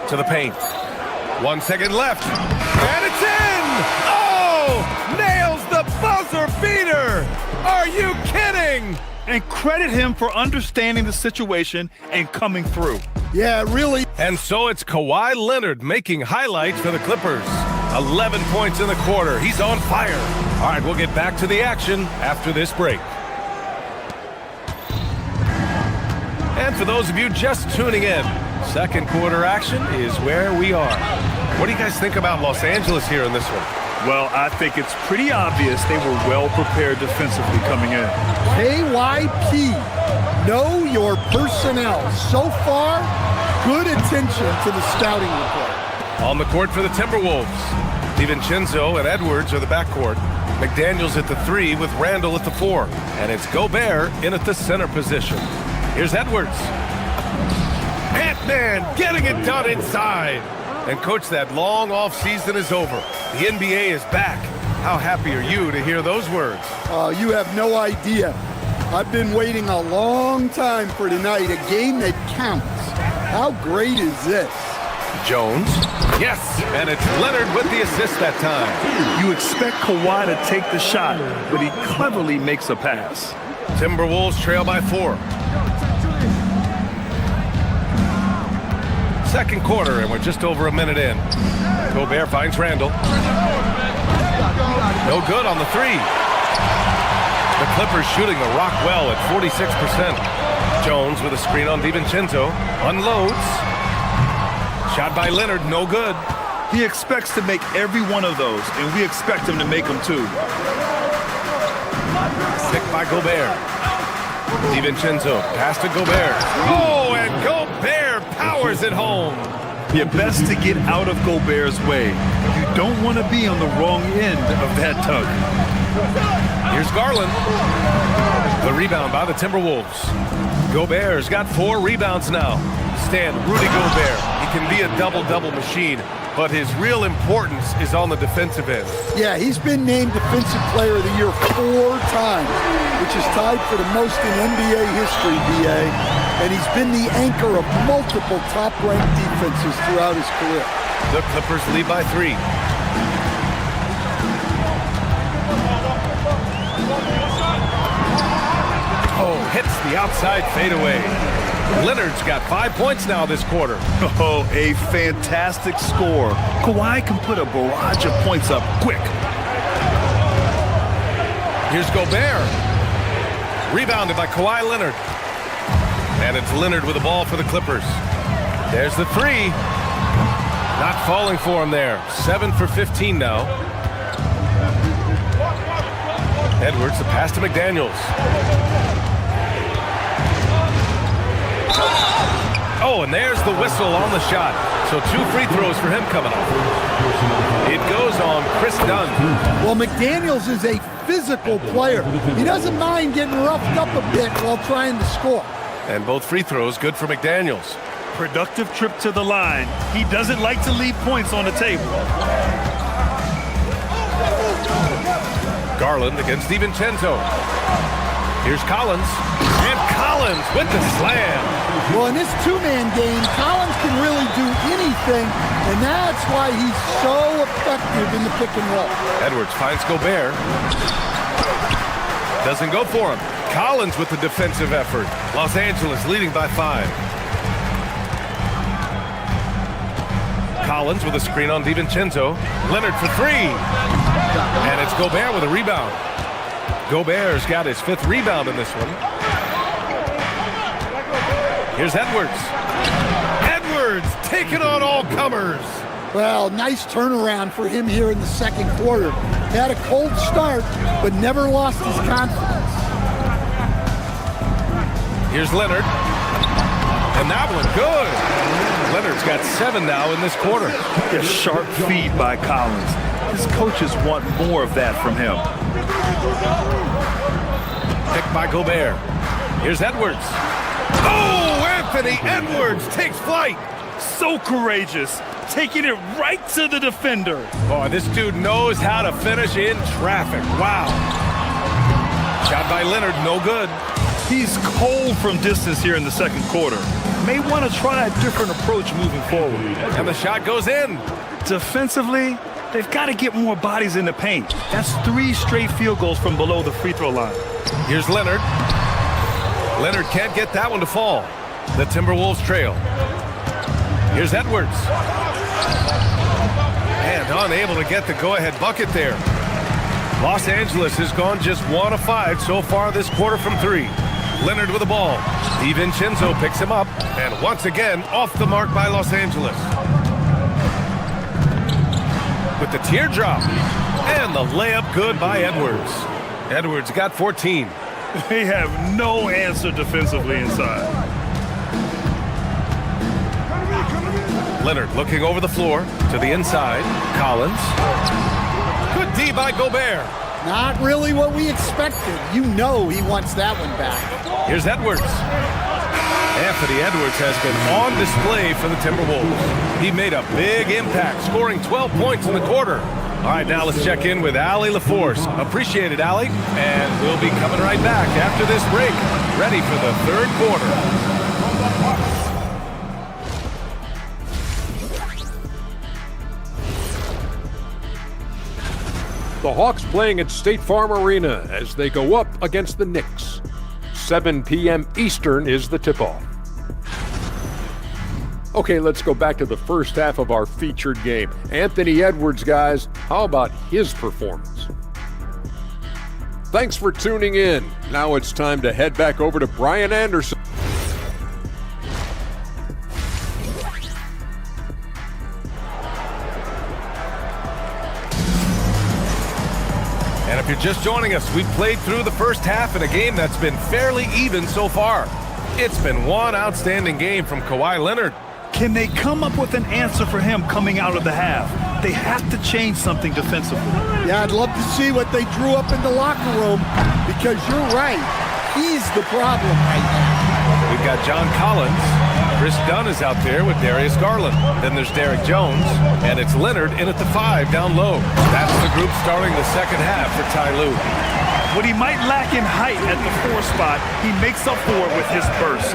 To the paint. 1 second left. And it's in! Oh! Nails the buzzer beater! Are you kidding? And credit him for understanding the situation and coming through. Yeah, really. And so it's Kawhi Leonard making highlights for the Clippers. 11 points in the quarter. He's on fire. All right, we'll get back to the action after this break. And for those of you just tuning in, second quarter action is where we are. What do you guys think about Los Angeles here in this one? Well, I think it's pretty obvious they were well prepared defensively coming in. KYP, know your personnel. So far, good attention to the scouting report. On the court for the Timberwolves, DiVincenzo and Edwards are the backcourt. McDaniels at the 3 with Randall at the 4. And it's Gobert in at the center position. Here's Edwards. Ant-Man getting it done inside. And coach, that long off season is over. The NBA is back. How happy are you to hear those words? You have no idea. I've been waiting a long time for tonight, a game that counts. How great is this? Jones. Yes, and it's Leonard with the assist that time. You expect Kawhi to take the shot, but he cleverly makes a pass. Timberwolves trail by 4. Second quarter, and we're just over a minute in. Gobert finds Randall. No good on the 3. The Clippers shooting the rock well at 46%. Jones with a screen on DiVincenzo. Unloads. Shot by Leonard, no good. He expects to make every one of those, and we expect him to make them too. Picked by Gobert. DiVincenzo, pass to Gobert. Oh, and Gobert powers it home. You're best to get out of Gobert's way. You don't want to be on the wrong end of that tug. Here's Garland. The rebound by the Timberwolves. Gobert's got 4 rebounds now. Stan, Rudy Gobert. He can be a double-double machine, but his real importance is on the defensive end. Yeah, he's been named Defensive Player of the Year 4 times, which is tied for the most in NBA history, BA. And he's been the anchor of multiple top-ranked defenses throughout his career. The Clippers lead by 3. Oh, hits the outside fadeaway. Leonard's got 5 points now this quarter. Oh, a fantastic score. Kawhi can put a barrage of points up quick. Here's Gobert. Rebounded by Kawhi Leonard. And it's Leonard with the ball for the Clippers. There's the three. Not falling for him there. 7 for 15 now. Edwards, the pass to McDaniels. Oh, and there's the whistle on the shot. So 2 free throws for him coming up. It goes on Chris Dunn. Well, McDaniels is a physical player. He doesn't mind getting roughed up a bit while trying to score. And both free throws good for McDaniels. Productive trip to the line. He doesn't like to leave points on the table. Garland against DiVincenzo. Here's Collins. And Collins with the slam. Well, in this two-man game, Collins can really do anything, and that's why he's so effective in the pick and roll. Edwards finds Gobert. Doesn't go for him. Collins with the defensive effort. Los Angeles leading by 5. Collins with a screen on DiVincenzo. Leonard for 3. And it's Gobert with a rebound. Gobert's got his 5th rebound in this one. Here's Edwards. Edwards taking on all comers. Well, nice turnaround for him here in the second quarter. Had a cold start, but never lost his confidence. Here's Leonard. And that one, good. Leonard's got 7 now in this quarter. A sharp feed by Collins. His coaches want more of that from him. Picked by Gobert. Here's Edwards. Oh, Anthony Edwards takes flight. So courageous, taking it right to the defender. Oh, this dude knows how to finish in traffic. Wow. Shot by Leonard, no good. He's cold from distance here in the second quarter. May want to try a different approach moving forward. And the shot goes in. Defensively, they've got to get more bodies in the paint. That's 3 straight field goals from below the free throw line. Here's Leonard. Leonard can't get that one to fall. The Timberwolves trail. Here's Edwards. And unable to get the go-ahead bucket there. Los Angeles has gone just 1 of 5 so far this quarter from 3. Leonard with the ball. DiVincenzo picks him up. And once again, off the mark by Los Angeles. With the teardrop. And the layup good by Edwards. Edwards got 14. They have no answer defensively inside. Leonard looking over the floor to the inside. Collins. Good D by Gobert. Not really what we expected. You know he wants that one back. Here's Edwards. Anthony Edwards has been on display for the Timberwolves. He made a big impact, scoring 12 points in the quarter. All right, now let's check in with Allie LaForce. Appreciate it, Allie. And we'll be coming right back after this break, ready for the third quarter. The Hawks playing at State Farm Arena as they go up against the Knicks. 7 p.m. Eastern is the tip-off. Okay, let's go back to the first half of our featured game. Anthony Edwards, guys, how about his performance? Thanks for tuning in. Now it's time to head back over to Brian Anderson. And if you're just joining us, we've played through the first half in a game that's been fairly even so far. It's been one outstanding game from Kawhi Leonard. Can they come up with an answer for him coming out of the half? They have to change something defensively. Yeah, I'd love to see what they drew up in the locker room, because you're right. He's the problem right now. We've got John Collins. Chris Dunn is out there with Darius Garland. Then there's Derek Jones, and it's Leonard in at the 5 down low. That's the group starting the second half for Ty Lue. What he might lack in height at the 4 spot, he makes up for it with his burst.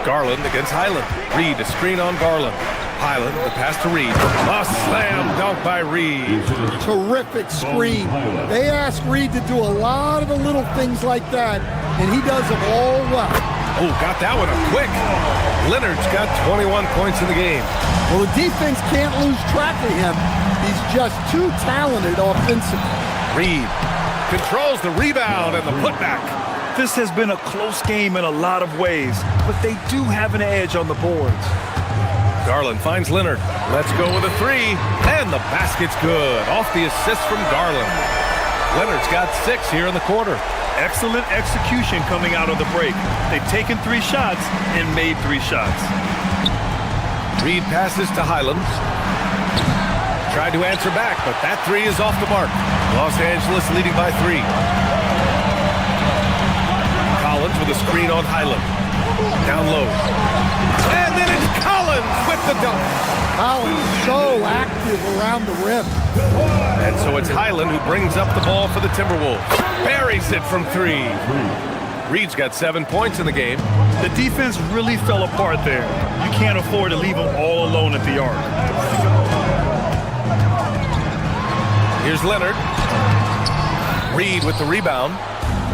Garland against Highland. Reed, a screen on Garland. Highland, the pass to Reed. A slam dunk by Reed. Terrific screen. They ask Reed to do a lot of the little things like that, and he does them all well. Oh, got that one up quick. Leonard's got 21 points in the game. Well, the defense can't lose track of him. He's just too talented offensively. Reed controls the rebound and the putback. This has been a close game in a lot of ways, but they do have an edge on the boards. Garland finds Leonard. Let's go with a three, and the basket's good. Off the assist from Garland. Leonard's got 6 here in the quarter. Excellent execution coming out of the break. They've taken 3 shots and made 3 shots. Reed passes to Highland. Tried to answer back, but that 3 is off the mark. Los Angeles leading by 3. Collins with a screen on Highland. Down low. And then it's Collins with the dunk. Collins so active around the rim. And so it's Highland who brings up the ball for the Timberwolves. Buries it from 3. Reed's got 7 points in the game. The defense really fell apart there. You can't afford to leave them all alone at the arc. Here's Leonard. Reed with the rebound.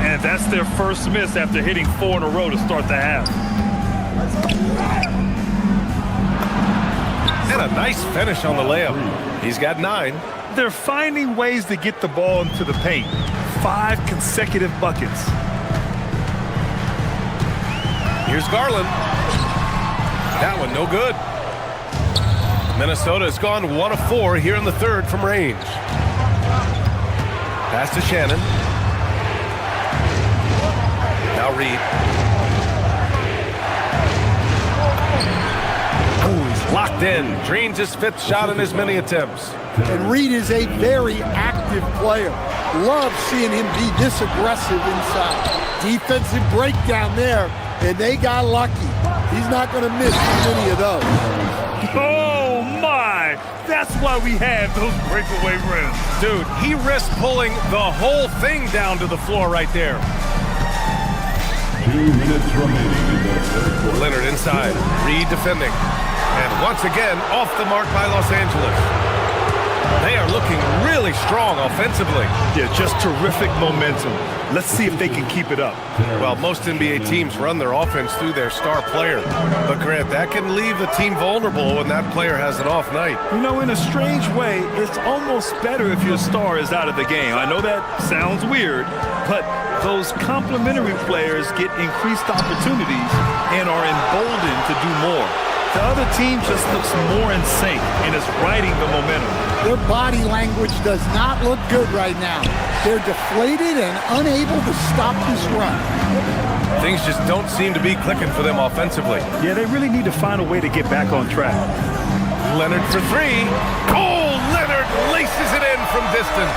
And that's their first miss after hitting 4 in a row to start the half. And a nice finish on the layup. He's got 9. They're finding ways to get the ball into the paint. 5 consecutive buckets. Here's Garland. That one no good. Minnesota has gone 1 of 4 here in the third from range. Pass to Shannon. Now Reed. Oh, he's locked in. Drains his 5th shot in his many attempts. And Reed is a very active player. Love seeing him be this aggressive inside. Defensive breakdown there, and they got lucky. He's not going to miss too many of those. Oh, my! That's why we have those breakaway rims. Dude, he risked pulling the whole thing down to the floor right there. 2 minutes remaining in the third quarter. Leonard inside. Reed defending. And once again, off the mark by Los Angeles. They are looking really strong offensively. Yeah, just terrific momentum. Let's see if they can keep it up. Well, most NBA teams run their offense through their star player. But Grant, that can leave the team vulnerable when that player has an off night. You know, in a strange way, it's almost better if your star is out of the game. I know that sounds weird, but those complementary players get increased opportunities and are emboldened to do more. The other team just looks more in sync and is riding the momentum. Their body language does not look good right now. They're deflated and unable to stop this run. Things just don't seem to be clicking for them offensively. Yeah, they really need to find a way to get back on track. Leonard for 3. Oh, Leonard laces it in from distance.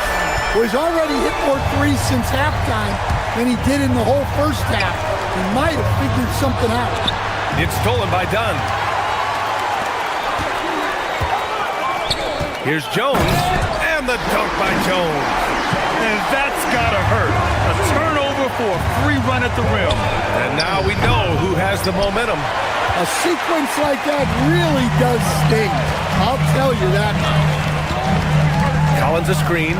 Well, he's already hit more 3s since halftime than he did in the whole first half. He might have figured something out. It's stolen by Dunn. Here's Jones, and the dunk by Jones. And that's gotta hurt. A turnover for a free run at the rim. And now we know who has the momentum. A sequence like that really does sting. I'll tell you that. Collins a screen.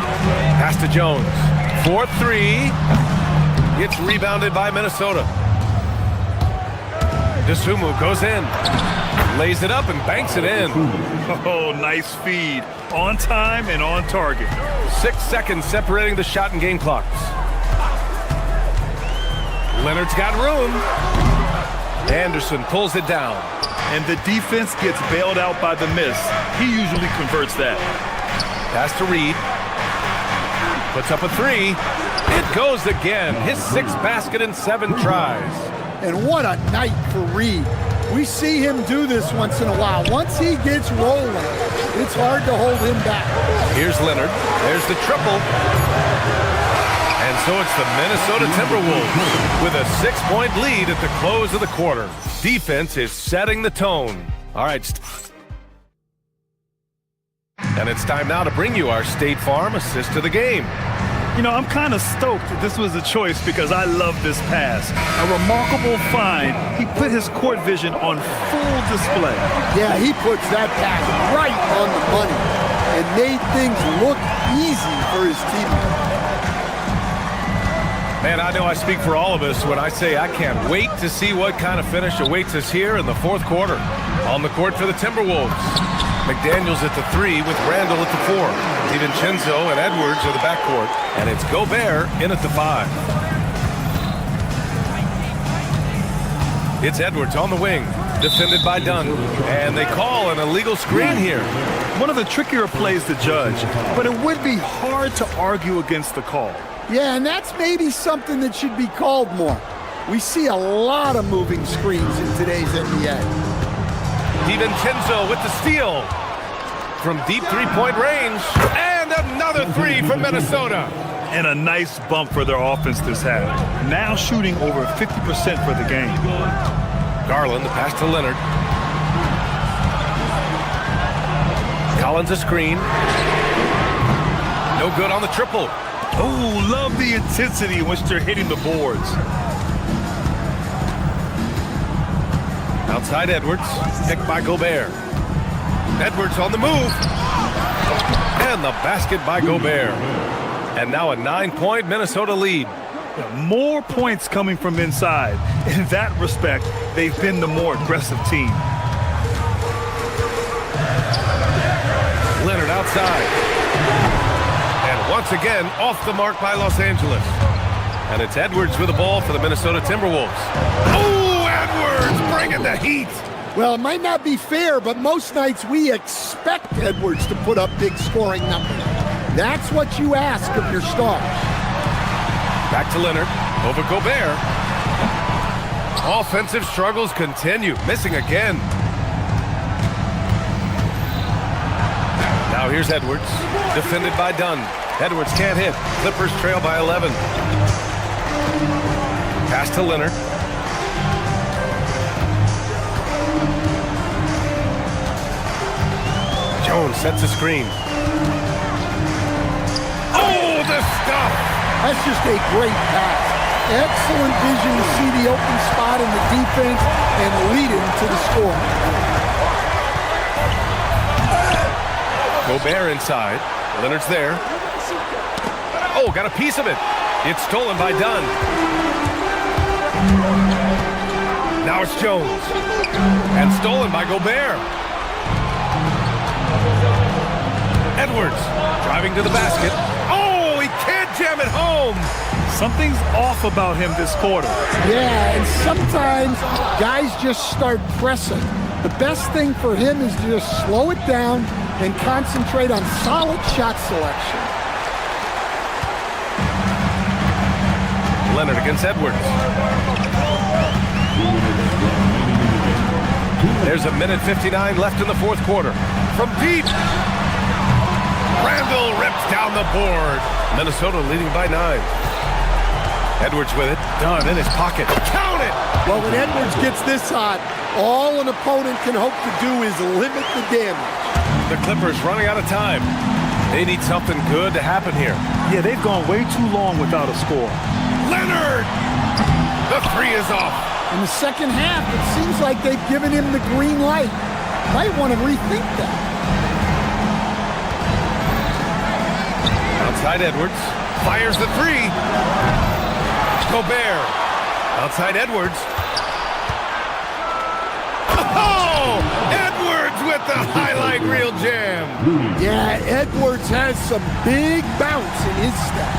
Pass to Jones. 4-3. Gets rebounded by Minnesota. Dosunmu goes in. Lays it up and banks it in. Oh, nice feed. On time and on target. 6 seconds separating the shot and game clocks. Leonard's got room. Anderson pulls it down. And the defense gets bailed out by the miss. He usually converts that. Pass to Reed. Puts up a 3. It goes again. His 6th basket in 7 tries. And what a night for Reed. We see him do this once in a while. Once he gets rolling, it's hard to hold him back. Here's Leonard. There's the triple. And so it's the Minnesota Timberwolves with a 6-point lead at the close of the quarter. Defense is setting the tone. All right. And it's time now to bring you our State Farm assist of the game. You know, I'm kind of stoked that this was a choice because I love this pass. A remarkable find. He put his court vision on full display. Yeah, he puts that pass right on the money. And made things look easy for his teammates. Man, I know I speak for all of us when I say I can't wait to see what kind of finish awaits us here in the fourth quarter. On the court for the Timberwolves, McDaniels at the 3 with Randall at the 4. DiVincenzo and Edwards are the backcourt, and it's Gobert in at the 5. It's Edwards on the wing, defended by Dunn, and they call an illegal screen here. One of the trickier plays to judge, but it would be hard to argue against the call. Yeah, and that's maybe something that should be called more. We see a lot of moving screens in today's NBA. DiVincenzo with the steal from deep three-point range, and another 3 from Minnesota. And a nice bump for their offense this half. Now shooting over 50% for the game. Garland, the pass to Leonard. Collins a screen. No good on the triple. Oh, love the intensity in which they're hitting the boards. Outside Edwards, picked by Gobert. Edwards on the move. And the basket by Gobert. And now a 9-point Minnesota lead. More points coming from inside. In that respect, they've been the more aggressive team. Leonard outside. And once again, off the mark by Los Angeles. And it's Edwards with the ball for the Minnesota Timberwolves. Oh, Edwards bringing the heat. Well, it might not be fair, but most nights we expect Edwards to put up big scoring numbers. That's what you ask of your stars. Back to Leonard, over Gobert. Offensive struggles continue, missing again. Now here's Edwards, defended by Dunn. Edwards can't hit. Clippers trail by 11. Pass to Leonard. Jones sets a screen. Oh, the stuff! That's just a great pass. Excellent vision to see the open spot in the defense and lead him to the score. Gobert inside. Leonard's there. Oh, got a piece of it. It's stolen by Dunn. Now it's Jones. And stolen by Gobert. Edwards driving to the basket. Oh, he can't jam it home. Something's off about him this quarter. Yeah, and sometimes guys just start pressing. The best thing for him is to just slow it down and concentrate on solid shot selection. Leonard against Edwards. There's a minute 59 left in the fourth quarter. From deep. Randall rips down the board. Minnesota leading by 9. Edwards with it. Dunn in his pocket. Count it! Well, when Edwards gets this hot, all an opponent can hope to do is limit the damage. The Clippers running out of time. They need something good to happen here. Yeah, they've gone way too long without a score. Leonard! The 3 is off. In the second half, it seems like they've given him the green light. Might want to rethink that. Outside Edwards. Fires the 3. Gobert. Outside Edwards. Oh! Edwards with the highlight reel jam. Yeah, Edwards has some big bounce in his step.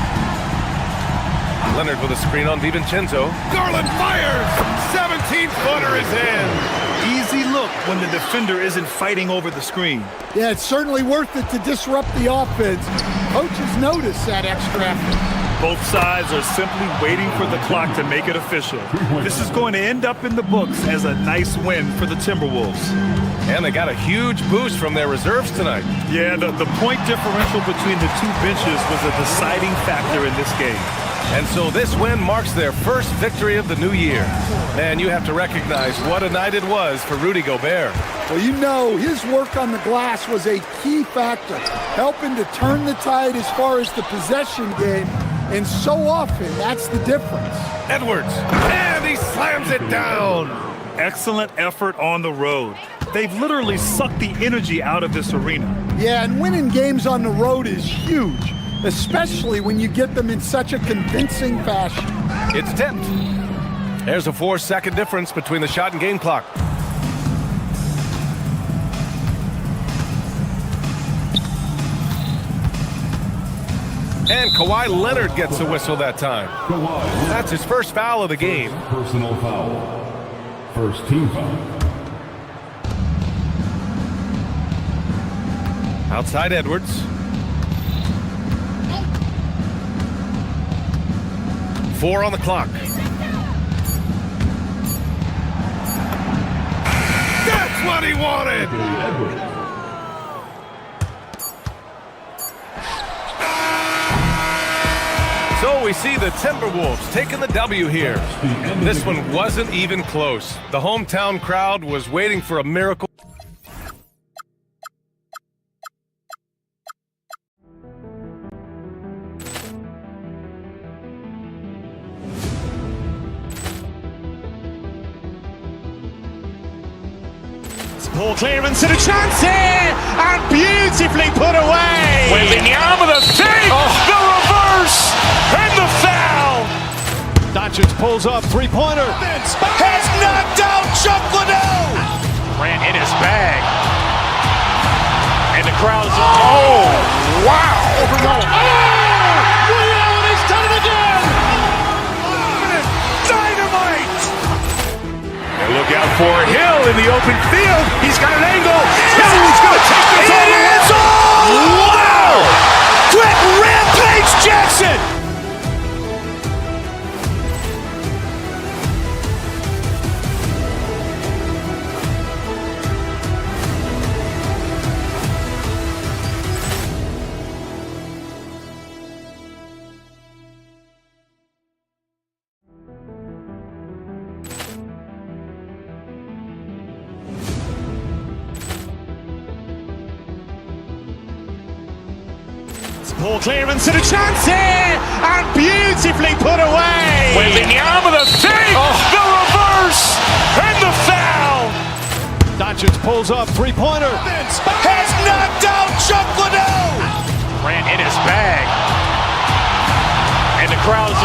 Leonard with a screen on DiVincenzo. Garland fires! 17-footer is in. Easy look when the defender isn't fighting over the screen. Yeah, it's certainly worth it to disrupt the offense. Coaches notice that extra effort. Both sides are simply waiting for the clock to make it official. This is going to end up in the books as a nice win for the Timberwolves. And they got a huge boost from their reserves tonight. Yeah, the point differential between the two benches was a deciding factor in this game. And so this win marks their first victory of the new year. Man, you have to recognize what a night it was for Rudy Gobert. Well, you know, his work on the glass was a key factor, helping to turn the tide as far as the possession game. And so often, that's the difference. Edwards, and he slams it down. Excellent effort on the road. They've literally sucked the energy out of this arena. Yeah, and winning games on the road is huge, especially when you get them in such a convincing fashion. It's tipped. There's a 4-second difference between the shot and game clock. And Kawhi Leonard gets a whistle that time. That's his first foul of the game. Personal foul. First team foul. Outside Edwards. Four on the clock. That's what he wanted! So we see the Timberwolves taking the W here. This one wasn't even close. The hometown crowd was waiting for a miracle. Poor clearance and a chance here, and beautifully put away. Wembanyama the fake, the reverse, and the foul. Doncic pulls up, three-pointer. Has knocked out Chuck Liddell. Ran in his bag, and the crowd is oh wow! He's done it again! Dynamite! And look out for Hill in the open field. He's got an angle. Hill's going to take this all the way. Wow! Quick rampage Jackson! Poor clearance and a chance here, and beautifully put away. Wembanyama the fake, the reverse, and the foul. Doncic pulls up, three-pointer. Has knocked out Chuck Liddell. Ran in his bag, and the crowd is